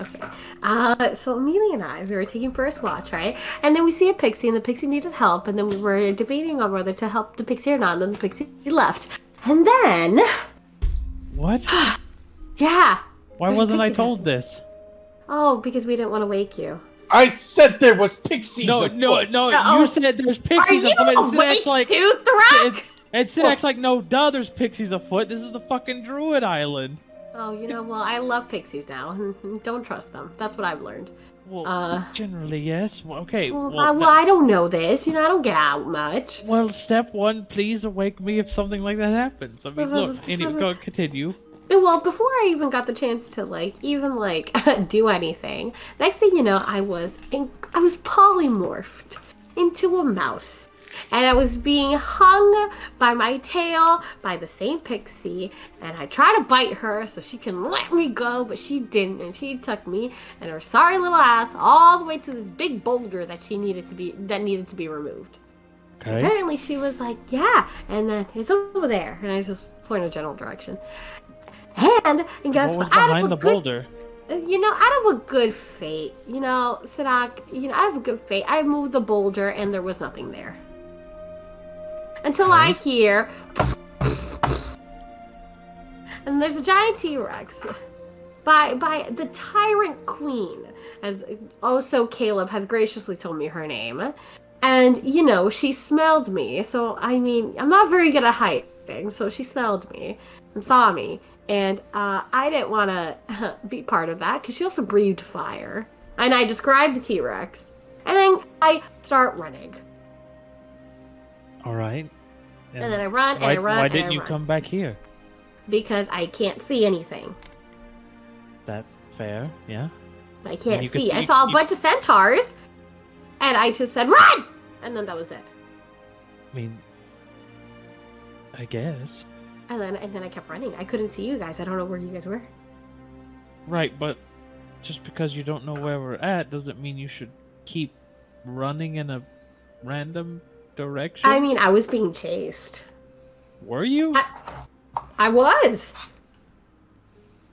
[SPEAKER 3] Okay. So Amelia and we were taking first watch, right? And then we see a pixie, and the pixie needed help, and then we were debating on whether to help the pixie or not, and then the pixie left. And then...
[SPEAKER 5] What?
[SPEAKER 3] Yeah.
[SPEAKER 5] Why
[SPEAKER 3] There's a
[SPEAKER 5] wasn't I
[SPEAKER 3] pixie
[SPEAKER 5] told
[SPEAKER 3] back.
[SPEAKER 5] this?
[SPEAKER 3] Oh, because we didn't want to wake you.
[SPEAKER 4] I said there was pixies.
[SPEAKER 5] No.
[SPEAKER 3] Uh-oh.
[SPEAKER 5] You said there's
[SPEAKER 3] Are
[SPEAKER 5] pixies
[SPEAKER 3] you
[SPEAKER 5] afoot. And Sid
[SPEAKER 3] awake,
[SPEAKER 5] acts like
[SPEAKER 3] too, Thrak?
[SPEAKER 5] and Sid acts like no, duh. There's pixies afoot. This is the fucking Druid Island.
[SPEAKER 3] Oh, well, I love pixies now. Don't trust them. That's what I've learned.
[SPEAKER 5] Well, generally yes. Well, okay.
[SPEAKER 3] Well, I don't know this. I don't get out much.
[SPEAKER 5] Well, step one, please awake me if something like that happens. I mean, look, anyway, go continue.
[SPEAKER 3] Well, before I even got the chance to do anything, next thing you know, I was polymorphed into a mouse, and I was being hung by my tail by the same pixie, and I tried to bite her so she can let me go, but she didn't, and she took me and her sorry little ass all the way to this big boulder that needed to be removed.
[SPEAKER 5] Okay.
[SPEAKER 3] Apparently, she was like, "Yeah," and then it's over there, and I just point a general direction. And guess
[SPEAKER 5] What was
[SPEAKER 3] what?
[SPEAKER 5] behind the boulder?
[SPEAKER 3] Out of a good fate, Sadak, out of a good fate, I moved the boulder and there was nothing there. Until I hear... And there's a giant T-Rex by the Tyrant Queen, as also Caleb has graciously told me her name. And, she smelled me, so, I'm not very good at hiding, so she smelled me and saw me. And I didn't want to be part of that, because she also breathed fire. And I described the T-Rex. And then I start running.
[SPEAKER 5] All right.
[SPEAKER 3] And then I run, and I run,
[SPEAKER 5] Why
[SPEAKER 3] and
[SPEAKER 5] didn't
[SPEAKER 3] I
[SPEAKER 5] you
[SPEAKER 3] run.
[SPEAKER 5] come back here?
[SPEAKER 3] Because I can't see anything.
[SPEAKER 5] That's fair, yeah.
[SPEAKER 3] I can't
[SPEAKER 5] you could
[SPEAKER 3] see. I
[SPEAKER 5] see-
[SPEAKER 3] saw a bunch of centaurs. And I just said, "Run!" And then that was it.
[SPEAKER 5] I mean, I guess.
[SPEAKER 3] And then I kept running. I couldn't see you guys. I don't know where you guys were.
[SPEAKER 5] Right, but just because you don't know where we're at doesn't mean you should keep running in a random direction.
[SPEAKER 3] I was being chased.
[SPEAKER 5] Were you?
[SPEAKER 3] I was.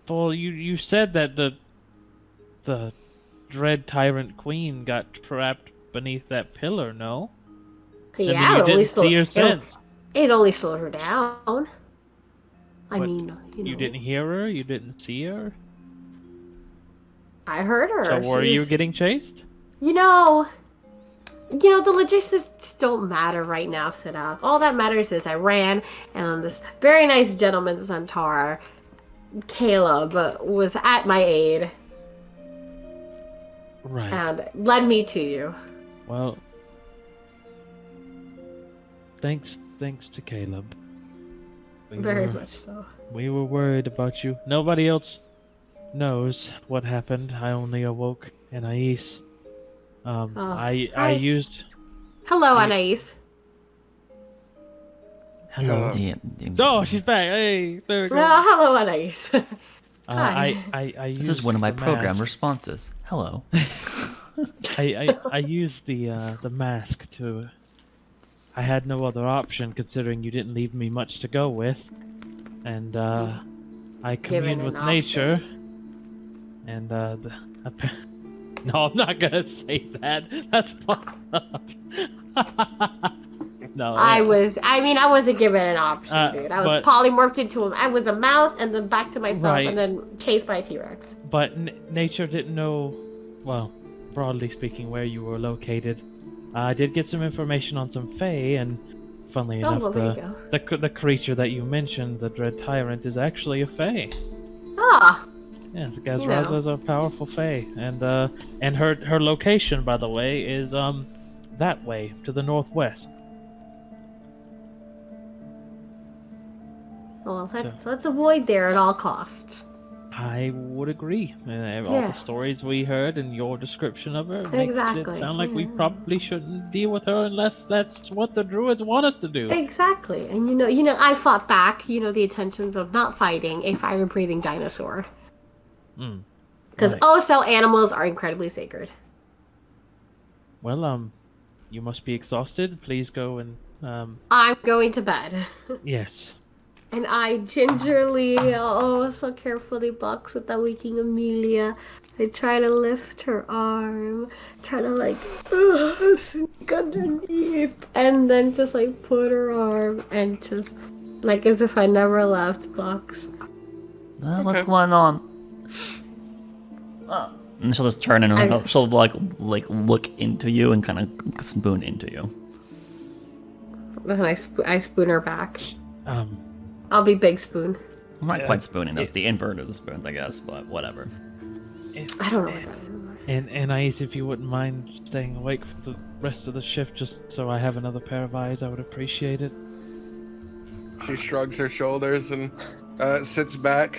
[SPEAKER 5] Well, you said that the dread Tyrant Queen got trapped beneath that pillar, no?
[SPEAKER 3] Yeah,
[SPEAKER 5] I mean, you didn't see her
[SPEAKER 3] it,
[SPEAKER 5] since.
[SPEAKER 3] it only slowed her down.
[SPEAKER 5] But
[SPEAKER 3] you
[SPEAKER 5] didn't hear her? You didn't see her?
[SPEAKER 3] I heard her.
[SPEAKER 5] So
[SPEAKER 3] She
[SPEAKER 5] were you
[SPEAKER 3] was-
[SPEAKER 5] getting chased?
[SPEAKER 3] You know, the logistics don't matter right now, Sidak. All that matters is I ran, and this very nice gentleman, Centaur, Caleb, was at my aid
[SPEAKER 5] Right.
[SPEAKER 3] and led me to you.
[SPEAKER 5] Well, thanks to Caleb.
[SPEAKER 3] Very much so.
[SPEAKER 5] We were worried about you. Nobody else knows what happened. I only awoke Anais. I
[SPEAKER 3] hi.
[SPEAKER 5] used.
[SPEAKER 3] Hello, Anais.
[SPEAKER 5] Hello.
[SPEAKER 1] Damn.
[SPEAKER 5] Oh, she's back. Hey, there we go.
[SPEAKER 3] Hello, Anais.
[SPEAKER 5] I
[SPEAKER 1] This is one of my
[SPEAKER 5] used the
[SPEAKER 1] program
[SPEAKER 5] mask.
[SPEAKER 1] responses. Hello.
[SPEAKER 5] I used the mask to. I had no other option considering you didn't leave me much to go with, and I communed with nature, and no, I'm not gonna say that. That's fucked up. No,
[SPEAKER 3] I wasn't given an option, dude. I was
[SPEAKER 5] but-
[SPEAKER 3] polymorphed into I was a mouse, and then back to myself,
[SPEAKER 5] Right.
[SPEAKER 3] and then chased by a T-Rex.
[SPEAKER 5] But nature didn't know, well, broadly speaking, where you were located. I did get some information on some Fae, and funnily enough,
[SPEAKER 3] well, there you go.
[SPEAKER 5] the creature that you mentioned, the Dread Tyrant, is actually a Fae.
[SPEAKER 3] Ah,
[SPEAKER 5] Yes, Gazraza is a powerful Fae, and her location, by the way, is that way to the northwest.
[SPEAKER 3] well, let's avoid there at all costs.
[SPEAKER 5] I would agree. All
[SPEAKER 3] Yeah.
[SPEAKER 5] the stories we heard and your description of her makes it
[SPEAKER 3] Exactly,
[SPEAKER 5] sound like we
[SPEAKER 3] yeah.
[SPEAKER 5] probably shouldn't deal with her unless that's what the druids want us to do.
[SPEAKER 3] Exactly, and I fought back. The intentions of not fighting a fire-breathing dinosaur, because
[SPEAKER 5] Right.
[SPEAKER 3] also animals are incredibly sacred.
[SPEAKER 5] Well, you must be exhausted. Please go and
[SPEAKER 3] I'm going to bed.
[SPEAKER 5] yes.
[SPEAKER 3] And I gingerly, so carefully box with the waking Amelia. I try to lift her arm, try to sneak underneath, and then just put her arm and just as if I never left box.
[SPEAKER 1] What's going on? And she'll just turn and she'll look into you and kind of spoon into you.
[SPEAKER 3] Then I spoon her back. I'll be big spoon.
[SPEAKER 1] I'm not quite spooning. That's the invert of the spoons, I guess. But whatever.
[SPEAKER 3] I don't know what that is anymore.
[SPEAKER 5] And Anais, if you wouldn't mind staying awake for the rest of the shift, just so I have another pair of eyes, I would appreciate it.
[SPEAKER 2] She shrugs her shoulders and sits back.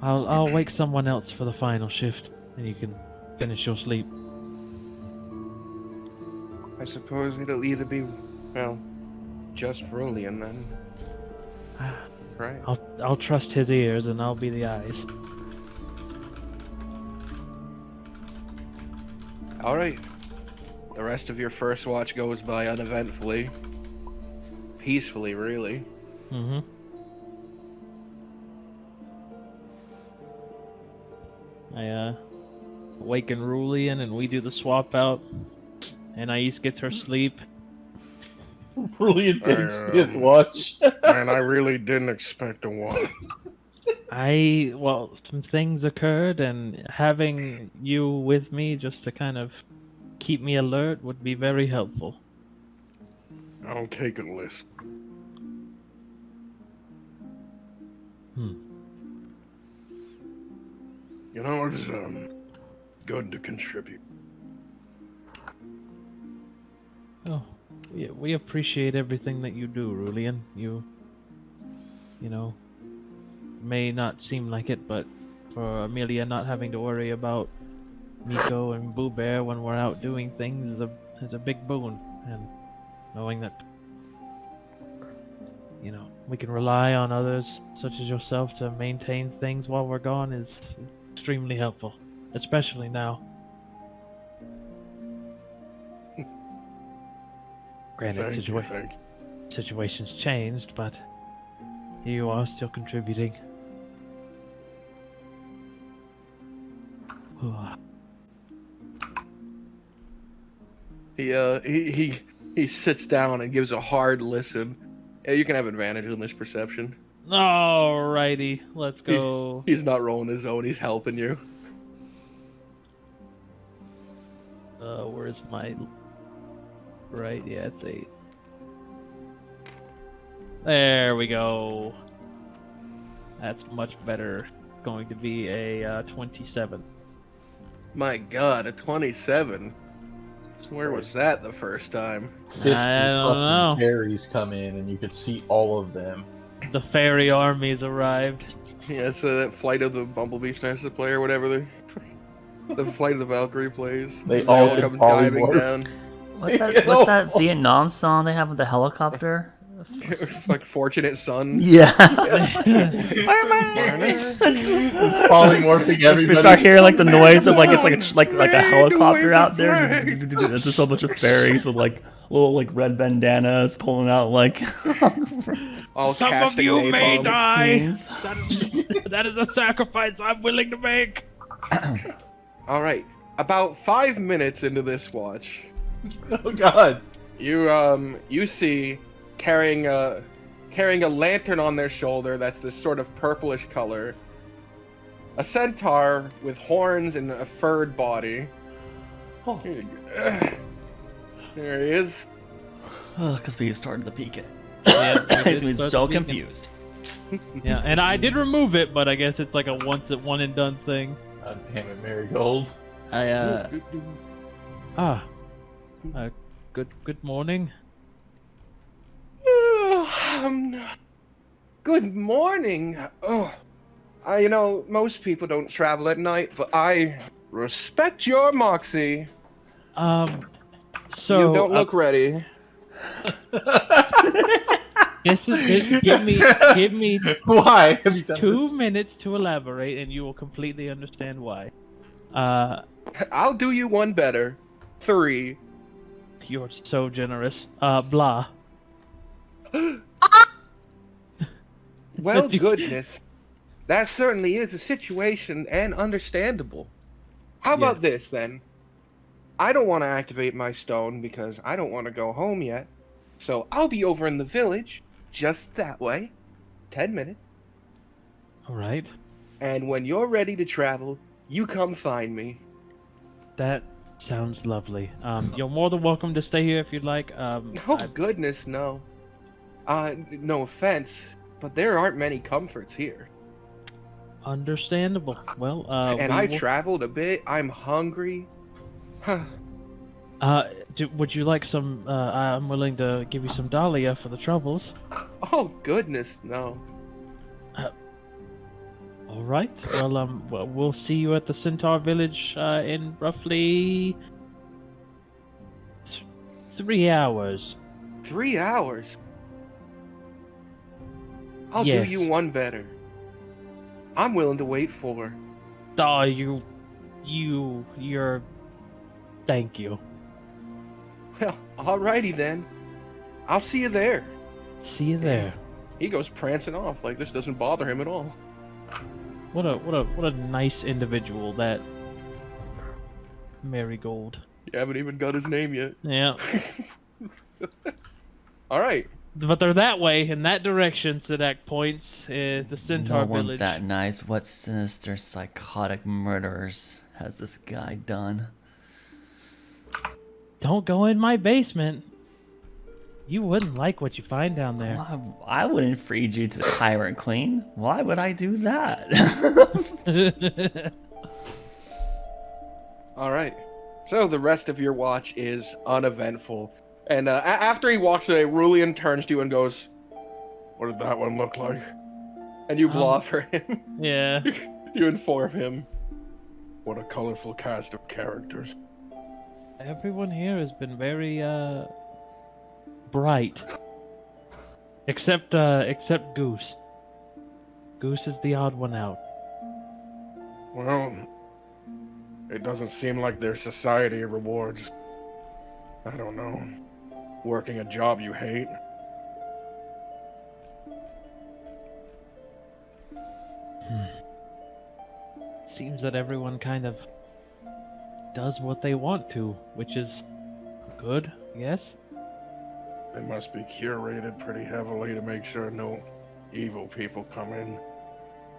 [SPEAKER 5] I'll wake someone else for the final shift, and you can finish your sleep.
[SPEAKER 6] I suppose it'll either be, well, just Rolian then. Right.
[SPEAKER 5] I'll trust his ears, and I'll be the eyes.
[SPEAKER 2] All right. The rest of your first watch goes by uneventfully. Peacefully, really.
[SPEAKER 5] Mm-hmm. I waken Rulian, and we do the swap out. Anais gets her sleep.
[SPEAKER 4] Really intense watch.
[SPEAKER 6] Man, I really didn't expect a one.
[SPEAKER 5] Some things occurred, and having you with me just to kind of keep me alert would be very helpful.
[SPEAKER 6] I'll take a list. It's good to contribute.
[SPEAKER 5] Oh, we appreciate everything that you do, Rulian. You may not seem like it, but for Amelia not having to worry about Nico and Boo Bear when we're out doing things is a big boon. And knowing that, we can rely on others such as yourself to maintain things while we're gone is extremely helpful, especially now. Granted,
[SPEAKER 6] Thank you.
[SPEAKER 5] situation's changed, but here you are still contributing.
[SPEAKER 2] He sits down and gives a hard listen. Yeah, you can have advantage on this perception.
[SPEAKER 5] Alrighty, let's go.
[SPEAKER 2] He's not rolling his own. He's helping you.
[SPEAKER 5] Where's my right? Yeah, it's 8. There we go. That's much better. Going to be a 27.
[SPEAKER 2] My God, a 27. Where was that the first time?
[SPEAKER 4] 50
[SPEAKER 5] I don't
[SPEAKER 4] fucking
[SPEAKER 5] know.
[SPEAKER 4] fairies come in, and you could see all of them.
[SPEAKER 5] The fairy armies arrived.
[SPEAKER 2] Yeah, so that Flight of the Bumblebee starts to play or whatever the Flight of the Valkyrie plays.
[SPEAKER 4] They
[SPEAKER 2] all
[SPEAKER 4] all
[SPEAKER 2] come diving down.
[SPEAKER 1] What's that Vietnam song they have with the helicopter?
[SPEAKER 2] Like Fortunate Son.
[SPEAKER 1] Yeah.
[SPEAKER 4] Polymorphing everybody.
[SPEAKER 1] We start hearing like the noise of like it's like a helicopter out there. It's just a bunch of fairies with like little like red bandanas pulling out like.
[SPEAKER 2] All
[SPEAKER 5] Some of
[SPEAKER 2] casting
[SPEAKER 5] you may
[SPEAKER 2] napalm.
[SPEAKER 5] die. That is a sacrifice I'm willing to make.
[SPEAKER 2] All right, about 5 minutes into this watch,
[SPEAKER 4] Oh God.
[SPEAKER 2] you see carrying a lantern on their shoulder that's this sort of purplish color, a centaur with horns and a furred body.
[SPEAKER 1] Oh.
[SPEAKER 2] There he is.
[SPEAKER 1] Because we started to peek it.
[SPEAKER 5] Yeah,
[SPEAKER 1] Makes me so confused.
[SPEAKER 5] Yeah, and I did remove it, but I guess it's like a one and done thing.
[SPEAKER 4] God damn it, Marigold.
[SPEAKER 5] Good morning.
[SPEAKER 6] Good morning. Oh, most people don't travel at night, but I respect your moxie.
[SPEAKER 5] So
[SPEAKER 6] You don't look ready.
[SPEAKER 5] give me
[SPEAKER 4] Why have you done
[SPEAKER 5] 2
[SPEAKER 4] this?
[SPEAKER 5] minutes to elaborate, and you will completely understand why.
[SPEAKER 6] I'll do you one better. 3.
[SPEAKER 5] You're so generous. Blah.
[SPEAKER 6] Well, goodness. That certainly is a situation and understandable. How about this, then? I don't want to activate my stone because I don't want to go home yet. So I'll be over in the village, just that way. 10 minutes.
[SPEAKER 5] All right.
[SPEAKER 6] And when you're ready to travel, you come find me.
[SPEAKER 5] That sounds lovely. You're more than welcome to stay here if you'd like.
[SPEAKER 6] Oh, goodness, no. No offense, but there aren't many comforts here.
[SPEAKER 5] Understandable. Well,
[SPEAKER 6] And I traveled a bit. I'm hungry.
[SPEAKER 5] Would you like some? I'm willing to give you some dahlia for the troubles.
[SPEAKER 6] Oh, goodness, no.
[SPEAKER 5] All right. Well, we'll see you at the Centaur Village in roughly 3 hours.
[SPEAKER 6] 3 hours? I'll
[SPEAKER 5] Yes.
[SPEAKER 6] do you one better. I'm willing to wait for.
[SPEAKER 5] Oh, you're. Thank you.
[SPEAKER 6] Well, alrighty then. I'll see you there.
[SPEAKER 5] See you there.
[SPEAKER 2] He goes prancing off like this doesn't bother him at all.
[SPEAKER 5] What a nice individual that Marigold.
[SPEAKER 2] You haven't even got his name yet.
[SPEAKER 5] Yeah.
[SPEAKER 2] All right.
[SPEAKER 5] But they're that way, in that direction, Sadak points, the Centaur
[SPEAKER 1] No one's
[SPEAKER 5] Village.
[SPEAKER 1] that nice. What sinister, psychotic murderers has this guy done?
[SPEAKER 5] Don't go in my basement. You wouldn't like what you find down there.
[SPEAKER 1] I wouldn't feed you to the Tyrant Queen. Why would I do that?
[SPEAKER 2] All right. So the rest of your watch is uneventful. And after he walks away, Rulian turns to you and goes, "What did that one look like?" And you bluff for him.
[SPEAKER 5] Yeah.
[SPEAKER 2] You inform him. What a colorful cast of characters.
[SPEAKER 5] Everyone here has been very, bright. Except Goose. Goose is the odd one out.
[SPEAKER 2] Well, it doesn't seem like their society rewards, I don't know, working a job you hate.
[SPEAKER 5] Seems that everyone kind of does what they want to, which is good, yes?
[SPEAKER 2] They must be curated pretty heavily to make sure no evil people come in.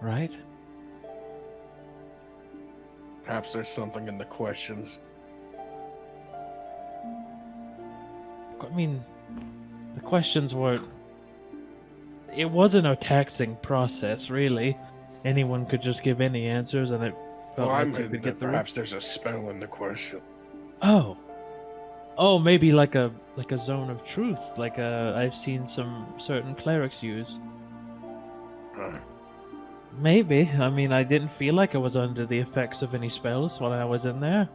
[SPEAKER 5] Right?
[SPEAKER 2] Perhaps there's something in the questions.
[SPEAKER 5] mean, the questions weren't. It wasn't a taxing process, really. Anyone could just give any answers, and it felt
[SPEAKER 6] Well, I
[SPEAKER 5] like you
[SPEAKER 6] meant
[SPEAKER 5] could
[SPEAKER 6] that
[SPEAKER 5] get through.
[SPEAKER 6] perhaps there's a spell in the question.
[SPEAKER 5] Oh, maybe like a zone of truth, like I've seen some certain clerics use.
[SPEAKER 6] Huh.
[SPEAKER 5] Maybe. I mean, I didn't feel like I was under the effects of any spells while I was in there.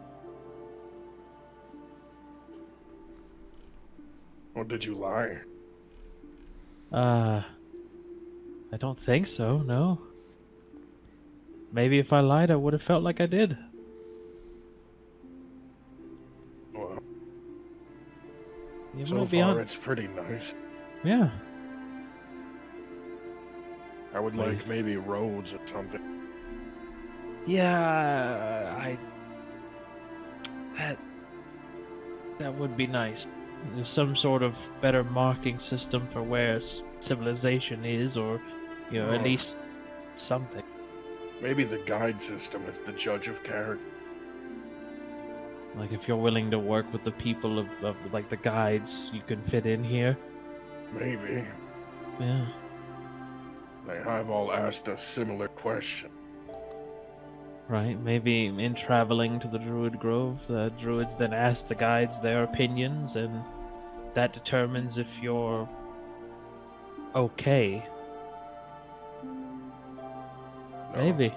[SPEAKER 6] Or did you lie?
[SPEAKER 5] I don't think so, no. Maybe if I lied, I would have felt like I did.
[SPEAKER 6] Well,
[SPEAKER 5] You
[SPEAKER 6] so
[SPEAKER 5] might be
[SPEAKER 6] far
[SPEAKER 5] on.
[SPEAKER 6] it's pretty nice.
[SPEAKER 5] Yeah.
[SPEAKER 6] I would like maybe roads or something.
[SPEAKER 5] Yeah, that would be nice. There's some sort of better marking system for where civilization is, or at least something.
[SPEAKER 6] Maybe the guide system is the judge of character.
[SPEAKER 5] Like if you're willing to work with the people of like the guides, you can fit in here.
[SPEAKER 6] Maybe.
[SPEAKER 5] Yeah.
[SPEAKER 6] They have all asked a similar question.
[SPEAKER 5] Right, maybe in traveling to the Druid Grove, the Druids then ask the guides their opinions, and that determines if you're okay.
[SPEAKER 6] No.
[SPEAKER 5] Maybe.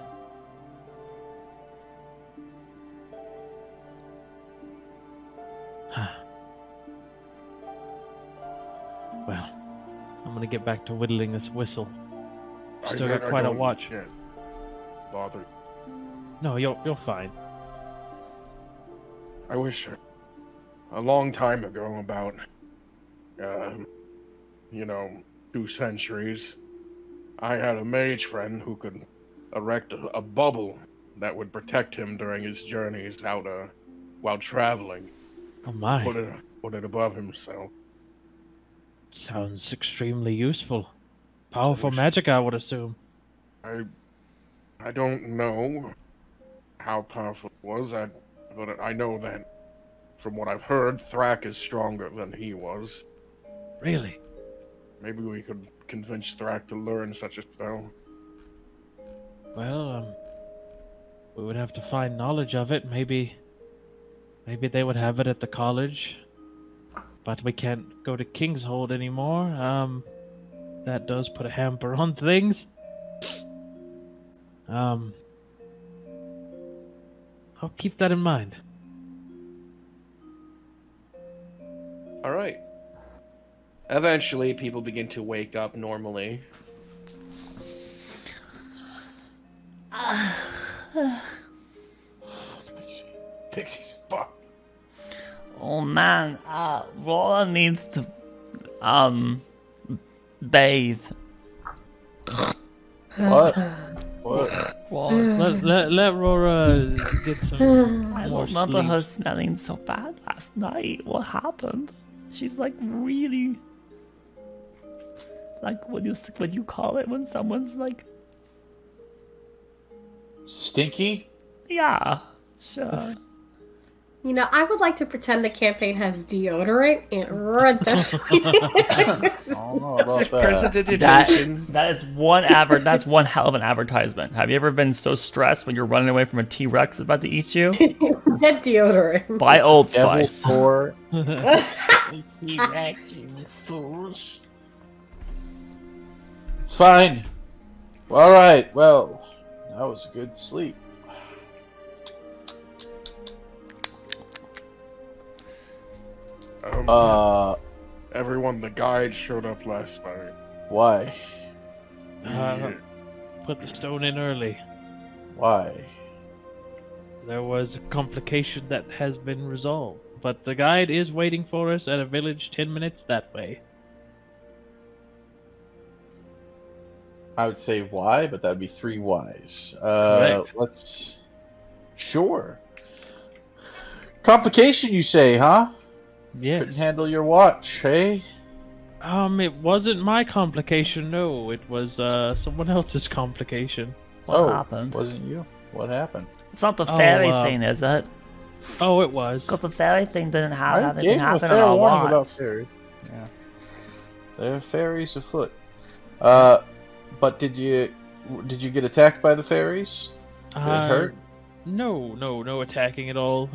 [SPEAKER 5] Well, I'm gonna get back to whittling this whistle. Still got quite a watch.
[SPEAKER 6] Can't bother.
[SPEAKER 5] No, you're fine.
[SPEAKER 6] I wish a long time ago, about 2 centuries, I had a mage friend who could erect a bubble that would protect him during his journeys out while traveling.
[SPEAKER 5] Oh my.
[SPEAKER 6] Put it above himself.
[SPEAKER 5] Sounds extremely useful. Powerful
[SPEAKER 6] wish-
[SPEAKER 5] magic, I would assume.
[SPEAKER 6] I don't know how powerful it was, but I know that from what I've heard, Thrak is stronger than he was.
[SPEAKER 5] Really?
[SPEAKER 6] Maybe we could convince Thrak to learn such a spell.
[SPEAKER 5] Well, we would have to find knowledge of it. Maybe they would have it at the college. But we can't go to Kingshold anymore. That does put a hamper on things. I'll keep that in mind.
[SPEAKER 8] All right. Eventually, people begin to wake up normally.
[SPEAKER 7] Pixies, fuck.
[SPEAKER 1] Oh man, Rolla needs to, bathe.
[SPEAKER 4] What? What?
[SPEAKER 1] Rolla's,
[SPEAKER 5] Let Rora get some
[SPEAKER 1] I
[SPEAKER 5] more
[SPEAKER 1] remember
[SPEAKER 5] sleep.
[SPEAKER 1] her smelling so bad last night. What happened? She's like really, like what do you call it when someone's like,
[SPEAKER 4] Stinky?
[SPEAKER 1] yeah, sure.
[SPEAKER 3] I would like to pretend the campaign has deodorant and Aurora definitely.
[SPEAKER 4] I don't know about that.
[SPEAKER 8] Prestidigitation.
[SPEAKER 1] That is that's one hell of an advertisement. Have you ever been so stressed when you're running away from a T-Rex about to eat you?
[SPEAKER 3] Get deodorant.
[SPEAKER 1] Buy Old
[SPEAKER 4] Devil
[SPEAKER 1] Spice.
[SPEAKER 4] Core.
[SPEAKER 7] Fools.
[SPEAKER 4] It's fine. All right. Well, that was a good sleep.
[SPEAKER 6] Everyone, the guide showed up last night.
[SPEAKER 4] Why?
[SPEAKER 5] Put the stone in early.
[SPEAKER 4] Why?
[SPEAKER 5] There was a complication that has been resolved, but the guide is waiting for us at a village 10 minutes that way.
[SPEAKER 4] I would say why, but that'd be 3 whys.
[SPEAKER 5] Correct.
[SPEAKER 4] Let's. Sure. Complication, you say, huh? Couldn't
[SPEAKER 5] Yes.
[SPEAKER 4] handle your watch, hey?
[SPEAKER 5] It wasn't my complication, no. It was someone else's complication.
[SPEAKER 1] What happened?
[SPEAKER 4] Wasn't you? What happened?
[SPEAKER 1] It's not the fairy
[SPEAKER 5] Oh,
[SPEAKER 1] thing, is it?
[SPEAKER 5] Oh, it was.
[SPEAKER 1] Because the fairy thing didn't have
[SPEAKER 4] I
[SPEAKER 1] anything
[SPEAKER 4] gave him a
[SPEAKER 1] happen
[SPEAKER 4] fair
[SPEAKER 1] on
[SPEAKER 4] warning
[SPEAKER 1] our
[SPEAKER 4] about
[SPEAKER 1] watch.
[SPEAKER 4] fairies. Yeah. There are fairies afoot. But did you get attacked by the fairies? Did it hurt?
[SPEAKER 5] No attacking at all.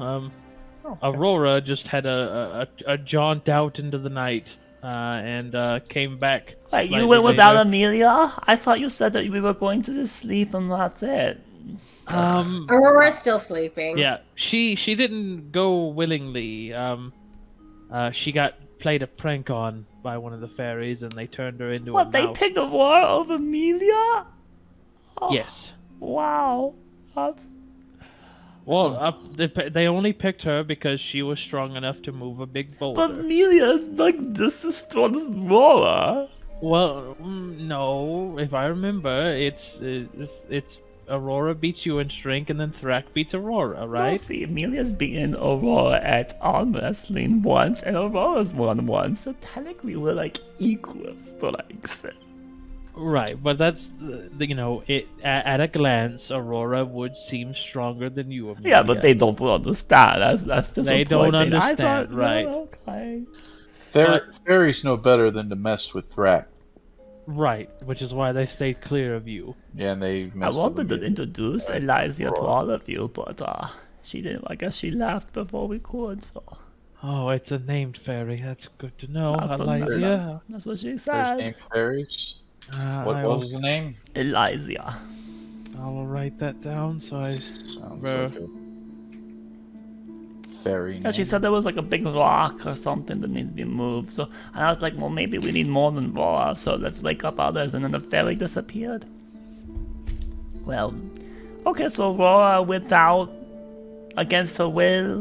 [SPEAKER 4] Okay.
[SPEAKER 5] Aurora just had a jaunt out into the night, and came back.
[SPEAKER 1] Wait, you
[SPEAKER 5] slightly
[SPEAKER 1] went without
[SPEAKER 5] later.
[SPEAKER 1] Amelia? I thought you said that we were going to just sleep and that's it.
[SPEAKER 3] Aurora's still sleeping.
[SPEAKER 5] Yeah, she didn't go willingly. She got played a prank on by one of the fairies, and they turned her into a
[SPEAKER 1] What, they
[SPEAKER 5] mouse.
[SPEAKER 1] picked Aurora over Amelia? Oh,
[SPEAKER 5] Yes.
[SPEAKER 1] Wow. That's...
[SPEAKER 5] Well, they only picked her because she was strong enough to move a big boulder.
[SPEAKER 1] But Amelia's like just as strong as Aurora.
[SPEAKER 5] Well, no. If I remember, it's Aurora beats you in strength, and then Thrak beats Aurora,
[SPEAKER 1] No,
[SPEAKER 5] right?
[SPEAKER 1] see, Amelia's beaten Aurora at arm wrestling once, and Aurora's won once, so technically we're like equals to like this.
[SPEAKER 5] Right, but that's at a glance, Aurora would seem stronger than you, Amelia.
[SPEAKER 1] Yeah, but they don't understand. That's
[SPEAKER 5] They don't
[SPEAKER 1] disappointing. I
[SPEAKER 5] understand,
[SPEAKER 1] thought,
[SPEAKER 5] right.
[SPEAKER 1] no, okay.
[SPEAKER 4] Fairies know better than to mess with Thrak.
[SPEAKER 5] Right, which is why they stayed clear of you.
[SPEAKER 4] Yeah, and they
[SPEAKER 1] I
[SPEAKER 4] messed with
[SPEAKER 1] wanted to
[SPEAKER 4] Amelia.
[SPEAKER 1] introduce Elysia to all of you, but she didn't. I guess she left before we could, so
[SPEAKER 5] Oh, it's a named fairy. That's good to know,
[SPEAKER 1] That's the
[SPEAKER 5] Elysia.
[SPEAKER 1] that's what she
[SPEAKER 4] First
[SPEAKER 1] said.
[SPEAKER 4] name fairies. What was the name?
[SPEAKER 1] Elysia.
[SPEAKER 5] I'll write that down so I.
[SPEAKER 4] Sounds like a fairy name.
[SPEAKER 1] Yeah, she said there was like a big rock or something that needed to be moved. So, and I was like, well, maybe we need more than Aurora, so let's wake up others. And then the fairy disappeared. Well, okay, so Aurora without against her will,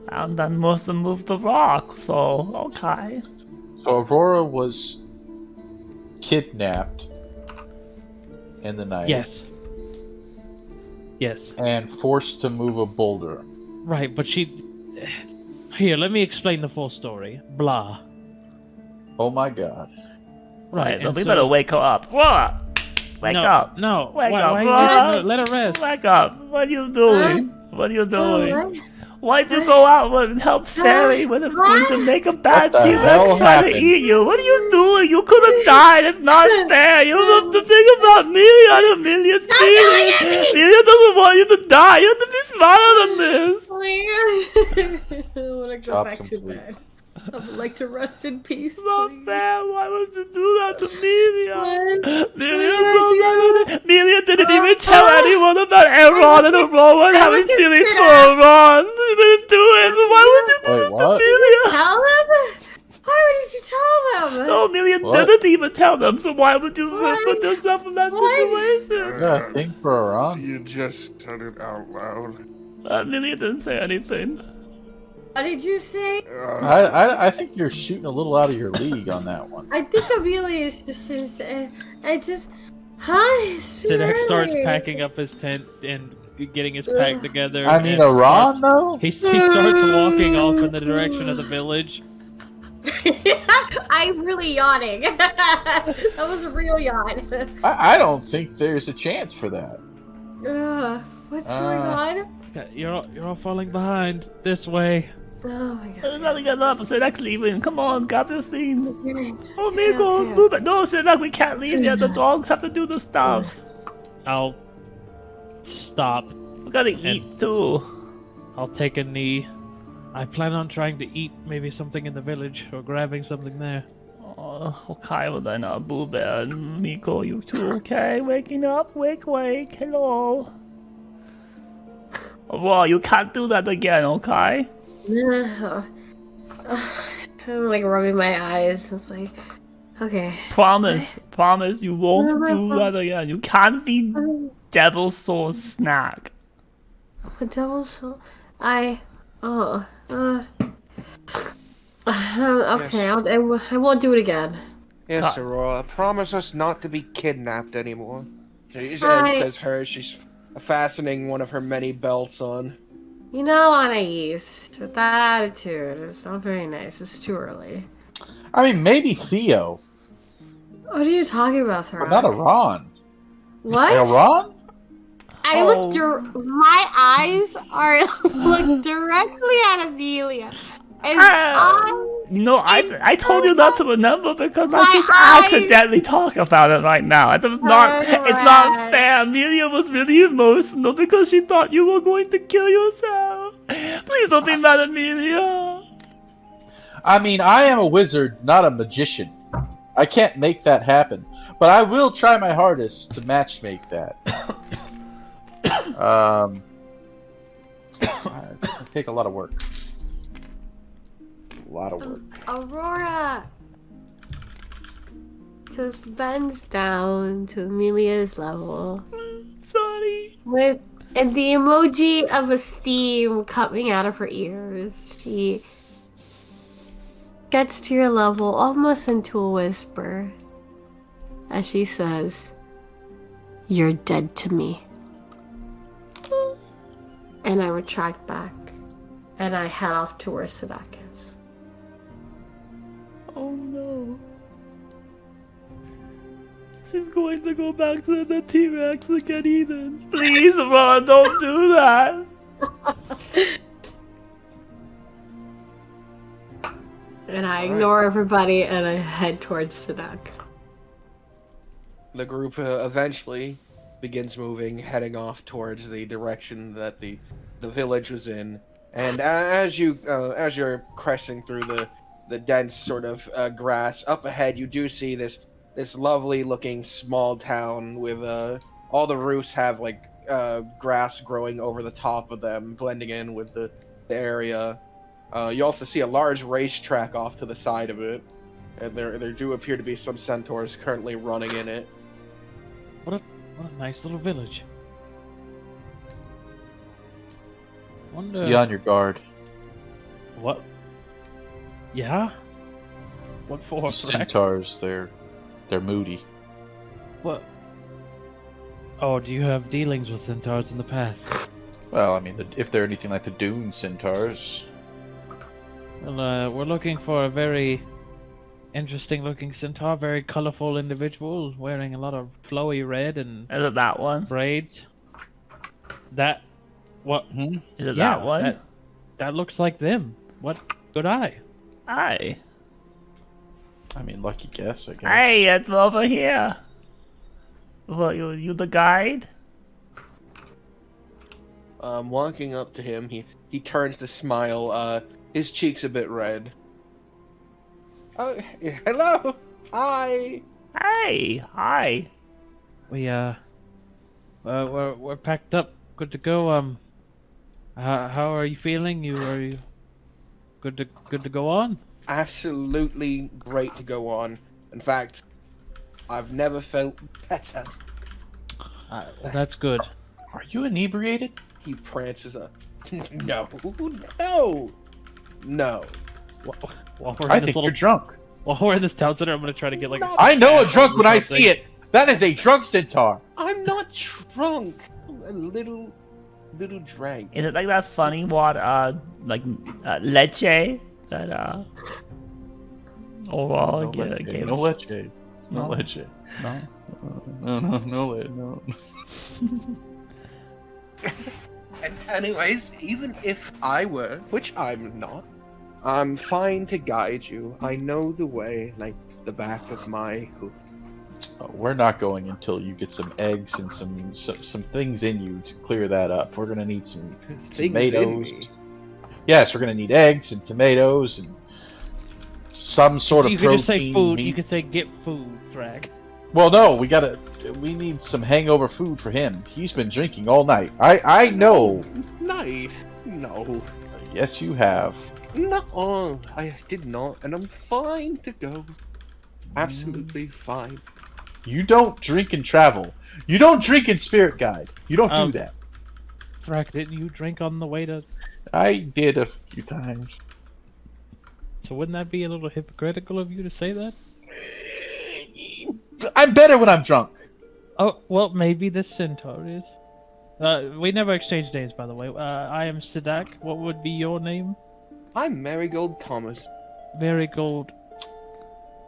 [SPEAKER 1] and then must have moved the rock. So, okay.
[SPEAKER 4] So Aurora was kidnapped in the night.
[SPEAKER 5] Yes. Yes.
[SPEAKER 4] And forced to move a boulder.
[SPEAKER 5] Right, but she. Here, let me explain the full story. Blah.
[SPEAKER 4] Oh my god.
[SPEAKER 5] Right,
[SPEAKER 1] Then
[SPEAKER 5] and
[SPEAKER 1] we
[SPEAKER 5] so-
[SPEAKER 1] better wake her up. Aurora! Wake
[SPEAKER 5] no,
[SPEAKER 1] up!
[SPEAKER 5] No,
[SPEAKER 1] Wake
[SPEAKER 5] why,
[SPEAKER 1] up,
[SPEAKER 5] why
[SPEAKER 1] Aurora!
[SPEAKER 5] you let her rest.
[SPEAKER 1] Wake up! What are you doing? What are you doing?
[SPEAKER 3] What?
[SPEAKER 1] Why'd you go out and help Fairy when it's going to make a bad
[SPEAKER 4] What the
[SPEAKER 1] T-Rex
[SPEAKER 4] hell
[SPEAKER 1] try to
[SPEAKER 4] happened?
[SPEAKER 1] eat you? What are you doing? You could have died. It's not fair. You have to think about Amelia and Amelia's feelings. Amelia doesn't want you to die. You have to be smarter than this.
[SPEAKER 3] I want to go
[SPEAKER 4] Job
[SPEAKER 3] back
[SPEAKER 4] complete.
[SPEAKER 3] to bed. I would like to rest in peace.
[SPEAKER 1] It's not
[SPEAKER 3] please.
[SPEAKER 1] fair. Why would you do that to Amelia?
[SPEAKER 3] What?
[SPEAKER 1] Amelia's
[SPEAKER 3] What
[SPEAKER 1] so
[SPEAKER 3] did I
[SPEAKER 1] loving. Amelia didn't even tell anyone about Aaron and Aurora and having
[SPEAKER 3] look at
[SPEAKER 1] feelings for
[SPEAKER 3] that.
[SPEAKER 1] Aaron. You didn't do it. So why would you do
[SPEAKER 4] Wait,
[SPEAKER 1] this to
[SPEAKER 4] what?
[SPEAKER 1] Amelia?
[SPEAKER 3] Tell them? Why did you tell them?
[SPEAKER 1] No, Amelia
[SPEAKER 4] What?
[SPEAKER 1] didn't even tell them, so why would you
[SPEAKER 3] What?
[SPEAKER 1] put yourself in that
[SPEAKER 3] What?
[SPEAKER 1] situation?
[SPEAKER 4] You got a thing for Iran?
[SPEAKER 6] You just said it out loud.
[SPEAKER 1] Amelia didn't say anything.
[SPEAKER 3] What did you say?
[SPEAKER 4] I think you're shooting a little out of your league on that one.
[SPEAKER 3] I think Amelia is just. I just. Huh? It's too
[SPEAKER 5] Sidek starts
[SPEAKER 3] early.
[SPEAKER 5] packing up his tent and getting his pack together.
[SPEAKER 4] I mean,
[SPEAKER 5] and
[SPEAKER 4] Iran though?
[SPEAKER 5] He starts walking off in the direction of the village.
[SPEAKER 3] I'm really yawning. That was a real yawn.
[SPEAKER 4] I don't think there's a chance for that.
[SPEAKER 3] What's going on?
[SPEAKER 5] You're all falling behind. This way.
[SPEAKER 3] Oh my
[SPEAKER 1] We
[SPEAKER 3] god.
[SPEAKER 1] gotta get up. Sidek's leaving. Come on, grab your things.
[SPEAKER 3] Okay.
[SPEAKER 1] Oh, Miko,
[SPEAKER 3] Yeah.
[SPEAKER 1] move it. No, Sidek, we can't leave yet. The dogs have to do the stuff.
[SPEAKER 5] I'll stop.
[SPEAKER 1] We gotta eat too.
[SPEAKER 5] I'll take a knee. I plan on trying to eat maybe something in the village or grabbing something there.
[SPEAKER 1] Oh, okay, well then, Boo Bear and Miko, you two, okay? Waking up, wake, hello. Whoa, you can't do that again, okay?
[SPEAKER 3] No. I'm like rubbing my eyes. I was like, okay.
[SPEAKER 1] Promise you won't do that again. You can't be Devil Soul Snack.
[SPEAKER 3] The devil's so. Okay. I won't do it again.
[SPEAKER 6] Yes,
[SPEAKER 1] God.
[SPEAKER 6] Aurora. Promise us not to be kidnapped anymore. She
[SPEAKER 3] I-
[SPEAKER 6] says her. She's fastening one of her many belts on.
[SPEAKER 3] You know, Anais, with that attitude, it's not very nice. It's too early.
[SPEAKER 4] I mean, maybe Theo,
[SPEAKER 3] What are you talking about,
[SPEAKER 4] but
[SPEAKER 3] Tyrant?
[SPEAKER 4] not Iran.
[SPEAKER 3] What?
[SPEAKER 4] Iran?
[SPEAKER 3] I look. My eyes are look directly at Amelia. And
[SPEAKER 1] I told you not to remember because I
[SPEAKER 3] My
[SPEAKER 1] just
[SPEAKER 3] eyes-
[SPEAKER 1] accidentally talk about it right now. It's not fair. Amelia was really emotional because she thought you were going to kill yourself. Please don't be mad, Amelia.
[SPEAKER 4] I mean, I am a wizard, not a magician. I can't make that happen. But I will try my hardest to match make that. It'll take a lot of work. A lot of work.
[SPEAKER 3] Aurora just bends down to Amelia's level.
[SPEAKER 1] Sorry.
[SPEAKER 3] And the emoji of esteem coming out of her ears. She gets to your level almost into a whisper as she says, "You're dead to me." And I retract back and I head off to where Sadak is.
[SPEAKER 1] Oh no. She's going to go back to the T-Rex and get eaten. Please, Ron, don't do that.
[SPEAKER 3] And I ignore everybody and I head towards Sadak.
[SPEAKER 8] The group eventually begins moving, heading off towards the direction that the village was in. And as you're cresting through the dense sort of grass up ahead, you do see this lovely looking small town with all the roofs have like grass growing over the top of them, blending in with the area. You also see a large racetrack off to the side of it, and there do appear to be some centaurs currently running in it.
[SPEAKER 5] What a nice little village. Wonder
[SPEAKER 4] Be on your guard.
[SPEAKER 5] what? Yeah. What for? Frank?
[SPEAKER 4] Centaurs, they're moody.
[SPEAKER 5] What? Oh, do you have dealings with centaurs in the past?
[SPEAKER 4] Well, I mean, if they're anything like the Dune centaurs.
[SPEAKER 5] Well, we're looking for a very interesting-looking centaur, very colorful individual, wearing a lot of flowy red and
[SPEAKER 1] Is it that one?
[SPEAKER 5] braids. That, what?
[SPEAKER 1] Is it
[SPEAKER 5] Yeah,
[SPEAKER 1] that one?
[SPEAKER 5] That looks like them. What? Good eye.
[SPEAKER 1] Aye.
[SPEAKER 4] I mean, lucky guess, I guess.
[SPEAKER 1] Hey, it's over here. What, you the guide?
[SPEAKER 8] Walking up to him, he turns to smile. His cheeks a bit red. Oh, hello. Hi.
[SPEAKER 1] Hey, hi.
[SPEAKER 5] We're packed up, good to go. How are you feeling? Are you good to go on?
[SPEAKER 8] Absolutely great to go on. In fact, I've never felt better.
[SPEAKER 5] Well, that's good.
[SPEAKER 4] Are you inebriated?
[SPEAKER 8] He prances up. No.
[SPEAKER 5] While we're
[SPEAKER 4] I
[SPEAKER 5] in this
[SPEAKER 4] think
[SPEAKER 5] little,
[SPEAKER 4] you're drunk.
[SPEAKER 5] while we're in this town center, I'm gonna try to get like.
[SPEAKER 4] I know a drunk when I
[SPEAKER 5] something.
[SPEAKER 4] see it. That is a drunk centaur.
[SPEAKER 8] I'm not drunk. I'm a little drank.
[SPEAKER 1] Is it like that funny water, leche that overall
[SPEAKER 4] No leche.
[SPEAKER 1] gave?
[SPEAKER 4] No leche. No
[SPEAKER 1] No.
[SPEAKER 4] leche.
[SPEAKER 1] No.
[SPEAKER 4] No.
[SPEAKER 8] Anyways, even if I were, which I'm not, I'm fine to guide you. I know the way like the back of my hoof.
[SPEAKER 4] We're not going until you get some eggs and some things in you to clear that up. We're gonna need some tomatoes. Yes, we're gonna need eggs and tomatoes and some sort of
[SPEAKER 5] You
[SPEAKER 4] protein.
[SPEAKER 5] could just say food.
[SPEAKER 4] meat.
[SPEAKER 5] You could say get food, Thrag.
[SPEAKER 4] Well, no, we need some hangover food for him. He's been drinking all night. I know.
[SPEAKER 8] Night? No.
[SPEAKER 4] Yes, you have.
[SPEAKER 8] No, I did not, and I'm fine to go. Absolutely fine.
[SPEAKER 4] You don't drink and travel. You don't drink in Spirit Guide. You don't do that.
[SPEAKER 5] Thrag, didn't you drink on the way to?
[SPEAKER 4] I did a few times.
[SPEAKER 5] So wouldn't that be a little hypocritical of you to say that?
[SPEAKER 4] I'm better when I'm drunk.
[SPEAKER 5] Oh, well, maybe this centaur is. We never exchanged names, by the way. I am Sadak. What would be your name?
[SPEAKER 8] I'm Marigold Thomas.
[SPEAKER 5] Marigold.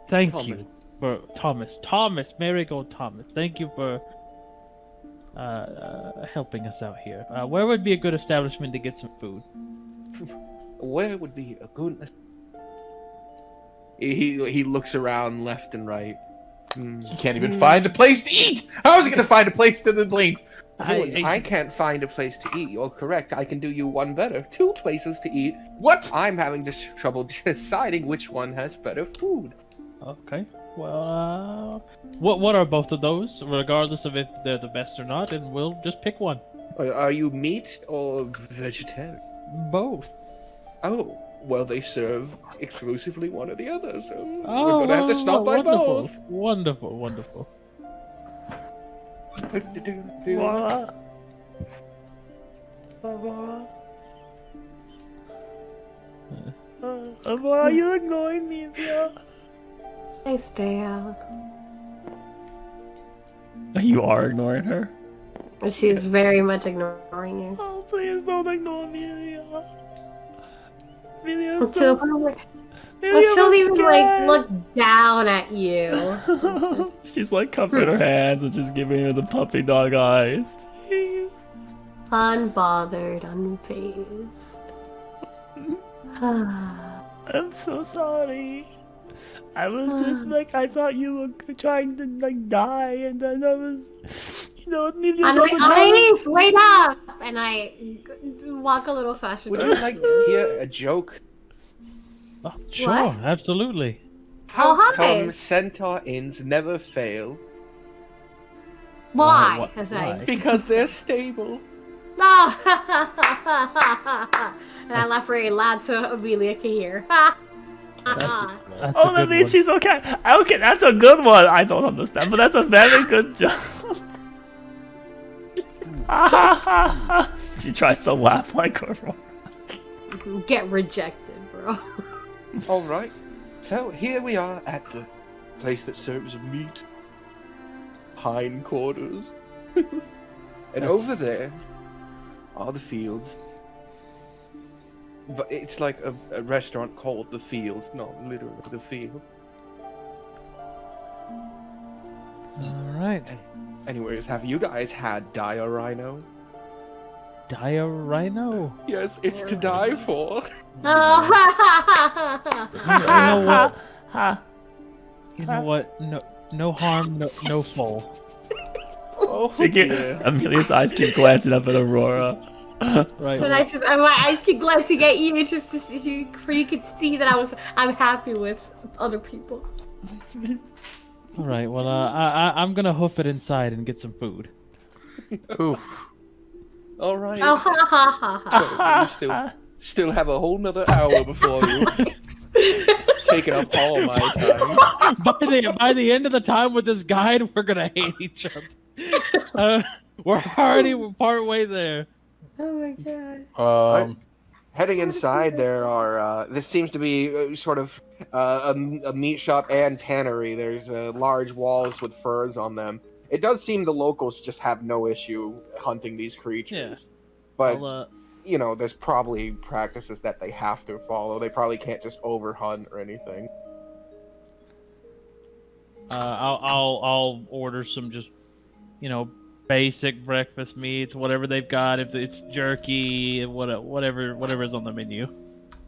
[SPEAKER 5] Thank
[SPEAKER 8] Thomas.
[SPEAKER 5] you for Thomas. Marigold Thomas. Thank you for helping us out here. Where would be a good establishment to get some food?
[SPEAKER 8] Where would be a good... He looks around left and right.
[SPEAKER 4] You can't even find a place to eat! How is he gonna find a place to the links?
[SPEAKER 6] I can't find a place to eat. You're correct. I can do you one better. 2 places to eat.
[SPEAKER 4] What?
[SPEAKER 6] I'm having trouble deciding which one has better food.
[SPEAKER 5] Okay. Well, what are both of those, regardless of if they're the best or not, and we'll just pick one.
[SPEAKER 6] Are you meat or vegetarian?
[SPEAKER 5] Both.
[SPEAKER 6] Oh, well, they serve exclusively one or the other, so
[SPEAKER 5] Oh,
[SPEAKER 6] we're gonna have to stop by
[SPEAKER 5] wonderful.
[SPEAKER 6] both.
[SPEAKER 5] Wonderful, wonderful.
[SPEAKER 1] Voila. Voila. Why are you ignoring me, Via?
[SPEAKER 3] I stay out.
[SPEAKER 1] You are ignoring her?
[SPEAKER 3] She's very much ignoring you.
[SPEAKER 1] Oh, please don't ignore me, Via. Via,
[SPEAKER 3] To the point where she'll even like look down at you.
[SPEAKER 1] She's like covering her hands and just giving her the puppy dog eyes. Please.
[SPEAKER 3] Unbothered, unfazed.
[SPEAKER 1] I'm so sorry. I was just like, I thought you were trying to like die, and then I was, Amelia
[SPEAKER 3] And
[SPEAKER 1] doesn't
[SPEAKER 3] Ice, wait up! And I walk a little faster.
[SPEAKER 8] Would you like to hear a joke?
[SPEAKER 5] Oh, sure,
[SPEAKER 3] What?
[SPEAKER 5] absolutely.
[SPEAKER 8] How
[SPEAKER 3] hi.
[SPEAKER 8] come centaur inns never fail?
[SPEAKER 3] Why?
[SPEAKER 5] Why?
[SPEAKER 3] As I
[SPEAKER 8] Because they're stable.
[SPEAKER 3] no. And I laugh very loud so Amelia can hear.
[SPEAKER 5] That's
[SPEAKER 1] Oh,
[SPEAKER 5] a
[SPEAKER 1] that
[SPEAKER 5] good
[SPEAKER 1] means
[SPEAKER 5] one.
[SPEAKER 1] she's okay. Okay, that's a good one. I don't understand, but that's a very good joke. She tries to laugh like her.
[SPEAKER 3] Get rejected, bro.
[SPEAKER 8] All right. So here we are at the place that serves meat, hindquarters, and over there are the fields. But it's like a restaurant called the Fields, not literally the field.
[SPEAKER 5] All right.
[SPEAKER 8] Anyways, have you guys had dire rhino?
[SPEAKER 5] Diarrhino.
[SPEAKER 8] Yes, it's to die for.
[SPEAKER 5] You know what? No harm, no foul.
[SPEAKER 8] Oh,
[SPEAKER 1] Dear. Amelia's eyes keep glancing up at Aurora.
[SPEAKER 5] Right.
[SPEAKER 3] But my eyes keep glancing at you just to see, for you could see that I'm happy with other people.
[SPEAKER 5] All right. Well, I'm gonna hoof it inside and get some food.
[SPEAKER 4] Oof.
[SPEAKER 8] all right.
[SPEAKER 3] Oh, ha ha ha
[SPEAKER 8] So you still have a whole nother hour before you. Taking up all my time.
[SPEAKER 5] By the end of the time with this guide, we're gonna hate each other. We're part way there.
[SPEAKER 3] Oh my god.
[SPEAKER 8] Heading inside, there are. This seems to be sort of a meat shop and tannery. There's large walls with furs on them. It does seem the locals just have no issue hunting these creatures.
[SPEAKER 5] Yeah.
[SPEAKER 8] But there's probably practices that they have to follow. They probably can't just overhunt or anything.
[SPEAKER 5] I'll order some just, basic breakfast meats, whatever they've got. If it's jerky, whatever's on the menu.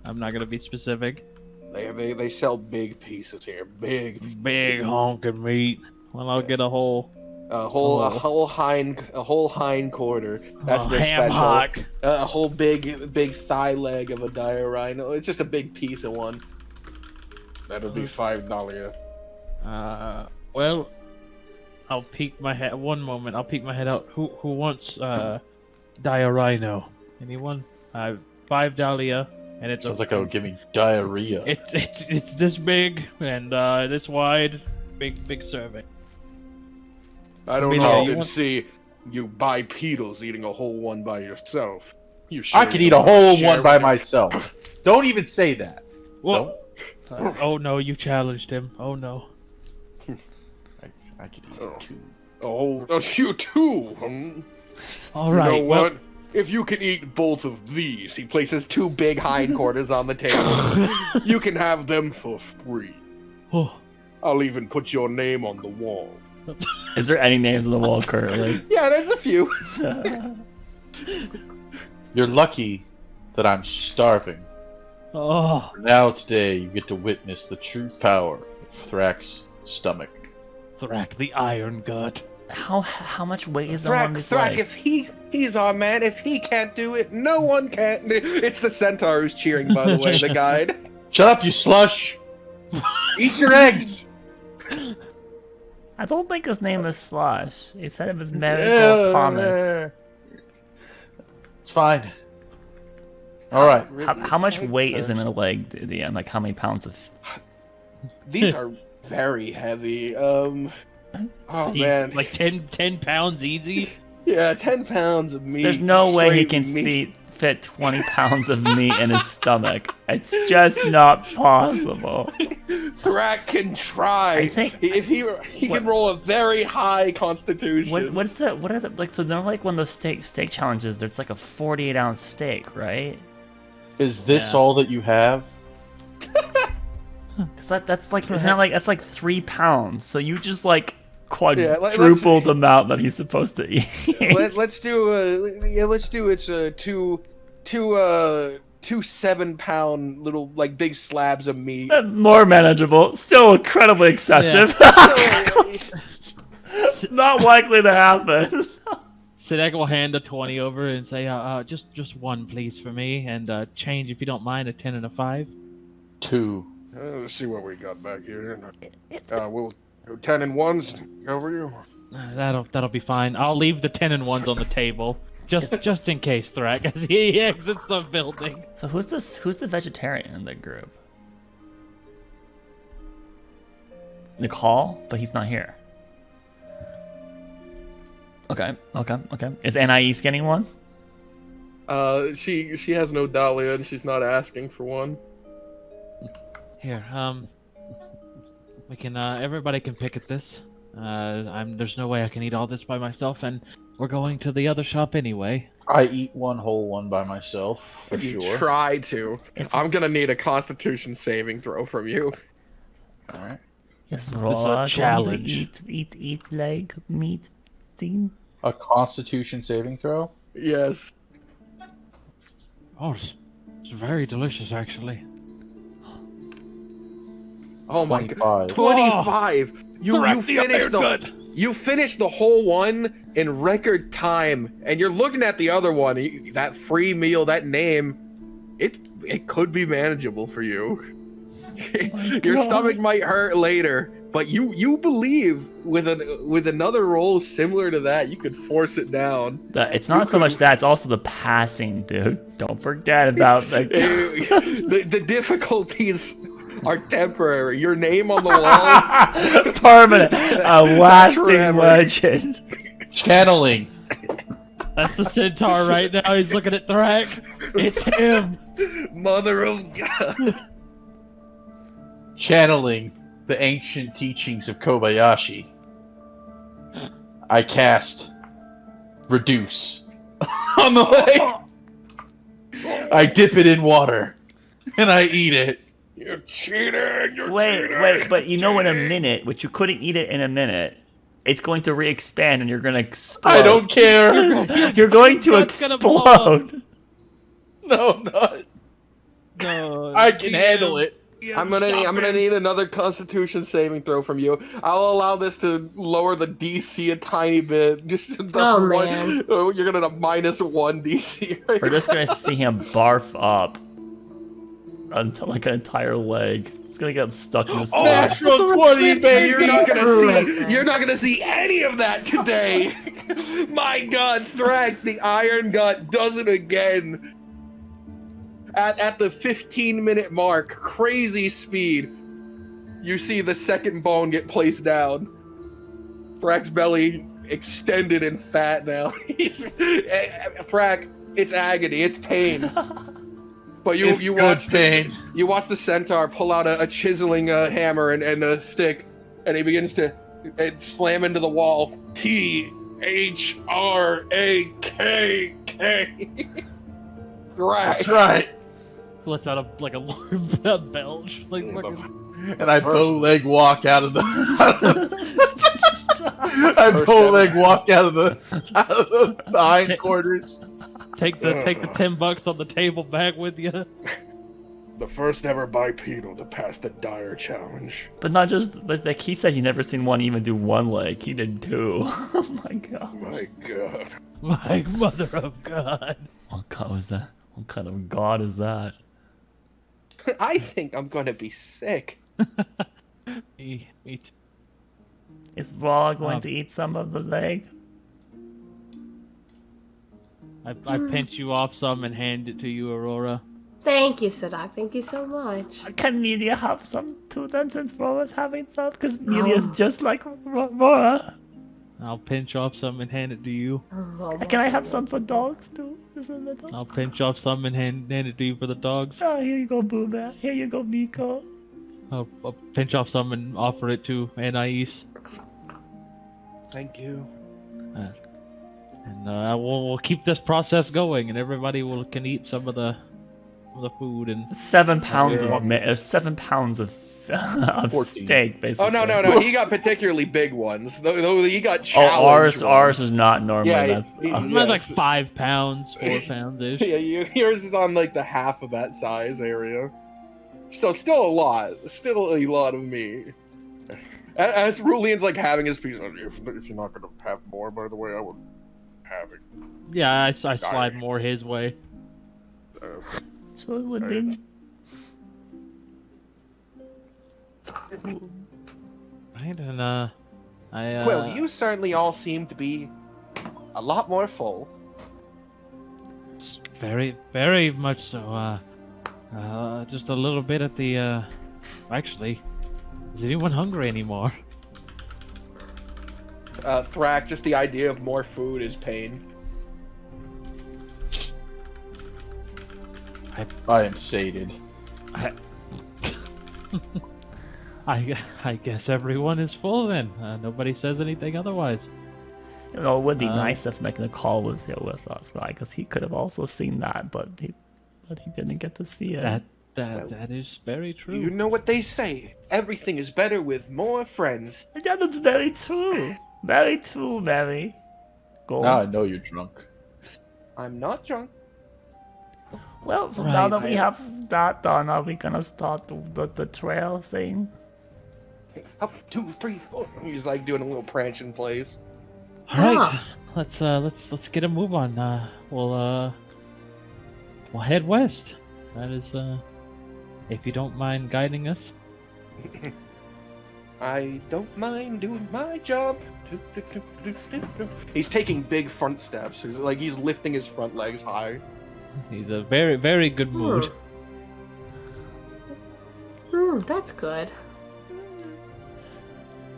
[SPEAKER 5] I'm not gonna be specific.
[SPEAKER 8] They sell big pieces here, big
[SPEAKER 5] honking meat. Well, I'll get a whole
[SPEAKER 8] hind quarter. That's their
[SPEAKER 5] ham
[SPEAKER 8] special.
[SPEAKER 5] hock.
[SPEAKER 8] A whole big thigh leg of a dire rhino. It's just a big piece of one. That'll be $5.
[SPEAKER 5] Well, I'll peek my head. One moment, I'll peek my head out. Who wants diarrhino? Anyone? $5, and it's
[SPEAKER 4] Sounds like I'll give me diarrhea.
[SPEAKER 5] It's this big and this wide, big serving.
[SPEAKER 8] I don't
[SPEAKER 5] Amelia,
[SPEAKER 8] often
[SPEAKER 5] you want-
[SPEAKER 8] see you bipedals eating a whole one by yourself.
[SPEAKER 4] I could eat a whole one by myself. Don't even say that.
[SPEAKER 5] Whoa! Oh no, you challenged him. Oh no.
[SPEAKER 4] I could eat two.
[SPEAKER 8] Oh, you too.
[SPEAKER 5] All right.
[SPEAKER 8] You know what? If you can eat both of these, he places 2 big hindquarters on the table. You can have them for free.
[SPEAKER 5] Oh,
[SPEAKER 8] I'll even put your name on the wall.
[SPEAKER 1] Is there any names on the wall currently?
[SPEAKER 8] Yeah, there's a few.
[SPEAKER 4] You're lucky that I'm starving.
[SPEAKER 5] Oh,
[SPEAKER 4] Now today you get to witness the true power of Thrak's stomach.
[SPEAKER 5] Thrak the Iron God.
[SPEAKER 1] How much weight is on this
[SPEAKER 8] Thrak,
[SPEAKER 1] leg?
[SPEAKER 8] if he's our man, if he can't do it, no one can. It's the centaur who's cheering, by the way, the guide.
[SPEAKER 4] Shut up, you slush! Eat your eggs!
[SPEAKER 1] I don't think his name is Slush. He said it was Marigold Thomas.
[SPEAKER 4] It's fine. Alright.
[SPEAKER 1] How much weight is in a leg, DM? Like how many pounds of...
[SPEAKER 8] These are very heavy. Oh
[SPEAKER 5] Easy,
[SPEAKER 8] man,
[SPEAKER 5] like 10 pounds easy.
[SPEAKER 8] yeah, 10 pounds of meat.
[SPEAKER 1] There's no way he
[SPEAKER 8] straight
[SPEAKER 1] can
[SPEAKER 8] meat.
[SPEAKER 1] fit 20 pounds of meat in his stomach. It's just not possible.
[SPEAKER 8] Thrak can try.
[SPEAKER 1] I think-
[SPEAKER 8] if he can roll a very high constitution.
[SPEAKER 1] What are the like? So they're like one of those steak challenges. There's like a 48-ounce steak, right?
[SPEAKER 4] Is this
[SPEAKER 5] Yeah.
[SPEAKER 4] all that you have?
[SPEAKER 1] Because that's like isn't that like that's like 3 pounds? So you just like
[SPEAKER 8] let's-
[SPEAKER 1] quadruple the amount that he's supposed to eat.
[SPEAKER 8] Let's do it's two 7-pound little like big slabs of meat.
[SPEAKER 1] More manageable. Still incredibly excessive. Not likely to happen.
[SPEAKER 5] Sidek will hand a 20 over and say, just one please for me, and change if you don't mind, a 10 and a 5.
[SPEAKER 4] 2.
[SPEAKER 6] Let's see what we got back here. We'll do 10 and 1s over you.
[SPEAKER 5] That'll be fine. I'll leave the 10 and 1s on the table. Just in case, Thrak, as he exits the building.
[SPEAKER 1] So who's the vegetarian in the group? Nicole, but he's not here. Okay. Is Anais getting one?
[SPEAKER 2] She has no Dahlia and she's not asking for one.
[SPEAKER 5] Here, we can, everybody can pick at this. There's no way I can eat all this by myself, and we're going to the other shop anyway.
[SPEAKER 4] I eat one whole one by myself, for
[SPEAKER 2] If you
[SPEAKER 4] sure.
[SPEAKER 2] try to, I'm gonna need a Constitution saving throw from you.
[SPEAKER 4] Alright.
[SPEAKER 1] Yes,
[SPEAKER 5] This is a challenge.
[SPEAKER 1] Eat leg meat thing.
[SPEAKER 4] A Constitution saving throw?
[SPEAKER 2] Yes.
[SPEAKER 5] Oh, it's very delicious, actually.
[SPEAKER 2] Oh my god.
[SPEAKER 4] 25.
[SPEAKER 2] 25. You
[SPEAKER 5] finished
[SPEAKER 2] you finished the whole one in record time, and you're looking at the other one. That free meal, that name, it could be manageable for you. Your stomach might hurt later, but you believe with another roll similar to that, you could force it down.
[SPEAKER 1] It's not so much that; it's also the passing, dude. Don't forget about
[SPEAKER 2] The difficulties are temporary. Your name on the wall,
[SPEAKER 1] permanent, a lasting
[SPEAKER 2] forever.
[SPEAKER 1] legend.
[SPEAKER 4] Channeling.
[SPEAKER 5] That's the centaur right now. He's looking at Thrak. It's him.
[SPEAKER 2] Mother of God.
[SPEAKER 4] Channeling the ancient teachings of Kobayashi. I cast Reduce on the leg. I dip it in water, and I eat it.
[SPEAKER 6] You're cheating! You're
[SPEAKER 1] Wait,
[SPEAKER 6] cheating!
[SPEAKER 1] but you know, in a minute, which you couldn't eat it in a minute, it's going to re-expand, and you're going to explode.
[SPEAKER 4] I don't care.
[SPEAKER 1] You're going to
[SPEAKER 5] It's gonna blow up.
[SPEAKER 1] explode.
[SPEAKER 4] No, I'm not.
[SPEAKER 5] No,
[SPEAKER 4] I can handle it.
[SPEAKER 2] I'm gonna need another Constitution saving throw from you. I'll allow this to lower the DC a tiny bit. Just the
[SPEAKER 3] Oh,
[SPEAKER 2] one,
[SPEAKER 3] man.
[SPEAKER 2] you're gonna -1 DC. Right?
[SPEAKER 1] We're just going to see him barf up until like an entire leg. It's going to get stuck in his throat.
[SPEAKER 4] Natural 20, baby.
[SPEAKER 2] You're not gonna see any of that today. My God, Thrak, the Iron God, does it again. At the 15-minute mark, crazy speed, you see the second bone get placed down. Thrak's belly extended and fat now. Thrak, it's agony, it's pain. But you watch you watch the centaur pull out a chiseling hammer and a stick, and he begins to slam into the wall. THRAKK. Thrak.
[SPEAKER 4] That's right.
[SPEAKER 5] lets out a belch. Like fucking...
[SPEAKER 4] And I bow leg walk out of the. I bowleg walk out of the hindquarters.
[SPEAKER 5] Take the $10 on the table back with you.
[SPEAKER 6] The first ever bipedal to pass the dire challenge.
[SPEAKER 1] But not just like he said, he never seen one even do one leg. He did two. Oh my god.
[SPEAKER 6] My god.
[SPEAKER 5] My mother of God.
[SPEAKER 1] What god was that? What kind of god is that?
[SPEAKER 8] I think I'm gonna be sick.
[SPEAKER 5] Me too.
[SPEAKER 1] Is Raw going to eat some of the leg?
[SPEAKER 5] I pinch you off some and hand it to you, Aurora.
[SPEAKER 3] Thank you, Sadak. Thank you so much.
[SPEAKER 1] Can Melia have some too then, since Rora's having some? Because Melia's just like Rora.
[SPEAKER 5] I'll pinch off some and hand it to you.
[SPEAKER 1] Can I have some for dogs too?
[SPEAKER 5] I'll pinch off some and hand it to you for the dogs.
[SPEAKER 1] Oh, here you go, Boo Bear. Here you go, Miko.
[SPEAKER 5] I'll pinch off some and offer it to Anais.
[SPEAKER 8] Thank you.
[SPEAKER 5] And we'll keep this process going, and everybody can eat some of the food and
[SPEAKER 1] 7 pounds of 7 pounds of steak, basically.
[SPEAKER 8] Oh no! He got particularly big ones. Though he got challenged.
[SPEAKER 1] Ours is not normal.
[SPEAKER 8] Yeah,
[SPEAKER 5] mine's like 5 pounds, 4 pounds ish.
[SPEAKER 8] Yeah, yours is on like the half of that size area. So still a lot of meat. As Rulian's like having his piece, if you're not gonna have more, by the way, I would have it.
[SPEAKER 5] Yeah, I slide more his way.
[SPEAKER 1] So it would be.
[SPEAKER 5] Right, and
[SPEAKER 8] Well, you certainly all seem to be a lot more full.
[SPEAKER 5] Very, very much so. Just a little bit at the. Actually, is anyone hungry anymore?
[SPEAKER 8] Thrak, just the idea of more food is pain.
[SPEAKER 4] I am sated.
[SPEAKER 5] I guess everyone is full then. Nobody says anything otherwise.
[SPEAKER 1] You know, it would be nice if like Nicole was here with us, right? Because he could have also seen that, but he didn't get to see it.
[SPEAKER 5] That is very true.
[SPEAKER 8] You know what they say. Everything is better with more friends.
[SPEAKER 1] Yeah, that's very true. Very true, Mary. Gold.
[SPEAKER 4] Now I know you're drunk.
[SPEAKER 8] I'm not drunk.
[SPEAKER 1] Well, so now that we have that done, are we gonna start the trail thing?
[SPEAKER 8] Up, 2, 3, 4. He's like doing a little prance in place.
[SPEAKER 5] All right, let's get a move on. We'll head west. That is, if you don't mind guiding us.
[SPEAKER 8] I don't mind doing my job. He's taking big front steps. He's lifting his front legs high.
[SPEAKER 5] He's a very, very good mood.
[SPEAKER 3] That's good.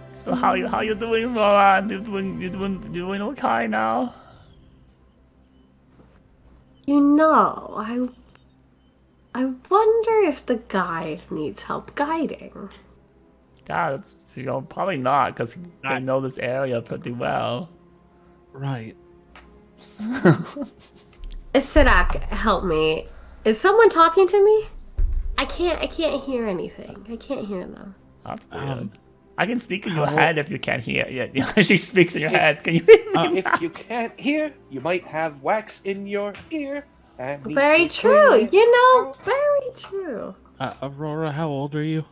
[SPEAKER 1] So how you doing, Laura? You doing okay now?
[SPEAKER 3] You know, I wonder if the guide needs help guiding.
[SPEAKER 1] Yeah, that's probably not, because they know this area pretty well.
[SPEAKER 5] Right.
[SPEAKER 3] Sidak, help me. Is someone talking to me? I can't hear anything. I can't hear them.
[SPEAKER 1] That's weird. I can speak in your head if you can't hear. Yeah, she speaks in your head. Can you hear me?
[SPEAKER 8] If you can't hear, you might have wax in your ear.
[SPEAKER 3] Very true. Very true.
[SPEAKER 5] Aurora, how old are you?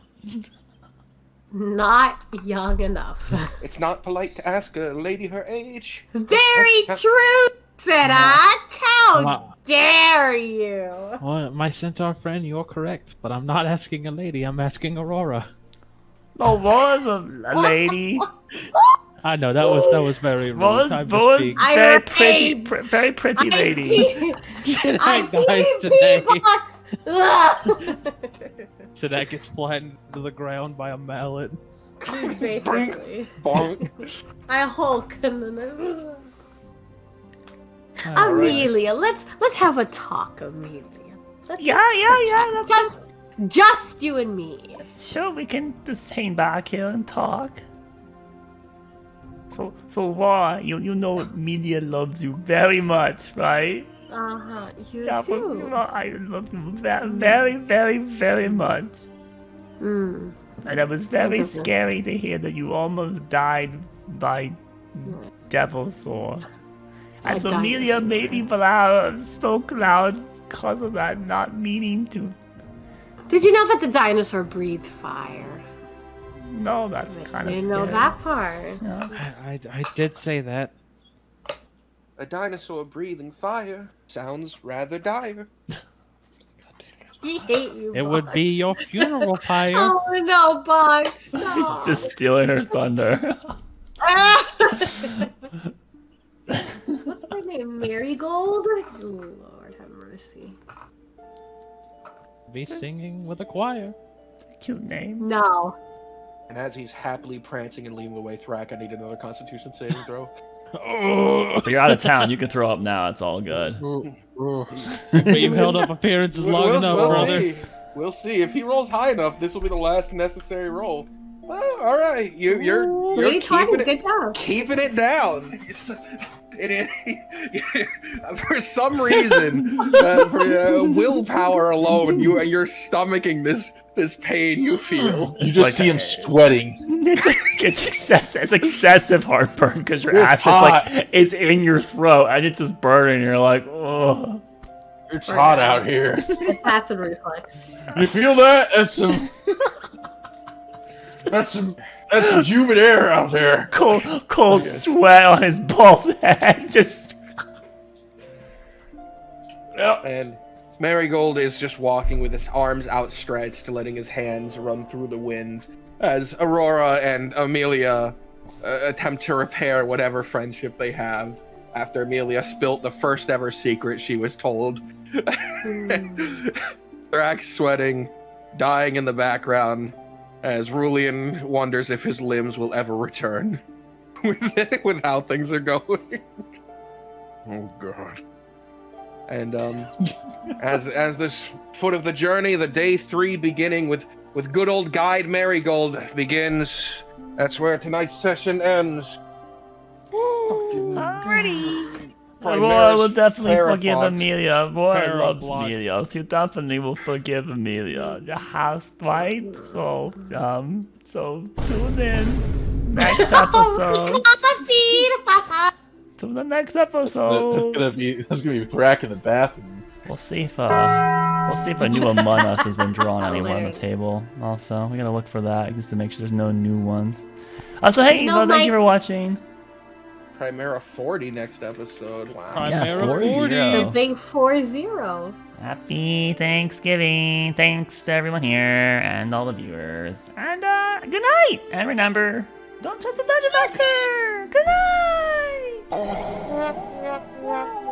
[SPEAKER 3] Not young enough.
[SPEAKER 8] It's not polite to ask a lady her age.
[SPEAKER 3] Very true, Sidak. How dare you?
[SPEAKER 5] Well, my centaur friend, you're correct, but I'm not asking a lady. I'm asking Aurora.
[SPEAKER 1] No, Laura's a lady.
[SPEAKER 5] I know that was very rude.
[SPEAKER 1] Laura's very pretty lady.
[SPEAKER 5] So that gets flattened to the ground by a mallet.
[SPEAKER 3] Basically.
[SPEAKER 8] Bonk.
[SPEAKER 3] I Hulk and then Amelia, let's have a talk, Amelia.
[SPEAKER 1] Yeah.
[SPEAKER 3] Just you and me.
[SPEAKER 1] Sure, we can just hang back here and talk. So Laura, you know Media loves you very much, right?
[SPEAKER 3] You
[SPEAKER 1] Yeah,
[SPEAKER 3] do.
[SPEAKER 1] I love you very, very, very much. And it was very scary to hear that you almost died by Devilsaur. And
[SPEAKER 3] A
[SPEAKER 1] so Amelia
[SPEAKER 3] dinosaur.
[SPEAKER 1] maybe loud, spoke loud because of that, not meaning to.
[SPEAKER 3] Did you know that the dinosaur breathed fire?
[SPEAKER 1] No, that's kind
[SPEAKER 3] I
[SPEAKER 1] of
[SPEAKER 3] didn't know that part.
[SPEAKER 1] Yeah.
[SPEAKER 5] I did say that.
[SPEAKER 8] A dinosaur breathing fire sounds rather dire.
[SPEAKER 3] I hate you.
[SPEAKER 5] It would
[SPEAKER 3] Box.
[SPEAKER 5] be your funeral pyre.
[SPEAKER 3] Oh no, Box! Stop.
[SPEAKER 1] Just stealing her thunder.
[SPEAKER 3] What's her name? Marigold? Lord have mercy.
[SPEAKER 5] Be singing with a choir.
[SPEAKER 1] Cute name.
[SPEAKER 3] No.
[SPEAKER 8] And as he's happily prancing and leading the way, Thrak, I need another Constitution saving throw.
[SPEAKER 1] But you're out of town. You can throw up now. It's all good.
[SPEAKER 5] But you've held up appearances long enough, brother.
[SPEAKER 8] see. We'll see. If he rolls high enough, this will be the last necessary roll. Oh, all right, you're
[SPEAKER 3] Lady
[SPEAKER 8] keeping
[SPEAKER 3] Twine,
[SPEAKER 8] it,
[SPEAKER 3] good job.
[SPEAKER 8] keeping it down. For some reason, for willpower alone, you're stomaching this pain you feel.
[SPEAKER 4] You just see him sweating.
[SPEAKER 1] It's excessive heartburn because your
[SPEAKER 4] It's
[SPEAKER 1] acid like is in your throat and it's just burning. You're like, oh.
[SPEAKER 4] It's hot out here.
[SPEAKER 3] It's acid reflex.
[SPEAKER 4] You feel that? That's some humid air out there.
[SPEAKER 1] Cold sweat on his bald head. Just.
[SPEAKER 4] Yep.
[SPEAKER 8] And Marigold is just walking with his arms outstretched, letting his hands run through the winds as Aurora and Amelia attempt to repair whatever friendship they have after Amelia spilt the first ever secret she was told. Thrax sweating, dying in the background, as Rulian wonders if his limbs will ever return with how things are going. Oh god. And as this foot of the journey, the day 3 beginning with good old guide Marigold begins, that's where tonight's session ends.
[SPEAKER 1] Alrighty.
[SPEAKER 8] Primerus
[SPEAKER 1] Aurora will definitely forgive
[SPEAKER 8] Paradox.
[SPEAKER 1] Amelia. Aurora loves
[SPEAKER 5] Paradox.
[SPEAKER 1] Amelia. She definitely will forgive Amelia. The house, right? So tune in next episode. To the next episode.
[SPEAKER 4] That's gonna be Thrak in the bathroom.
[SPEAKER 1] We'll see if a new Among Us has been drawn anywhere on the table. Also, we gotta look for that just to make sure there's no new ones. Also, hey,
[SPEAKER 3] No,
[SPEAKER 1] thank you for watching.
[SPEAKER 8] Primera 40 next episode. Wow.
[SPEAKER 1] Yeah,
[SPEAKER 5] Primera
[SPEAKER 1] 40.
[SPEAKER 5] 40.
[SPEAKER 3] The big 4-0.
[SPEAKER 1] Happy Thanksgiving. Thanks to everyone here and all the viewers. And good night. And remember, don't trust the Dungeon Master. Good night.